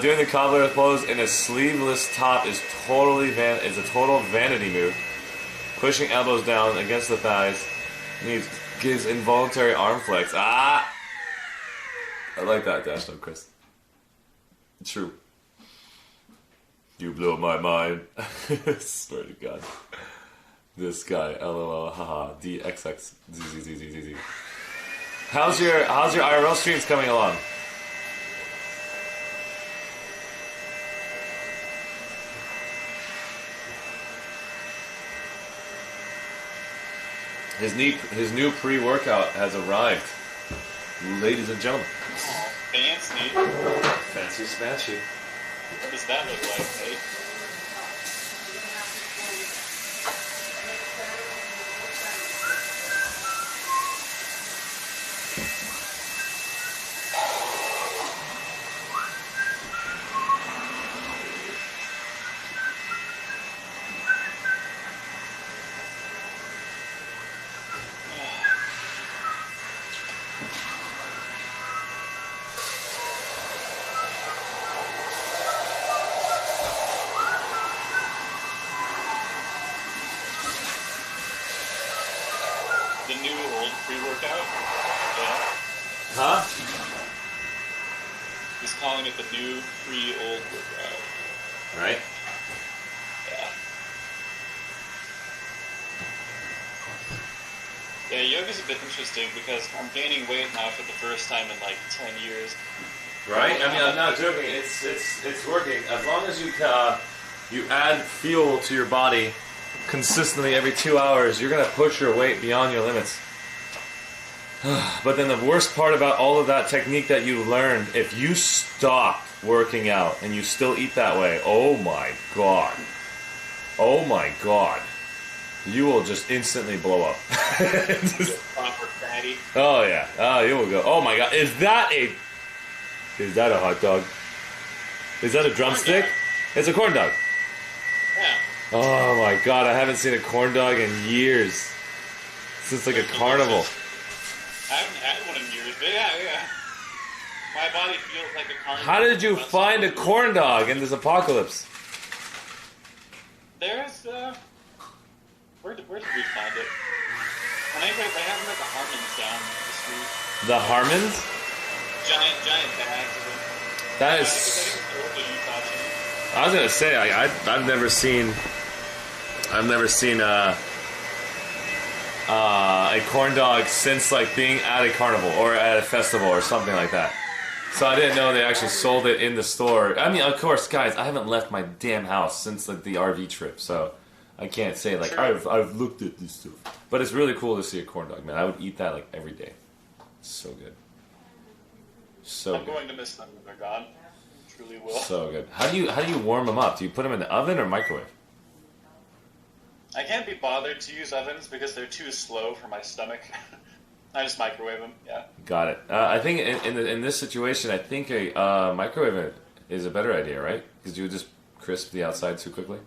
Doing the cobbler pose in a sleeveless top is a total vanity move. Pushing elbows down against the thighs gives involuntary arm flex. Ah! I like that dash though, Chris. True. You blow my mind. Swear to God. This guy, LOL, haha, DXX, ZZZZZ. How's your IRL streams coming along? His new pre-workout has arrived, ladies and gentlemen. Fancy. Fancy smashy. What does that look like, Nate? The new old pre-workout? Yeah. Huh? He's calling it the new pre-old workout. Right? Yeah. Yeah, yoga's a bit interesting because I'm gaining weight now for the first time in like 10 years. Right? I mean, I'm not joking. It's working. As long as you add fuel to your body consistently every 2 hours, you're gonna push your weight beyond your limits. But then the worst part about all of that technique that you learned, if you stop working out and you still eat that way, oh my god, you will just instantly blow up. Proper fatty. Oh yeah, you will go. Oh my god, is that a hot dog? Is that a drumstick? It's a corn dog. Yeah. Oh my god, I haven't seen a corn dog in years. Since like a carnival. I haven't had one in years, but yeah. My body feels like a carnival. How did you find a corn dog in this apocalypse? There's, where did we find it? I have them at the Harmons down the street. The Harmons? Giant bags of them. That is... I was gonna say, I've never seen a corn dog since like being at a carnival or at a festival or something like that. So I didn't know they actually sold it in the store. I mean, of course, guys, I haven't left my damn house since like the RV trip, so I can't say like I've looked at this stuff. But it's really cool to see a corn dog, man. I would eat that like every day. So good. So I'm going to miss them when they're gone. Truly will. So good. How do you warm them up? Do you put them in the oven or microwave? I can't be bothered to use ovens because they're too slow for my stomach. I just microwave them. Yeah. Got it. I think in this situation, I think a microwave is a better idea, right? Because you would just crisp the outside too quickly.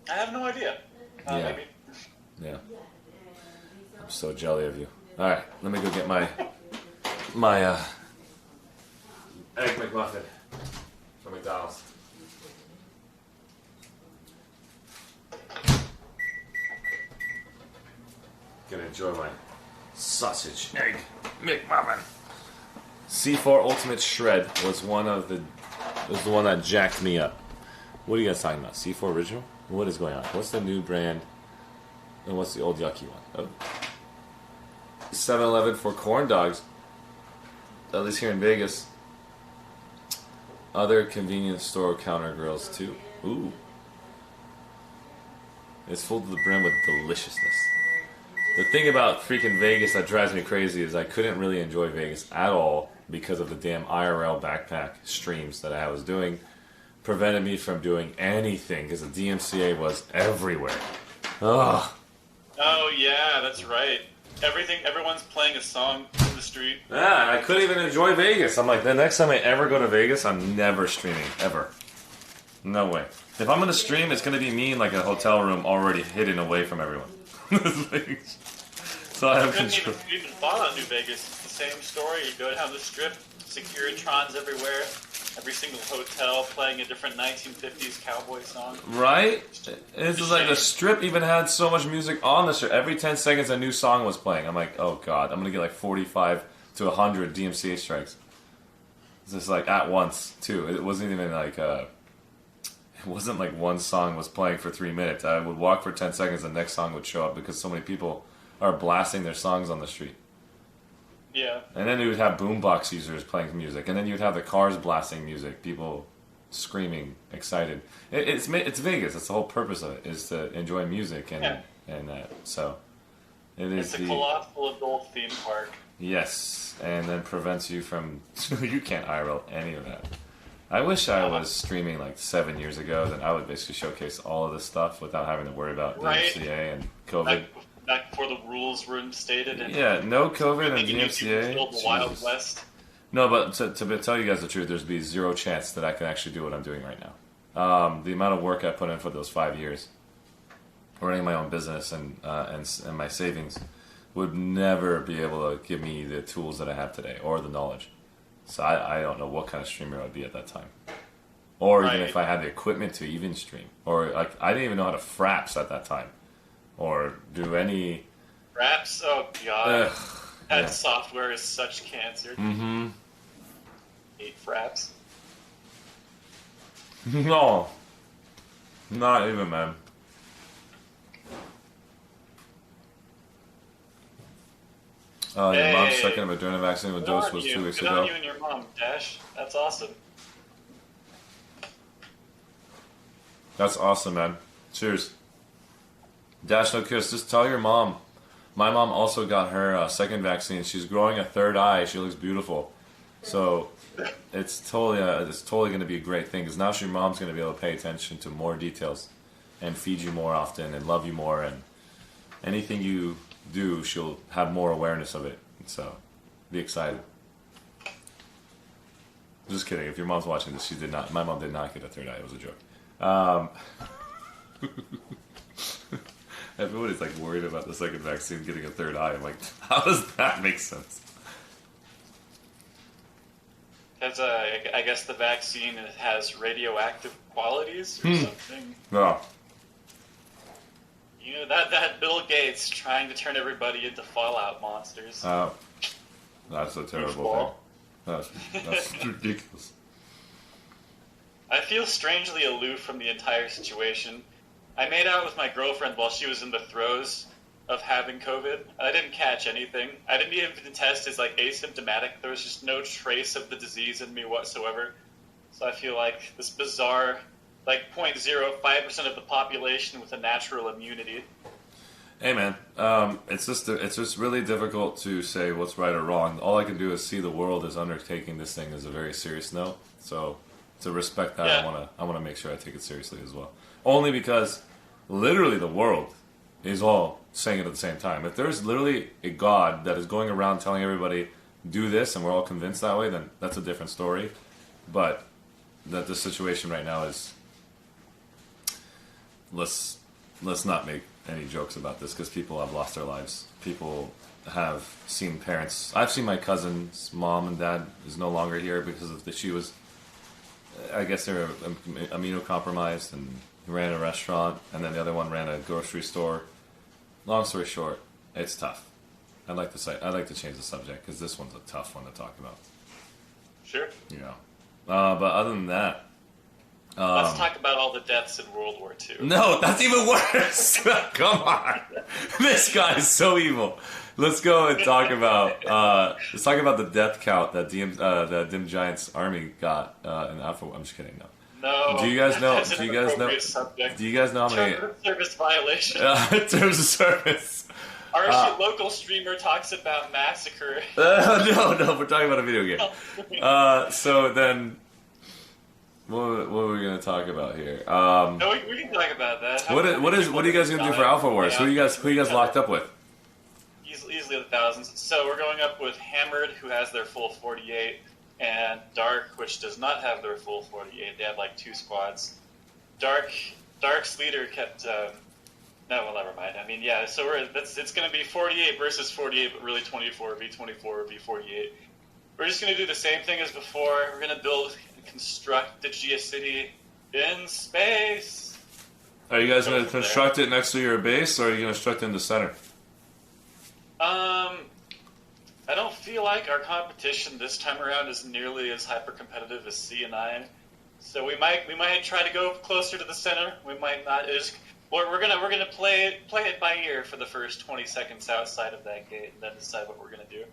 I have no idea. Yeah. Maybe. Yeah. I'm so jelly of you. All right, let me go get my egg McMuffin from McDonald's. Gonna enjoy my sausage egg McMuffin. C4 Ultimate Shred was the one that jacked me up. What are you guys talking about? C4 Original? What is going on? What's the new brand? And what's the old yucky one? Oh. 7-Eleven for corn dogs. At least here in Vegas. other convenience store counter grills too. Ooh. It's full to the brim with deliciousness. The thing about freaking Vegas that drives me crazy is I couldn't really enjoy Vegas at all because of the damn IRL backpack streams that I was doing. Prevented me from doing anything because the DMCA was everywhere. Ugh. Oh yeah, that's right. Everyone's playing a song in the street. Yeah, I couldn't even enjoy Vegas. I'm like, the next time I ever go to Vegas, I'm never streaming, ever. No way. If I'm gonna stream, it's gonna be me in like a hotel room already hidden away from everyone. So I have control. Even thought on New Vegas. It's the same story. You go down the strip, Securitrons everywhere. Every single hotel playing a different 1950s cowboy song. Right? It's just like the strip even had so much music on the strip. Every 10 seconds a new song was playing. I'm like, oh god, I'm gonna get like 45 to 100 DMCA strikes. It's just like at once, too. It wasn't even like it wasn't like one song was playing for 3 minutes. I would walk for 10 seconds, the next song would show up because so many people are blasting their songs on the street. Yeah. And then you would have boombox users playing music, and then you'd have the cars blasting music, people screaming, excited. It's Vegas. That's the whole purpose of it, is to enjoy music and so it is. It's a colossal adult theme park. Yes, and then prevents you from you can't IRL any of that. I wish I was streaming like 7 years ago. Then I would basically showcase all of this stuff without having to worry about DMCA and COVID. Back before the rules were instated. And yeah, no COVID and DMCA. The Wild West. No, but to tell you guys the truth, there's be zero chance that I can actually do what I'm doing right now. The amount of work I put in for those 5 years, running my own business and my savings, would never be able to give me the tools that I have today or the knowledge. So I don't know what kind of streamer I'd be at that time, or even if I had the equipment to even stream, or like I didn't even know how to fraps at that time. Or do any raps? Oh god, that yeah. software is such cancer. Mm-hmm. Hate fraps. No, not even, man. Oh, your mom's second Moderna vaccine with dose was 2 weeks Good ago. on you and your mom, Dash. That's awesome. That's awesome, man. Cheers. Dash, no kiss. Just tell your mom. My mom also got her second vaccine. She's growing a third eye. She looks beautiful. So it's totally going to be a great thing because now your mom's going to be able to pay attention to more details and feed you more often and love you more, and anything you do, she'll have more awareness of it. So be excited. Just kidding. If your mom's watching this, she did not. My mom did not get a third eye. It was a joke. Everybody's like worried about the second vaccine getting a third eye. I'm like, how does that make sense? Because I guess the vaccine has radioactive qualities or something. No. You know, that Bill Gates trying to turn everybody into Fallout monsters. Oh, that's a terrible thing. That's ridiculous. I feel strangely aloof from the entire situation. I made out with my girlfriend while she was in the throes of having COVID. I didn't catch anything. I didn't even test as like asymptomatic. There was just no trace of the disease in me whatsoever. So I feel like this bizarre, like 0.05% of the population with a natural immunity. Hey man, it's just really difficult to say what's right or wrong. All I can do is see the world as undertaking this thing as a very serious note. So to respect that, I wanna make sure I take it seriously as well. Only because literally the world is all saying it at the same time. If there's literally a God that is going around telling everybody do this, and we're all convinced that way, then that's a different story. But that the situation right now is, let's not make any jokes about this because people have lost their lives. People have seen parents. I've seen my cousin's mom and dad is no longer here because of she was, I guess they were immunocompromised and ran a restaurant, and then the other one ran a grocery store. Long story short, it's tough. I'd like to change the subject because this one's a tough one to talk about. Sure. You know, but other than that, Let's talk about all the deaths in World War II. No, that's even worse. Come on, this guy is so evil. Let's go and talk about the death count that Dim Giant's army got in Alpha. I'm just kidding. No. Do you guys know? That's an Do you guys know? inappropriate subject. Do you guys know how many Terms of service violation? terms of service? Our local streamer talks about massacre. No, we're talking about a video game. So then, what were we gonna talk about here? No, we can talk about that. What are you guys gonna do for Alpha Wars? Who you guys locked up with? Easily the thousands. So we're going up with Hammered, who has their full 48, and Dark, which does not have their full 48. They have like 2 squads. Dark's leader kept. No, well, never mind. I mean, yeah. So it's going to be 48 versus 48, but really 24 v 24 v 48. We're just going to do the same thing as before. We're going to build and construct the Geocity in space. Are you guys going to construct it next to your base, or are you going to construct it in the center? I don't feel like our competition this time around is nearly as hyper competitive as C9. So we might try to go closer to the center. We might not. We're gonna play it by ear for the first 20 seconds outside of that gate, and then decide what we're gonna do.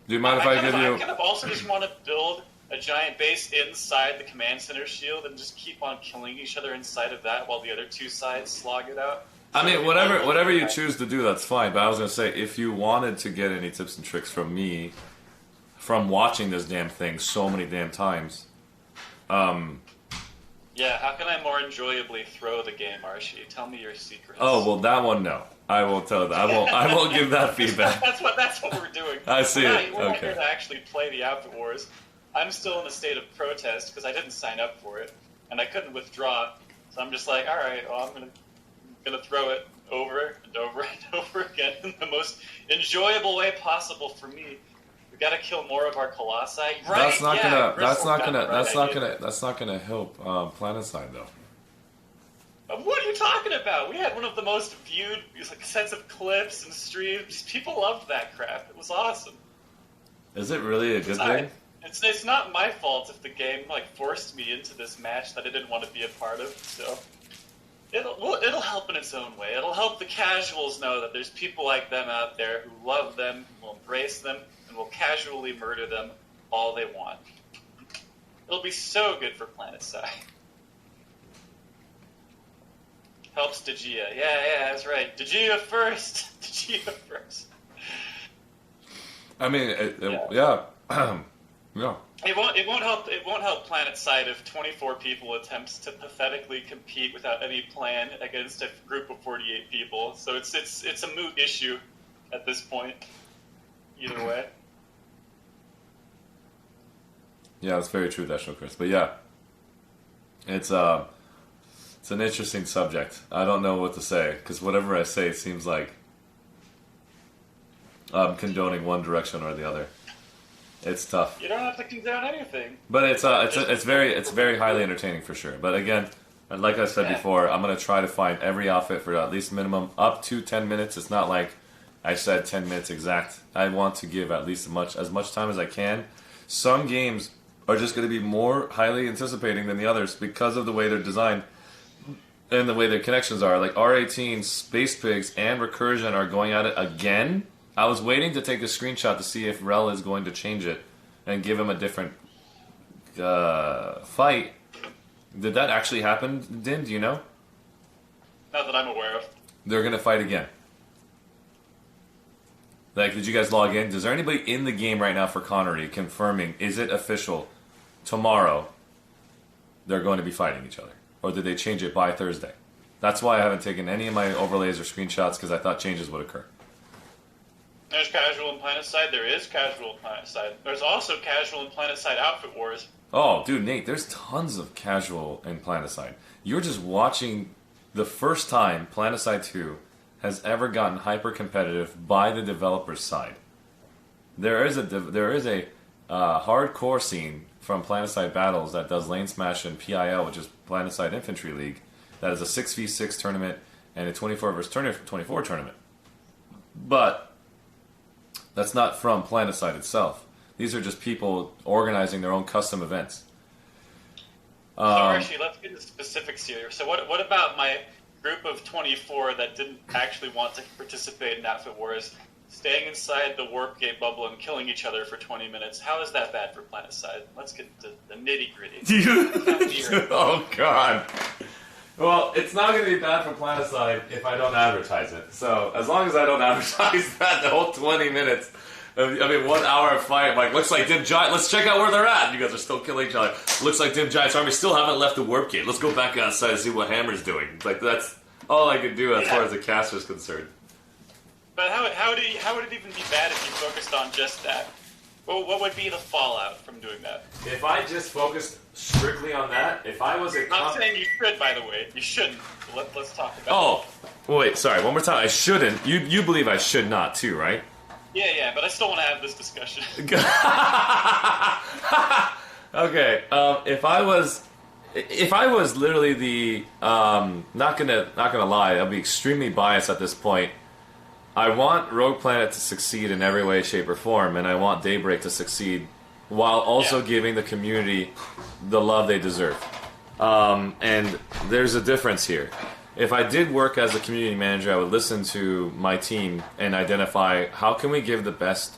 Do you mind if I give you? I kind of also just want to build a giant base inside the command center shield and just keep on killing each other inside of that while the other 2 sides slog it out. I mean, whatever you choose to do, that's fine. But I was gonna say, if you wanted to get any tips and tricks from me, from watching this damn thing so many damn times, yeah, how can I more enjoyably throw the game, Arshee? Tell me your secrets. Oh well, that one no. I will tell that. I won't give that feedback. That's what we're doing. I see it. We're not Okay. here to actually play the Outfit Wars. I'm still in a state of protest because I didn't sign up for it, and I couldn't withdraw. So I'm just like, all right, well, I'm gonna throw it over and over and over again in the most enjoyable way possible for me. We gotta kill more of our colossi. Right? That's not Gristle gonna help Planetside though. What are you talking about? We had one of the most viewed sets of clips and streams. People loved that crap. It was awesome. Is it really a good thing? It's not my fault if the game forced me into this match that I didn't want to be a part of. So it'll help in its own way. It'll help the casuals know that there's people like them out there who love them, who will embrace them, and will casually murder them all they want. It'll be so good for Planetside. Helps Dejia. Yeah, that's right. Dejia first. Dejia first. I mean, yeah. Yeah. It won't help Planetside if 24 people attempts to pathetically compete without any plan against a group of 48 people. So it's a moot issue at this point. Either way. Yeah, that's very true, National Chris. But yeah, it's an interesting subject. I don't know what to say because whatever I say, it seems like condoning one direction or the other. It's tough. You don't have to condone anything. But it's very highly entertaining for sure. But again, like I said before, I'm gonna try to find every outfit for at least minimum up to 10 minutes. It's not like I said 10 minutes exact. I want to give at least as much time as I can. Some games are just going to be more highly anticipating than the others because of the way they're designed and the way their connections are. Like R18, Space Pigs, and Recursion are going at it again. I was waiting to take a screenshot to see if Rel is going to change it and give him a different fight. Did that actually happen, Din? Do you know? Not that I'm aware of. They're going to fight again. Like, did you guys log in? Is there anybody in the game right now for Connery confirming, is it official, tomorrow they're going to be fighting each other? Or did they change it by Thursday? That's why I haven't taken any of my overlays or screenshots, because I thought changes would occur. There's casual in Planetside. There is casual in Planetside. There's also casual in Planetside Outfit Wars. Oh, dude, Nate, there's tons of casual in Planetside. You're just watching the first time Planetside 2 has ever gotten hyper competitive by the developer's side. There is a hardcore scene from Planetside Battles that does Lane Smash and PIL, which is Planetside Infantry League. That is a 6v6 tournament and a 24 vs 24 tournament. But that's not from Planetside itself. These are just people organizing their own custom events. So Archie, let's get into specifics here. So what about my group of 24 that didn't actually want to participate in Outfit Wars, staying inside the warp gate bubble and killing each other for 20 minutes? How is that bad for PlanetSide? Let's get to the nitty gritty. Oh God. Well, it's not going to be bad for PlanetSide if I don't advertise it. So as long as I don't advertise that the whole 20 minutes. I mean, 1 hour of fight. Like, looks like Dim Giant. Let's check out where they're at. You guys are still killing each other. Looks like Dim Giant's army still haven't left the warp gate. Let's go back outside and see what Hammer's doing. Like, that's all I could do as far as the caster's concerned. But how would it even be bad if you focused on just that? Well, what would be the fallout from doing that? If I just focused strictly on that, if I was a... I'm not saying you should, by the way. You shouldn't. Let's talk about Oh, wait, sorry. One more time. I shouldn't. You believe I should not, too, right? Yeah, but I still want to have this discussion. Okay, if I was literally the not gonna lie, I'll be extremely biased at this point. I want Rogue Planet to succeed in every way, shape, or form, and I want Daybreak to succeed while also giving the community the love they deserve. And there's a difference here. If I did work as a community manager, I would listen to my team and identify how can we give the best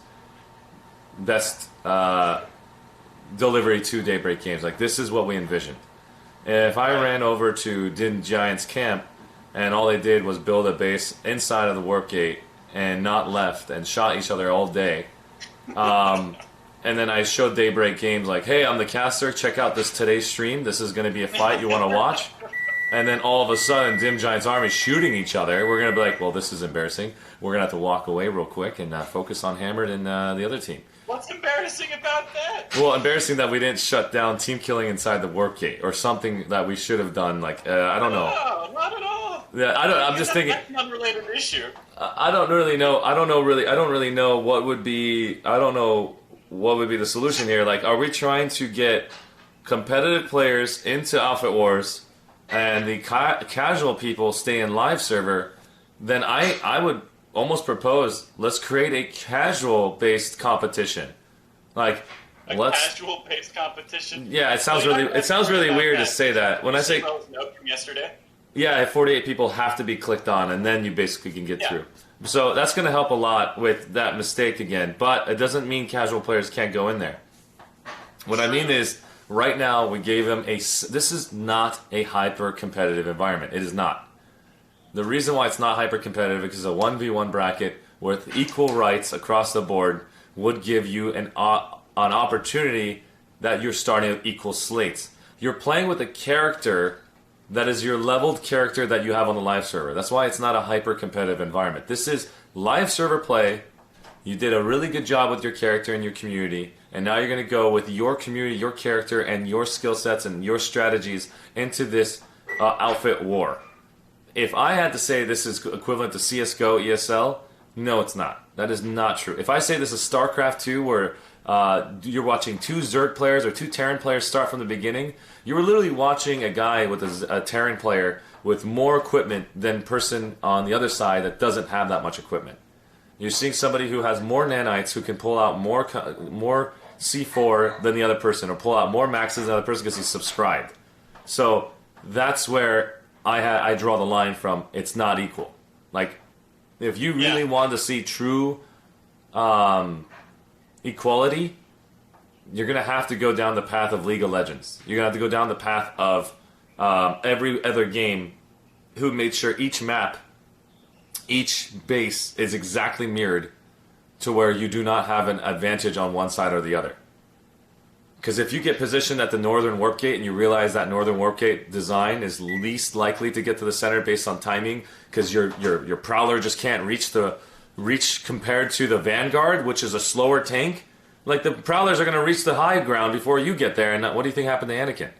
delivery to Daybreak games. Like, this is what we envisioned. If I ran over to Din Giant's camp and all they did was build a base inside of the warp gate and not left and shot each other all day, and then I showed Daybreak games like, hey, I'm the caster, check out today's stream, this is going to be a fight you want to watch. And then all of a sudden, Dim Giant's army shooting each other. We're going to be like, well, this is embarrassing. We're going to have to walk away real quick and focus on Hammered and the other team. What's embarrassing about that? Well, embarrassing that we didn't shut down team killing inside the warp gate or something that we should have done. Like, I don't know. No, not at all. Yeah, I'm just thinking. That's an unrelated issue. I don't really know. I don't really know what would be. I don't know what would be the solution here. Like, are we trying to get competitive players into Outfit Wars and the casual people stay in live server? Then I would almost propose, let's create a casual-based competition. Like, let's casual-based competition. Yeah, it sounds really weird to say that. When I say note from yesterday. Yeah, 48 people have to be clicked on, and then you basically can get through. So that's going to help a lot with that mistake again. But it doesn't mean casual players can't go in there. What I mean is, right now we gave them this is not a hyper-competitive environment. It is not. The reason why it's not hyper-competitive is because a 1v1 bracket with equal rights across the board would give you an opportunity that you're starting with equal slates. You're playing with a character that is your leveled character that you have on the live server. That's why it's not a hyper-competitive environment. This is live server play. You did a really good job with your character and your community, and now you're going to go with your community, your character, and your skill sets and your strategies into this outfit war. If I had to say this is equivalent to CSGO, ESL, no, it's not. That is not true. If I say this is StarCraft 2, where you're watching two Zerg players or two Terran players start from the beginning, you're literally watching a guy with a Terran player with more equipment than person on the other side that doesn't have that much equipment. You're seeing somebody who has more nanites, who can pull out more C4 than the other person, or pull out more maxes than the other person because he's subscribed. So that's where I draw the line from. It's not equal. Like, if you really want to see true equality, you're going to have to go down the path of League of Legends. You're going to have to go down the path of every other game who made sure each map, each base is exactly mirrored to where you do not have an advantage on one side or the other. Because if you get positioned at the northern warp gate and you realize that northern warp gate design is least likely to get to the center based on timing, because your prowler just can't reach compared to the Vanguard, which is a slower tank. Like, the prowlers are going to reach the high ground before you get there, and what do you think happened to Anakin?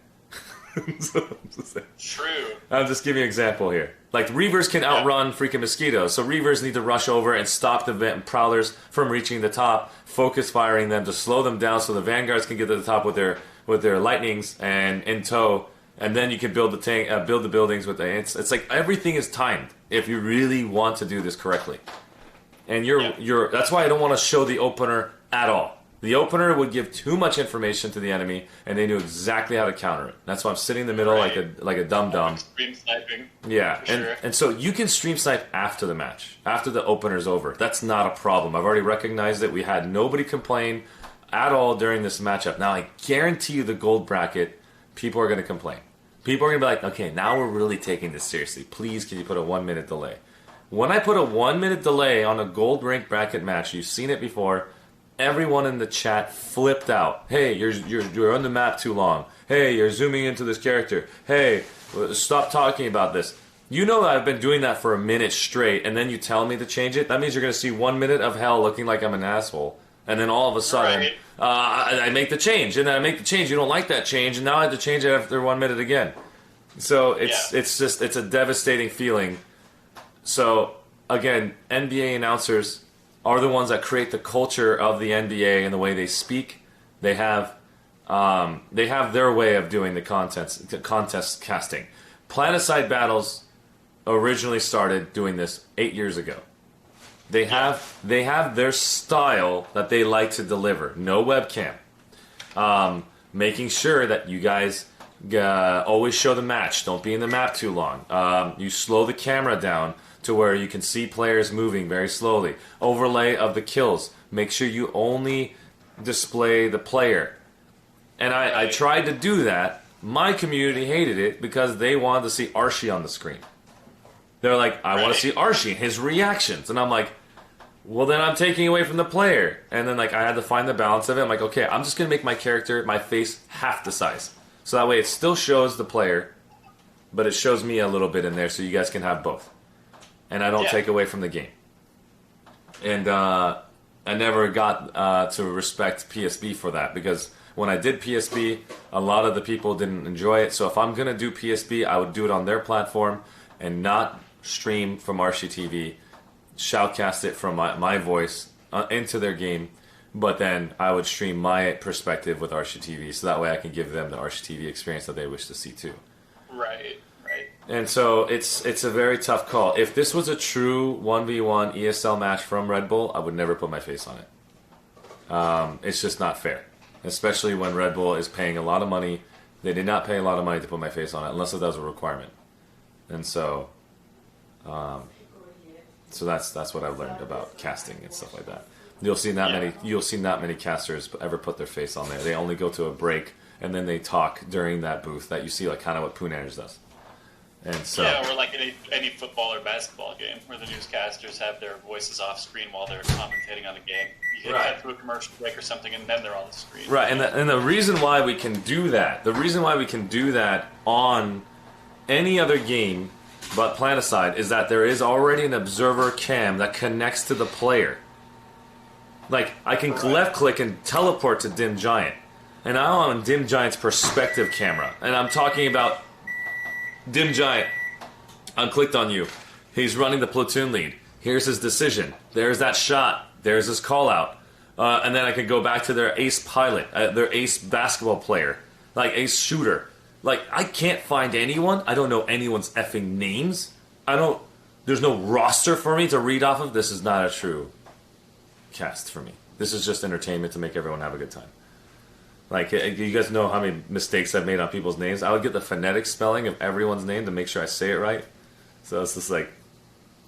True. I'll just give you an example here. Like, Reavers can outrun freaking mosquitoes, so Reavers need to rush over and stop the prowlers from reaching the top, focus firing them to slow them down so the Vanguards can get to the top with their lightnings and in tow, and then you can build the tank, build the buildings with the. It's like everything is timed if you really want to do this correctly. And you're that's why I don't want to show the opener at all. The opener would give too much information to the enemy, and they knew exactly how to counter it. That's why I'm sitting in the middle like a dum-dum. Stream sniping. Yeah, For sure. and so you can stream snipe after the match, after the opener's over. That's not a problem. I've already recognized it. We had nobody complain at all during this matchup. Now, I guarantee you the gold bracket, people are going to complain. People are going to be like, okay, now we're really taking this seriously. Please, can you put a 1 minute delay? When I put a 1 minute delay on a gold rank bracket match, you've seen it before, everyone in the chat flipped out. Hey, you're on the map too long. Hey, you're zooming into this character. Hey, stop talking about this. You know that I've been doing that for a minute straight, and then you tell me to change it? That means you're going to see 1 minute of hell looking like I'm an asshole. And then all of a sudden, I make the change. And then I make the change. You don't like that change, and now I have to change it after 1 minute again. So it's a devastating feeling. So, again, NBA announcers are the ones that create the culture of the NBA and the way they speak. They have their way of doing the contest casting. Planetside Battles originally started doing this 8 years ago. They have their style that they like to deliver. No webcam. Making sure that you guys always show the match. Don't be in the map too long. You slow the camera down to where you can see players moving very slowly. Overlay of the kills. Make sure you only display the player. And I tried to do that. My community hated it because they wanted to see Arshee on the screen. They're like, I want to see Arshee, his reactions. And I'm like, well, then I'm taking away from the player. And then like I had to find the balance of it. I'm like, okay, I'm just going to make my character, my face, half the size. So that way it still shows the player, but it shows me a little bit in there so you guys can have both. And I don't take away from the game. And I never got to respect PSB for that because when I did PSB, a lot of the people didn't enjoy it. So if I'm going to do PSB, I would do it on their platform and not stream from ArsheeTV, shoutcast it from my voice into their game, but then I would stream my perspective with ArsheeTV so that way I can give them the ArsheeTV experience that they wish to see too. Right. And so it's a very tough call. If this was a true 1v1 ESL match from Red Bull, I would never put my face on it. It's just not fair. Especially when Red Bull is paying a lot of money. They did not pay a lot of money to put my face on it, unless that was a requirement. And so, that's what I've learned about casting and stuff like that. You'll see not many casters ever put their face on there. They only go to a break and then they talk during that booth that you see, like kind of what Pooners does. And so, or like any football or basketball game where the newscasters have their voices off screen while they're commentating on a game. You can cut through a commercial break or something, and then they're on the screen. Right, and the reason why we can do that, on any other game but Planetside is that there is already an observer cam that connects to the player. Like, I can left click and teleport to Dim Giant. And now I'm on Dim Giant's perspective camera. And I'm talking about Dim Giant. I clicked on you. He's running the platoon lead. Here's his decision. There's that shot. There's his call out. And then I can go back to their ace pilot, their ace basketball player, like ace shooter. Like, I can't find anyone. I don't know anyone's effing names. There's no roster for me to read off of. This is not a true cast for me. This is just entertainment to make everyone have a good time. Like, you guys know how many mistakes I've made on people's names. I would get the phonetic spelling of everyone's name to make sure I say it right. So it's just like,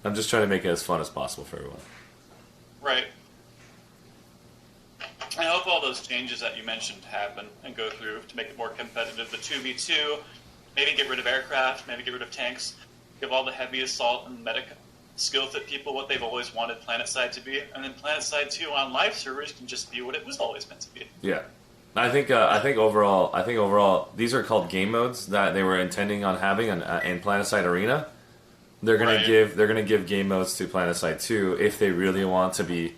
I'm just trying to make it as fun as possible for everyone. Right. I hope all those changes that you mentioned happen and go through to make it more competitive. The 2v2, maybe get rid of aircraft, maybe get rid of tanks, give all the heavy assault and medic skill fit people what they've always wanted Planetside to be, and then Planetside 2 on live servers can just be what it was always meant to be. Yeah. I think overall these are called game modes that they were intending on having in Planetside Arena. They're gonna give game modes to Planetside 2 if they really want to be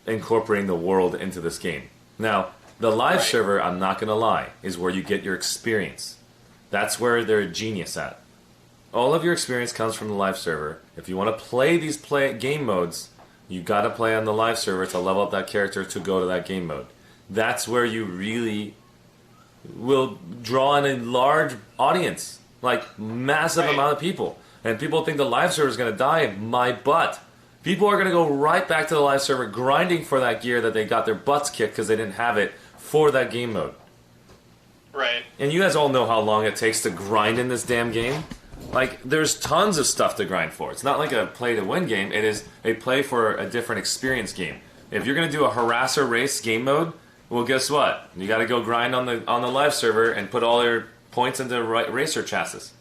incorporating the world into this game. Now, the live server, I'm not gonna lie, is where you get your experience. That's where they're a genius at. All of your experience comes from the live server. If you want to play these game modes, you gotta play on the live server to level up that character to go to that game mode. That's where you really will draw in a large audience, like massive amount of people. And people think the live server is going to die. My butt. People are going to go right back to the live server grinding for that gear that they got their butts kicked because they didn't have it for that game mode. Right. And you guys all know how long it takes to grind in this damn game. Like, there's tons of stuff to grind for. It's not like a play-to-win game. It is a play for a different experience game. If you're going to do a harasser race game mode, well, guess what? You got to go grind on the live server and put all your points into racer chassis.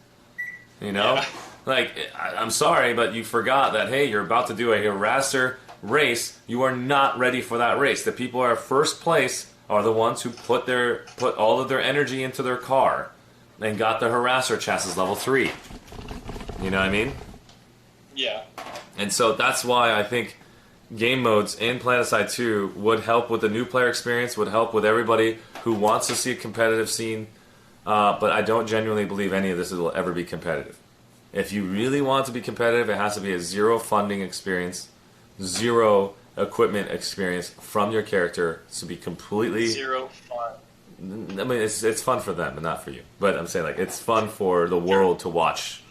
You know? Yeah. Like, I'm sorry, but you forgot that, hey, you're about to do a harasser race. You are not ready for that race. The people who are first place are the ones who put all of their energy into their car and got the harasser chassis level 3. You know what I mean? Yeah. And so that's why I think game modes in PlanetSide 2 would help with the new player experience, would help with everybody who wants to see a competitive scene, but I don't genuinely believe any of this will ever be competitive. If you really want to be competitive, it has to be a zero funding experience, zero equipment experience from your character to be completely... Zero fun. I mean, it's fun for them, but not for you. But I'm saying, like, it's fun for the world to watch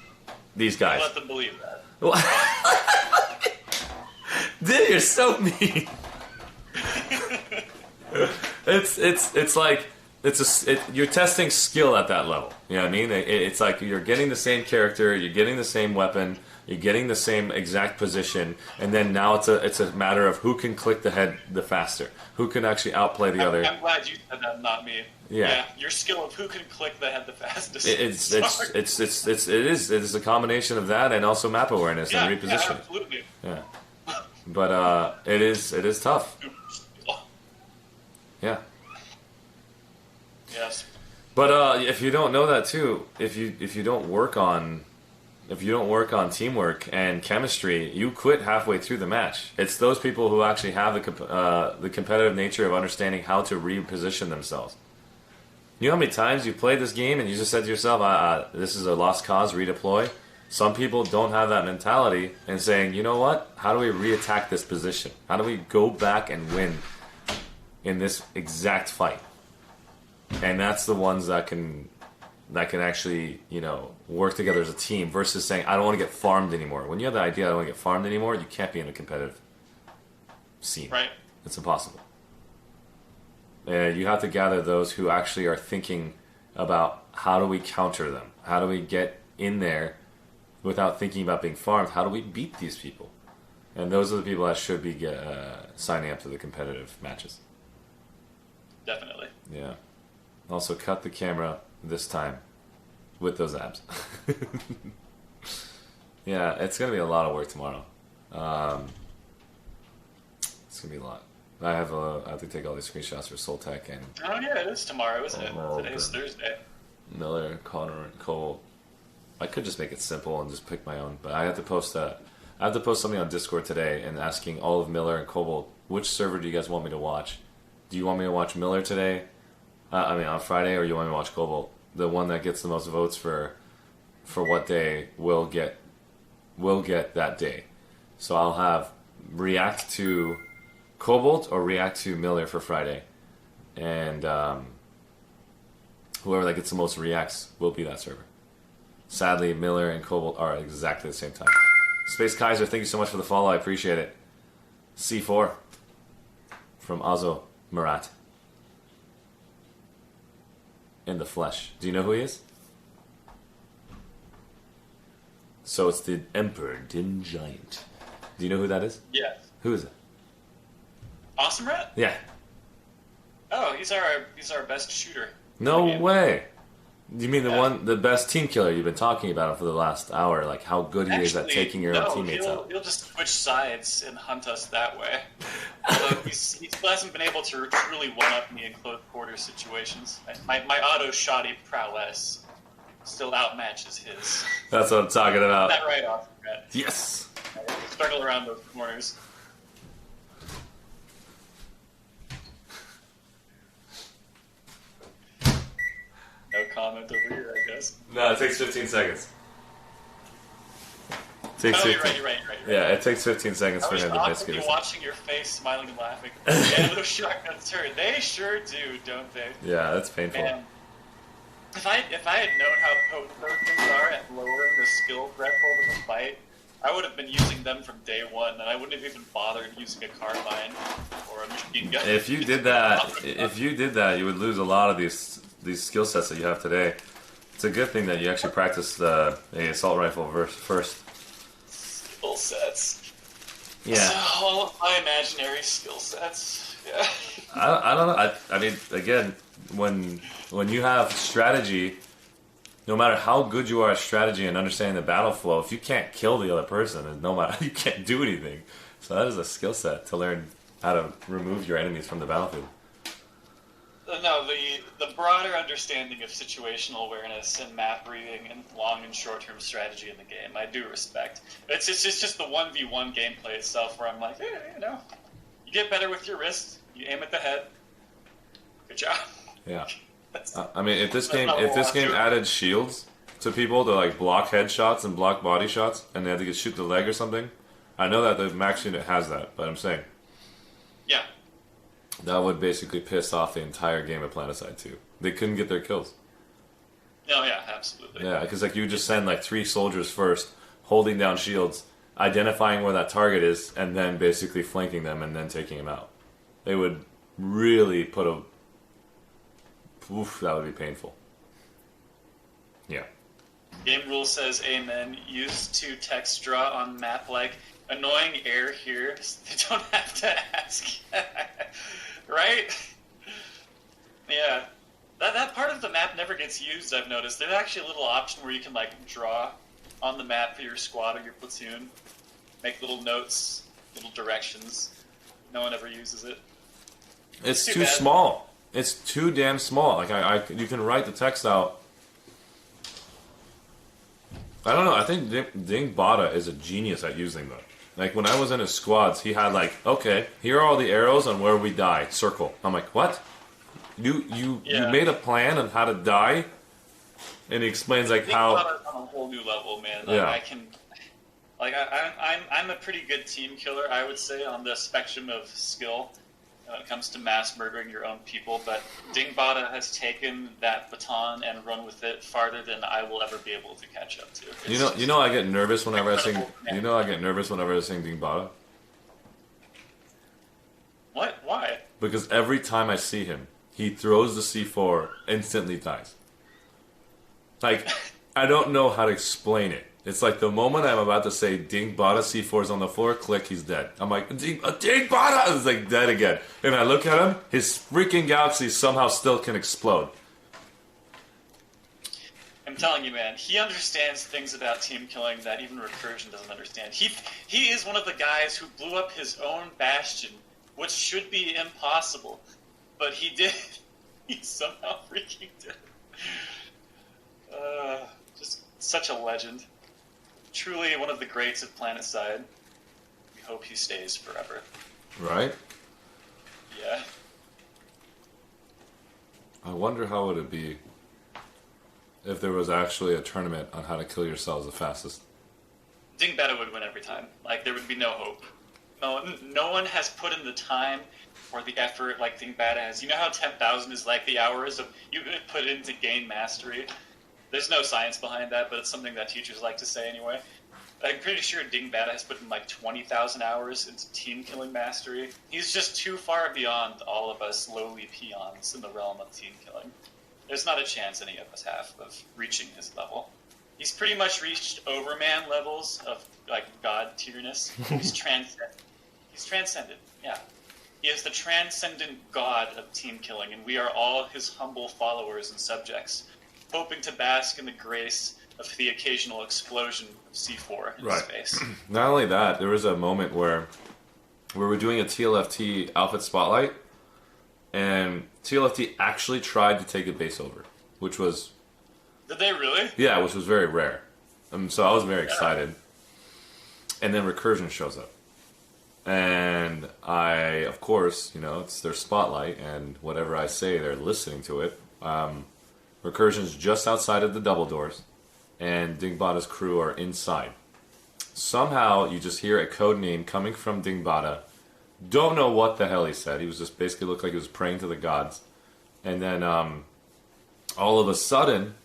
these guys. Let them believe that. Dude, you're so mean. It's like you're testing skill at that level. You know what I mean? It's like you're getting the same character, you're getting the same weapon, you're getting the same exact position, and then now it's a matter of who can click the head the faster, who can actually outplay the other. I'm glad you said that, not me. Yeah. Your skill of who can click the head the fastest. It is a combination of that and also map awareness and repositioning. Yeah, absolutely. Yeah. But it is tough. Yeah. Yes. But if you don't know that too, if you don't work on teamwork and chemistry, you quit halfway through the match. It's those people who actually have the competitive nature of understanding how to reposition themselves. You know how many times you've played this game and you just said to yourself, this is a lost cause, redeploy? Some people don't have that mentality and saying, you know what? How do we reattack this position? How do we go back and win in this exact fight? And that's the ones that can actually, work together as a team versus saying, I don't want to get farmed anymore. When you have the idea, I don't want to get farmed anymore, you can't be in a competitive scene. Right. It's impossible. And you have to gather those who actually are thinking about how do we counter them? How do we get in there without thinking about being farmed? How do we beat these people? And those are the people that should be signing up to the competitive matches. Definitely. Yeah. Also, cut the camera this time with those abs. Yeah, it's going to be a lot of work tomorrow. It's going to be a lot. I have to take all these screenshots for Soltech and... Oh, yeah, it is tomorrow, isn't it? Today's Thursday. Miller, Connor, and Cole. I could just make it simple and just pick my own, but I have to post something on Discord today and asking all of Miller and Cobalt, which server do you guys want me to watch? Do you want me to watch Miller today? On Friday, or you want me to watch Cobalt? The one that gets the most votes for what day will get that day. So I'll have react to Cobalt or react to Miller for Friday, and whoever that gets the most reacts will be that server. Sadly, Miller and Cobalt are at exactly the same time. Space Kaiser, thank you so much for the follow. I appreciate it. C4 from Azo Murat. In the flesh. Do you know who he is? So it's the Emperor Dim Giant. Do you know who that is? Yes. Who is it? Awesome Rat? Yeah. Oh, he's our best shooter. No way. You mean the best team killer you've been talking about for the last hour? Like how good he is at taking your own teammates out. He'll just switch sides and hunt us that way. Although he still hasn't been able to truly one-up me in close quarter situations. My auto shoddy prowess still outmatches his. That's what I'm talking about. Is that right, Awesome Rat? Yes. Struggle around those corners. No comment over here, I guess. No, it takes 15 seconds. You're right. Yeah, it takes 15 seconds for him to basically. I was watching your face, smiling and laughing. Yeah, those shotguns hurt. They sure do, don't they? Yeah, that's painful. Man, if I had known how potent those things are at lowering the skill threshold of the fight, I would have been using them from day one, and I wouldn't have even bothered using a carbine or a machine gun. If you did that, you would lose a lot of these skill sets that you have today. It's a good thing that you actually practiced the assault rifle first. Skill sets. Yeah. So, all of my imaginary skill sets. Yeah. I don't know. I mean, again, when you have strategy, no matter how good you are at strategy and understanding the battle flow, if you can't kill the other person, and no matter you can't do anything. So that is a skill set to learn how to remove your enemies from the battlefield. No, the broader understanding of situational awareness and map reading and long and short-term strategy in the game, I do respect. It's just the 1v1 gameplay itself where I'm like, you get better with your wrist, you aim at the head. Good job. Yeah. I mean, if this game added shields to people to like block headshots and block body shots, and they had to shoot the leg or something, I know that the max unit has that, but I'm saying. Yeah. That would basically piss off the entire game of Planetside 2. They couldn't get their kills. Oh yeah, absolutely. Yeah, because like you would just send like 3 soldiers first, holding down shields, identifying where that target is, and then basically flanking them and then taking them out. They would really put a... Oof, that would be painful. Yeah. Game rule says amen. Use to text draw on map like annoying error here. They don't have to ask. Right? Yeah. That part of the map never gets used, I've noticed. There's actually a little option where you can like draw on the map for your squad or your platoon. Make little notes, little directions. No one ever uses it. It's too small. It's too damn small. Like you can write the text out. I don't know. I think Ding Bada is a genius at using them. Like when I was in his squads, he had like, okay, here are all the arrows on where we die. Circle. I'm like, what? You made a plan on how to die, and he explains like how. Ding Bada's on a whole new level, man. Like, yeah. I can. Like I'm a pretty good team killer, I would say, on the spectrum of skill when it comes to mass murdering your own people. But Ding Bada has taken that baton and run with it farther than I will ever be able to catch up to. You know, I get nervous whenever I sing. You know, I get nervous whenever I sing Ding Bada. What? Why? Because every time I see him, he throws the C4, instantly dies. Like, I don't know how to explain it. It's like the moment I'm about to say Ding Bada C4's on the floor, click, he's dead. I'm like, Ding Bada! It's like dead again. And I look at him, his freaking galaxy somehow still can explode. I'm telling you, man, he understands things about team killing that even Recursion doesn't understand. He is one of the guys who blew up his own bastion, which should be impossible. But he did. He's somehow freaking dead. Just such a legend. Truly one of the greats of Planetside. We hope he stays forever. Right? Yeah. I wonder how would it be if there was actually a tournament on how to kill yourselves the fastest. Ding Bada would win every time. Like, there would be no hope. No one has put in the time or the effort like Ding Bada has. You know how 10,000 is like the hours of you put in to gain mastery? There's no science behind that, but it's something that teachers like to say anyway. I'm pretty sure Ding Bada has put in like 20,000 hours into team killing mastery. He's just too far beyond all of us lowly peons in the realm of team killing. There's not a chance any of us have of reaching his level. He's pretty much reached Overman levels of like god tierness. He's transcended. Yeah. He is the transcendent god of team killing, and we are all his humble followers and subjects, hoping to bask in the grace of the occasional explosion of C4 in space. Not only that, there was a moment where we were doing a TLFT outfit spotlight, and TLFT actually tried to take a base over, which was... Did they really? Yeah, which was very rare. So I was very excited. And then Recursion shows up. And I, of course, you know, it's their spotlight, and whatever I say, they're listening to it. Recursion's just outside of the double doors, and Ding Bada's crew are inside. Somehow, you just hear a code name coming from Ding Bada. Don't know what the hell he said. He was just basically looked like he was praying to the gods. And then, all of a sudden,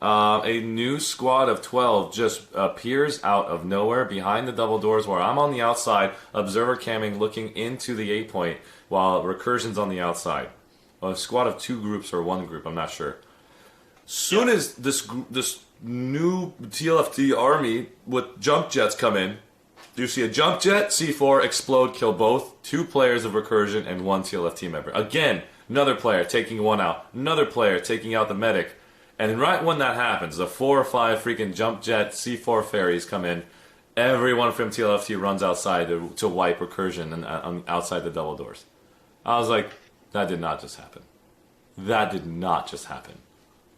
A new squad of 12 just appears out of nowhere behind the double doors where I'm on the outside, observer camming, looking into the 8 point, while Recursion's on the outside. A squad of 2 groups or 1 group, I'm not sure. Soon as this new TLFT army with jump jets come in, you see a jump jet, C4, explode, kill both 2 players of Recursion and 1 TLFT member. Again, another player taking 1 out, another player taking out the medic. And right when that happens, the 4 or 5 freaking jump jet C4 ferries come in. Everyone from TLFT runs outside to wipe Recursion and outside the double doors. I was like, that did not just happen. That did not just happen.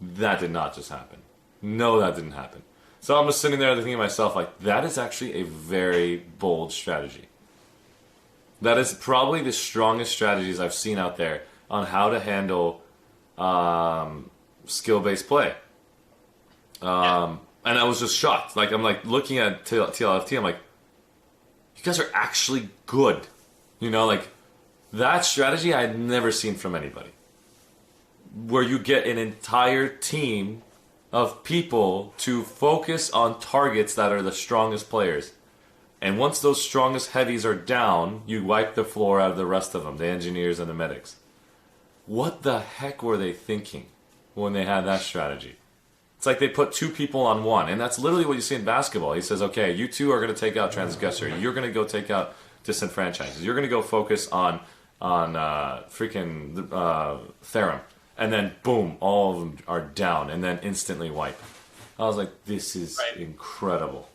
That did not just happen. No, that didn't happen. So I'm just sitting there thinking to myself, like, that is actually a very bold strategy. That is probably the strongest strategies I've seen out there on how to handle skill-based play. And I was just shocked. Like, I'm like looking at TLFT, I'm like, you guys are actually good. You know, like, that strategy I had never seen from anybody. Where you get an entire team of people to focus on targets that are the strongest players. And once those strongest heavies are down, you wipe the floor out of the rest of them, the engineers and the medics. What the heck were they thinking when they had that strategy? It's like they put 2 people on 1, and that's literally what you see in basketball. He says, okay, you 2 are going to take out Transgressor. You're going to go take out Disenfranchised. You're going to go focus on freaking Therum. And then, boom, all of them are down, and then instantly wipe. I was like, this is incredible.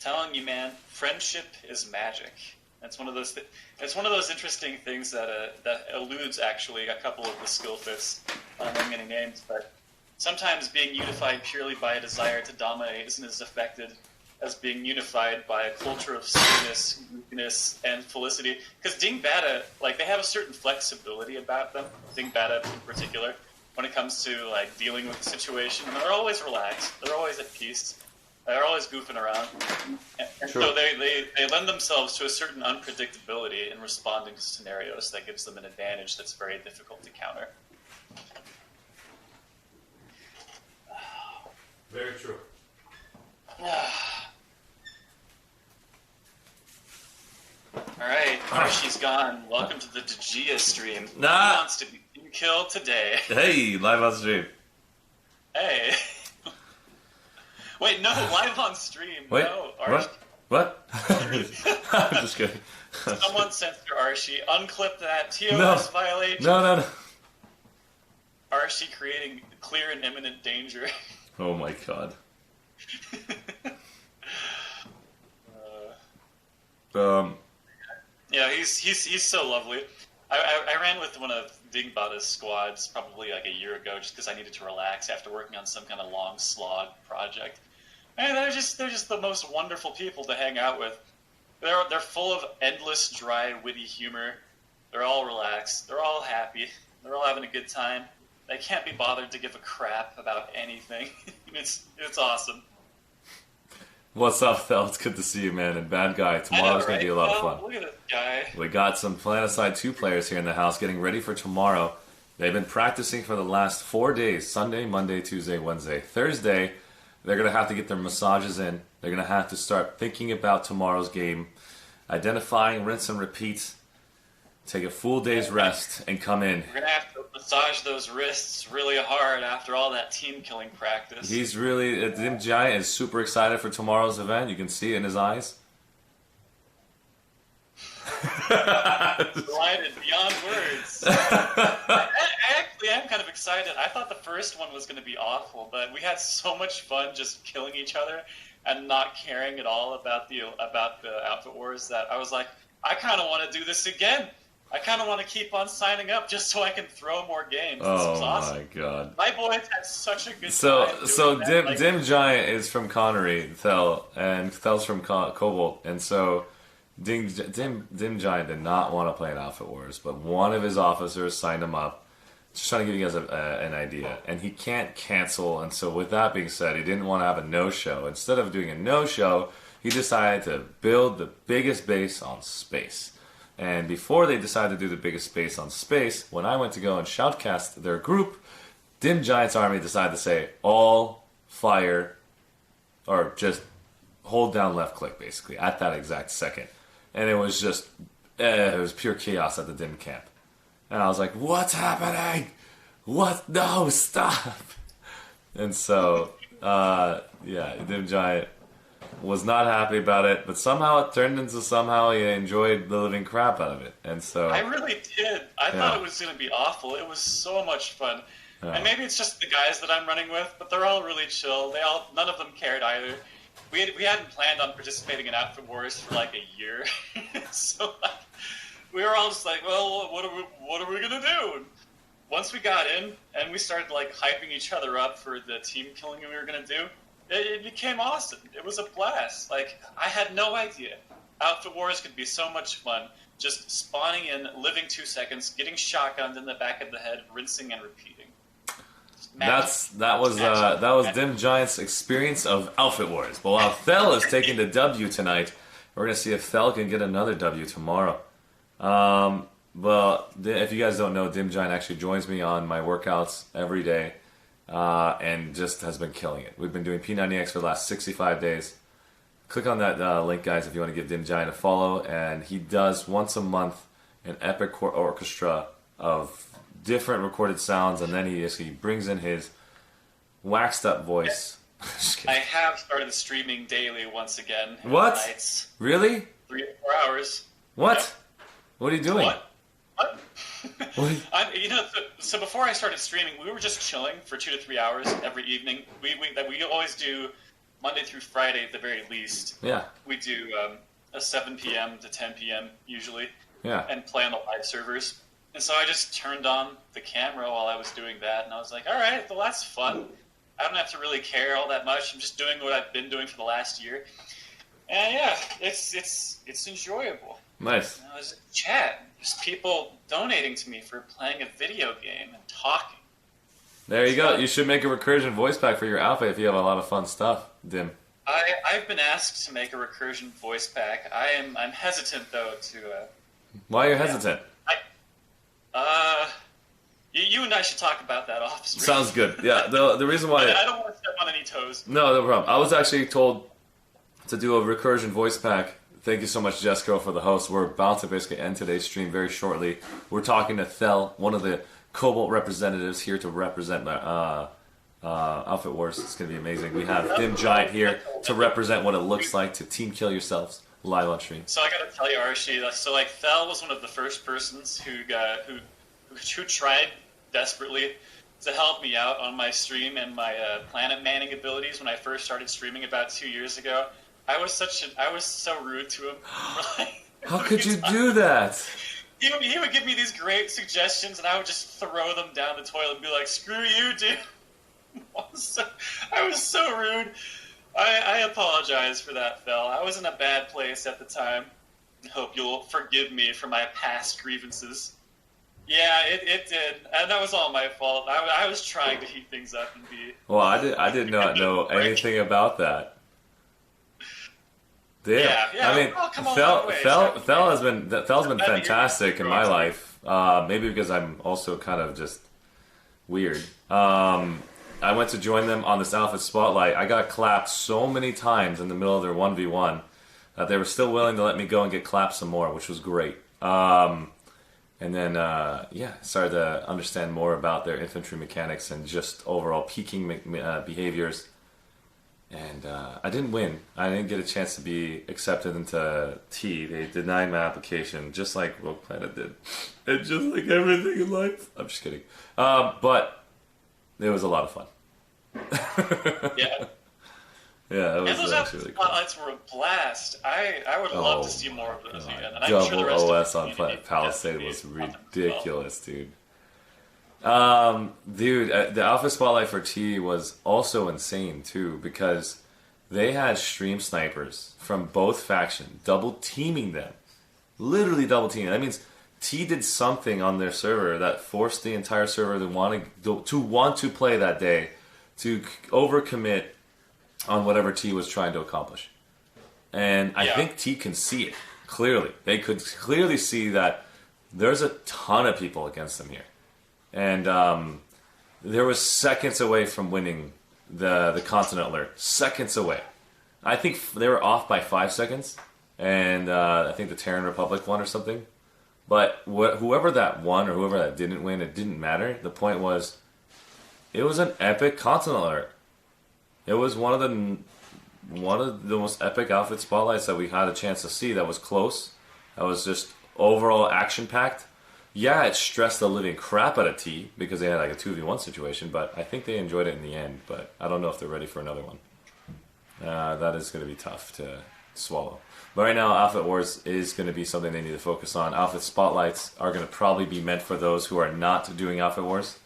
Telling you, man, friendship is magic. That's one of those. It's one of those interesting things that eludes actually a couple of the skill fits on many names. But sometimes being unified purely by a desire to dominate isn't as effective as being unified by a culture of sweetness, weakness, and felicity. Because Dingbata, like, they have a certain flexibility about them. Dingbata in particular, when it comes to like dealing with the situation, and they're always relaxed. They're always at peace. They're always goofing around, and Sure. so they lend themselves to a certain unpredictability in responding to scenarios that gives them an advantage that's very difficult to counter. Very true. All right, Arshee's gone. Welcome to the Dejia stream. Nah. Who wants to be killed today? Hey, live on stream. Hey. Wait, no, live on stream. Wait, no, what? I'm just kidding. Someone censor Arshee. Unclip that. TOS No. violation. No. Arshee creating clear and imminent danger. Oh my god. Yeah, he's so lovely. I ran with one of Dingbata's squads probably like a year ago just because I needed to relax after working on some kind of long slog project. And they're just the most wonderful people to hang out with. They're full of endless, dry, witty humor. They're all relaxed. They're all happy. They're all having a good time. They can't be bothered to give a crap about anything. It's awesome. What's up, Phil? It's good to see you, man. And Bad Guy, tomorrow's going to be a lot of fun. Look at this guy. We got some Planetside 2 players here in the house getting ready for tomorrow. They've been practicing for the last 4 days, Sunday, Monday, Tuesday, Wednesday. Thursday, they're going to have to get their massages in. They're going to have to start thinking about tomorrow's game, identifying, rinse and repeat, take a full day's rest, and come in. We're going to have to massage those wrists really hard after all that team killing practice. He's really, Dim Giant is super excited for tomorrow's event. You can see it in his eyes. Delighted beyond words. I actually am kind of excited. I thought the first one was going to be awful, but we had so much fun just killing each other and not caring at all about the outfit wars that I was like, I kind of want to do this again. I kind of want to keep on signing up just so I can throw more games. This was awesome. My god. My boys had such a good So time. doing that. Dim Giant is from Connery, Thel, and Thel's from Cobalt, and so Dim Giant did not want to play in Outfit Wars, but one of his officers signed him up. Just trying to give you guys an idea, and he can't cancel. And so, with that being said, he didn't want to have a no-show. Instead of doing a no-show, he decided to build the biggest base on space. And before they decided to do the biggest base on space, when I went to go and shoutcast their group, Dim Giant's army decided to say all fire, or just hold down left click basically at that exact second, and it was just it was pure chaos at the Dim camp, and I was like, "What's happening? What? No, stop!" And so, Dim Giant was not happy about it, but somehow it turned into somehow he enjoyed the living crap out of it, and so I really did. I thought it was going to be awful. It was so much fun. And maybe it's just the guys that I'm running with, but they're all really chill. None of them cared either. We hadn't planned on participating in Outfit Wars for like a year, so like, we were all just like, well, what are we gonna do? And once we got in and we started like hyping each other up for the team killing we were gonna do, it became awesome. It was a blast. Like, I had no idea Outfit Wars could be so much fun. Just spawning in, living 2 seconds, getting shotgunned in the back of the head, rinsing and repeating. That was Dim Giant's experience of Outfit Wars. But while Thel is taking the W tonight, we're gonna see if Thel can get another W tomorrow. Well, if you guys don't know, Dim Giant actually joins me on my workouts every day, and just has been killing it. We've been doing P90X for the last 65 days. Click on that link, guys, if you want to give Dim Giant a follow. And he does once a month an epic orchestra of different recorded sounds, and then he brings in his waxed up voice. I have started streaming daily once again. What? Nights. Really? 3 to 4 hours. What? Yep. What are you doing? What? So before I started streaming, we were just chilling for 2 to 3 hours every evening. We always do Monday through Friday at the very least. Yeah. We do a 7 p.m. to 10 p.m. usually. Yeah. And play on the live servers. And so I just turned on the camera while I was doing that, and I was like, all right, well, that's fun. I don't have to really care all that much. I'm just doing what I've been doing for the last year. And yeah, it's enjoyable. Nice. There's a chat. There's people donating to me for playing a video game and talking. There you go. You should make a recursion voice pack for your outfit if you have a lot of fun stuff, Dim. I've been asked to make a recursion voice pack. I'm hesitant though to. Why are you hesitant? You and I should talk about that off stream. Sounds good. Yeah. The reason why I don't want to step on any toes. No problem. I was actually told to do a recursion voice pack. Thank you so much, Jessica, for the host. We're about to basically end today's stream very shortly. We're talking to Thel, one of the Cobalt representatives here to represent Outfit Wars. It's going to be amazing. We have Dim Giant here to represent what it looks like to team kill yourselves live on stream. So I got to tell you, Arshee, so like Thel was one of the first persons who tried desperately to help me out on my stream and my planet manning abilities when I first started streaming about 2 years ago. I was so rude to him. How could you do that? He would give me these great suggestions, and I would just throw them down the toilet and be like, "Screw you, dude!" I was so rude. I apologize for that, Phil. I was in a bad place at the time. I hope you'll forgive me for my past grievances. Yeah, it did, and that was all my fault. I was trying to heat things up and be. Well, I did not know anything about that. Yeah. I mean, Thel's been fantastic in my life. Maybe because I'm also kind of just weird. I went to join them on this outfit spotlight. I got clapped so many times in the middle of their 1v1 that they were still willing to let me go and get clapped some more, which was great. And then, started to understand more about their infantry mechanics and just overall peaking behaviors. And I didn't win. I didn't get a chance to be accepted into T. They denied my application, just like Rogue Planet did. And just like everything in life. I'm just kidding. But it was a lot of fun. Yeah. Yeah, it was those actually really cool. spotlights were a blast. I would love to see more of those again. And I'm Double sure the rest OS of on the Palisade was ridiculous, dude. The Alpha Spotlight for T was also insane too, because they had stream snipers from both factions double teaming them, literally double teaming. That means T did something on their server that forced the entire server to want to play that day, to overcommit on whatever T was trying to accomplish. And I think T can see it clearly. They could clearly see that there's a ton of people against them here. And there was seconds away from winning the continent alert. Seconds away. I think they were off by 5 seconds, and I think the Terran Republic won or something. But whoever that won or whoever that didn't win, it didn't matter. The point was, it was an epic continent alert. It was one of the most epic outfit spotlights that we had a chance to see. That was close. That was just overall action packed. Yeah, it stressed the living crap out of T because they had like a 2v1 situation, but I think they enjoyed it in the end. But I don't know if they're ready for another one. That is going to be tough to swallow. But right now, Outfit Wars is going to be something they need to focus on. Outfit Spotlights are going to probably be meant for those who are not doing Outfit Wars,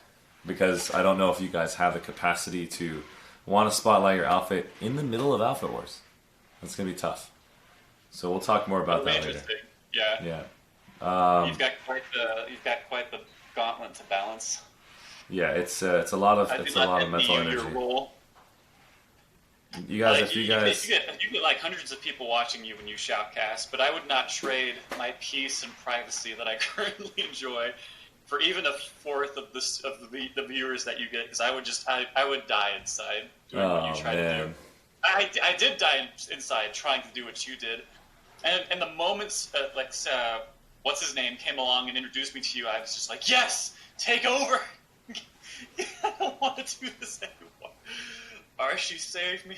because I don't know if you guys have the capacity to want to spotlight your outfit in the middle of Outfit Wars. That's going to be tough. So we'll talk more about that later. Yeah. Yeah. You've got quite the gauntlet to balance. Yeah, it's a lot of mental energy. You guys, like, if you get like hundreds of people watching you when you shoutcast, but I would not trade my peace and privacy that I currently enjoy for even a fourth of the viewers that you get, because I would die inside doing what you tried to do. I did die inside trying to do what you did, and the moments what's his name came along and introduced me to you, I was just like, yes, take over. I don't want to do this anymore. Arshee, save me.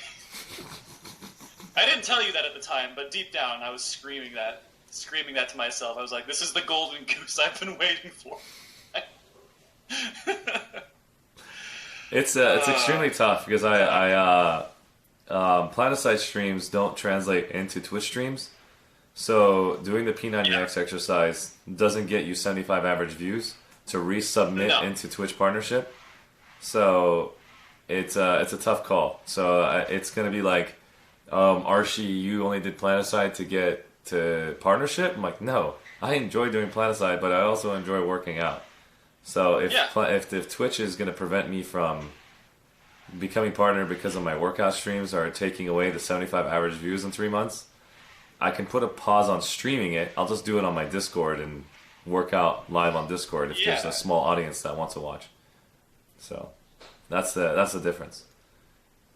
I didn't tell you that at the time, but deep down I was screaming that to myself. I was like, this is the golden goose I've been waiting for. It's extremely tough because Planeticide streams don't translate into Twitch streams. So doing the P90X exercise doesn't get you 75 average views to resubmit into Twitch partnership. So it's a tough call. So it's going to be like, Arshee, you only did Planeticide to get to partnership? I'm like, no, I enjoy doing Planeticide, but I also enjoy working out. So if Twitch is going to prevent me from becoming partner because of my workout streams or taking away the 75 average views in 3 months, I can put a pause on streaming it. I'll just do it on my Discord and work out live on Discord if there's a small audience that wants to watch. So that's the difference.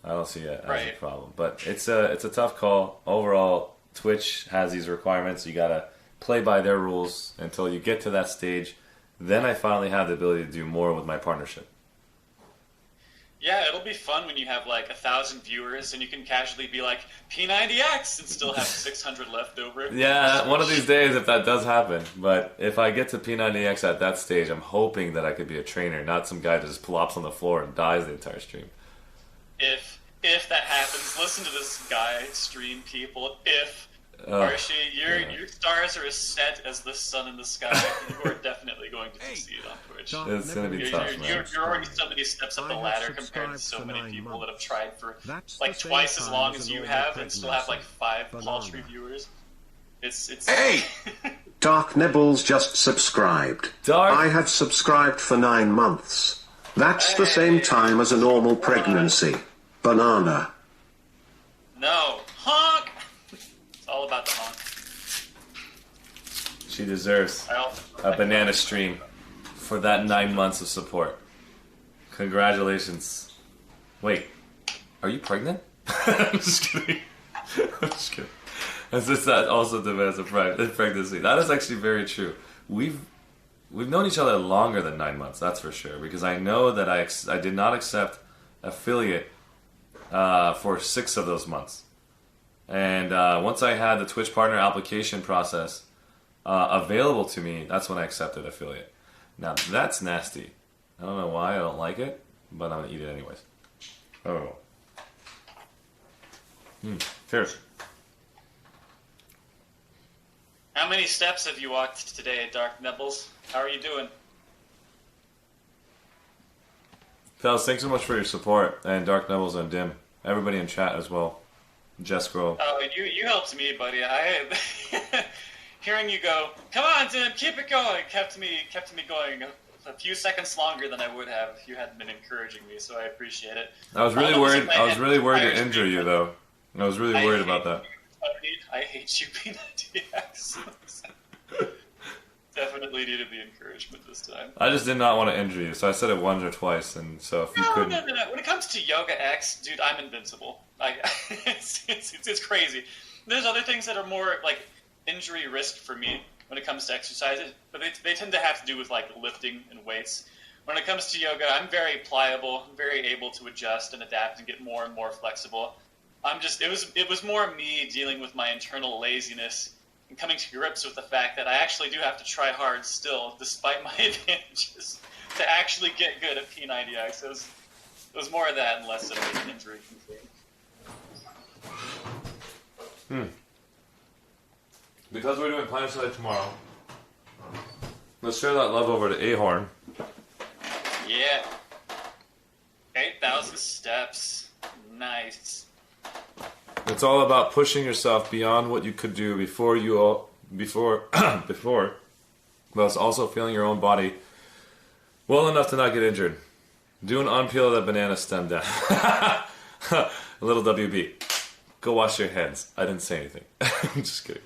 I don't see it as a problem, but it's a tough call. Overall, Twitch has these requirements. You gotta play by their rules until you get to that stage. Then I finally have the ability to do more with my partnership. Yeah, it'll be fun when you have like 1,000 viewers and you can casually be like P90X and still have 600 left over. Yeah, one of these days if that does happen. But if I get to P90X at that stage, I'm hoping that I could be a trainer, not some guy that just plops on the floor and dies the entire stream. If that happens, listen to this guy stream, people. If Arshee, your stars are as set as the sun in the sky, you are definitely going to succeed on Twitch. It's going to be tough, man. You're already so many steps up the ladder compared to so many people that have tried for like twice as long as you have and still have like 5 paltry viewers. It's Hey! Dark Nibbles just subscribed. I have subscribed for 9 months. That's the same time as a normal pregnancy. Banana. No. Honk! It's all about the honk. She deserves a banana stream for that 9 months of support. Congratulations. Wait, are you pregnant? I'm just kidding. I'm just kidding. It's just that also demands a pregnancy. That is actually very true. We've known each other longer than 9 months, that's for sure. Because I know that I did not accept affiliate for 6 of those months. And once I had the Twitch partner application process available to me, that's when I accepted affiliate. Now that's nasty. I don't know why I don't like it, but I'm gonna eat it anyways. Oh. Cheers. How many steps have you walked today, Dark Nibbles? How are you doing? Pels, thanks so much for your support, and Dark Nibbles and Dim. Everybody in chat as well. Jess Grohl. Oh, you helped me, buddy. Hearing you go, come on, Dim, keep it going, kept me going a few seconds longer than I would have if you hadn't been encouraging me. So I appreciate it. I was really worried. I was really worried to injure you, though. I was really worried about that. I hate you, P90X. Definitely needed the encouragement this time. I just did not want to injure you, so I said it once or twice, and so if you couldn't... No. When it comes to Yoga X, dude, I'm invincible. Like, it's crazy. There's other things that are more, like, injury risk for me when it comes to exercises, but they tend to have to do with, like, lifting and weights. When it comes to yoga, I'm very pliable, very able to adjust and adapt and get more and more flexible. It was more me dealing with my internal laziness and coming to grips with the fact that I actually do have to try hard still, despite my advantages, to actually get good at P90X. It was more of that and less of an injury concern. Because we're doing Planetside tomorrow, let's share that love over to Ahorn. Yeah. 8,000 steps. Nice. It's all about pushing yourself beyond what you could do before, but it's also feeling your own body well enough to not get injured. Do an unpeel of that banana stem down. A little WB. Go wash your hands. I didn't say anything. I'm just kidding.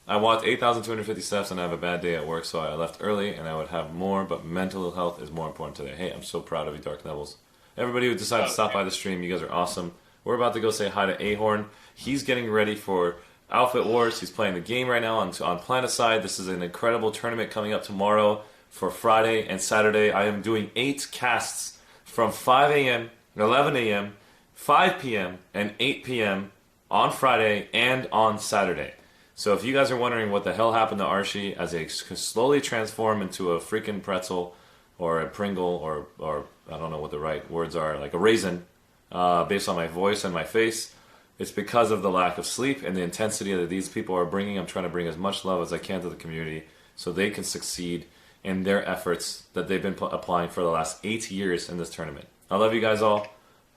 I walked 8,250 steps and I have a bad day at work, so I left early and I would have more, but mental health is more important today. Hey, I'm so proud of you, Dark Nevils. Everybody who decided to stop by the stream, you guys are awesome. We're about to go say hi to Ahorn. He's getting ready for Outfit Wars. He's playing the game right now on Planetside. This is an incredible tournament coming up tomorrow for Friday and Saturday. I am doing 8 casts from 5 a.m., 11 a.m., 5 p.m., and 8 p.m. on Friday and on Saturday. So if you guys are wondering what the hell happened to Arshee as they slowly transform into a freaking pretzel or a Pringle or I don't know what the right words are, like a raisin, based on my voice and my face, it's because of the lack of sleep and the intensity that these people are bringing. I'm trying to bring as much love as I can to the community so they can succeed in their efforts that they've been applying for the last 8 years in this tournament. I love you guys all.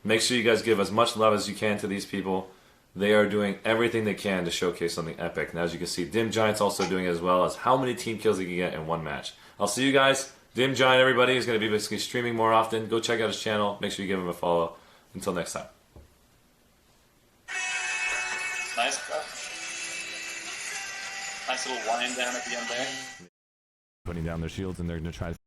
Make sure you guys give as much love as you can to these people. They are doing everything they can to showcase something epic. And as you can see, Dim Giant's also doing it as well as how many team kills he can get in one match. I'll see you guys. Dim Giant, everybody, is going to be basically streaming more often. Go check out his channel. Make sure you give him a follow. Until next time. Nice little wind down at the end there. Putting down their shields and they're going to try to